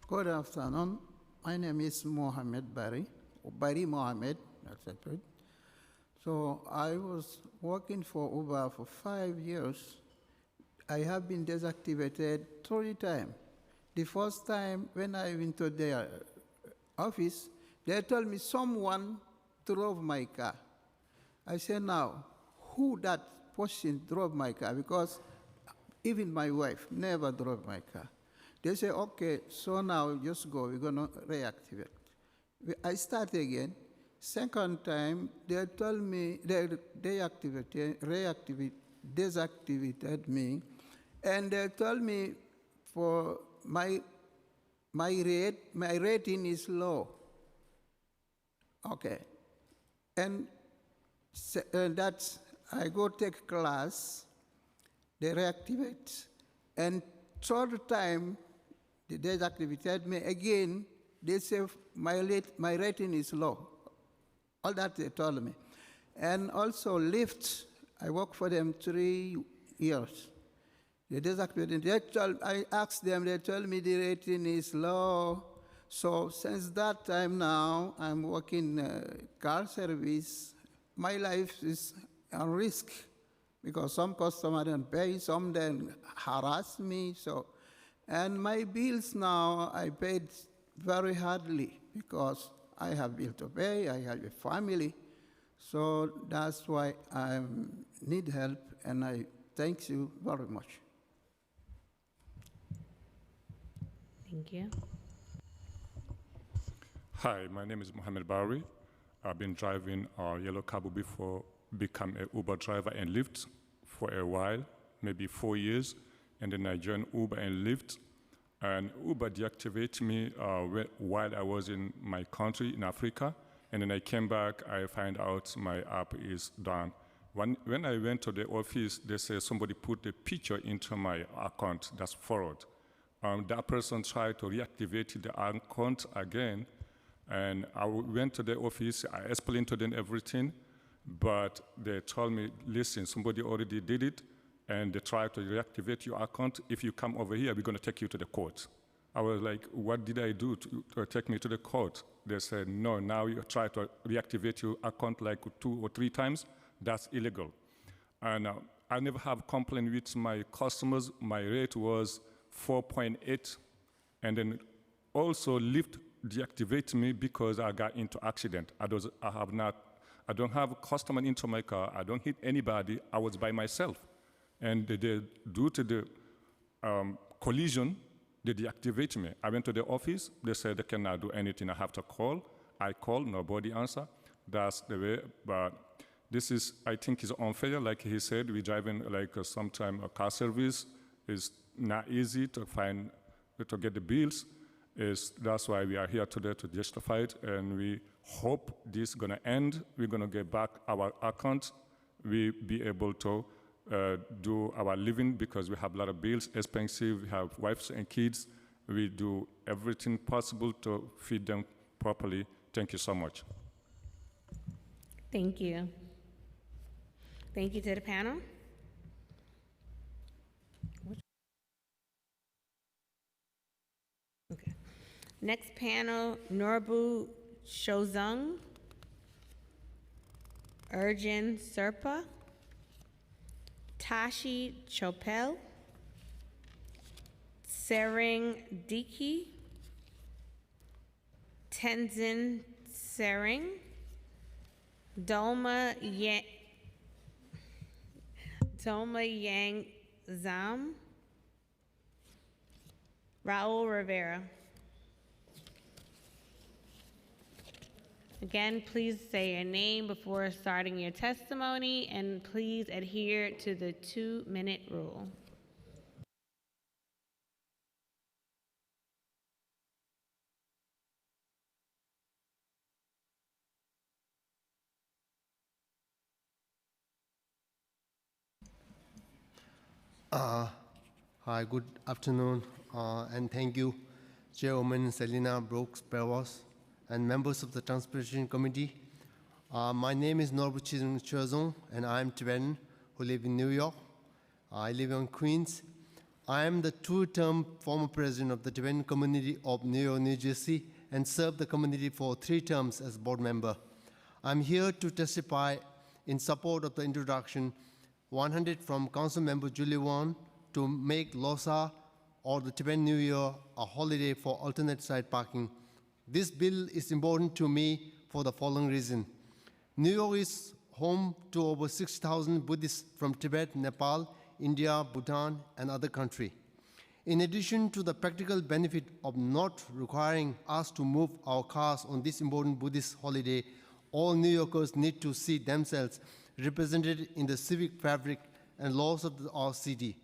Good afternoon. My name is Mohammed Bari Mohammed, that's it. So I was working for Uber for 5 years. I have been deactivated 3 times. The first time when I went to their office, they told me someone drove my car. I said, now, who that person drove my car? Because even my wife never drove my car. They say, okay, so now just go, we're gonna reactivate. I start again. Second time, they told me they deactivated me, and they told me for my rating is low. Okay, and that's I go take class, they reactivate, and third time they deactivated me again. They say my rating is low. All that they told me. And also Lyft, I worked for them 3 years. They deactivated. I asked them, they told me the rating is low. So since that time now, I'm working car service. My life is at risk because some customers don't pay, some then harass me. And my bills now, I paid very hardly because I have bill to pay, I have a family. So that's why I need help, and I thank you very much. Thank you. Hi, my name is Mohammed Bari. I've been driving a yellow cab before become an Uber driver and Lyft for a while, maybe 4 years, and then I joined Uber and Lyft. And Uber deactivated me while I was in my country in Africa, and then I came back, I find out my app is done. when I went to the office, they say somebody put a picture into my account that's fraud. That person tried to reactivate the account again, and I went to the office. I explained to them everything, but they told me, listen, somebody already did it, and they tried to reactivate your account. If you come over here, we're going to take you to the court. I was like, what did I do to take me to the court? They said, no, now you try to reactivate your account like 2 or 3 times. That's illegal. And I never have complained with my customers. My rate was 4.8, and then also Lyft deactivated me because I got into accident. I don't have a customer into my car. I don't hit anybody. I was by myself. And due to the collision, they deactivated me. I went to the office. They said they cannot do anything. I have to call. I called. Nobody answered. That's the way. But this is, I think, is unfair. Like he said, we driving like sometime a car service is not easy to find, to get the bills. That's why we are here today to justify it, and we hope this is going to end. We're going to get back our account. We be able to do our living because we have a lot of bills, expensive. We have wives and kids. We do everything possible to feed them properly. Thank you so much. Thank you. Thank you to the panel. Okay. Next panel, Norbu Shozung, Urjan Serpa, Tashi Chopel, Sering Diki, Tenzin Sering, Dolma Yang Zam, Raul Rivera. Again, please say your name before starting your testimony, and please adhere to the 2-minute rule. Hi, good afternoon, and thank you, Chairwoman Selina Brooks-Perwas, and members of the Transportation Committee. My name is Norbu Chozung, and I am Tibetan who live in New York. I live in Queens. I am the 2-term former president of the Tibetan community of New York, New Jersey, and served the community for 3 terms as board member. I'm here to testify in support of the introduction 100 from Council Member Julie Wong to make Losar or the Tibetan New Year a holiday for alternate side parking. This bill is important to me for the following reason. New York is home to over 6,000 Buddhists from Tibet, Nepal, India, Bhutan, and other countries. In addition to the practical benefit of not requiring us to move our cars on this important Buddhist holiday, all New Yorkers need to see themselves represented in the civic fabric and laws of our city.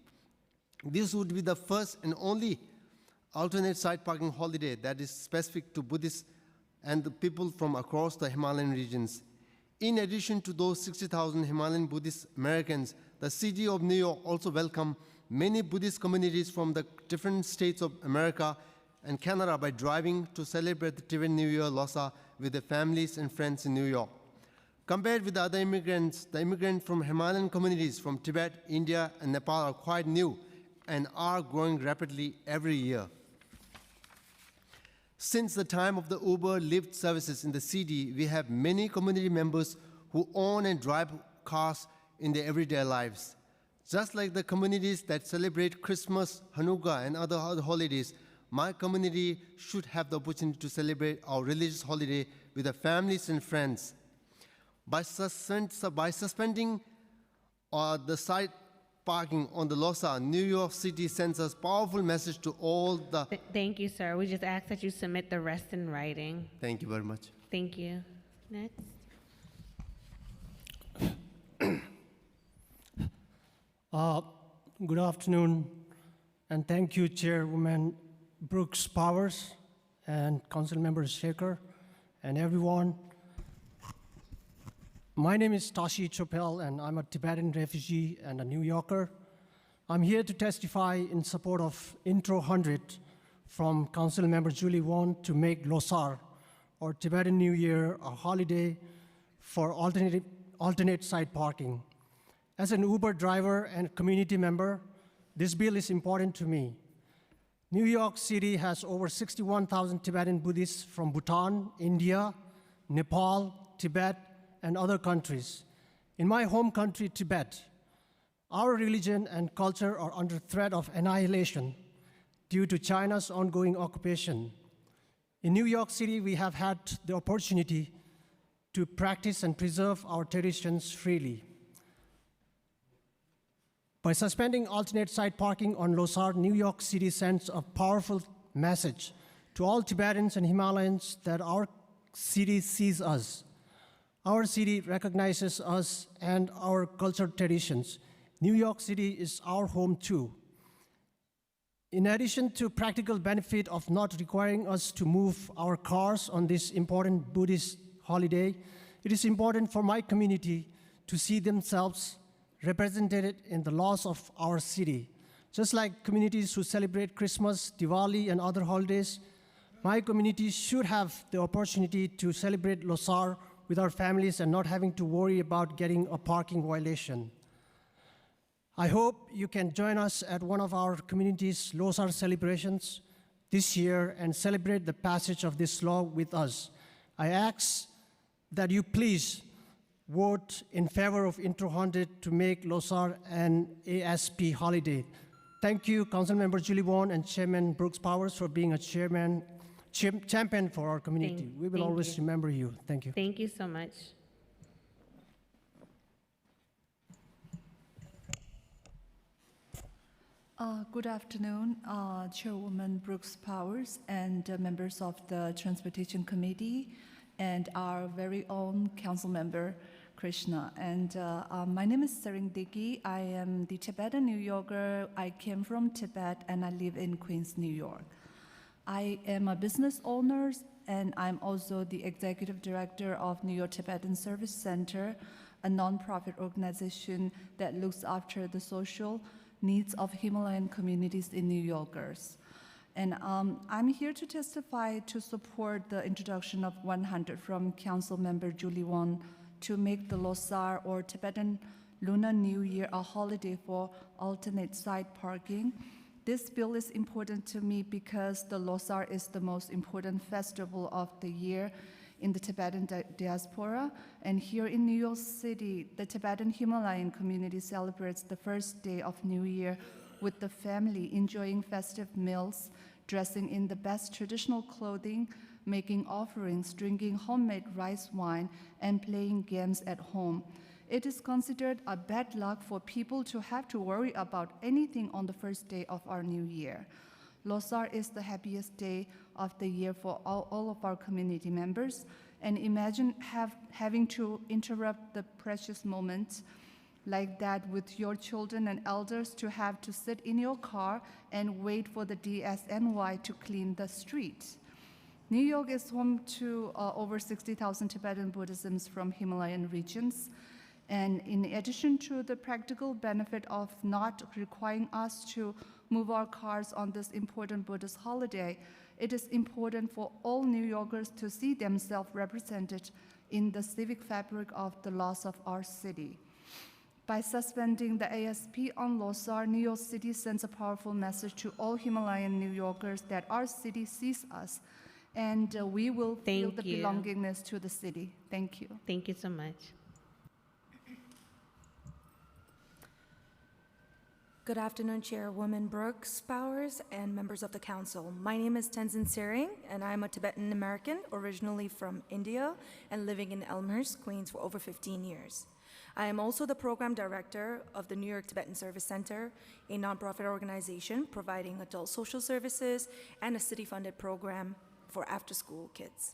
This would be the first and only alternate side parking holiday that is specific to Buddhists and the people from across the Himalayan regions. In addition to those 60,000 Himalayan Buddhist Americans, the city of New York also welcomed many Buddhist communities from the different states of America and Canada by driving to celebrate the Tibetan New Year Losar with their families and friends in New York. Compared with the other immigrants, the immigrants from Himalayan communities from Tibet, India, and Nepal are quite new and are growing rapidly every year. Since the time of the Uber Lyft services in the city, we have many community members who own and drive cars in their everyday lives. Just like the communities that celebrate Christmas, Hanukkah, and other holidays, my community should have the opportunity to celebrate our religious holiday with their families and friends. By suspending the side parking on the Losar, New York City sends a powerful message to all the... Thank you, sir. We just ask that you submit the rest in writing. Thank you very much. Thank you. Next. Good afternoon, and thank you, Chairwoman Brooks Powers and Council Members Shaker and everyone. My name is Tashi Chopel, and I'm a Tibetan refugee and a New Yorker. I'm here to testify in support of Intro 100 from Council Member Julie Won to make Losar, or Tibetan New Year, a holiday for alternate side parking. As an Uber driver and community member, this bill is important to me. New York City has over 61,000 Tibetan Buddhists from Bhutan, India, Nepal, Tibet, and other countries. In my home country, Tibet, our religion and culture are under threat of annihilation due to China's ongoing occupation. In New York City, we have had the opportunity to practice and preserve our traditions freely. By suspending alternate side parking on Losar, New York City sends a powerful message to all Tibetans and Himalayans that our city sees us. Our city recognizes us and our cultural traditions. New York City is our home too. In addition to practical benefit of not requiring us to move our cars on this important Buddhist holiday, it is important for my community to see themselves represented in the laws of our city. Just like communities who celebrate Christmas, Diwali, and other holidays, my community should have the opportunity to celebrate Losar with our families and not having to worry about getting a parking violation. I hope you can join us at one of our community's Losar celebrations this year and celebrate the passage of this law with us. I ask that you please vote in favor of Intro 100 to make Losar an ASP holiday. Thank you, Councilmember Julie Won and Chairman Brooks Powers, for being a champion for our community. We will always remember you. Thank you. Thank you so much. Good afternoon, Chairwoman Brooks Powers and members of the Transportation Committee and our very own Council Member Krishna. And my name is Sering Digi. I am the Tibetan New Yorker. I came from Tibet and I live in Queens, New York. I am a business owner and I'm also the Executive Director of New York Tibetan Service Center, a nonprofit organization that looks after the social needs of Himalayan communities in New Yorkers. And I'm here to testify to support the introduction of 100 from Council Member Julie Won to make the Losar, or Tibetan Lunar New Year, a holiday for alternate side parking. This bill is important to me because the Losar is the most important festival of the year in the Tibetan diaspora. And here in New York City, the Tibetan Himalayan community celebrates the first day of New Year with the family, enjoying festive meals, dressing in the best traditional clothing, making offerings, drinking homemade rice wine, and playing games at home. It is considered a bad luck for people to have to worry about anything on the first day of our new year. Losar is the happiest day of the year for all of our community members, and imagine having to interrupt the precious moments like that with your children and elders, to have to sit in your car and wait for the DSNY to clean the streets. New York is home to over 60,000 Tibetan Buddhisms from Himalayan regions. And in addition to the practical benefit of not requiring us to move our cars on this important Buddhist holiday, it is important for all New Yorkers to see themselves represented in the civic fabric of the laws of our city. By suspending the ASP on Losar, New York City sends a powerful message to all Himalayan New Yorkers that our city sees us, and we will feel the belongingness to the city. Thank you. Thank you so much. Good afternoon, Chairwoman Brooks Powers and members of the Council. My name is Tenzin Sering, and I'm a Tibetan American, originally from India and living in Elmhurst, Queens for over 15 years. I am also the Program Director of the New York Tibetan Service Center, a nonprofit organization providing adult social services and a city-funded program for after-school kids.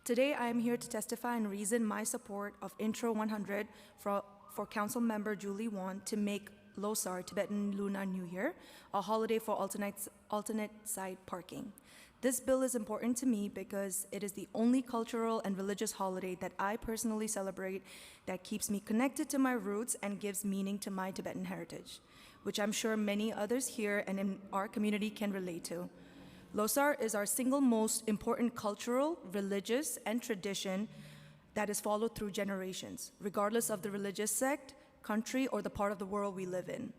Today, I am here to testify and reason my support of Intro 100 for Council Member Julie Won to make Losar, Tibetan Lunar New Year, a holiday for alternate side parking. This bill is important to me because it is the only cultural and religious holiday that I personally celebrate that keeps me connected to my roots and gives meaning to my Tibetan heritage, which I'm sure many others here and in our community can relate to. Losar is our single most important cultural, religious, and tradition that is followed through generations, regardless of the religious sect, country, or the part of the world we live in.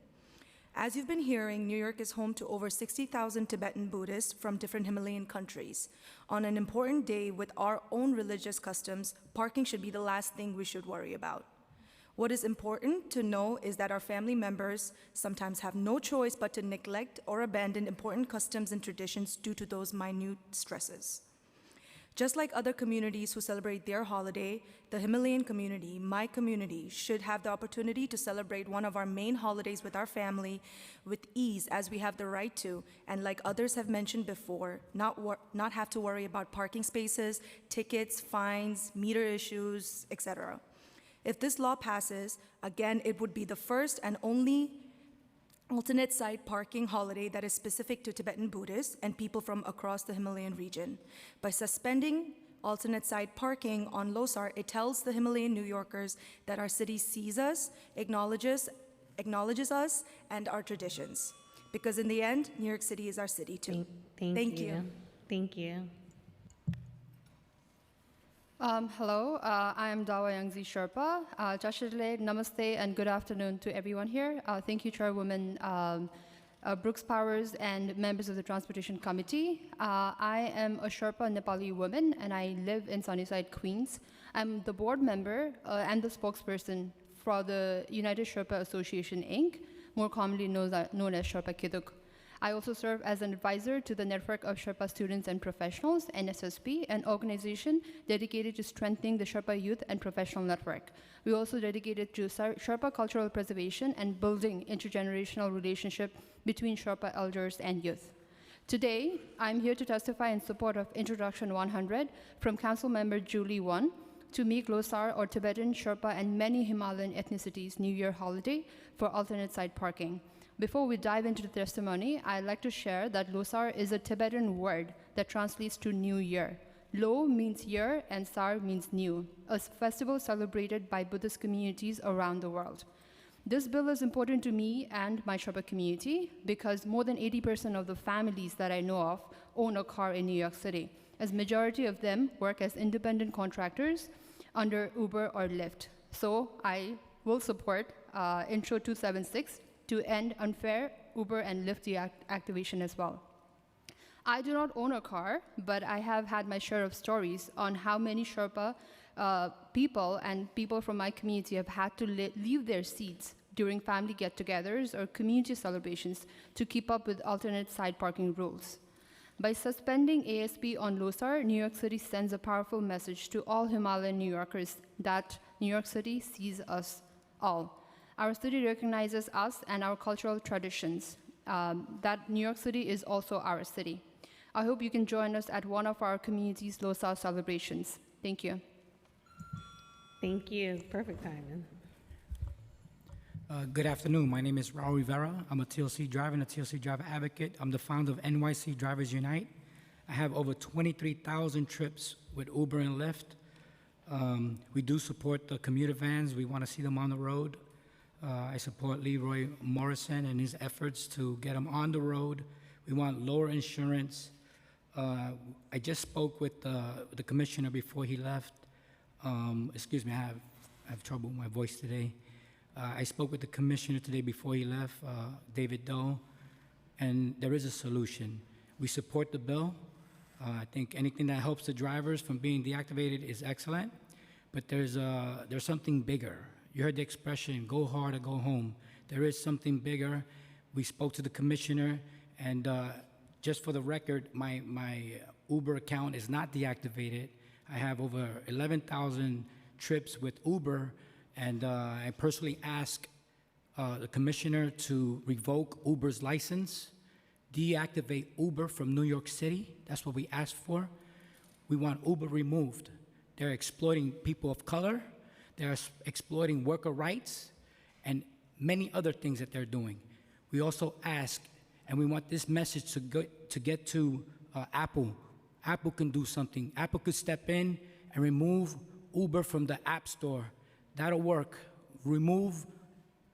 As you've been hearing, New York is home to over 60,000 Tibetan Buddhists from different Himalayan countries. On an important day with our own religious customs, parking should be the last thing we should worry about. What is important to know is that our family members sometimes have no choice but to neglect or abandon important customs and traditions due to those minute stresses. Just like other communities who celebrate their holiday, the Himalayan community, my community, should have the opportunity to celebrate one of our main holidays with our family with ease as we have the right to, and like others have mentioned before, not have to worry about parking spaces, tickets, fines, meter issues, etc. If this law passes, again, it would be the first and only alternate site parking holiday that is specific to Tibetan Buddhists and people from across the Himalayan region. By suspending alternate site parking on Losar, it tells the Himalayan New Yorkers that our city sees us, acknowledges us, and our traditions. Because in the end, New York City is our city too. Thank you. Thank you. Hello, I am Dawa Yangzi Sherpa. Jashile, namaste, and good afternoon to everyone here. Thank you, Chairwoman Brooks Powers and members of the Transportation Committee. I am a Sherpa Nepali woman, and I live in Sunnyside, Queens. I'm the board member and the spokesperson for the United Sherpa Association, Inc., more commonly known as Sherpa Kiduk. I also serve as an advisor to the Network of Sherpa Students and Professionals, NSSP, an organization dedicated to strengthening the Sherpa youth and professional network. We also dedicated to Sherpa cultural preservation and building intergenerational relationship between Sherpa elders and youth. Today, I'm here to testify in support of Introduction 100 from Council Member Julie Won to make Losar or Tibetan, Sherpa, and many Himalayan ethnicities New Year holiday for alternate site parking. Before we dive into the testimony, I'd like to share that Losar is a Tibetan word that translates to New Year. Lo means year and Sar means new, a festival celebrated by Buddhist communities around the world. This bill is important to me and my Sherpa community because more than 80% of the families that I know of own a car in New York City, as majority of them work as independent contractors under Uber or Lyft. So I will support Intro 276 to end unfair Uber and Lyft deactivation as well. I do not own a car, but I have had my share of stories on how many Sherpa people and people from my community have had to leave their seats during family get-togethers or community celebrations to keep up with alternate side parking rules. By suspending ASP on Losar, New York City sends a powerful message to all Himalayan New Yorkers that New York City sees us all. Our city recognizes us and our cultural traditions, that New York City is also our city. I hope you can join us at one of our community's Losar celebrations. Thank you. Thank you. Perfect timing. Good afternoon. My name is Raul Rivera. I'm a TLC driver and a TLC driver advocate. I'm the founder of NYC Drivers Unite. I have over 23,000 trips with Uber and Lyft. We do support the commuter vans. We want to see them on the road. I support Leroy Morrison and his efforts to get them on the road. We want lower insurance. I just spoke with the commissioner before he left. Excuse me, I have trouble with my voice today. I spoke with the commissioner today before he left, David Doe, and there is a solution. We support the bill. I think anything that helps the drivers from being deactivated is excellent, but there's something bigger. You heard the expression, go hard or go home. There is something bigger. We spoke to the commissioner, and just for the record, my Uber account is not deactivated. I have over 11,000 trips with Uber, and I personally asked the commissioner to revoke Uber's license, deactivate Uber from New York City. That's what we asked for. We want Uber removed. They're exploiting people of color. They're exploiting worker rights and many other things that they're doing. We also ask, and we want this message to get to Apple. Apple can do something. Apple could step in and remove Uber from the App Store. That'll work. Remove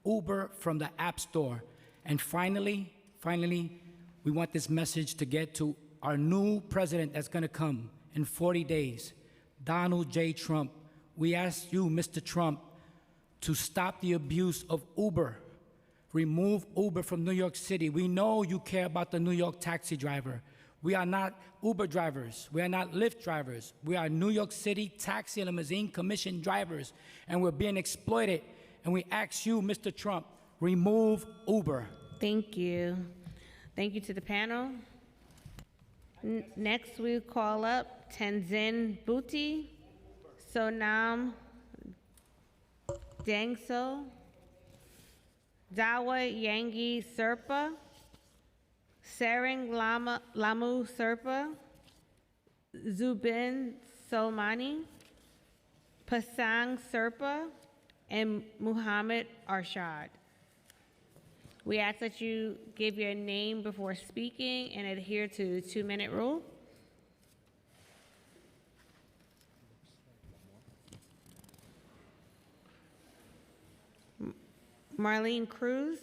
Uber from the App Store. And finally, we want this message to get to our new president that's gonna come in 40 days, Donald J. Trump. We ask you, Mr. Trump, to stop the abuse of Uber. Remove Uber from New York City. We know you care about the New York taxi driver. We are not Uber drivers. We are not Lyft drivers. We are New York City taxi and limousine commission drivers, and we're being exploited. And we ask you, Mr. Trump, remove Uber. Thank you. Thank you to the panel. Next, we call up Tenzin Bhuti, Sonam Dangso, Dawa Yangi Serpa, Sarang Lamu Serpa, Zubin Solmani, Pasang Serpa, and Muhammad Arshad. We ask that you give your name before speaking and adhere to the 2-minute rule. Marlene Cruz.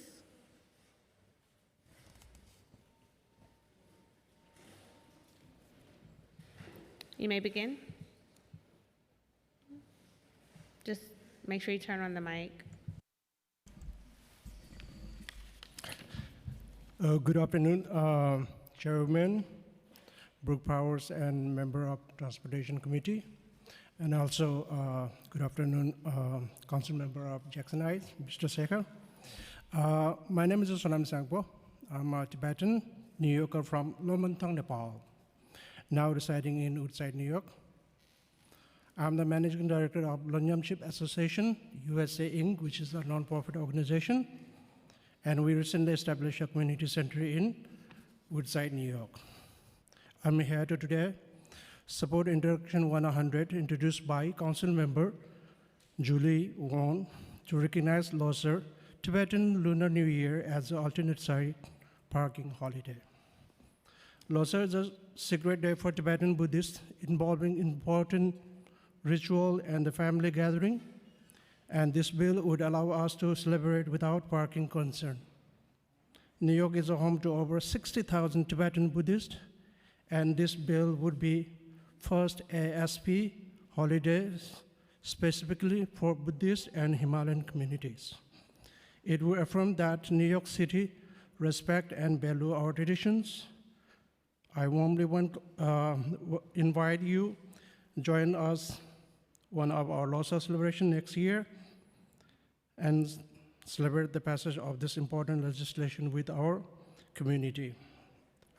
You may begin. Just make sure you turn on the mic. Good afternoon, Chairman Brooke Powers and member of Transportation Committee. And also, good afternoon, Council Member of Jackson Heights, Mr. Sekhar. My name is Sonam Sangpo. I'm a Tibetan New Yorker from Lomantang, Nepal, now residing in Woodside, New York. I'm the Managing Director of Lonyamship Association, USA Inc., which is a nonprofit organization. And we recently established a community center in Woodside, New York. I'm here to today support Introduction 100 introduced by Council Member Julie Wong to recognize Losar Tibetan Lunar New Year as an alternate site parking holiday. Losar is a sacred day for Tibetan Buddhists involving important ritual and the family gathering, and this bill would allow us to celebrate without parking concern. New York is a home to over 60,000 Tibetan Buddhists, and this bill would be first ASP holidays specifically for Buddhist and Himalayan communities. It will affirm that New York City respect and value our traditions. I warmly invite you join us one of our Losar celebration next year and celebrate the passage of this important legislation with our community.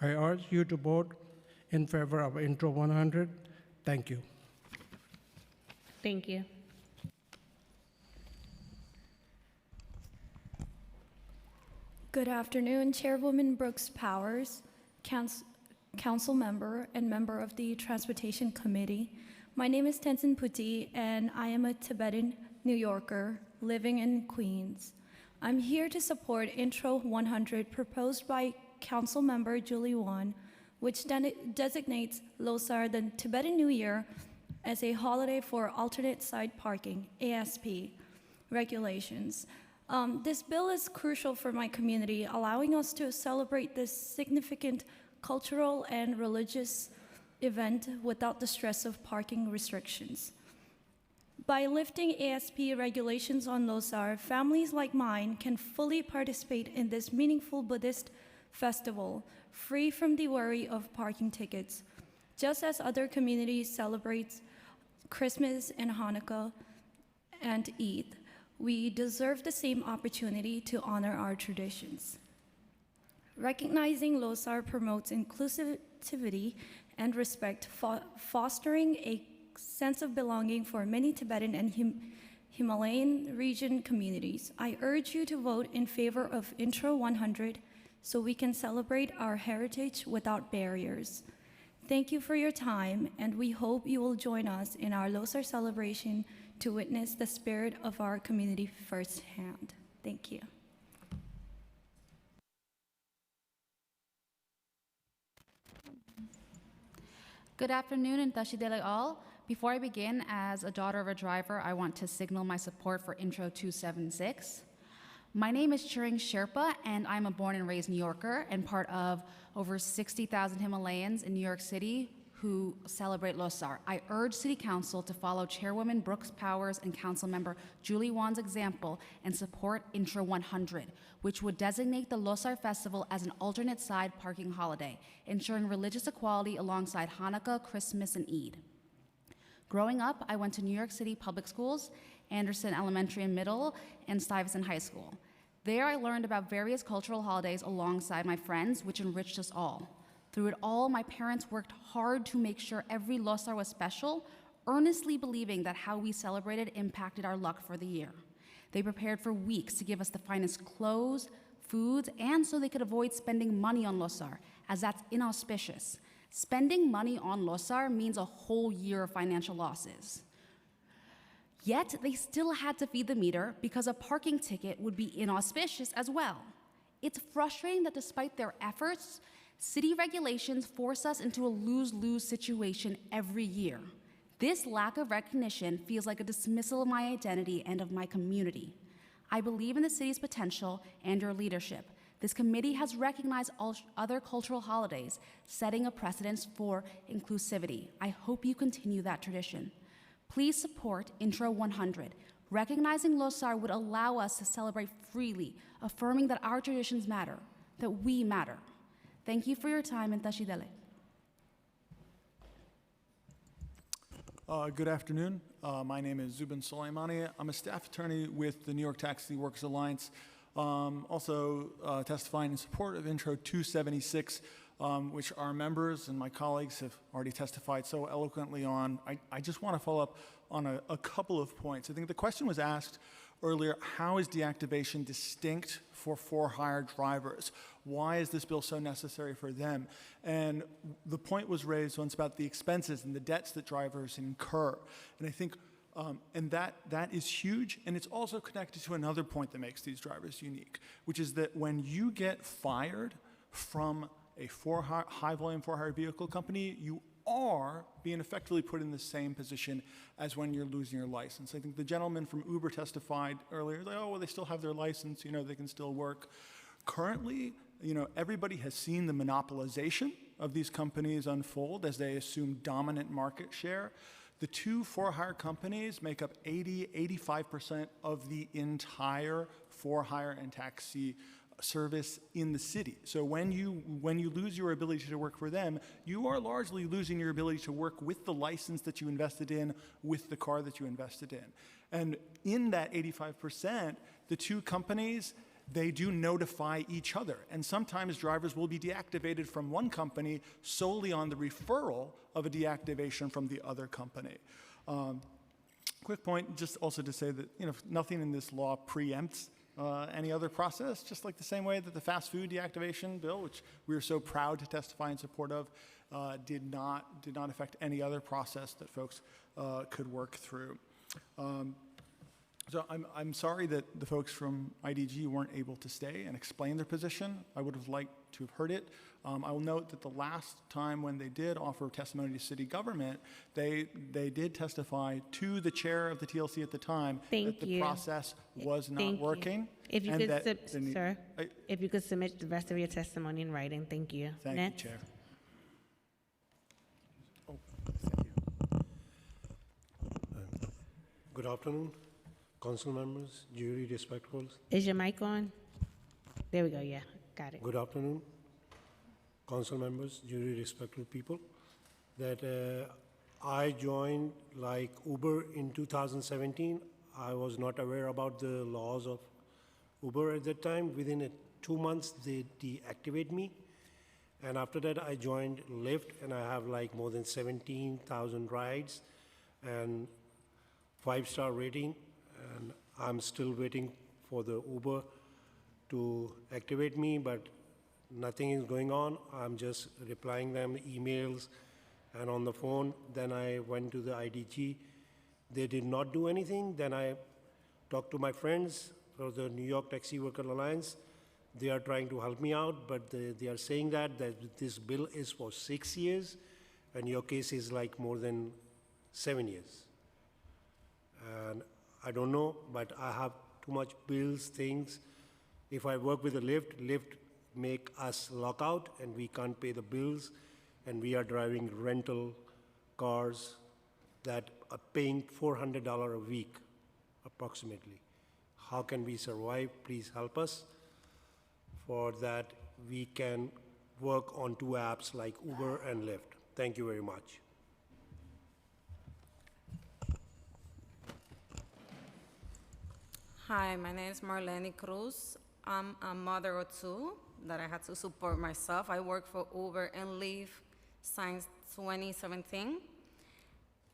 I urge you to vote in favor of Intro 100. Thank you. Thank you. Good afternoon, Chairwoman Brooks Powers, Council Member and member of the Transportation Committee. My name is Tenzin Bhuti, and I am a Tibetan New Yorker living in Queens. I'm here to support Intro 100 proposed by Council Member Julie Wong, which designates Losar, the Tibetan New Year, as a holiday for alternate side parking, ASP, regulations. This bill is crucial for my community, allowing us to celebrate this significant cultural and religious event without the stress of parking restrictions. By lifting ASP regulations on Losar, families like mine can fully participate in this meaningful Buddhist festival, free from the worry of parking tickets. Just as other communities celebrate Christmas and Hanukkah and Eid, we deserve the same opportunity to honor our traditions. Recognizing Losar promotes inclusivity and respect, fostering a sense of belonging for many Tibetan and Himalayan region communities. I urge you to vote in favor of Intro 100 so we can celebrate our heritage without barriers. Thank you for your time, and we hope you will join us in our Losar celebration to witness the spirit of our community firsthand. Thank you. Good afternoon and Tashidele all. Before I begin, as a daughter of a driver, I want to signal my support for Intro 276. My name is Chiring Sherpa, and I'm a born and raised New Yorker and part of over 60,000 Himalayans in New York City who celebrate Losar. I urge City Council to follow Chairwoman Brooks Powers and Councilmember Julie Wan's example and support Intro 100, which would designate the Losar Festival as an alternate side parking holiday, ensuring religious equality alongside Hanukkah, Christmas, and Eid. Growing up, I went to New York City public schools, Anderson Elementary and Middle, and Stuyvesant High School. There, I learned about various cultural holidays alongside my friends, which enriched us all. Through it all, my parents worked hard to make sure every Losar was special, earnestly believing that how we celebrated impacted our luck for the year. They prepared for weeks to give us the finest clothes, foods, and so they could avoid spending money on Losar, as that's inauspicious. Spending money on Losar means a whole year of financial losses. Yet, they still had to feed the meter because a parking ticket would be inauspicious as well. It's frustrating that despite their efforts, city regulations force us into a lose-lose situation every year. This lack of recognition feels like a dismissal of my identity and of my community. I believe in the city's potential and your leadership. This committee has recognized all other cultural holidays, setting a precedence for inclusivity. I hope you continue that tradition. Please support Intro 100. Recognizing Losar would allow us to celebrate freely, affirming that our traditions matter, that we matter. Thank you for your time, and Tashidele. Good afternoon. My name is Zubin Soleimani. I'm a staff attorney with the New York Taxi Workers Alliance, also testifying in support of Intro 276, which our members and my colleagues have already testified so eloquently on. I just want to follow up on a couple of points. I think the question was asked earlier, how is deactivation distinct for for-hire drivers? Why is this bill so necessary for them? And the point was raised once about the expenses and the debts that drivers incur. And I think and that is huge, and it's also connected to another point that makes these drivers unique, which is that when you get fired from a high-volume for-hire vehicle company, you are being effectively put in the same position as when you're losing your license. I think the gentleman from Uber testified earlier, like, oh, well, they still have their license, they can still work. Currently, everybody has seen the monopolization of these companies unfold as they assume dominant market share. The two for-hire companies make up 85% of the entire for-hire and taxi service in the city. So when you lose your ability to work for them, you are largely losing your ability to work with the license that you invested in, with the car that you invested in. And in that 85%, the two companies, they do notify each other. And sometimes drivers will be deactivated from one company solely on the referral of a deactivation from the other company. Quick point, just also to say that nothing in this law preempts any other process, just like the same way that the fast food deactivation bill, which we are so proud to testify in support of, did not affect any other process that folks could work through. So I'm sorry that the folks from IDG weren't able to stay and explain their position. I would have liked to have heard it. I will note that the last time when they did offer testimony to city government, they did testify to the chair of the TLC at the time that the process was not working. If you could, sir, if you could submit the rest of your testimony in writing, thank you. Thank Next. you, Chair. Good afternoon, council members, jury, respectables. Is your mic on? There we go, yeah, got it. Good afternoon, council members, jury, respectable people. That I joined like Uber in 2017. I was not aware about the laws of Uber at that time. Within 2 months, they deactivate me. And after that, I joined Lyft, and I have like more than 17,000 rides and 5-star rating. And I'm still waiting for the Uber to activate me, but nothing is going on. I'm just replying them emails and on the phone. Then I went to the IDG. They did not do anything. Then I talked to my friends from the New York Taxi Worker Alliance. They are trying to help me out, but they are saying that this bill is for 6 years, and your case is like more than 7 years. And I don't know, but I have too much bills, things. If I work with a Lyft make us lock out and we can't pay the bills, and we are driving rental cars that are paying $400 a week, approximately. How can we survive? Please help us. For that, we can work on 2 apps like Uber and Lyft. Thank you very much. Hi, my name is Marlene Cruz. I'm a mother of 2 that I had to support myself. I work for Uber and Lyft since 2017.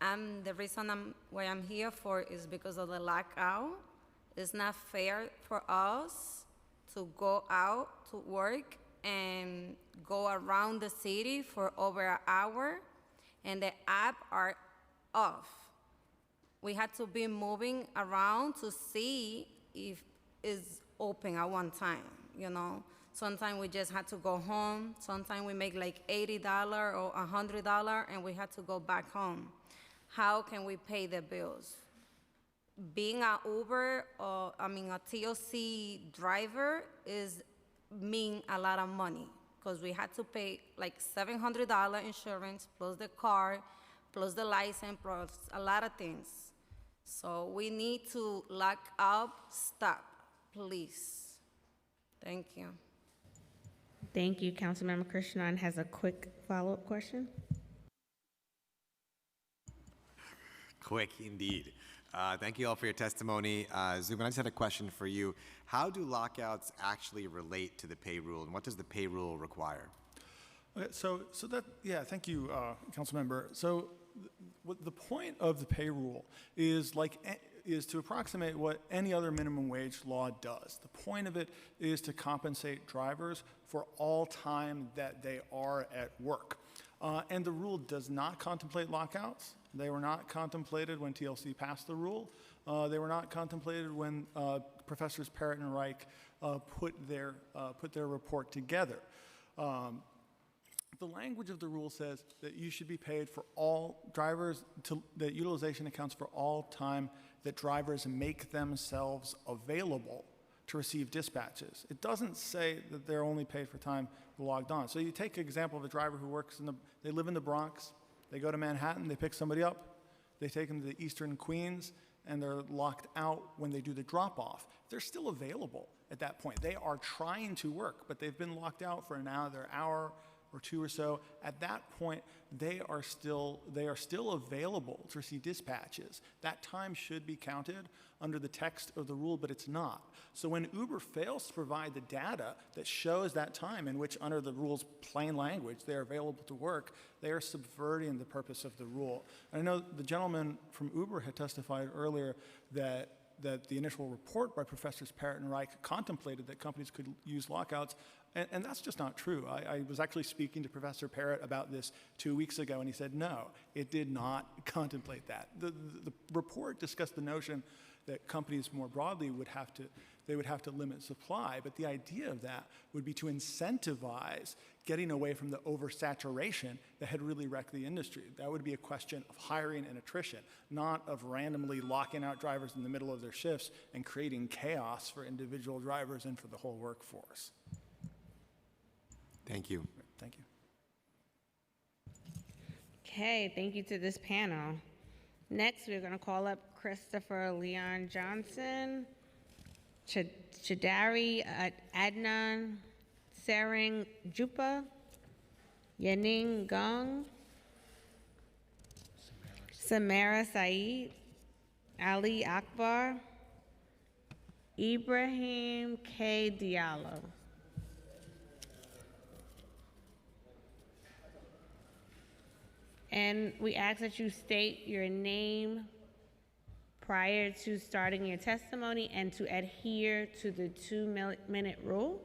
And the reason why I'm here for is because of the lockout. It's not fair for us to go out to work and go around the city for over an hour, and the app are off. We had to be moving around to see if it's open at one time, you know. Sometimes we just had to go home. Sometimes we make like $80 or $100 and we had to go back home. How can we pay the bills? Being an Uber, a TOC driver mean a lot of money because we had to pay like $700 insurance plus the car, plus the license, plus a lot of things. So we need to lock up, stop, please. Thank you. Thank you. Councilmember Krishnan has a quick follow-up question. Quick indeed. Thank you all for your testimony. Zubin, I just had a question for you. How do lockouts actually relate to the pay rule, and what does the pay rule require? Okay, thank you, Councilmember. So what the point of the pay rule is to approximate what any other minimum wage law does. The point of it is to compensate drivers for all time that they are at work. And the rule does not contemplate lockouts. They were not contemplated when TLC passed the rule. They were not contemplated when Professors Parrott and Reich put their report together. The language of the rule says that you should be paid for all drivers, that utilization accounts for all time that drivers make themselves available to receive dispatches. It doesn't say that they're only paid for time logged on. So you take an example of a driver who works they live in the Bronx, they go to Manhattan, they pick somebody up, they take them to the Eastern Queens, and they're locked out when they do the drop-off. They're still available at that point. They are trying to work, but they've been locked out for another hour or 2 or so. At that point, they are still available to receive dispatches. That time should be counted under the text of the rule, but it's not. So when Uber fails to provide the data that shows that time in which, under the rule's plain language, they are available to work, they are subverting the purpose of the rule. And I know the gentleman from Uber had testified earlier that the initial report by Professors Parrott and Reich contemplated that companies could use lockouts, and that's just not true. I was actually speaking to Professor Parrott about this 2 weeks ago, and he said, no, it did not contemplate that. The report discussed the notion that companies more broadly would have to limit supply, but the idea of that would be to incentivize getting away from the oversaturation that had really wrecked the industry. That would be a question of hiring and attrition, not of randomly locking out drivers in the middle of their shifts and creating chaos for individual drivers and for the whole workforce. Thank you. Thank you. Okay, thank you to this panel. Next, we're going to call up Christopher Leon Johnson, Chidari Adnan, Sering Jupa, Yaning Gong, Samara Saeed, Ali Akbar, Ibrahim K. Diallo. And we ask that you state your name prior to starting your testimony and to adhere to the 2-minute rule.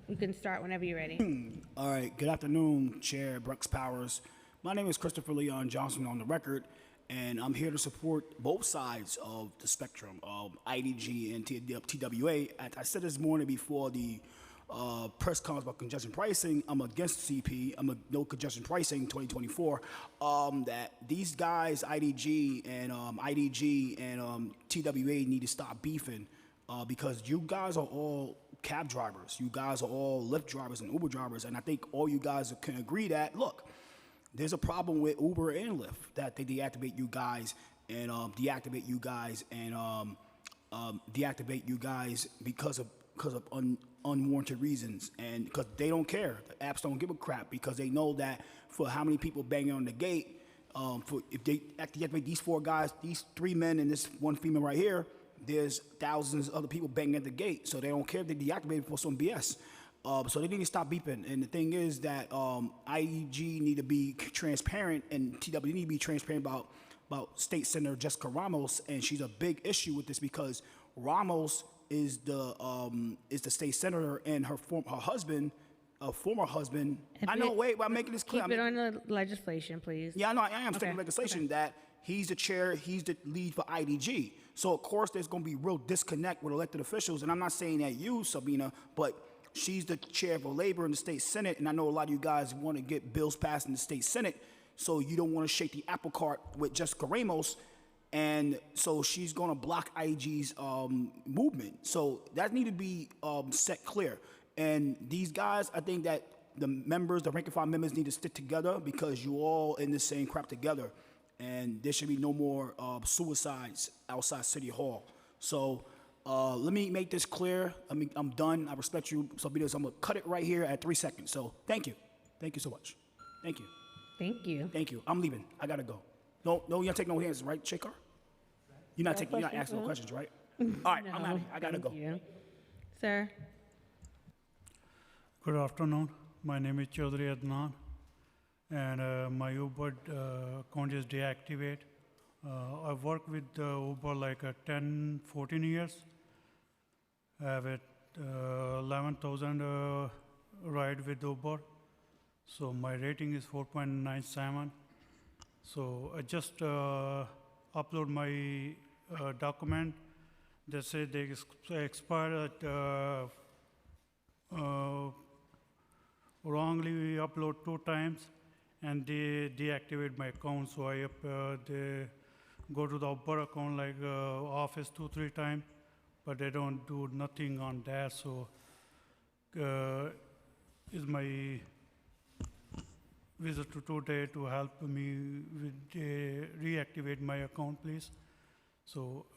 You can start whenever you're ready. All right. Good afternoon, Chair Brooks Powers. My name is Christopher Leon Johnson on the record, and I'm here to support both sides of the spectrum of IDG and TWA. I said this morning before the press conference about congestion pricing, I'm against CP. I'm a no congestion pricing 2024. That these guys, IDG and TWA, need to stop beefing because you guys are all cab drivers. You guys are all Lyft drivers and Uber drivers, and I think all you guys can agree that, look, there's a problem with Uber and Lyft, that they deactivate you guys and deactivate you guys and deactivate you guys because of unwarranted reasons, and because they don't care. The apps don't give a crap because they know that for how many people banging on the gate, if they deactivate these 4 guys, these 3 men and this 1 female right here, there's thousands of other people banging at the gate, so they don't care if they deactivate for some BS. So they need to stop beeping. And the thing is that IEG need to be transparent, and TW need to be transparent about State Senator Jessica Ramos, and she's a big issue with this because Ramos is the state senator, and her husband, former husband. I know. Wait, I'm making this clear. Keep it on the legislation, please. Yeah, I know. I am sticking legislation that he's the chair, he's the lead for IDG. So of course there's going to be real disconnect with elected officials, and I'm not saying that you, Sabina, but she's the chair for labor in the state senate, and I know a lot of you guys want to get bills passed in the state senate, so you don't want to shake the apple cart with Jessica Ramos, and so she's going to block IEG's movement. So that need to be set clear. And these guys, I think that the members, the rank and file members, need to stick together because you all in the same crap together. And there should be no more suicides outside City Hall. So let me make this clear. I'm done. I respect you, Sabina, so I'm going to cut it right here at 3 seconds. So thank you. Thank you so much. Thank you. Thank you. Thank you. I'm leaving. I got to go. No, you're not taking no hands, right, Shekar? You're not asking no questions, right? All right, I'm out of here. I got to go. You. Sir. Good afternoon. My name is Chaudhry Adnan, and my Uber account is deactivated. I've worked with Uber like 10, 14 years. I have 11,000 ride with Uber. So my rating is 4.97. So I just upload my document. They say they expired at wrongly we upload 2 times, and they deactivate my account. So they go to the Uber account like office 2-3 times, but they don't do nothing on that. So is my visitor today to help me with reactivate my account, please? So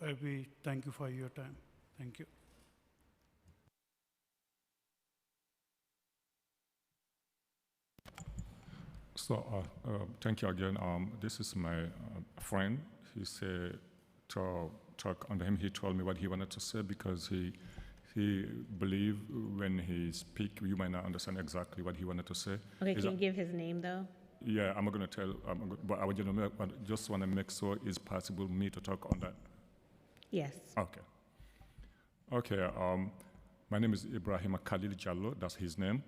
thank you for your time. Thank you. So thank you again. This is my friend. He said to talk under him. He told me what he wanted to say because he believed when he speak, you might not understand exactly what he wanted to say. Okay, can you give his name though? Yeah, I'm not going to tell, but I just want to make sure it's possible for me to talk on that. Yes. Okay. Okay, my name is Ibrahim Khalil Jallo, that's his name.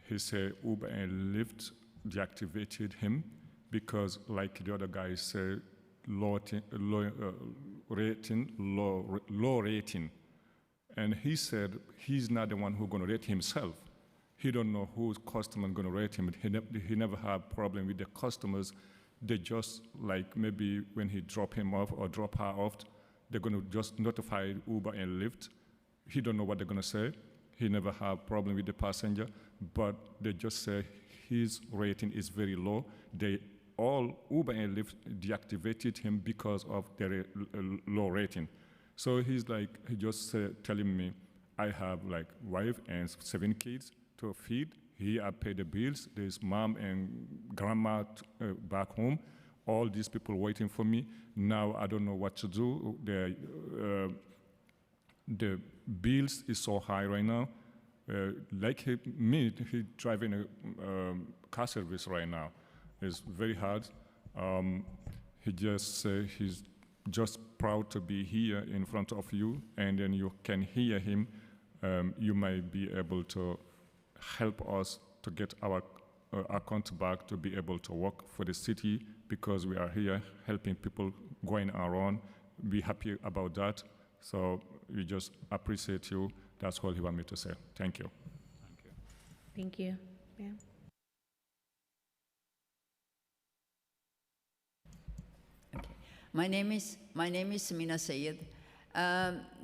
He said Uber and Lyft deactivated him because, like the other guy said, low rating. And he said he's not the one who's going to rate himself. He don't know whose customer is going to rate him. He never had problem with the customers. They just, like maybe when he drop him off or drop her off, they're going to just notify Uber and Lyft. He don't know what they're going to say. He never had problem with the passenger, but they just say his rating is very low. All Uber and Lyft deactivated him because of their low rating. So he just telling me, I have like wife and 7 kids to feed. I pay the bills. There's mom and grandma back home. All these people waiting for me. Now I don't know what to do. The bills is so high right now. Like he driving a car service right now. It's very hard. He just he's just proud to be here in front of you, and then you can hear him. You might be able to help us to get our account back to be able to work for the city, because we are here helping people going around. Be happy about that. So we just appreciate you. That's all he want me to say. Thank you. Thank you. Ma'am. My name is Samina Sayed.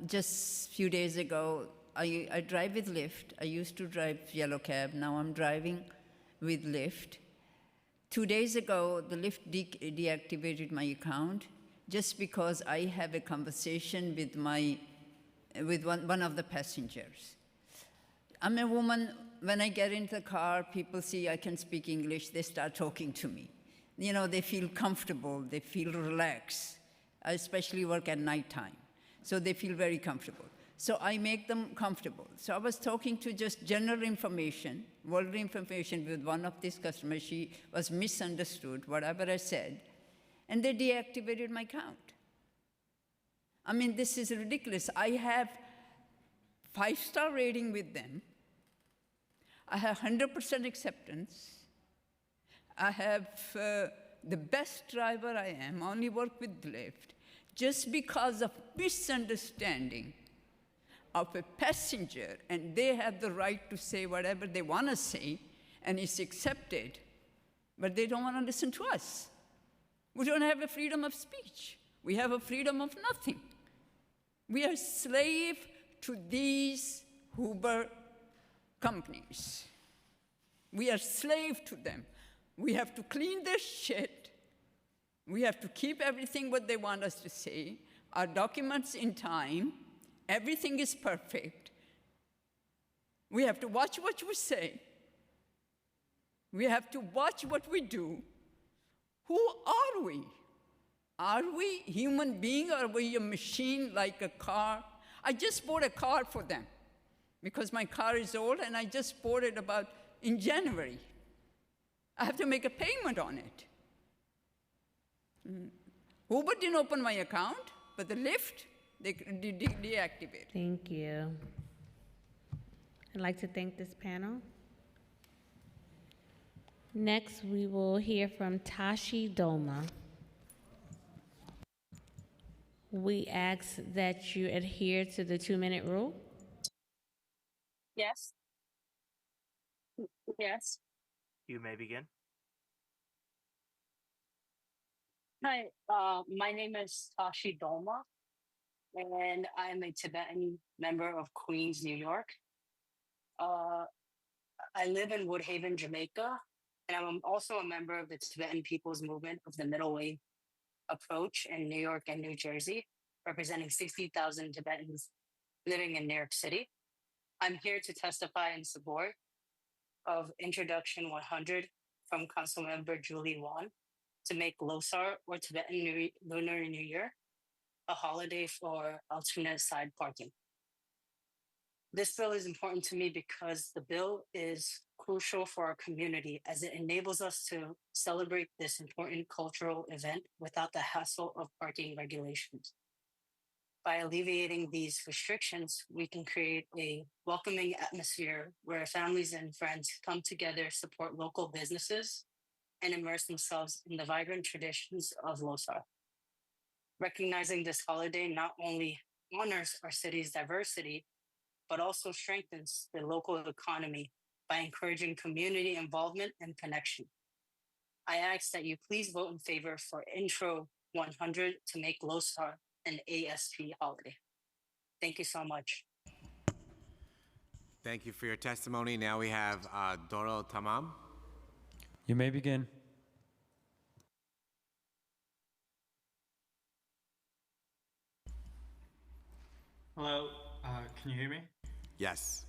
Just a few days ago, I drive with Lyft. I used to drive yellow cab. Now I'm driving with Lyft. 2 days ago, the Lyft deactivated my account just because I have a conversation with one of the passengers. I'm a woman. When I get into the car, people see I can speak English. They start talking to me. You know, they feel comfortable, they feel relaxed. I especially work at nighttime, so they feel very comfortable. So I make them comfortable. So I was talking to just general information, worldly information with one of these customers. She was misunderstood, whatever I said, and they deactivated my account. I mean, this is ridiculous. I have 5-star rating with them. I have 100% acceptance. I have the best driver I am, only work with Lyft, just because of misunderstanding of a passenger, and they have the right to say whatever they want to say, and it's accepted, but they don't want to listen to us. We don't have a freedom of speech. We have a freedom of nothing. We are slave to these Uber companies. We are slave to them. We have to clean their shit. We have to keep everything what they want us to say, our documents in time. Everything is perfect. We have to watch what we say. We have to watch what we do. Who are we? Are we human beings, or are we a machine like a car? I just bought a car for them because my car is old, and I just bought it in January. I have to make a payment on it. Uber didn't open my account, but the Lyft, they deactivated. Thank you. I'd like to thank this panel. Next, we will hear from Tashi Doma. We ask that you adhere to the 2-minute rule. Yes. Yes. You may begin. Hi, my name is Tashi Dolma, and I'm a Tibetan member of Queens, New York. I live in Woodhaven, Jamaica, and I'm also a member of the Tibetan People's Movement of the Middle Way Approach in New York and New Jersey, representing 60,000 Tibetans living in New York City. I'm here to testify in support of Introduction 100 from Councilmember Julie Wan to make Losar, or Tibetan Lunar New Year, a holiday for alternate side parking. This bill is important to me because the bill is crucial for our community as it enables us to celebrate this important cultural event without the hassle of parking regulations. By alleviating these restrictions, we can create a welcoming atmosphere where families and friends come together, support local businesses, and immerse themselves in the vibrant traditions of Losar. Recognizing this holiday not only honors our city's diversity, but also strengthens the local economy by encouraging community involvement and connection. I ask that you please vote in favor for Intro 100 to make Losar an ASP holiday. Thank you so much. Thank you for your testimony. Now we have Doro Tamam. You may begin. Hello, can you hear me? Yes.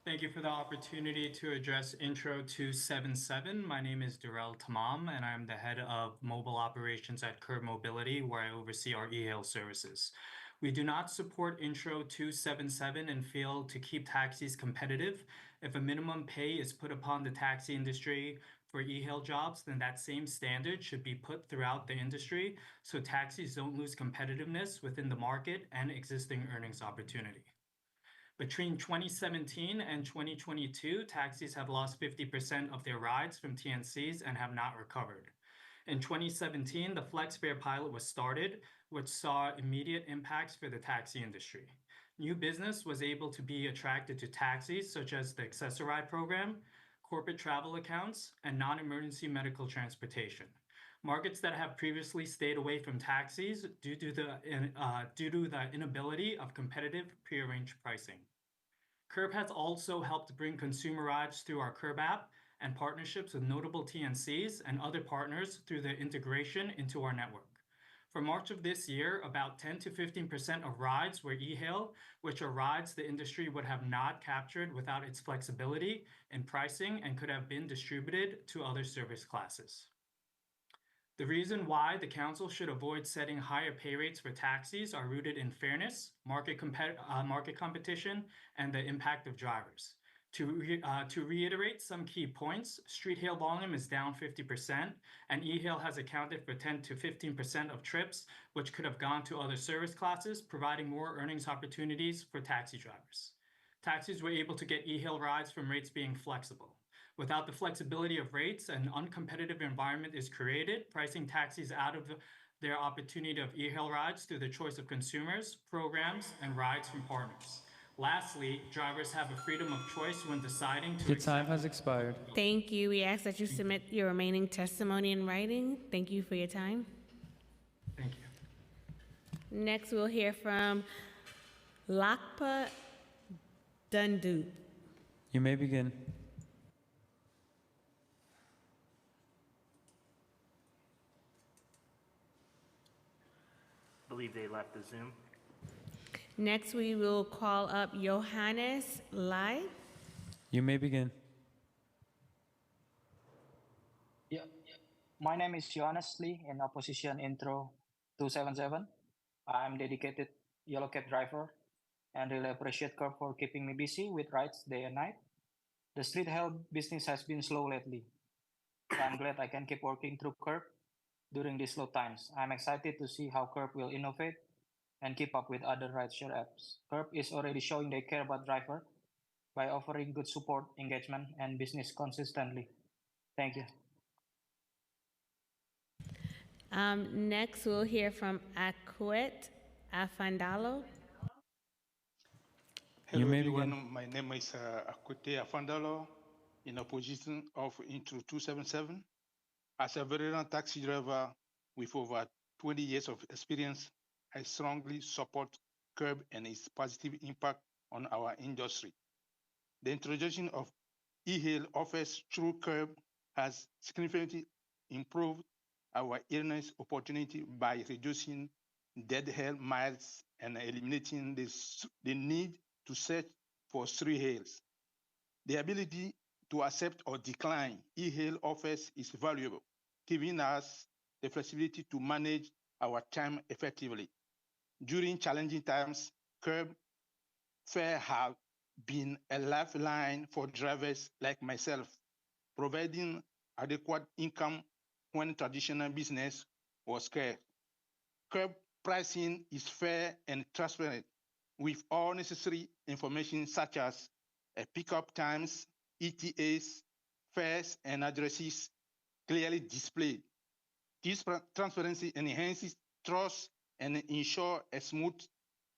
Thank you for the opportunity to address Intro 277. My name is Durrell Tamam, and I'm the head of mobile operations at Curb Mobility, where I oversee our e-hail services. We do not support Intro 277 and feel to keep taxis competitive. If a minimum pay is put upon the taxi industry for e-hail jobs, then that same standard should be put throughout the industry so taxis don't lose competitiveness within the market and existing earnings opportunity. Between 2017 and 2022, taxis have lost 50% of their rides from TNCs and have not recovered. In 2017, the FlexFare pilot was started, which saw immediate impacts for the taxi industry. new business was able to be attracted to taxis such as the Accessoride program, corporate travel accounts, and non-emergency medical transportation. Markets that have previously stayed away from taxis due to the inability of competitive prearranged pricing. Curb has also helped bring consumer rides through our Curb app and partnerships with notable TNCs and other partners through the integration into our network. For March of this year, about 10 to 15% of rides were e-hail, which are rides the industry would have not captured without its flexibility in pricing and could have been distributed to other service classes. The reason why the council should avoid setting higher pay rates for taxis are rooted in fairness, market competition, and the impact of drivers. To reiterate some key points, street hail volume is down 50%, and e-hail has accounted for 10 to 15% of trips, which could have gone to other service classes, providing more earnings opportunities for taxi drivers. Taxis were able to get e-hail rides from rates being flexible. Without the flexibility of rates, an uncompetitive environment is created, pricing taxis out of their opportunity of e-hail rides through the choice of consumers, programs, and rides from partners. Lastly, drivers have a freedom of choice when deciding to Your time has expired. Thank you. We ask that you submit your remaining testimony in writing. Thank you for your time. Thank you. Next, we'll hear from Lakpa Dundu. You may begin. Believe they left the Zoom. Next, we will call up Johannes Lai. You may begin. Yeah. My name is Johannes Lee in opposition intro 277. I'm dedicated yellow cab driver and really appreciate Curb for keeping me busy with rides day and night. The street hail business has been slow lately, so I'm glad I can keep working through Curb during these slow times. I'm excited to see how Curb will innovate and keep up with other rideshare apps. Curb is already showing they care about driver by offering good support, engagement, and business consistently. Thank you. Next, we'll hear from Akwet Afandalo. You Hello may everyone, begin. my name is Akwete Afandalo in opposition of Intro 277. As a veteran taxi driver with over 20 years of experience, I strongly support Curb and its positive impact on our industry. The introduction of e-hail offers through Curb has significantly improved our earnings opportunity by reducing dead hail miles and eliminating the need to search for street hails. The ability to accept or decline e-hail offers is valuable, giving us the flexibility to manage our time effectively. During challenging times, Curb fare have been a lifeline for drivers like myself, providing adequate income when traditional business was scarce. Curb pricing is fair and transparent, with all necessary information such as pickup times, ETAs, fares, and addresses clearly displayed. This transparency enhances trust and ensures a smooth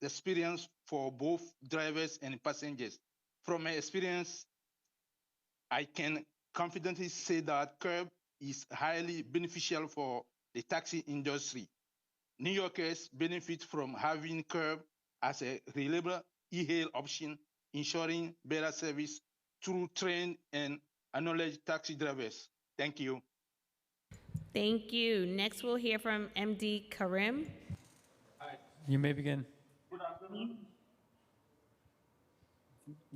experience for both drivers and passengers. From my experience, I can confidently say that Curb is highly beneficial for the taxi industry. New Yorkers benefit from having Curb as a reliable e-hail option, ensuring better service through trained and acknowledged taxi drivers. Thank you. Thank you. Next, we'll hear from MD Karim. You may begin. Good afternoon.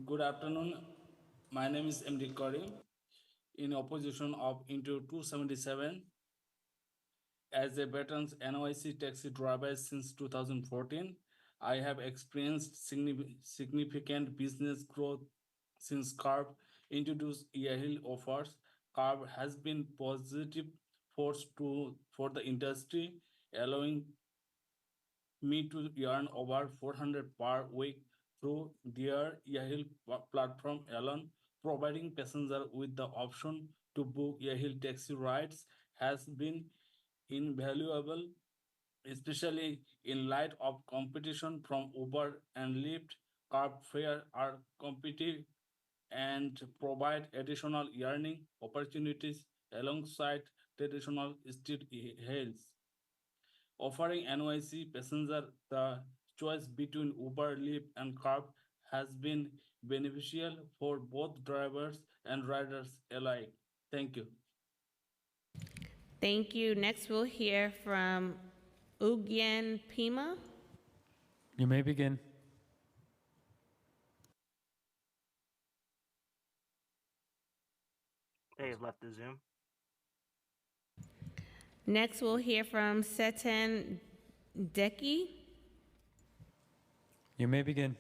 Good afternoon. My name is MD Karim in opposition of Intro 277. As a veteran NYC taxi driver since 2014, I have experienced significant business growth since Curb introduced e-hail offers. Curb has been positive force for the industry, allowing me to earn over $400 per week through their e-hail platform alone. Providing passengers with the option to book e-hail taxi rides has been invaluable especially in light of competition from Uber and Lyft. Car fare are competitive and provide additional earning opportunities alongside traditional street hails. Offering NYC passenger the choice between Uber, Lyft, and Curb has been beneficial for both drivers and riders alike. Thank you. Thank you. Next, we'll hear from Ugyen Pima. You may begin. They have left the Zoom. Next, we'll hear from Setan Deki. You may begin.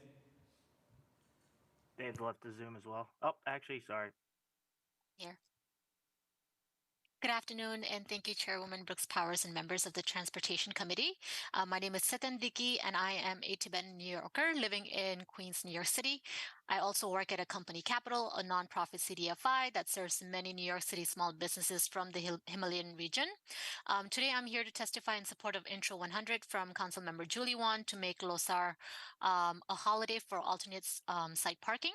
They have left the Zoom as well. Oh, actually, sorry. Here. Good afternoon, and thank you, Chairwoman Brooks Powers and members of the Transportation Committee. My name is Setan Diki, and I am a Tibetan New Yorker living in Queens, New York City. I also work at a company Capital, a nonprofit CDFI that serves many New York City small businesses from the Himalayan region. Today, I'm here to testify in support of Intro 100 from Councilmember Julie Wan to make Losar a holiday for alternate site parking.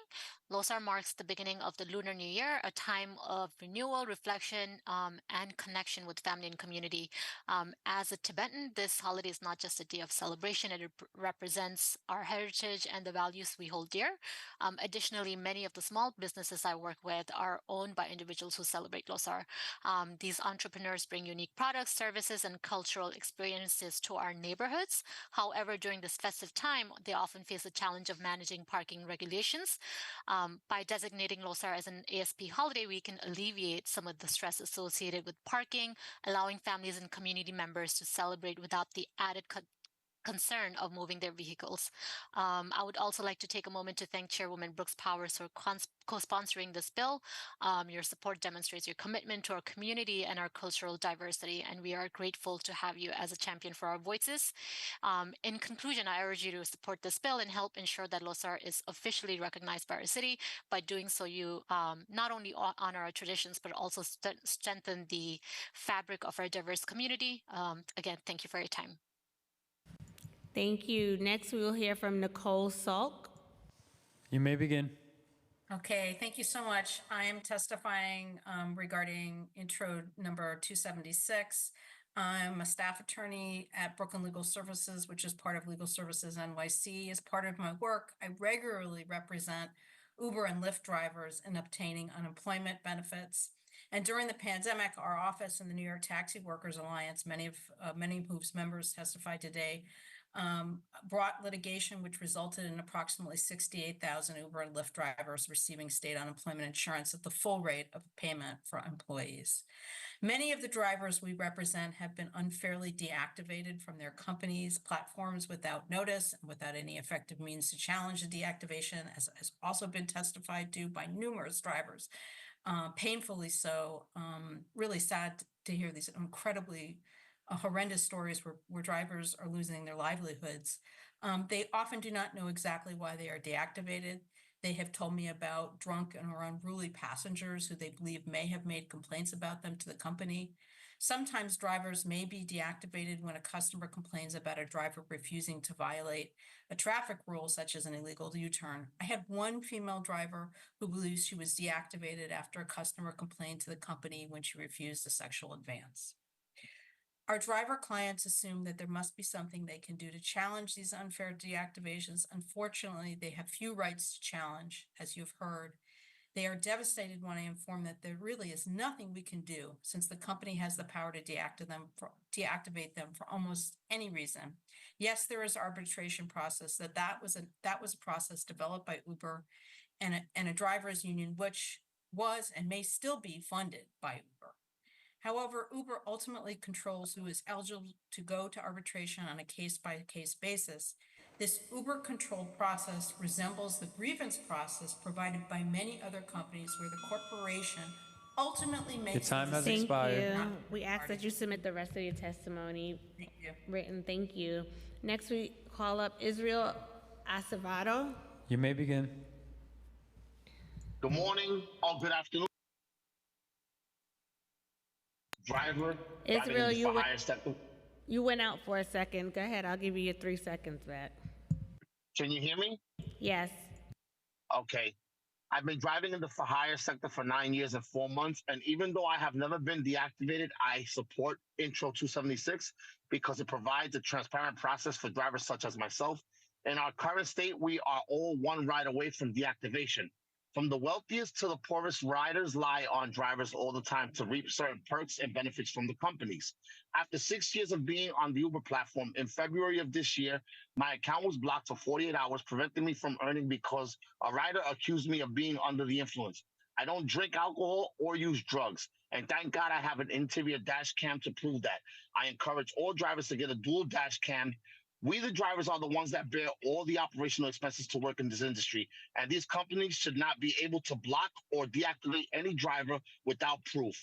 Losar marks the beginning of the Lunar New Year, a time of renewal, reflection, and connection with family and community. As a Tibetan, this holiday is not just a day of celebration, it represents our heritage and the values we hold dear. Additionally, many of the small businesses I work with are owned by individuals who celebrate Losar. These entrepreneurs bring unique products, services, and cultural experiences to our neighborhoods. However, during this festive time, they often face the challenge of managing parking regulations. By designating Losar as an ASP holiday, we can alleviate some of the stress associated with parking, allowing families and community members to celebrate without the added concern of moving their vehicles. I would also like to take a moment to thank Chairwoman Brooks Powers for co-sponsoring this bill. Your support demonstrates your commitment to our community and our cultural diversity, and we are grateful to have you as a champion for our voices. In conclusion, I urge you to support this bill and help ensure that Losar is officially recognized by our city. By doing so, you not only honor our traditions, but also strengthen the fabric of our diverse community. Again, thank you for your time. Thank you. Next, we will hear from Nicole Salk. You may begin. Okay, thank you so much. I am testifying regarding intro number 276. I'm a staff attorney at Brooklyn Legal Services, which is part of Legal Services NYC. As part of my work, I regularly represent Uber and Lyft drivers in obtaining unemployment benefits. And during the pandemic, our office and the New York Taxi Workers Alliance, many of whose members testified today, brought litigation which resulted in approximately 68,000 Uber and Lyft drivers receiving state unemployment insurance at the full rate of payment for employees. Many of the drivers we represent have been unfairly deactivated from their companies' platforms without notice and without any effective means to challenge the deactivation, as has also been testified to by numerous drivers. Painfully so. Really sad to hear these incredibly horrendous stories where drivers are losing their livelihoods. They often do not know exactly why they are deactivated. They have told me about drunk and or unruly passengers who they believe may have made complaints about them to the company. Sometimes drivers may be deactivated when a customer complains about a driver refusing to violate a traffic rule, such as an illegal U-turn. I had one female driver who believes she was deactivated after a customer complained to the company when she refused a sexual advance. Our driver clients assume that there must be something they can do to challenge these unfair deactivations. Unfortunately, they have few rights to challenge, as you've heard. They are devastated when I inform that there really is nothing we can do since the company has the power to deactivate them for almost any reason. Yes, there is arbitration process. That was a process developed by Uber and a drivers union, which was and may still be funded by Uber. However, Uber ultimately controls who is eligible to go to arbitration on a case-by-case basis. This Uber-controlled process resembles the grievance process provided by many other companies where the corporation ultimately makes Your time has Thank expired. you. We ask that you submit the rest of your testimony written. Thank you. Next, we call up Israel Acevedo. You may begin. Good morning or good afternoon. Driver, Israel, driving you for would- hire sector. You went out for a second. Go ahead. I'll give you your 3 seconds back. Can you hear me? Yes. Okay. I've been driving in the for hire sector for 9 years and 4 months. And even though I have never been deactivated, I support Intro 276 because it provides a transparent process for drivers such as myself. In our current state, we are all one ride away from deactivation. From the wealthiest to the poorest, riders lie on drivers all the time to reap certain perks and benefits from the companies. After 6 years of being on the Uber platform, in February of this year, my account was blocked for 48 hours, preventing me from earning because a rider accused me of being under the influence. I don't drink alcohol or use drugs, and thank God I have an interior dash cam to prove that. I encourage all drivers to get a dual dash cam. We, the drivers, are the ones that bear all the operational expenses to work in this industry, and these companies should not be able to block or deactivate any driver without proof.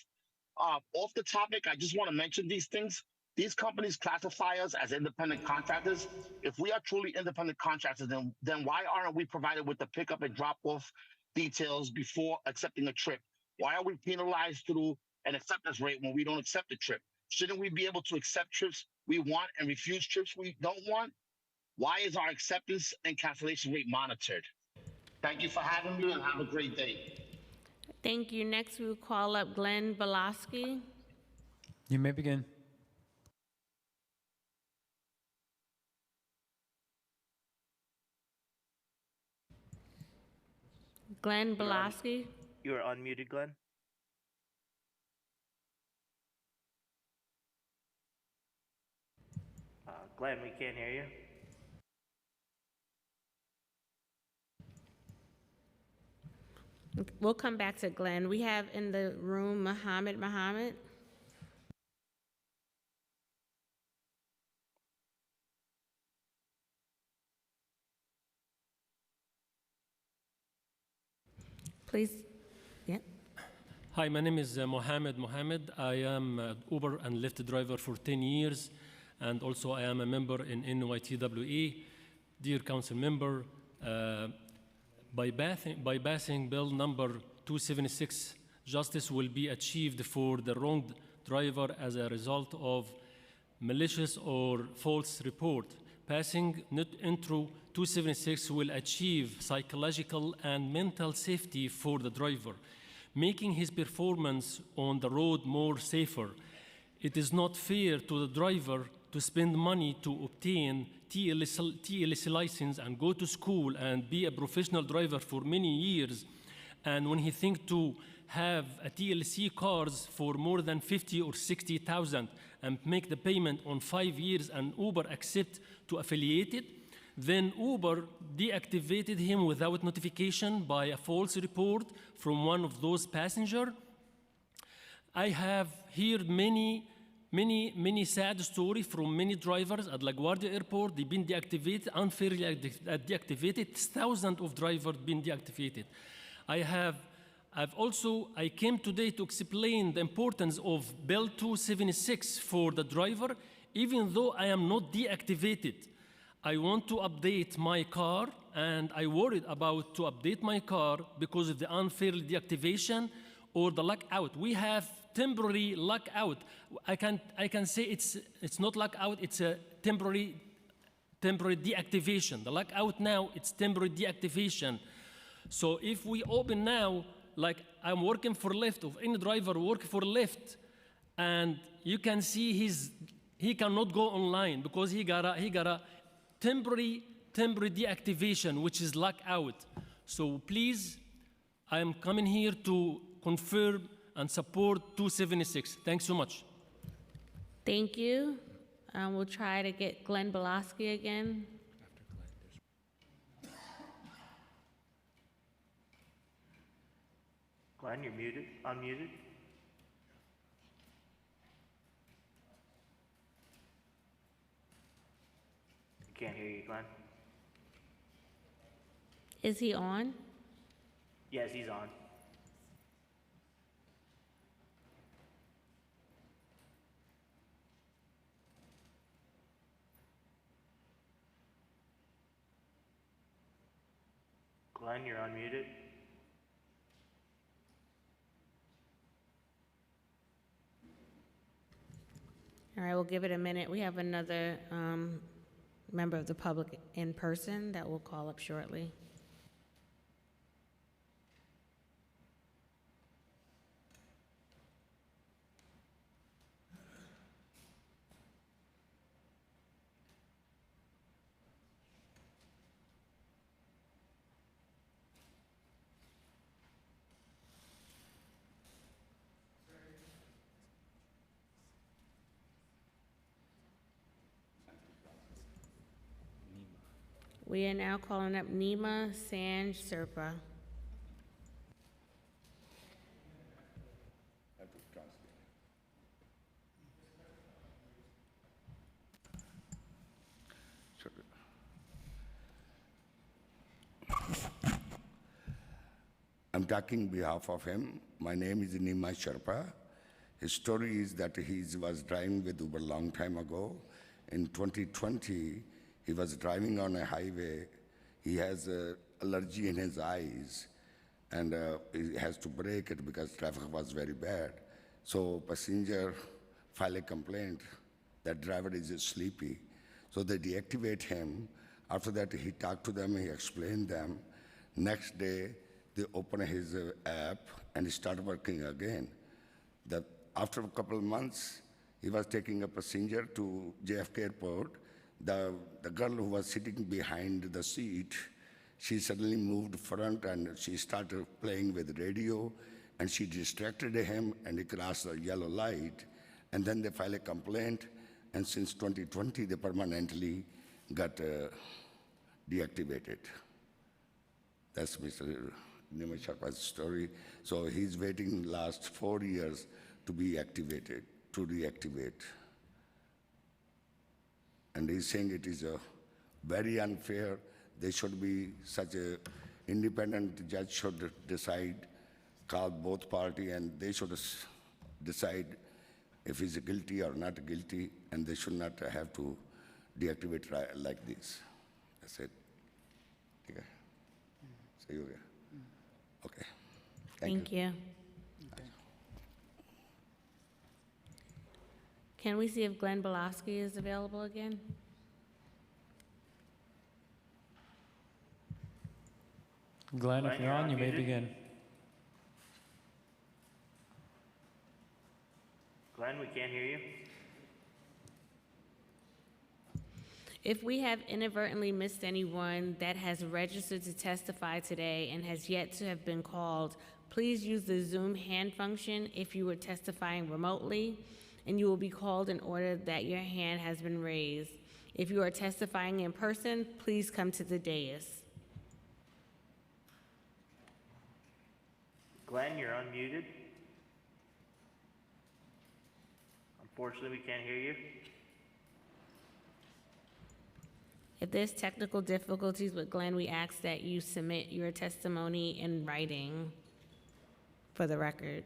Off the topic, I just want to mention these things. These companies classify us as independent contractors. If we are truly independent contractors, then why aren't we provided with the pickup and drop-off details before accepting a trip? Why are we penalized through an acceptance rate when we don't accept a trip? Shouldn't we be able to accept trips we want and refuse trips we don't want? Why is our acceptance and cancellation rate monitored? Thank you for having me and have a great day. Thank you. Next, we will call up Glenn Belowski. You may begin. Glenn Belowski. You are unmuted, Glenn. Glenn, we can't hear you. We'll come back to Glenn. We have in the room Muhammad. Please. Yeah. Hi, my name is Mohammed. I am an Uber and Lyft driver for 10 years, and also I am a member in NYTWE. Dear council member, by passing bill number 276, justice will be achieved for the wronged driver as a result of malicious or false report. Passing Intro 276 will achieve psychological and mental safety for the driver, making his performance on the road more safer. It is not fair to the driver to spend money to obtain TLC license and go to school and be a professional driver for many years. And when he thinks to have a TLC cars for more than 50 or 60,000 and make the payment on 5 years and Uber accept to affiliate it, then Uber deactivated him without notification by a false report from one of those passengers. I have heard many sad stories from many drivers at LaGuardia Airport. They've been deactivated, unfairly deactivated. Thousands of drivers been deactivated. I came today to explain the importance of Bill 276 for the driver. Even though I am not deactivated, I want to update my car, and I worried about to update my car because of the unfair deactivation or the lockout. We have temporary lockout. I can say it's not lockout, it's a temporary deactivation. The lockout now, it's temporary deactivation. So if we open now, like I'm working for Lyft, or any driver work for Lyft, and you can see he cannot go online because he got a temporary deactivation, which is lockout. So please, I am coming here to confirm and support 276. Thanks so much. Thank you. We'll try to get Glenn Belowski again. Glenn, you're muted, unmuted. Can't hear you, Glenn. Is he on? Yes, he's on. Glenn, you're unmuted. All right, we'll give it a minute. We have another member of the public in person that we'll call up shortly. We are now calling up Nima Sanj Serpa. I'm talking on behalf of him. My name is Nima Sharpa. His story is that he was driving with Uber a long time ago. In 2020, he was driving on a highway. He has allergy in his eyes, and he has to brake it because traffic was very bad. So passenger filed a complaint that driver is sleepy. So they deactivate him. After that, he talked to them, he explained them. Next day, they open his app and he started working again. After a couple of months, he was taking a passenger to JFK Airport. The girl who was sitting behind the seat, she suddenly moved front and she started playing with radio, and she distracted him and he crossed a yellow light. And then they filed a complaint, and since 2020, they permanently got deactivated. That's Mr. Nima Sharpa's story. So he's waiting last 4 years to be activated, to reactivate. And he's saying it is very unfair. There should be such a independent judge should decide, call both parties, and they should decide if he's guilty or not guilty, and they should not have to deactivate like this. That's it. Okay. See you again. Okay. Thank you. Can we see if Glenn Belowski is available again? Glenn, if you're on, you may begin. Glenn, we can't hear you. If we have inadvertently missed anyone that has registered to testify today and has yet to have been called, please use the Zoom hand function if you were testifying remotely, and you will be called in order that your hand has been raised. If you are testifying in person, please come to the dais. Glenn, you're unmuted. Unfortunately, we can't hear you. If there's technical difficulties with Glenn, we ask that you submit your testimony in writing for the record.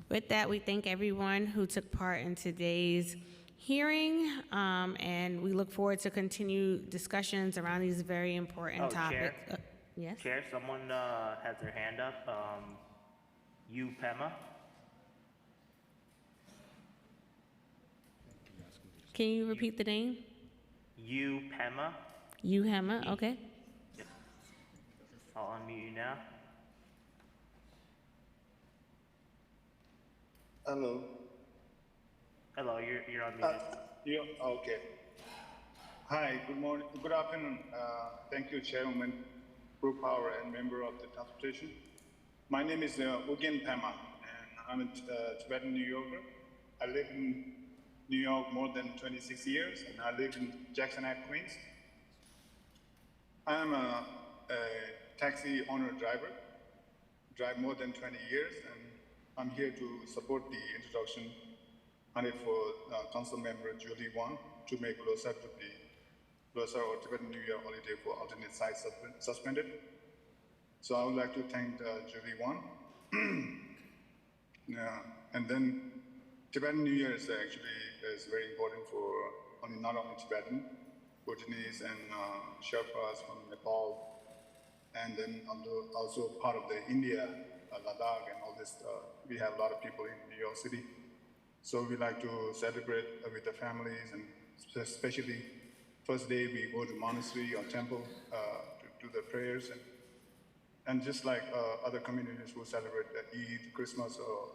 With that, we thank everyone who took part in today's hearing, and we look forward to continued discussions around these very important topics. Yes? Chair, someone has their hand up. Pema. Can you repeat the name? Pema. Hema, okay. Yep. I'll unmute you now. Hello. Hello, you're unmuted. Okay. Hi, good morning, good afternoon. Thank you, Chairman Brooke Power and member of the Transportation. My name is Ugyen Pema, and I'm a Tibetan New Yorker. I live in New York more than 26 years, and I live in Jackson Heights, Queens. I'm a taxi owner driver, drive more than 20 years, and I'm here to support the introduction for Council Member Julie Wong to make Losar to be Losar or Tibetan New Year holiday for alternate sites suspended. So I would like to thank Julie Wong. And then Tibetan New Year is actually very important for not only Tibetan, Bhutanese and Sherpas from Nepal, and then also part of the India, Ladakh and all this. We have a lot of people in New York City. So we like to celebrate with the families, and especially first day we go to monastery or temple to do the prayers, and just like other communities who celebrate Eid, Christmas, or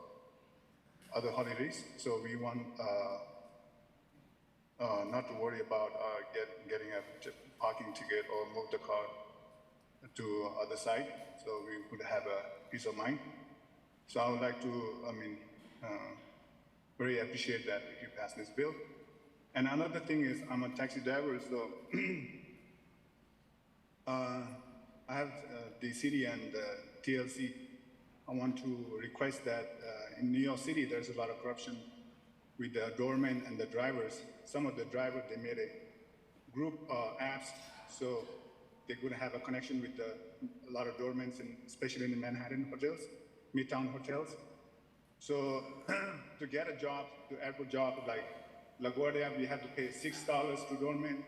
other holidays. So we want not to worry about getting a parking ticket or move the car to other side. So we would have a peace of mind. So I would like to, very appreciate that if you pass this bill. And another thing is, I'm a taxi driver, so I have the city and TLC. I want to request that in New York City, there's a lot of corruption with the doormen and the drivers. Some of the drivers, they made a group apps, so they're going to have a connection with a lot of doormen, especially in the Manhattan hotels, Midtown hotels. So to get a job, to airport job like LaGuardia, we have to pay $6 to doormen,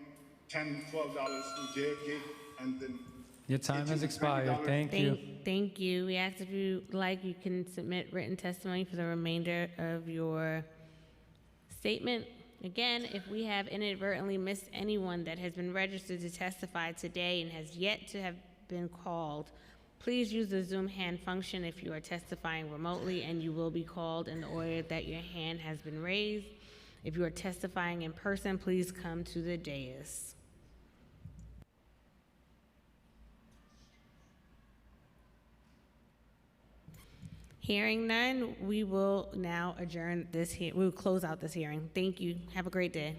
$10, $12 to JFK, and then Your time has expired. $20. Thank you. Thank you. We ask if you like, you can submit written testimony for the remainder of your statement. Again, if we have inadvertently missed anyone that has been registered to testify today and has yet to have been called, please use the Zoom hand function if you are testifying remotely, and you will be called in the order that your hand has been raised. If you are testifying in person, please come to the dais. Hearing none, we will now adjourn this. We will close out this hearing. Thank you. Have a great day.